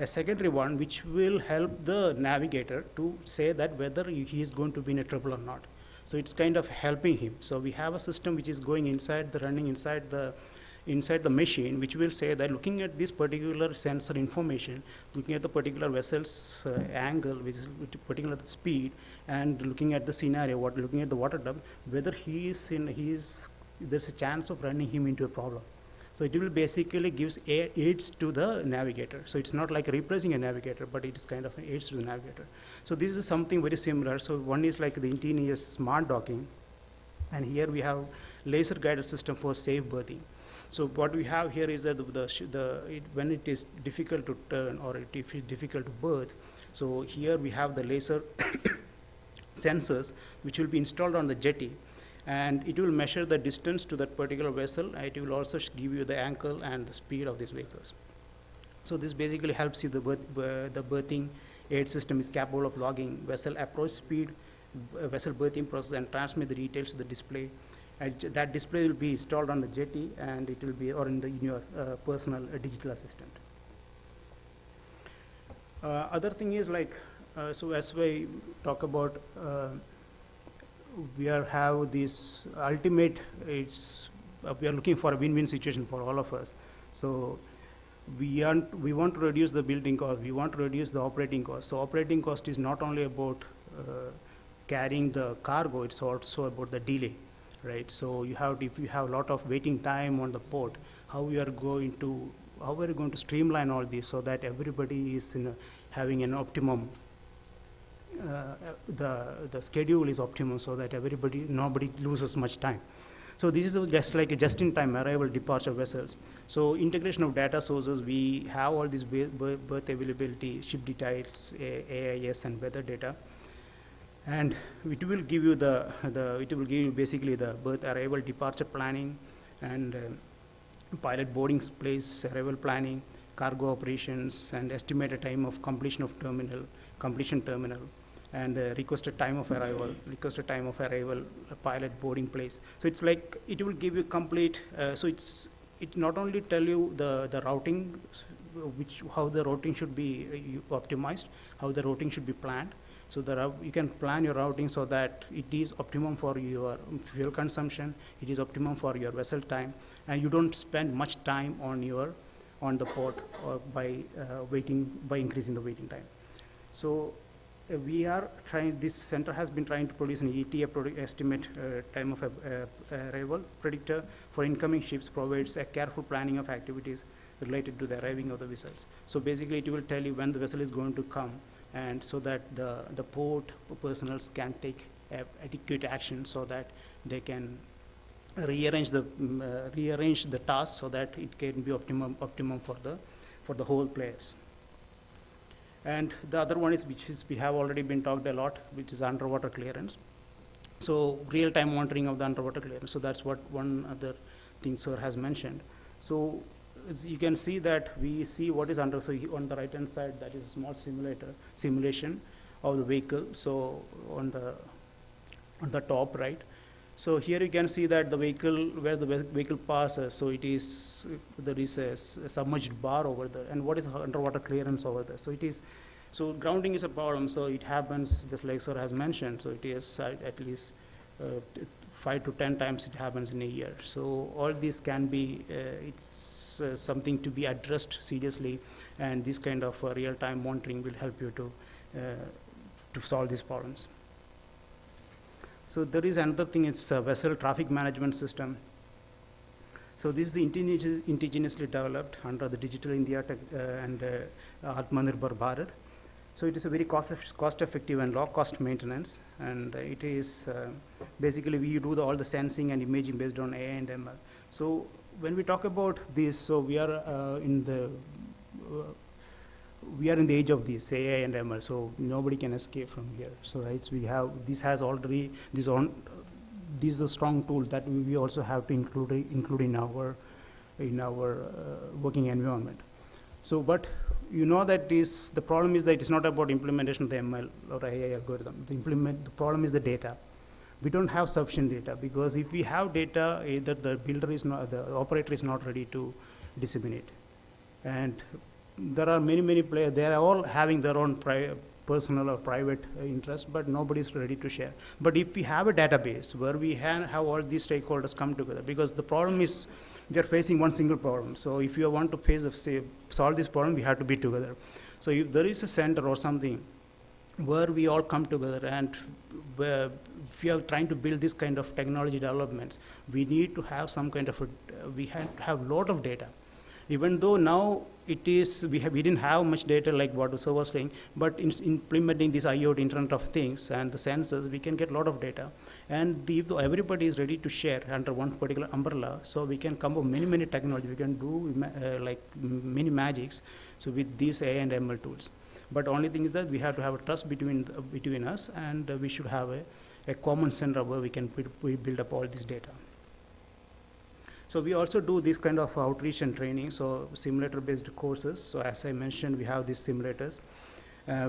secondary one which will help the navigator to say that whether he is going to be in a trouble or not. So it's kind of helping him. So we have a system which is going inside running inside the machine, which will say that looking at this particular sensor information, looking at the particular vessel's angle, which is particular speed, and looking at the scenario, looking at the water depth, whether there's a chance of running him into a problem. So it will basically gives aids to the navigator. So it's not like replacing a navigator, but it is kind of an aids to the navigator. So this is something very similar. So one is like the interior smart docking, and here we have laser guided system for safe berthing. So what we have here is that when it is difficult to turn or it is difficult to berth, so here we have the laser sensors which will be installed on the jetty, and it will measure the distance to that particular vessel, and it will also give you the angle and the speed of these vehicles. So this basically helps you. The berthing aid system is capable of logging vessel approach speed, vessel berthing process, and transmit the details to the display. And that display will be installed on the jetty, and it will be in your personal digital assistant. Other thing is like, so as we talk about, we have this ultimate, we are looking for a win-win situation for all of us. So we want to reduce the building cost, we want to reduce the operating cost. So operating cost is not only about carrying the cargo, it's also about the delay. Right, so if you have a lot of waiting time on the port, how we are going to streamline all this so that everybody is having an optimum. The schedule is optimum so that nobody loses much time. So this is just like a just-in-time arrival departure vessels. So integration of data sources, we have all these berth availability, ship details, AIS, and weather data. And it will give you basically the berth arrival departure planning, and pilot boarding place arrival planning, cargo operations, and estimated time of completion terminal, and requested time of arrival, pilot boarding place. So it's like it will give you complete. So it not only tell you the routing, how the routing should be optimized, how the routing should be planned. So you can plan your routing so that it is optimum for your fuel consumption, it is optimum for your vessel time, and you don't spend much time on the port by increasing the waiting time. So this center has been trying to produce an ETA estimate time of arrival predictor for incoming ships, provides a careful planning of activities related to the arriving of the vessels. So basically it will tell you when the vessel is going to come, and so that the port personnel can take adequate action so that they can rearrange the task so that it can be optimum for the whole place. And the other one is we have already been talked a lot, which is underwater clearance. So real-time monitoring of the underwater clearance. So that's what one other thing sir has mentioned. So you can see that we see what is under. So on the right hand side, that is a small simulation of the vehicle. So on the top right. So here you can see that the vehicle, where the vehicle passes, so there is a submerged bar over there, and what is underwater clearance over there. So grounding is a problem, so it happens just like sir has mentioned, so it is at least 5 to 10 times it happens in a year. So all this can be, it's something to be addressed seriously, and this kind of real-time monitoring will help you to solve these problems. So there is another thing, it's a vessel traffic management system. So this is indigenously developed under the Digital India and Atmanirbhar Bharat. So it is a very cost-effective and low-cost maintenance, and it is basically we do all the sensing and imaging based on AI and ML. So when we talk about this, so we are in the age of this AI and ML, so nobody can escape from here. So right, we have this is a strong tool that we also have to include in our working environment. So, but you know that the problem is that it's not about implementation of the ML or AI algorithm. The problem is the data. We don't have sufficient data, because if we have data, either the operator is not ready to disseminate. And there are many players, they are all having their own personal or private interest, but nobody is ready to share. But if we have a database where we have all these stakeholders come together, because the problem is we are facing one single problem. So if you want to solve this problem, we have to be together. So if there is a center or something where we all come together, and where if we are trying to build this kind of technology developments, we need to have some kind of we have to have a lot of data. Even though now we didn't have much data like what Uso was saying, but in implementing this IoT, Internet of Things, and the sensors, we can get a lot of data. And if everybody is ready to share under one particular umbrella, so we can come up with many technology. We can do like many magics. So with these AI and ML tools. But only thing is that we have to have a trust between us, and we should have a common center where we can build up all this data. So we also do this kind of outreach and training, so simulator-based courses. So as I mentioned, we have these simulators.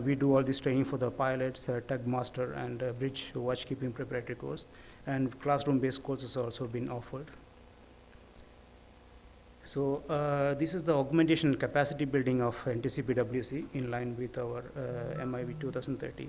We do all this training for the pilots, tug master, and bridge watchkeeping preparatory course. And classroom-based courses are also been offered. So this is the augmentation and capacity building of NTCP-WC in line with our MIV 2030.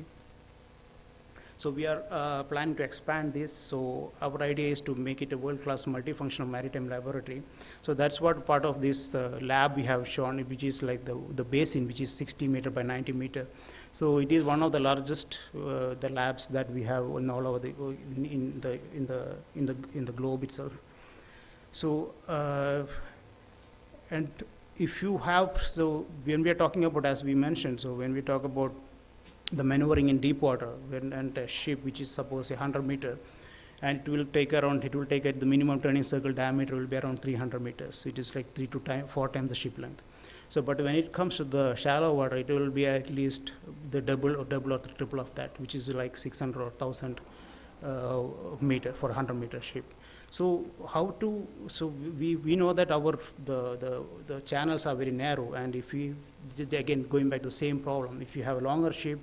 So we are planning to expand this. So our idea is to make it a world-class multifunctional maritime laboratory. So that's what part of this lab we have shown, which is like the basin, which is 60 meter by 90 meter. So it is one of the largest the labs that we have in all over in the globe itself. So and if you have, so when we are talking about, as we mentioned, so when we talk about the maneuvering in deep water, and a ship which is suppose 100 meter, and it will take at the minimum turning circle diameter will be around 300 meters. It is like 3 to 4 times the ship length. So, but when it comes to the shallow water, it will be at least the double or the triple of that, which is like 600 or 1,000 meter for a 100 meter ship. So we know that the channels are very narrow, and if we, again going back to the same problem, if you have a longer ship,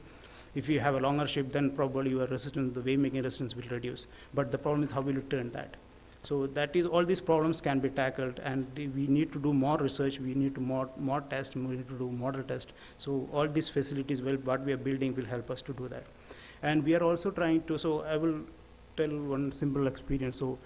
then probably your resistance, the wave making resistance will reduce. But the problem is how will you turn that? So that is, all these problems can be tackled, and we need to do more research, we need to more test, we need to do model test. So all these facilities, what we are building will help us to do that. And we are also trying to, so I will tell one simple experience. So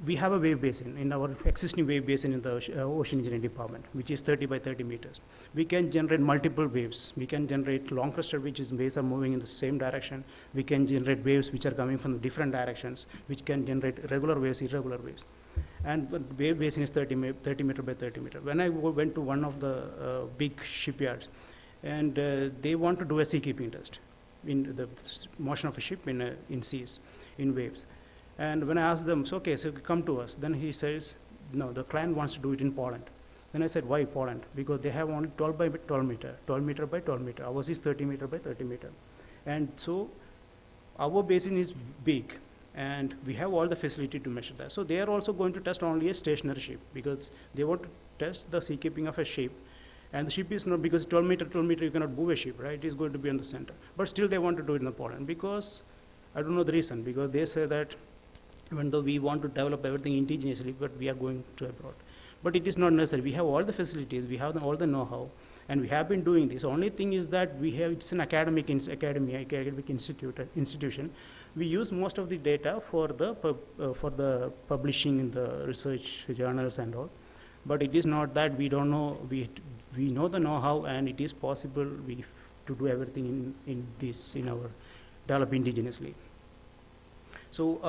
we have a wave basin in our existing wave basin in the ocean engineering department, which is 30 by 30 meters. We can generate multiple waves. We can generate long crested waves are moving in the same direction. We can generate waves which are coming from different directions, which can generate regular waves, irregular waves. And wave basin is 30 meter by 30 meter. When I went to one of the big shipyards, and they want to do a seakeeping test in the motion of a ship in seas, in waves. And when I asked them, so okay, so come to us. Then he says, no, the client wants to do it in Poland. Then I said, why Poland? Because they have only 12 by 12 meter, 12 meter by 12 meter. Ours is 30 meter by 30 meter. And so our basin is big, and we have all the facility to measure that. So they are also going to test only a stationary ship, because they want to test the seakeeping of a ship. And the ship is not, because 12 meter, you cannot move a ship, right? It is going to be on the center. But still they want to do it in Poland, because I don't know the reason, because they say that even though we want to develop everything indigenously, but we are going to abroad. But it is not necessary. We have all the facilities, we have all the know-how, and we have been doing this. Only thing is that it's an academic institution. We use most of the data for the publishing in the research journals and all. But it is not that we don't know, we know the know-how, and it is possible to do everything in our develop indigenously. So,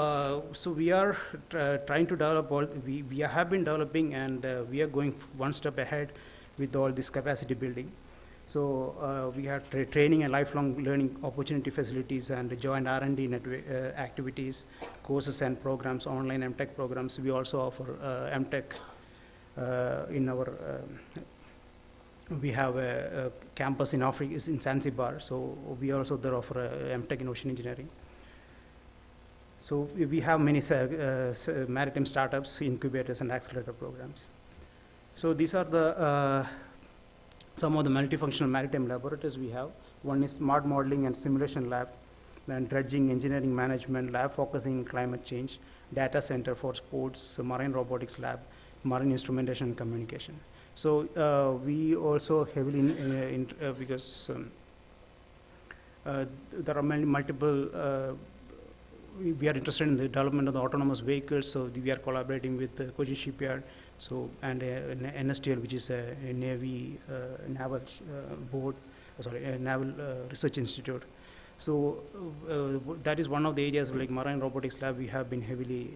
so we are trying to develop we have been developing, and we are going one step ahead with all this capacity building. So we have training and lifelong learning opportunity facilities, and joint R&D activities, courses and programs, online MTech programs. We also offer MTech in our, we have a campus in Africa, is in Zanzibar. So we also there offer MTech in ocean engineering. So we have many maritime startups, incubators, and accelerator programs. So these are the some of the multifunctional maritime laboratories we have. One is smart modeling and simulation lab, then dredging engineering management lab focusing climate change, data center for sports, marine robotics lab, marine instrumentation and communication. So we also heavily, because there are multiple, we are interested in the development of the autonomous vehicles, so we are collaborating with the Kochi shipyard, and NSTL, which is a Navy naval board, a naval research institute. So that is one of the areas like marine robotics lab we have been heavily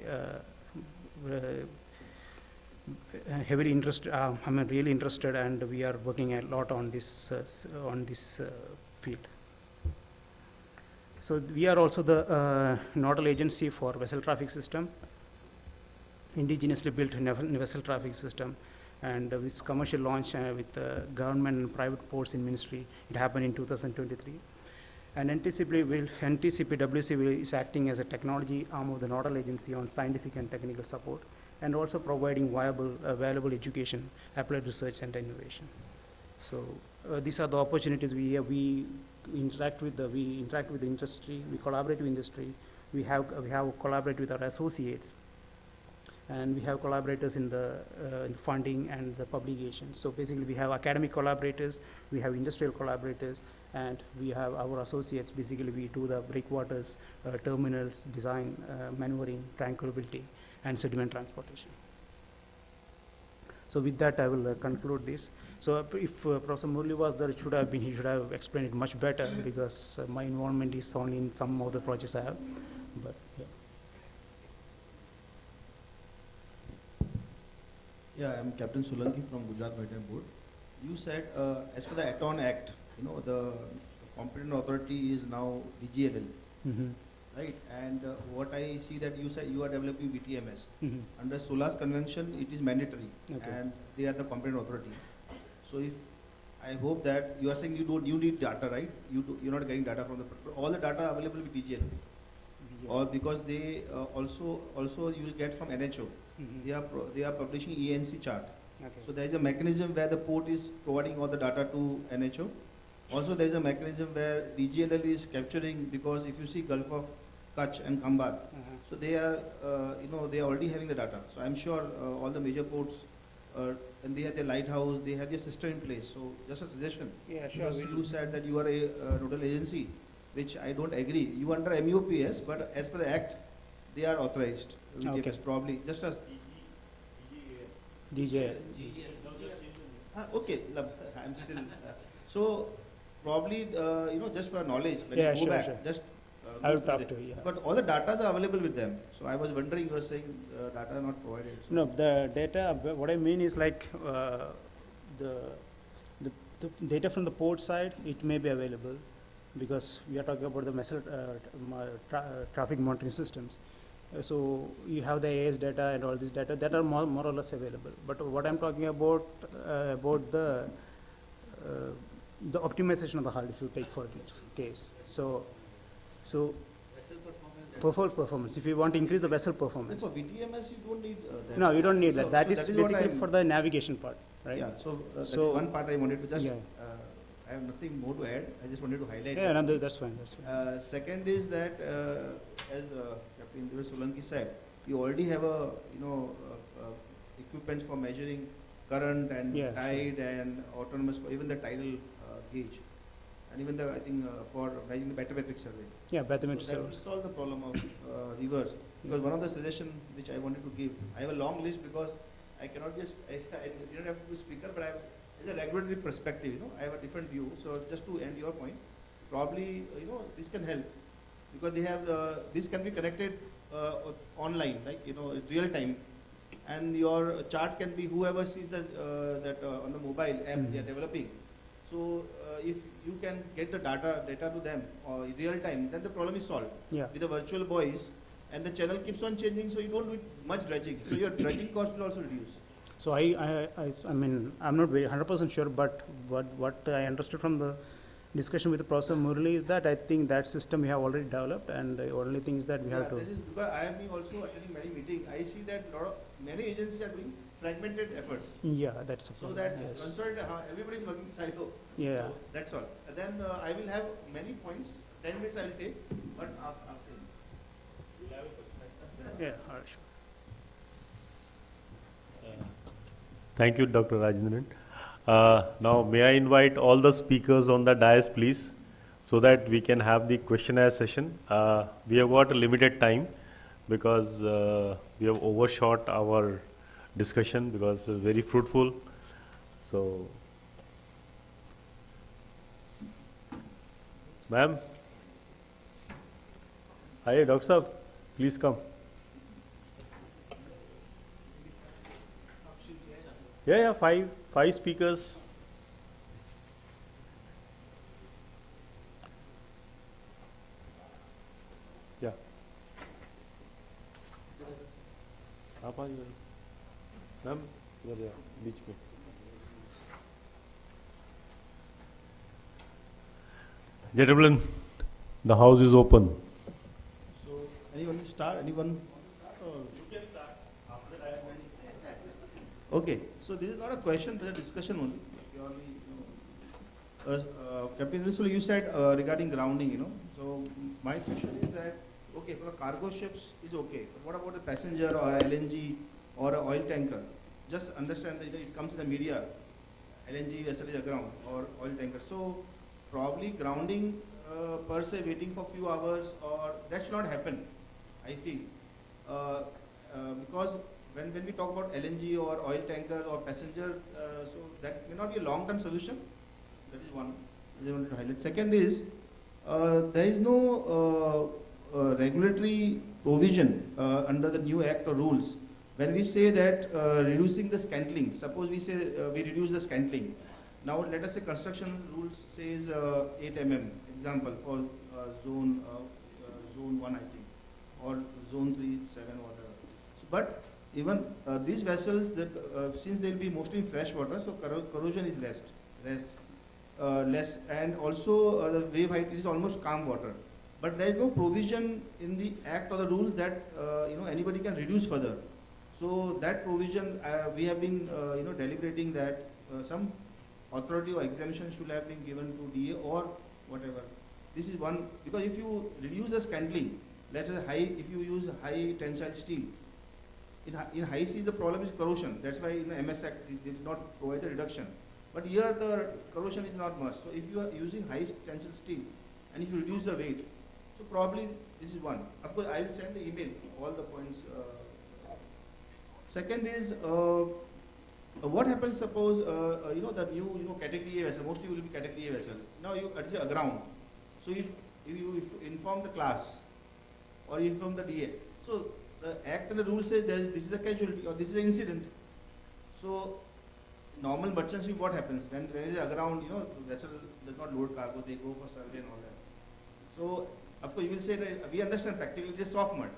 interested. Really interested, and we are working a lot on this field. So we are also the nodal agency for vessel traffic system, indigenously built vessel traffic system, and with commercial launch with government and private ports in ministry. It happened in 2023. And NTCPWC is acting as a technology arm of the nodal agency on scientific and technical support, and also providing valuable education, applied research, and innovation. So these are the opportunities we interact with the industry, we collaborate with industry, we have collaborated with our associates, and we have collaborators in the funding and the publication. So basically we have academic collaborators, we have industrial collaborators, and we have our associates. Basically we do the breakwaters, terminals, design, maneuvering, tranquility, and sediment transportation. So with that I will conclude this. So if Professor Murli was there, he should have explained it much better, because my involvement is only in some of the projects I have, but yeah. Yeah, I'm Captain Solanki from Gujarat Maritime Board. You said, as per the Aton Act, the competent authority is now DGLL, right? And what I see that you said you are developing VTMS. Under SOLAS convention, it is mandatory, and they are the competent authority. So if I hope that you are saying you need data, right? You're not getting data from all the data available with DGLL, or because they also you will get from NHO. They are publishing ENC chart. So there is a mechanism where the port is providing all the data to NHO. Also there is a mechanism where DGLL is capturing, because if you see Gulf of Kutch and Khambat, so they are they are already having the data. So I'm sure all the major ports, and they have their lighthouse, they have their system in place. So just a suggestion. Yeah, sure. Because you said that you are a nodal agency, which I don't agree. You are under MUPS, but as per the Act, they are authorized. VTMS probably just as DJ. Okay, I'm still. So probably just for knowledge, when Yeah, you go sure, back, sure. just I will talk to you. Yeah. But all the data are available with them. So I was wondering, you were saying data are not provided. So No, the data, what I mean is like the data from the port side, it may be available, because we are talking about the vessel traffic monitoring systems. So you have the AS data and all this data that are more or less available. But what I'm talking about the optimization of the hull, if you take for this case. So performance. If you want to increase the vessel performance. for VTMS, you don't need that. No, you don't need that. That so is what basically for the navigation part, right? Yeah. So that is one part I wanted to just. I have nothing more to add. I just wanted to highlight. Yeah, no, that's fine. That's fine. Second is that, as Captain Solanki said, you already have a equipment for measuring current and tide and autonomous, even the tidal gauge, and even the for measuring the bathymetric survey. Yeah, bathymetric survey. That will solve the problem of rivers. Because one of the suggestions which I wanted to give, I have a long list, because I cannot just I don't have to be speaker, but I have. As a regulatory perspective, I have a different view. So just to end your point, probably this can help, because they have this can be connected online, like real time, and your chart can be whoever sees that on the mobile app they are developing. So if you can get the data to them or real time, then the problem is solved. Yeah. With the virtual buoys, and the channel keeps on changing, so you don't need much dredging. So your dredging cost will also reduce. So I mean, I'm not very 100% sure, but what I understood from the discussion with Professor Murli is that I think that system we have already developed, and the only thing is that we have to. This is because I have been also attending many meetings. I see that many agencies are doing fragmented efforts. Yeah, that's a So problem, that yes. consolidated, everybody is working silo. Yeah. So that's all. And then I will have many points. 10 minutes I will take, but after. Yeah, all right, sure. Thank you, Dr. Rajendran. Now, may I invite all the speakers on the dais, please, so that we can have the questionnaire session. We have got a limited time because we have overshot our discussion because it was very fruitful. So, ma'am. Hi, Dr. Saab, please come. Yeah, five speakers. Yeah. आप आ जाइए ma'am, इधर या बीच में. Gentlemen, the house is open. So, anyone will start? Anyone? You can start after that. Okay, so this is not a question, but a discussion only. Purely, Captain Risula, you said regarding grounding, So my question is that, okay, for the cargo ships is okay, but what about the passenger or LNG or an oil tanker? Just understand that it comes in the media, LNG vessel is aground or oil tanker. So probably grounding per se, waiting for few hours, or that should not happen, I feel, because when we talk about LNG or oil tankers or passenger, so that may not be a long-term solution. That is one I wanted to highlight. Second is, there is no regulatory provision under the new act or rules. When we say that reducing the scantling, suppose we say we reduce the scantling. Now let us say construction rules says 8 mm, example for zone 1 I think, or zone 3, 7, whatever. So, but even these vessels, that since they will be mostly in fresh water, so corrosion is less, and also the wave height is almost calm water. But there is no provision in the act or the rules that anybody can reduce further. So that provision we have been deliberating that some authority or exemption should have been given to DA or whatever. This is one, because if you reduce the scantling, let's say if you use high tensile steel, in high seas the problem is corrosion. That's why in the MS Act they did not provide the reduction. But here the corrosion is not much. So if you are using high tensile steel and if you reduce the weight, so probably this is one. Of course, I will send the email all the points. Second is what happens suppose the new category A vessel, mostly will be category A vessel. Now it is aground. So if you inform the class or you inform the DA, so the act and the rule says this is a casualty or this is an incident. So normal merchant ship, what happens when there is aground? Vessel does not load cargo, they go for survey and all that. So of course you will say that we understand practically it is soft mud,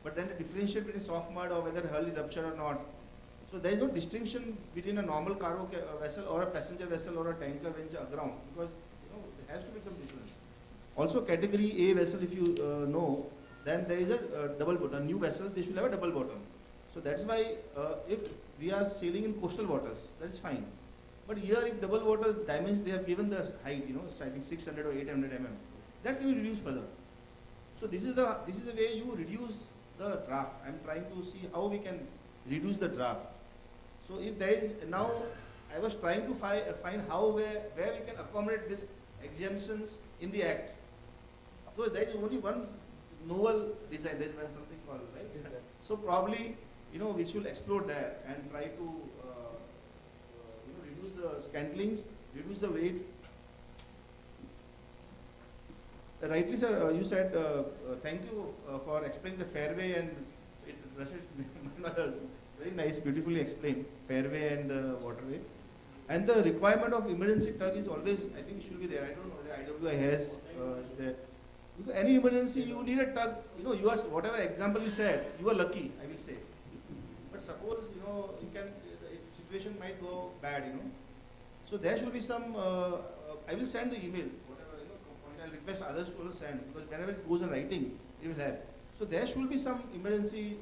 but then the differentiate between soft mud or whether hull is ruptured or not. So there is no distinction between a normal cargo vessel or a passenger vessel or a tanker when it's aground, because there has to be some difference. Also category A vessel, if you know, then there is a double bottom. A new vessel, they should have a double bottom. So that's why if we are sailing in coastal waters, that is fine. But here if double water dimensions, they have given the height, I think 600 or 800 mm. That can be reduced further. So this is the way you reduce the draft. I'm trying to see how we can reduce the draft. So if there is, now I was trying to find how where we can accommodate these exemptions in the act. So there is only one novel design, there is something called, right? So probably, we should explore that and try to reduce the scantlings, reduce the weight. Rightly, sir, you said, thank you for explaining the fairway and very nice, beautifully explained, fairway and waterway. And the requirement of emergency tug is always, I think it should be there. I don't know whether IWAI has there. Because any emergency, you need a tug. You are, whatever example you said, you are lucky, I will say. But suppose, the situation might go bad, So there should be some, I will send the email, whatever, I'll request others to also send, because whenever it goes in writing, it will help. So there should be some emergency,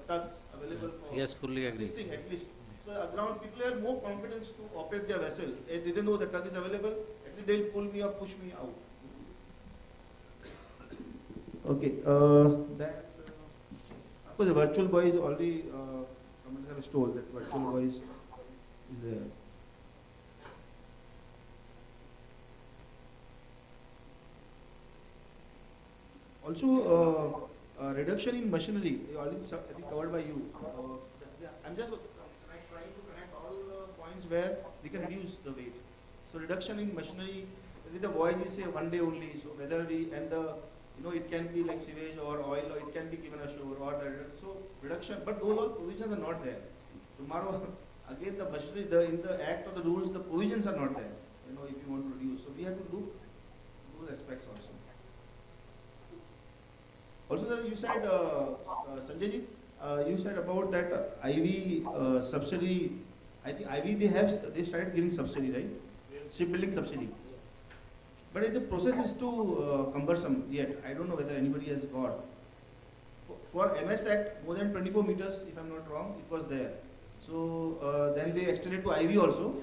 tugs available for Yes, fully agree. assisting at least. So ground people have more confidence to operate their vessel. They didn't know the tug is available. At least they'll pull me or push me out. Okay. That of course the virtual buoy is already. Someone has told that virtual buoy is there. Also, reduction in machinery, already I think covered by you. I'm just trying to connect all the points where we can reduce the weight. So reduction in machinery, with the voyage is say 1 day only. So whether we and the it can be like sewage or oil, or it can be given ashore or so reduction. But those all provisions are not there. Tomorrow again the machinery, in the act or the rules, the provisions are not there. If you want to reduce, so we have to look those aspects also. Also, sir, you said, Sanjay ji, you said about that IV subsidy. I think IV they started giving subsidy, right? Shipbuilding subsidy. But the process is too cumbersome yet. I don't know whether anybody has got. For MS Act, more than 24 meters, if I'm not wrong, it was there. So then they extended to IV also.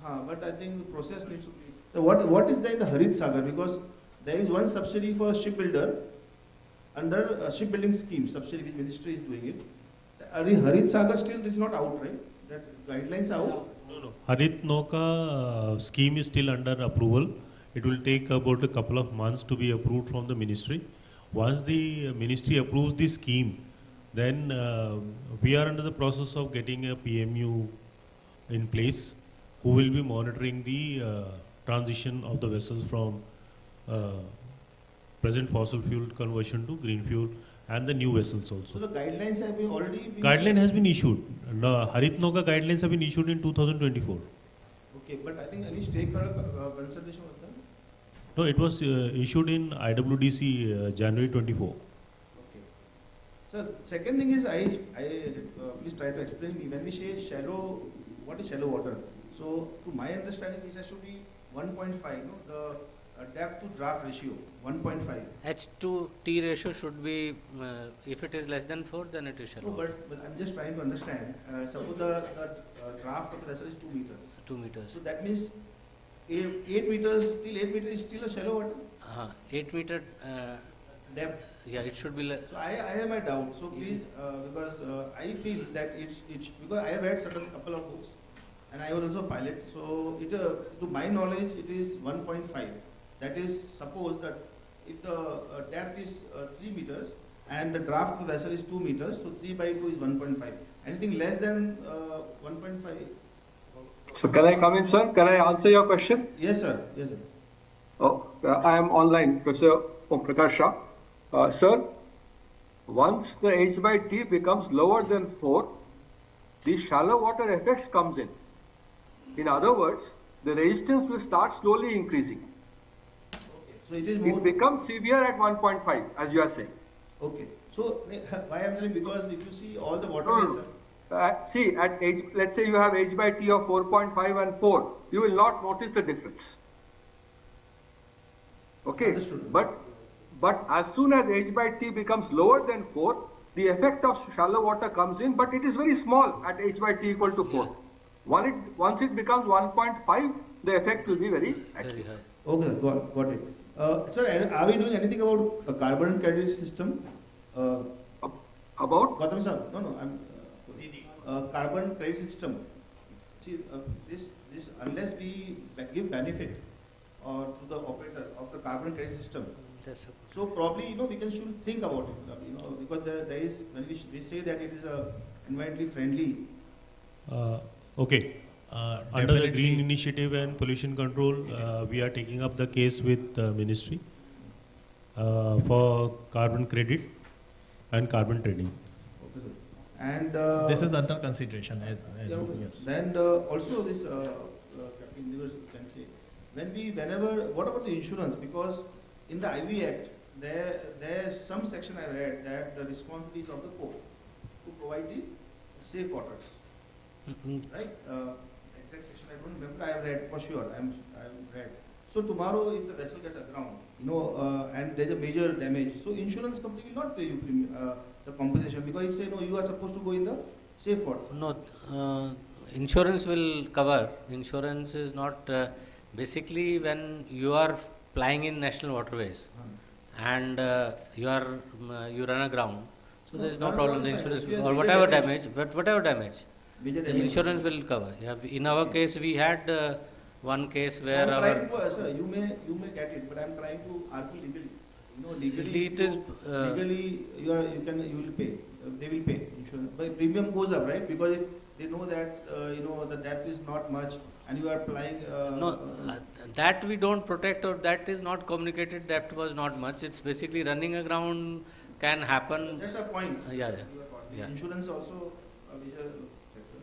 But I think the process needs to be. So what is there in the Harit Sagar? Because there is one subsidy for shipbuilder under a shipbuilding scheme, subsidy which ministry is doing it. The Harit Sagar still is not out, right? That guidelines are out? No. Harit Nauka scheme is still under approval. It will take about a couple of months to be approved from the ministry. Once the ministry approves the scheme, then we are under the process of getting a PMU in place who will be monitoring the transition of the vessels from present fossil fuel conversion to green fuel and the new vessels also. So the guidelines have already been... Guideline has been issued. Harit Nauka guidelines have been issued in 2024. Okay, but I think any stakeholder consultation was done? No, it was issued in IWDC January 24. Okay. So second thing is, please try to explain me, when we say shallow, what is shallow water? So to my understanding, this should be 1.5, the depth to draft ratio, 1.5. H to T ratio should be, if it is less than 4, then it is shallow. No, but I'm just trying to understand. Suppose the draft of the vessel is 2 meters. 2 meters. So that means 8 meters, till 8 meters is still a shallow water? 8 meter depth. Yeah, it should be less. So I have my doubt. So please, because I feel that it's because I have read certain couple of books and I was also a pilot. So to my knowledge, it is 1.5. That is, suppose that if the depth is 3 meters and the draft of the vessel is 2 meters, so 3 by 2 is 1.5. Anything less than 1.5? So can I come in, sir? Can I answer your question? Yes, sir. Yes, sir. Oh, I am online, Professor Om Prakash Shah. Sir, once the H by T becomes lower than 4, the shallow water effects comes in. In other words, the resistance will start slowly increasing. So it is more. It becomes severe at 1.5, as you are saying. Okay. So why I am telling, because if you see all the waterways, see, at H, let's say you have H by T of 4.5 and 4, you will not notice the difference. Okay. Understood. But as soon as H by T becomes lower than 4, the effect of shallow water comes in, but it is very small at H by T equal to 4. Once it becomes 1.5, the effect will be very active. Okay, got it. Sir, are we doing anything about a carbon credit system? About? Gautam sir, no, I'm carbon credit system. See, this unless we give benefit to the operator of the carbon credit system, so probably we should think about it. Because there is, when we say that it is environmentally friendly. Okay. Under the Green Initiative and Pollution Control, we are taking up the case with the Ministry for carbon credit and carbon trading. Okay, sir. And this is under consideration. Yes. And also this, what about the insurance? Because in the IV Act, there's some section I read that the responsibilities of the port to provide the safe waters. Right? Exact section I don't remember. I have read for sure. I've read. So tomorrow, if the vessel gets aground, and there's a major damage, so insurance company will not pay you the compensation because it say no, you are supposed to go in the safe water. No, insurance will cover. Insurance is not basically when you are flying in national waterways and you run aground. So there is no problem. The insurance or whatever damage, the insurance will cover. Yeah, in our case, we had one case where Sir, you may get it, but I am trying to argue legally. legally it is legally you will pay. They will pay insurance, but premium goes up, right? Because if they know that the depth is not much, and you are flying. That we don't protect, or that is not communicated. Depth was not much. It's basically running aground can happen. That's a point. Yeah. Insurance also a major factor.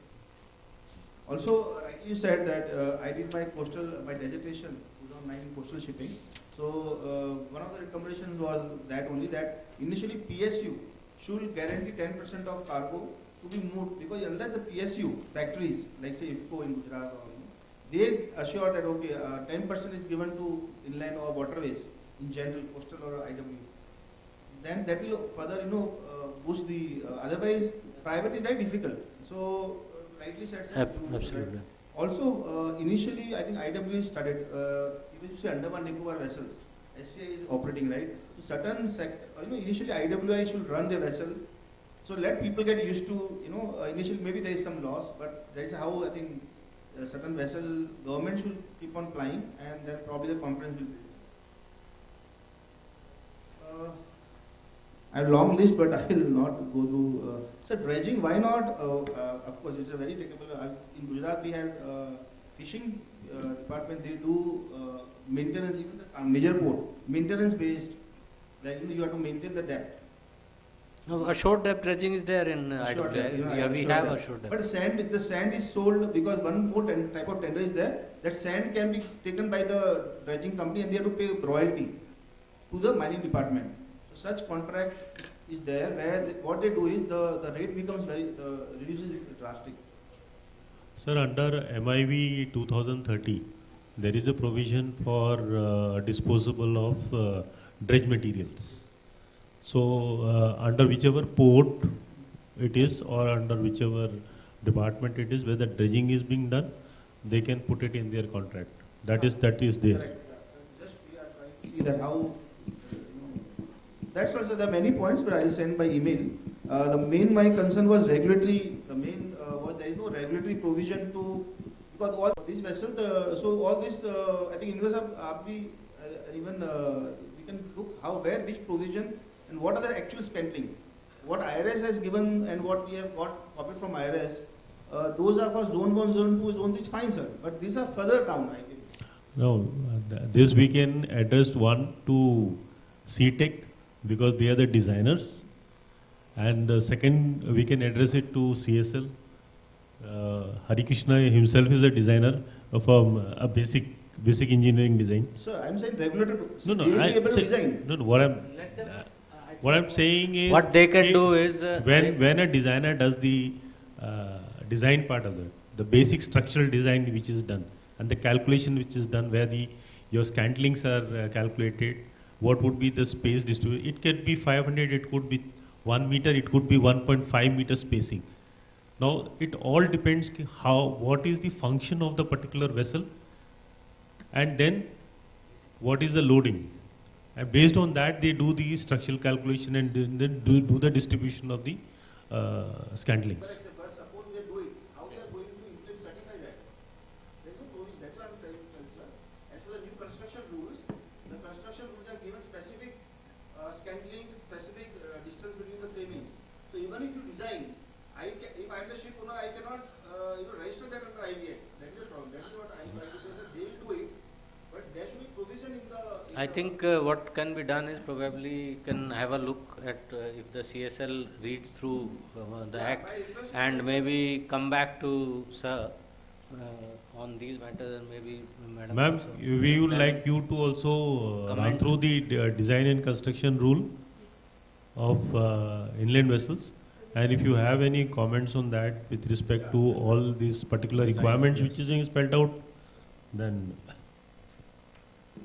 Also, rightly you said that I did my dissertation 2009 coastal shipping. So one of the recommendations was that only that initially PSU should guarantee 10% of cargo to be moved, because unless the PSU factories like say IFCO in Gujarat they assure that okay 10% is given to inland or waterways in general, coastal or IW, then that will further boost the otherwise private is very difficult. So rightly said sir, absolutely. Right. Also initially I think IWAI started even you say Andaman Nicobar vessels, SCI is operating, right? So certain initially IWAI should run the vessel. So let people get used to, initially maybe there is some loss, but that is how I think certain vessel government should keep on flying, and then probably the confidence will build. I have a long list, but I will not go through. So dredging, why not? Of course, it's a very technical. In Gujarat, we had fishing department. They do maintenance, even the major port, maintenance based. Like you have to maintain the depth. No, a short depth dredging is there in IWAI. We have a short depth. But the sand is sold because one more type of tender is there. That sand can be taken by the dredging company, and they have to pay royalty to the mining department. So such contract is there where what they do is the rate becomes reduces drastic. Sir, under MIV 2030, there is a provision for disposal of dredge materials. So under whichever port it is or under whichever department it is where the dredging is being done, they can put it in their contract. That is there. Correct. Just we are trying to see that how. That's also there are many points, but I will send by email. My concern was regulatory. The main was there is no regulatory provision to, because all these vessels. So all this I think English even we can look which provision and what are the actual spending. What IRS has given and what we have got copied from IRS, those are for zone 1, zone 2, zone 3 is fine, sir. But these are further down, I think. No, this we can address one to CTEC because they are the designers, and the second we can address it to CSL. Hari Krishna himself is a designer of a basic engineering design. Sir, I'm saying regulator. No, they will be able to design. No, what I'm saying is what they can do is when a designer does the design part of the basic structural design which is done and the calculation which is done where your scantlings are calculated, what would be the space distribution? It could be 500, it could be 1 meter, it could be 1.5 meter spacing. Now it all depends what is the function of the particular vessel, and then what is the loading. And based on that, they do the structural calculation and then do the distribution of the scantlings. But suppose they do it, how they are going to implement certify that? There is no provision. That's what I'm trying to tell you, sir. As per the new construction rules are given specific scantlings, specific distance between the framings. So even if you design, if I'm the ship owner, I cannot register that under IVA. That is the problem. That is what I'm trying to say, sir. They will do it, but there should be provision in the. I think what can be done is probably can have a look at if the CSL reads through the act and maybe come back to sir on these matters, and maybe madam. Ma'am, we would like you to also run through the design and construction rule of inland vessels, and if you have any comments on that with respect to all these particular requirements which is being spelled out, then.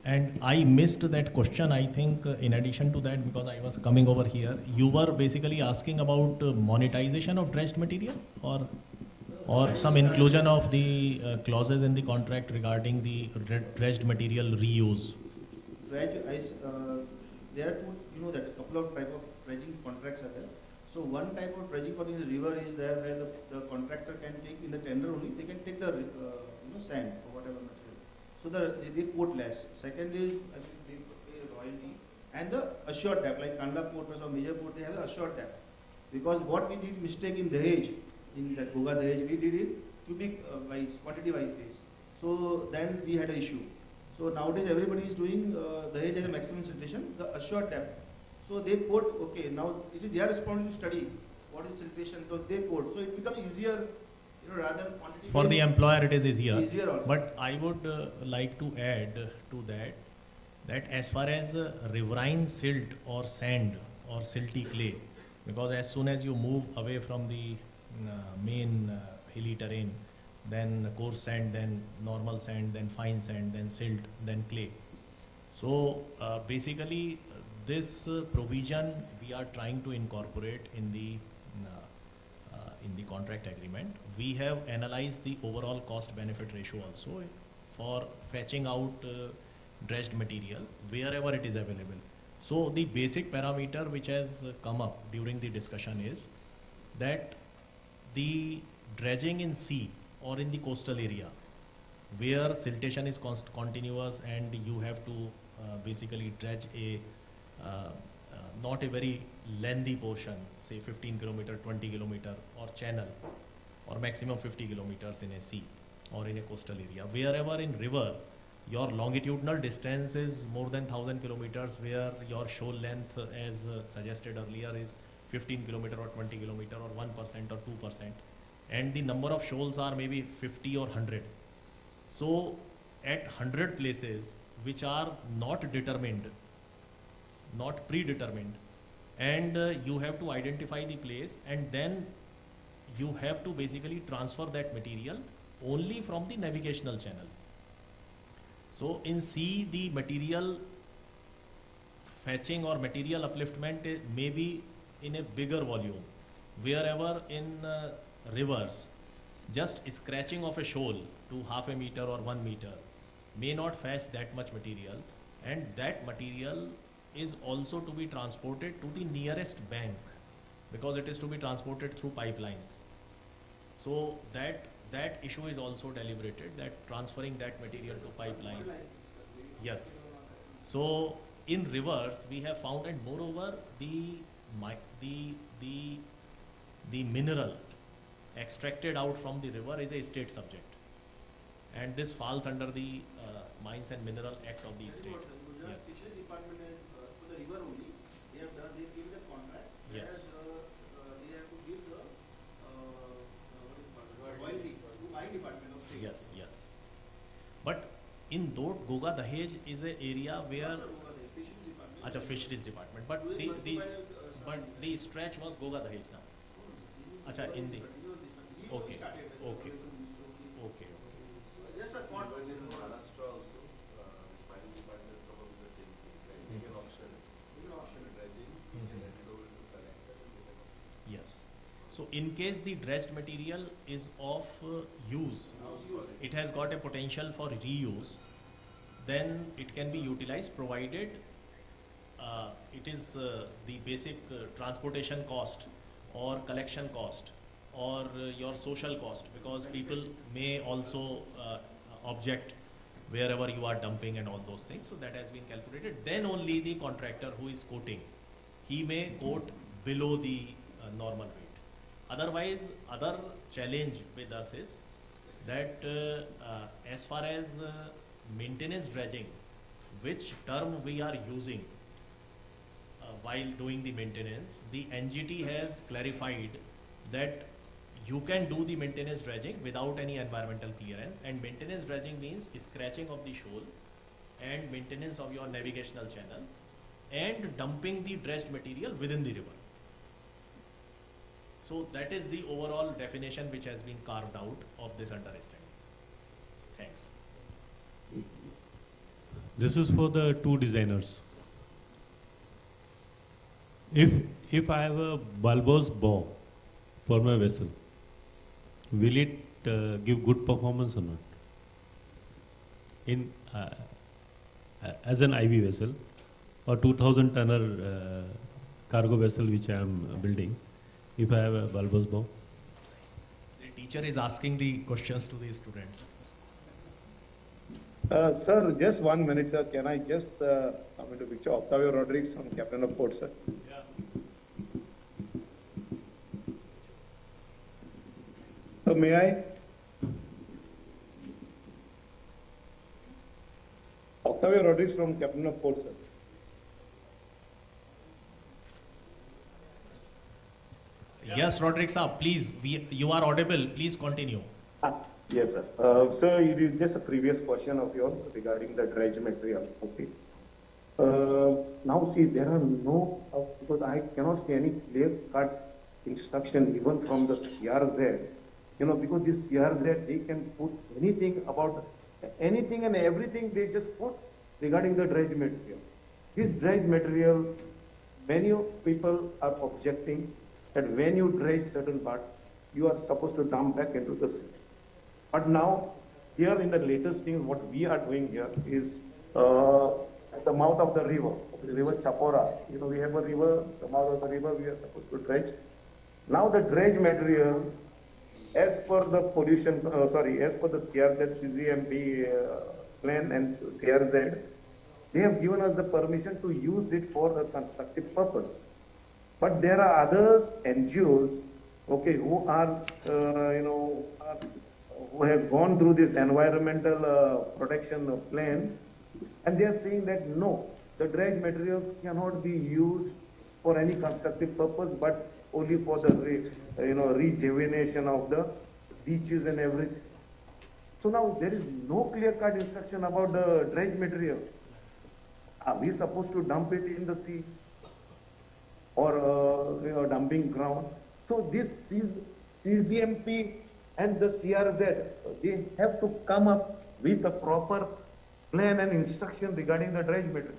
And I missed that question, I think, in addition to that, because I was coming over here, you were basically asking about monetization of dredged material, or some inclusion of the clauses in the contract regarding the dredged material reuse. Dredge, there are two, you know, that a couple of type of dredging contracts are there. So one type of dredging for the river is there where the contractor can take in the tender only, they can take the sand or whatever material. So they quote less. Second is, I think they pay royalty. And the assured tap, like Kanda port or major port, they have the assured tap. Because what we did mistake in Dahej, in that Goga Dahej, we did it cubic wise, quantity wise base. So then we had an issue. So nowadays everybody is doing Dahej as a maximum siltation, the assured tap. So they quote, okay, now it is their responsibility to study what is siltation, so they quote. So it becomes easier, you know, rather than quantity. For the employer it is easier. Easier also. But I would like to add to that as far as riverine silt or sand or silty clay, because as soon as you move away from the main hilly terrain, then coarse sand, then normal sand, then fine sand, then silt, then clay. So basically this provision we are trying to incorporate in the contract agreement. We have analyzed the overall cost benefit ratio also for fetching out dredged material wherever it is available. So the basic parameter which has come up during the discussion is that the dredging in sea or in the coastal area where siltation is continuous and you have to basically dredge a not a very lengthy portion, say 15 kilometer, 20 kilometer or channel, or maximum 50 kilometers in a sea or in a coastal area. Wherever in river your longitudinal distance is more than 1000 kilometers, where your shoal length as suggested earlier is 15 kilometer or 20 kilometer or 1% or 2%, and the number of shoals are maybe 50 or 100. So at 100 places which are not determined, not predetermined, and you have to identify the place, and then you have to basically transfer that material only from the navigational channel. So in sea the material fetching or material upliftment may be in a bigger volume, wherever in rivers just scratching of a shoal to half a meter or 1 meter may not fetch that much material, and that material is also to be transported to the nearest bank because it is to be transported through pipelines. So that issue is also deliberated, that transferring that material to pipeline. Yes. So in rivers we have found, and moreover the mineral extracted out from the river is a state subject, and this falls under the Mines and Mineral Act of the state. Yes. Fisheries Department has, for the river only, they have done, they give the contract. Yes. They have to give the royalty to my department of state. Yes, yes. But in Goga Dahej is an area where Acha, fisheries department, but the stretch was Goga Dahej now. Acha, in the okay. Just a thought. Yes. So in case the dredged material is of use, it has got a potential for reuse, then it can be utilized provided it is the basic transportation cost or collection cost or your social cost, because people may also object wherever you are dumping and all those things. So that has been calculated. Then only the contractor who is quoting, he may quote below the normal rate. Otherwise, other challenge with us is that as far as maintenance dredging, which term we are using while doing the maintenance, the NGT has clarified that you can do the maintenance dredging without any environmental clearance, and maintenance dredging means scratching of the shoal and maintenance of your navigational channel and dumping the dredged material within the river. So that is the overall definition which has been carved out of this understanding. Thanks. This is for the two designers. If I have a bulbous bow for my vessel, will it give good performance or not? In as an IV vessel or 2,000 tonner cargo vessel which I am building, if I have a bulbous bow. The teacher is asking the questions to the students. Sir, just 1 minute, sir. Can I just come into picture? Octavio Rodriguez from Captain of Port, sir. Yeah. So may I? Octavio Rodriguez from Captain of Port, sir. Yes, Roderick Saab, please, you are audible, please continue. Yes, sir. Sir, it is just a previous question of yours regarding the dredge material. Okay. Now see, there are no, because I cannot see any clear-cut instruction even from the CRZ, because this CRZ, they can put anything about anything and everything they just put regarding the dredge material. This dredge material, many people are objecting that when you dredge certain part, you are supposed to dump back into the sea. But now, here in the latest thing, what we are doing here is at the mouth of the river Chapora. We have a river, the mouth of the river, we are supposed to dredge. Now the dredge material, as per the pollution, as per the CRZ, CGMP plan and CRZ, they have given us the permission to use it for a constructive purpose. But there are others, NGOs, who are, who has gone through this environmental protection plan, and they are saying that no, the dredge materials cannot be used for any constructive purpose, but only for the rejuvenation of the beaches and everything. So now there is no clear-cut instruction about the dredge material. Are we supposed to dump it in the sea or dumping ground? So this CGMP and the CRZ, they have to come up with a proper plan and instruction regarding the dredge material.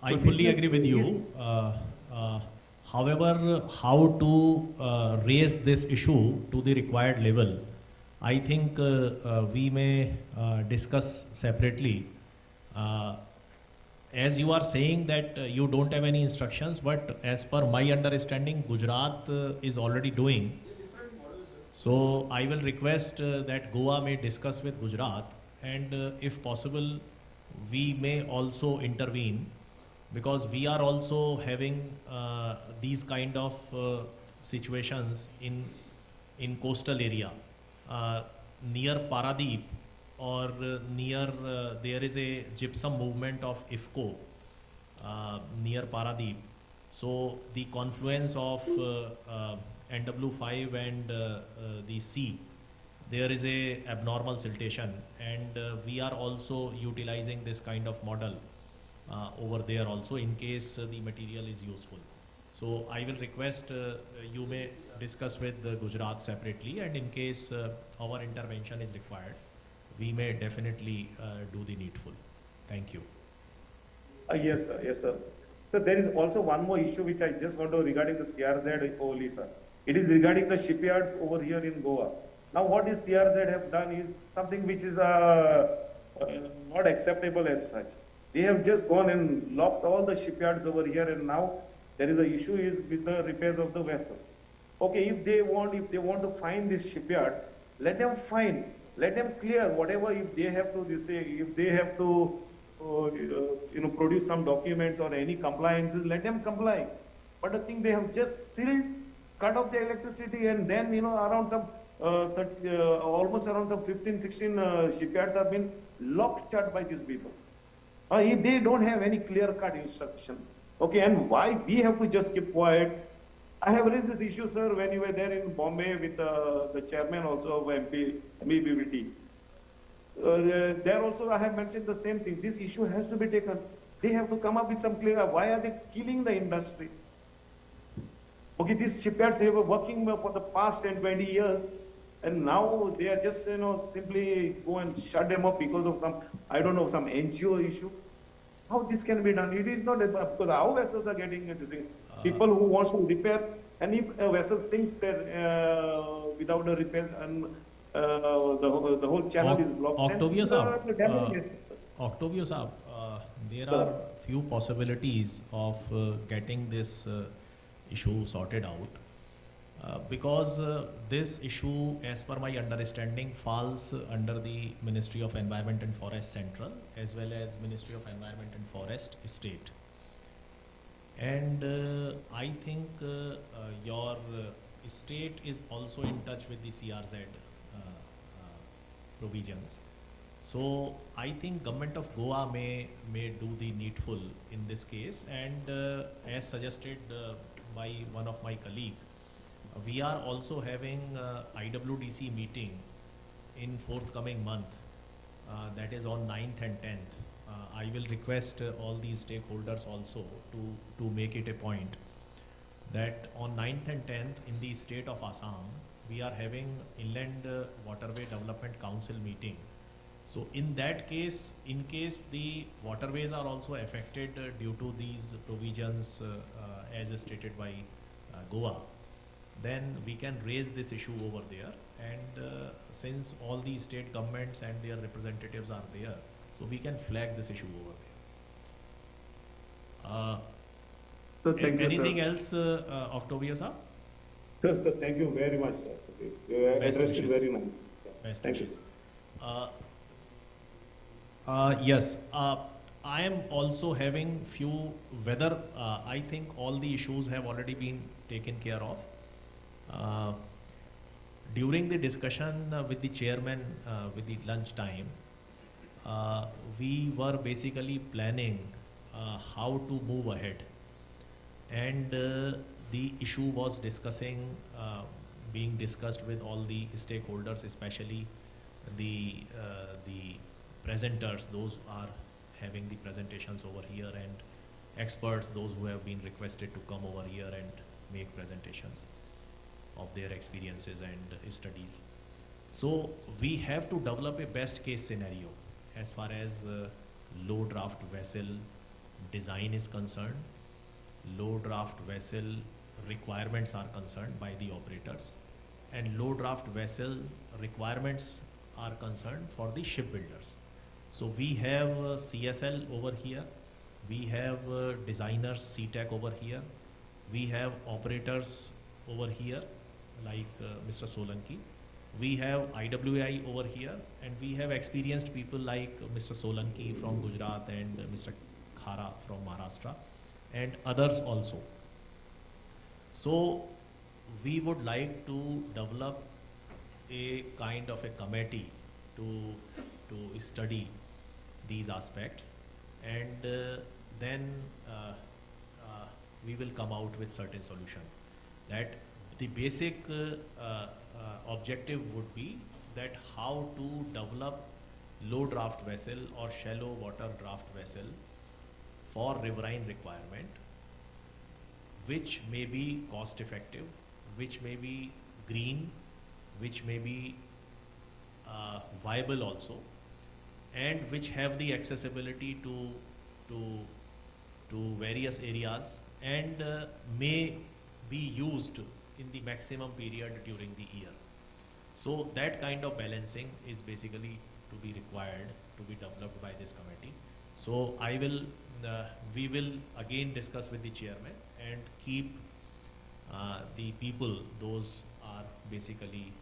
I fully agree with you. However, how to raise this issue to the required level, I think we may discuss separately. As you are saying that you don't have any instructions, but as per my understanding, Gujarat is already doing. So I will request that Goa may discuss with Gujarat, and if possible, we may also intervene, because we are also having these kind of situations in coastal area near Paradeep, or near there is a gypsum movement of IFCO near Paradeep. So the confluence of NW5 and the sea, there is a abnormal siltation, and we are also utilizing this kind of model over there also, in case the material is useful. So I will request you may discuss with Gujarat separately, and in case our intervention is required, we may definitely do the needful. Thank you. Yes, sir. Yes, sir. So there is also one more issue which I just want to regarding the CRZ only, sir. It is regarding the shipyards over here in Goa. Now what this CRZ have done is something which is not acceptable as such. They have just gone and locked all the shipyards over here, and now there is an issue is with the repairs of the vessel. Okay, if they want to find these shipyards, let them find, let them clear whatever. If they have to, if they have to, produce some documents or any compliances, let them comply. But the thing, they have just sealed, cut off the electricity, and then around some almost around some 15, 16 shipyards have been locked shut by these people. They don't have any clear-cut instruction. Okay, and why we have to just keep quiet? I have raised this issue, sir, when you were there in Bombay with the chairman also of MBBT. There also I have mentioned the same thing. This issue has to be taken. They have to come up with some clear. Why are they killing the industry? Okay, these shipyards, they were working for the past 10, 20 years. And now they are just, simply go and shut them up because of some, I don't know, some NGO issue. How this can be done? It is not, because our vessels are getting this thing. People who wants to repair, and if a vessel sinks there without a repair, and the whole channel is blocked, Octavio then the damage Saab, is, sir. Octavio Saab, there Sir. are few possibilities of getting this issue sorted out. Because this issue, as per my understanding, falls under the Ministry of Environment and Forest Central, as well as Ministry of Environment and Forest State. And I think your state is also in touch with the CRZ provisions. So I think Government of Goa may do the needful in this case, and as suggested by one of my colleague, we are also having IWDC meeting in forthcoming month, that is on 9th and 10th. I will request all these stakeholders also to make it a point that on 9th and 10th in the state of Assam, we are having Inland Waterway Development Council meeting. So in that case, in case the waterways are also affected due to these provisions as stated by Goa, then we can raise this issue over there, and since all the state governments and their representatives are there, so we can flag this issue over there. So thank you, anything sir. else, Octavio sir? Sir, thank you very much, sir. You have Best addressed it wishes. very nice. Best Thank you. wishes. Yes, I am also having few whether I think all the issues have already been taken care of. During the discussion with the chairman with the lunch time, we were basically planning how to move ahead, and the issue was being discussed with all the stakeholders, especially the presenters, those who are having the presentations over here, and experts, those who have been requested to come over here and make presentations of their experiences and studies. So we have to develop a best case scenario as far as low draft vessel design is concerned, low draft vessel requirements are concerned by the operators, and low draft vessel requirements are concerned for the shipbuilders. So we have CSL over here, we have designers CTEC over here, we have operators over here like Mr. Solanki, we have IWAI over here, and we have experienced people like Mr. Solanki from Gujarat and Mr. Khara from Maharashtra and others also. So we would like to develop a kind of a committee to study these aspects, and then we will come out with certain solution. That the basic objective would be that how to develop low draft vessel or shallow water draft vessel for riverine requirement, which may be cost effective, which may be green, which may be viable also, and which have the accessibility to various areas, and may be used in the maximum period during the year. So that kind of balancing is basically to be required to be developed by this committee. So we will again discuss with the chairman and keep the people, those are basically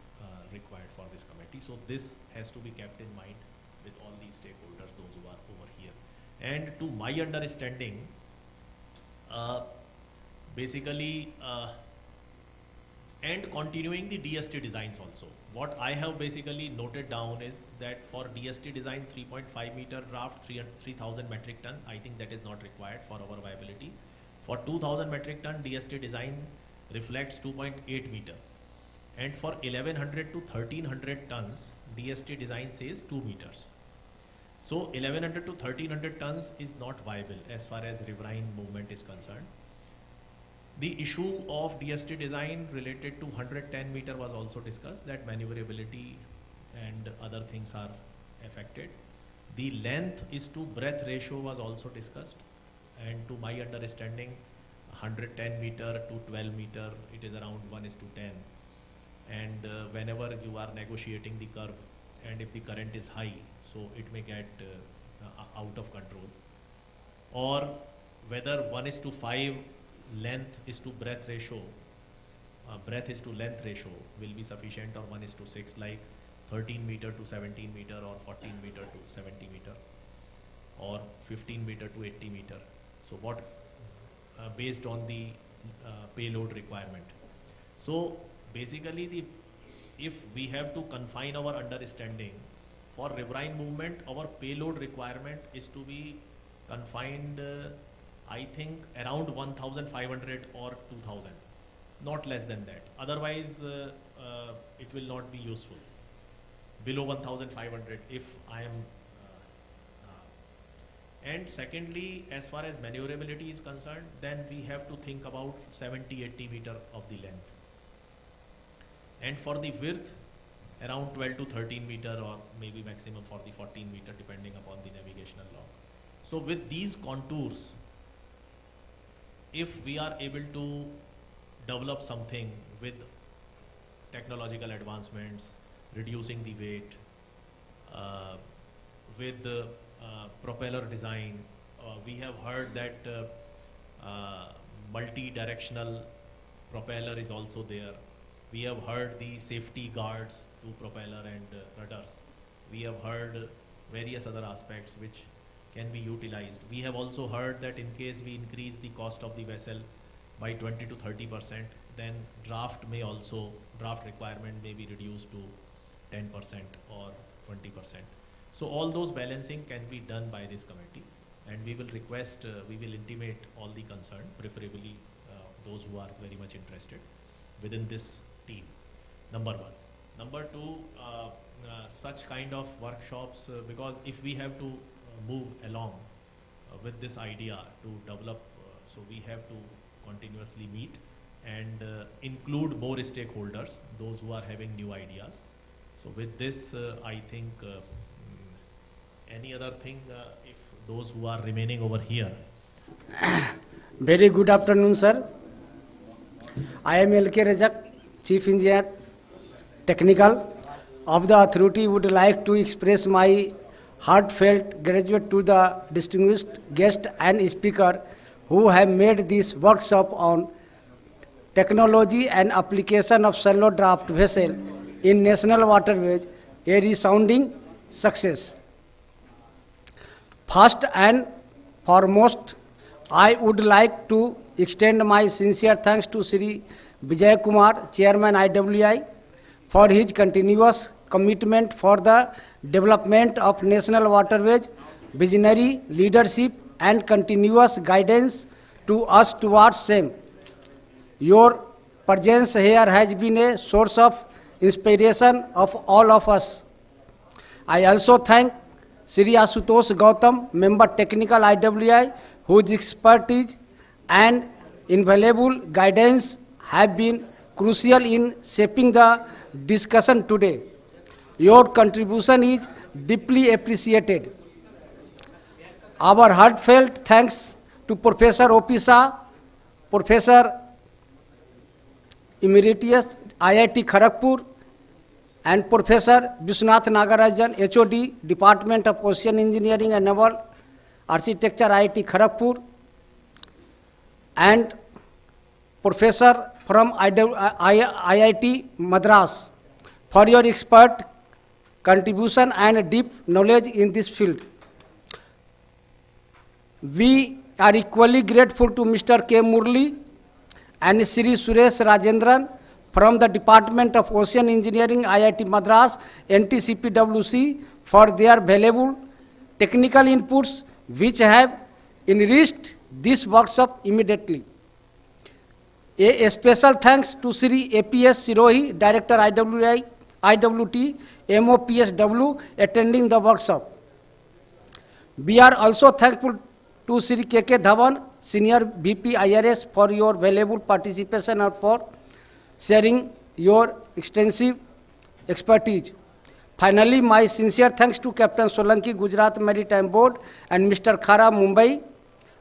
required for this committee. So this has to be kept in mind with all the stakeholders, those who are over here. And to my understanding, basically, and continuing the DST designs also. What I have basically noted down is that for DST design 3.5 meter draft, 3000 metric ton, I think that is not required for our viability. For 2000 metric ton, DST design reflects 2.8 meter. And for 1100 to 1300 tons, DST design says 2 meters. So 1100 to 1300 tons is not viable as far as riverine movement is concerned. The issue of DST design related to 110 meter was also discussed, that maneuverability and other things are affected. The length is to breadth ratio was also discussed, and to my understanding 110 meter to 12 meter, it is around 1:10. And whenever you are negotiating the curve, and if the current is high, so it may get out of control. Or whether 1:5 length is to breadth ratio, breadth is to length ratio will be sufficient, or 1:6, like 13 meter to 17 meter, or 14 meter to 70 meter, or 15 meter to 80 meter. So what, based on the payload requirement. So basically, if we have to confine our understanding for riverine movement, our payload requirement is to be confined, I think around 1,500 or 2,000, not less than that. Otherwise, it will not be useful. Below 1,500, if I am. And secondly, as far as maneuverability is concerned, then we have to think about 70-80 meter of the length. And for the width, around 12 to 13 meter, or maybe maximum for the 14 meter, depending upon the navigational log. So with these contours, if we are able to develop something with technological advancements, reducing the weight, with the propeller design, we have heard that multi-directional propeller is also there. We have heard the safety guards to propeller and rudders. We have heard various other aspects which can be utilized. We have also heard that in case we increase the cost of the vessel by 20 to 30%, then draft requirement may be reduced to 10% or 20%. So all those balancing can be done by this committee, and we will request, we will intimate all the concerned, preferably those who are very much interested within this team. Number one. Number two, such kind of workshops, because if we have to move along with this idea to develop, so we have to continuously meet and include more stakeholders, those who are having new ideas. So with this, I think any other thing, if those who are remaining over here. Very good afternoon, sir. I am L.K. Rajak, Chief Engineer, Technical of the authority. Would like to express my heartfelt gratitude to the distinguished guest and speaker who have made this workshop on technology and application of shallow draft vessel in national waterways a resounding success. First and foremost, I would like to extend my sincere thanks to Sri Vijay Kumar, Chairman IWAI, for his continuous commitment for the development of national waterways, visionary leadership and continuous guidance to us towards same. Your presence here has been a source of inspiration of all of us. I also thank Sri Asutosh Gautam, Member Technical IWAI, whose expertise and invaluable guidance have been crucial in shaping the discussion today. Your contribution is deeply appreciated. Our heartfelt thanks to Professor O.P. Shah, Professor Emeritus IIT Kharagpur, and Professor Vishwanath Nagarajan, HOD, Department of Ocean Engineering and Naval Architecture, IIT Kharagpur, and Professor from IIT Madras, for your expert contribution and deep knowledge in this field. We are equally grateful to Mr. K. Murli and Sri Suresh Rajendran from the Department of Ocean Engineering, IIT Madras, NTCPWC, for their valuable technical inputs which have enriched this workshop immediately. A special thanks to Sri APS Sirohi, Director IWT, MOPSW, attending the workshop. We are also thankful to Sri KK Dhawan, Senior VP IRS, for your valuable participation and for sharing your extensive expertise. Finally, my sincere thanks to Captain Solanki, Gujarat Maritime Board, and Mr. Khara, Mumbai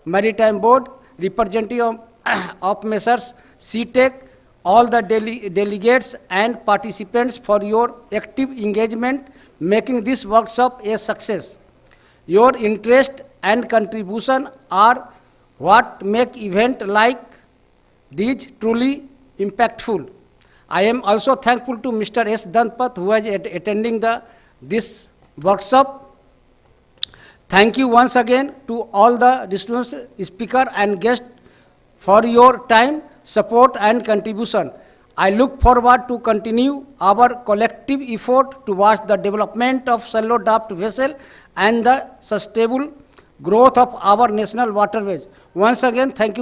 Maritime Board, representative of Messrs. CTEC, all the delegates and participants for your active engagement, making this workshop a success. Your interest and contribution are what make event like these truly impactful. I am also thankful to Mr. S. Dantpat, who is attending this workshop. Thank you once again to all the distinguished speaker and guests for your time, support and contribution. I look forward to continue our collective effort towards the development of shallow draft vessel and the sustainable growth of our national waterways. Once again, thank you.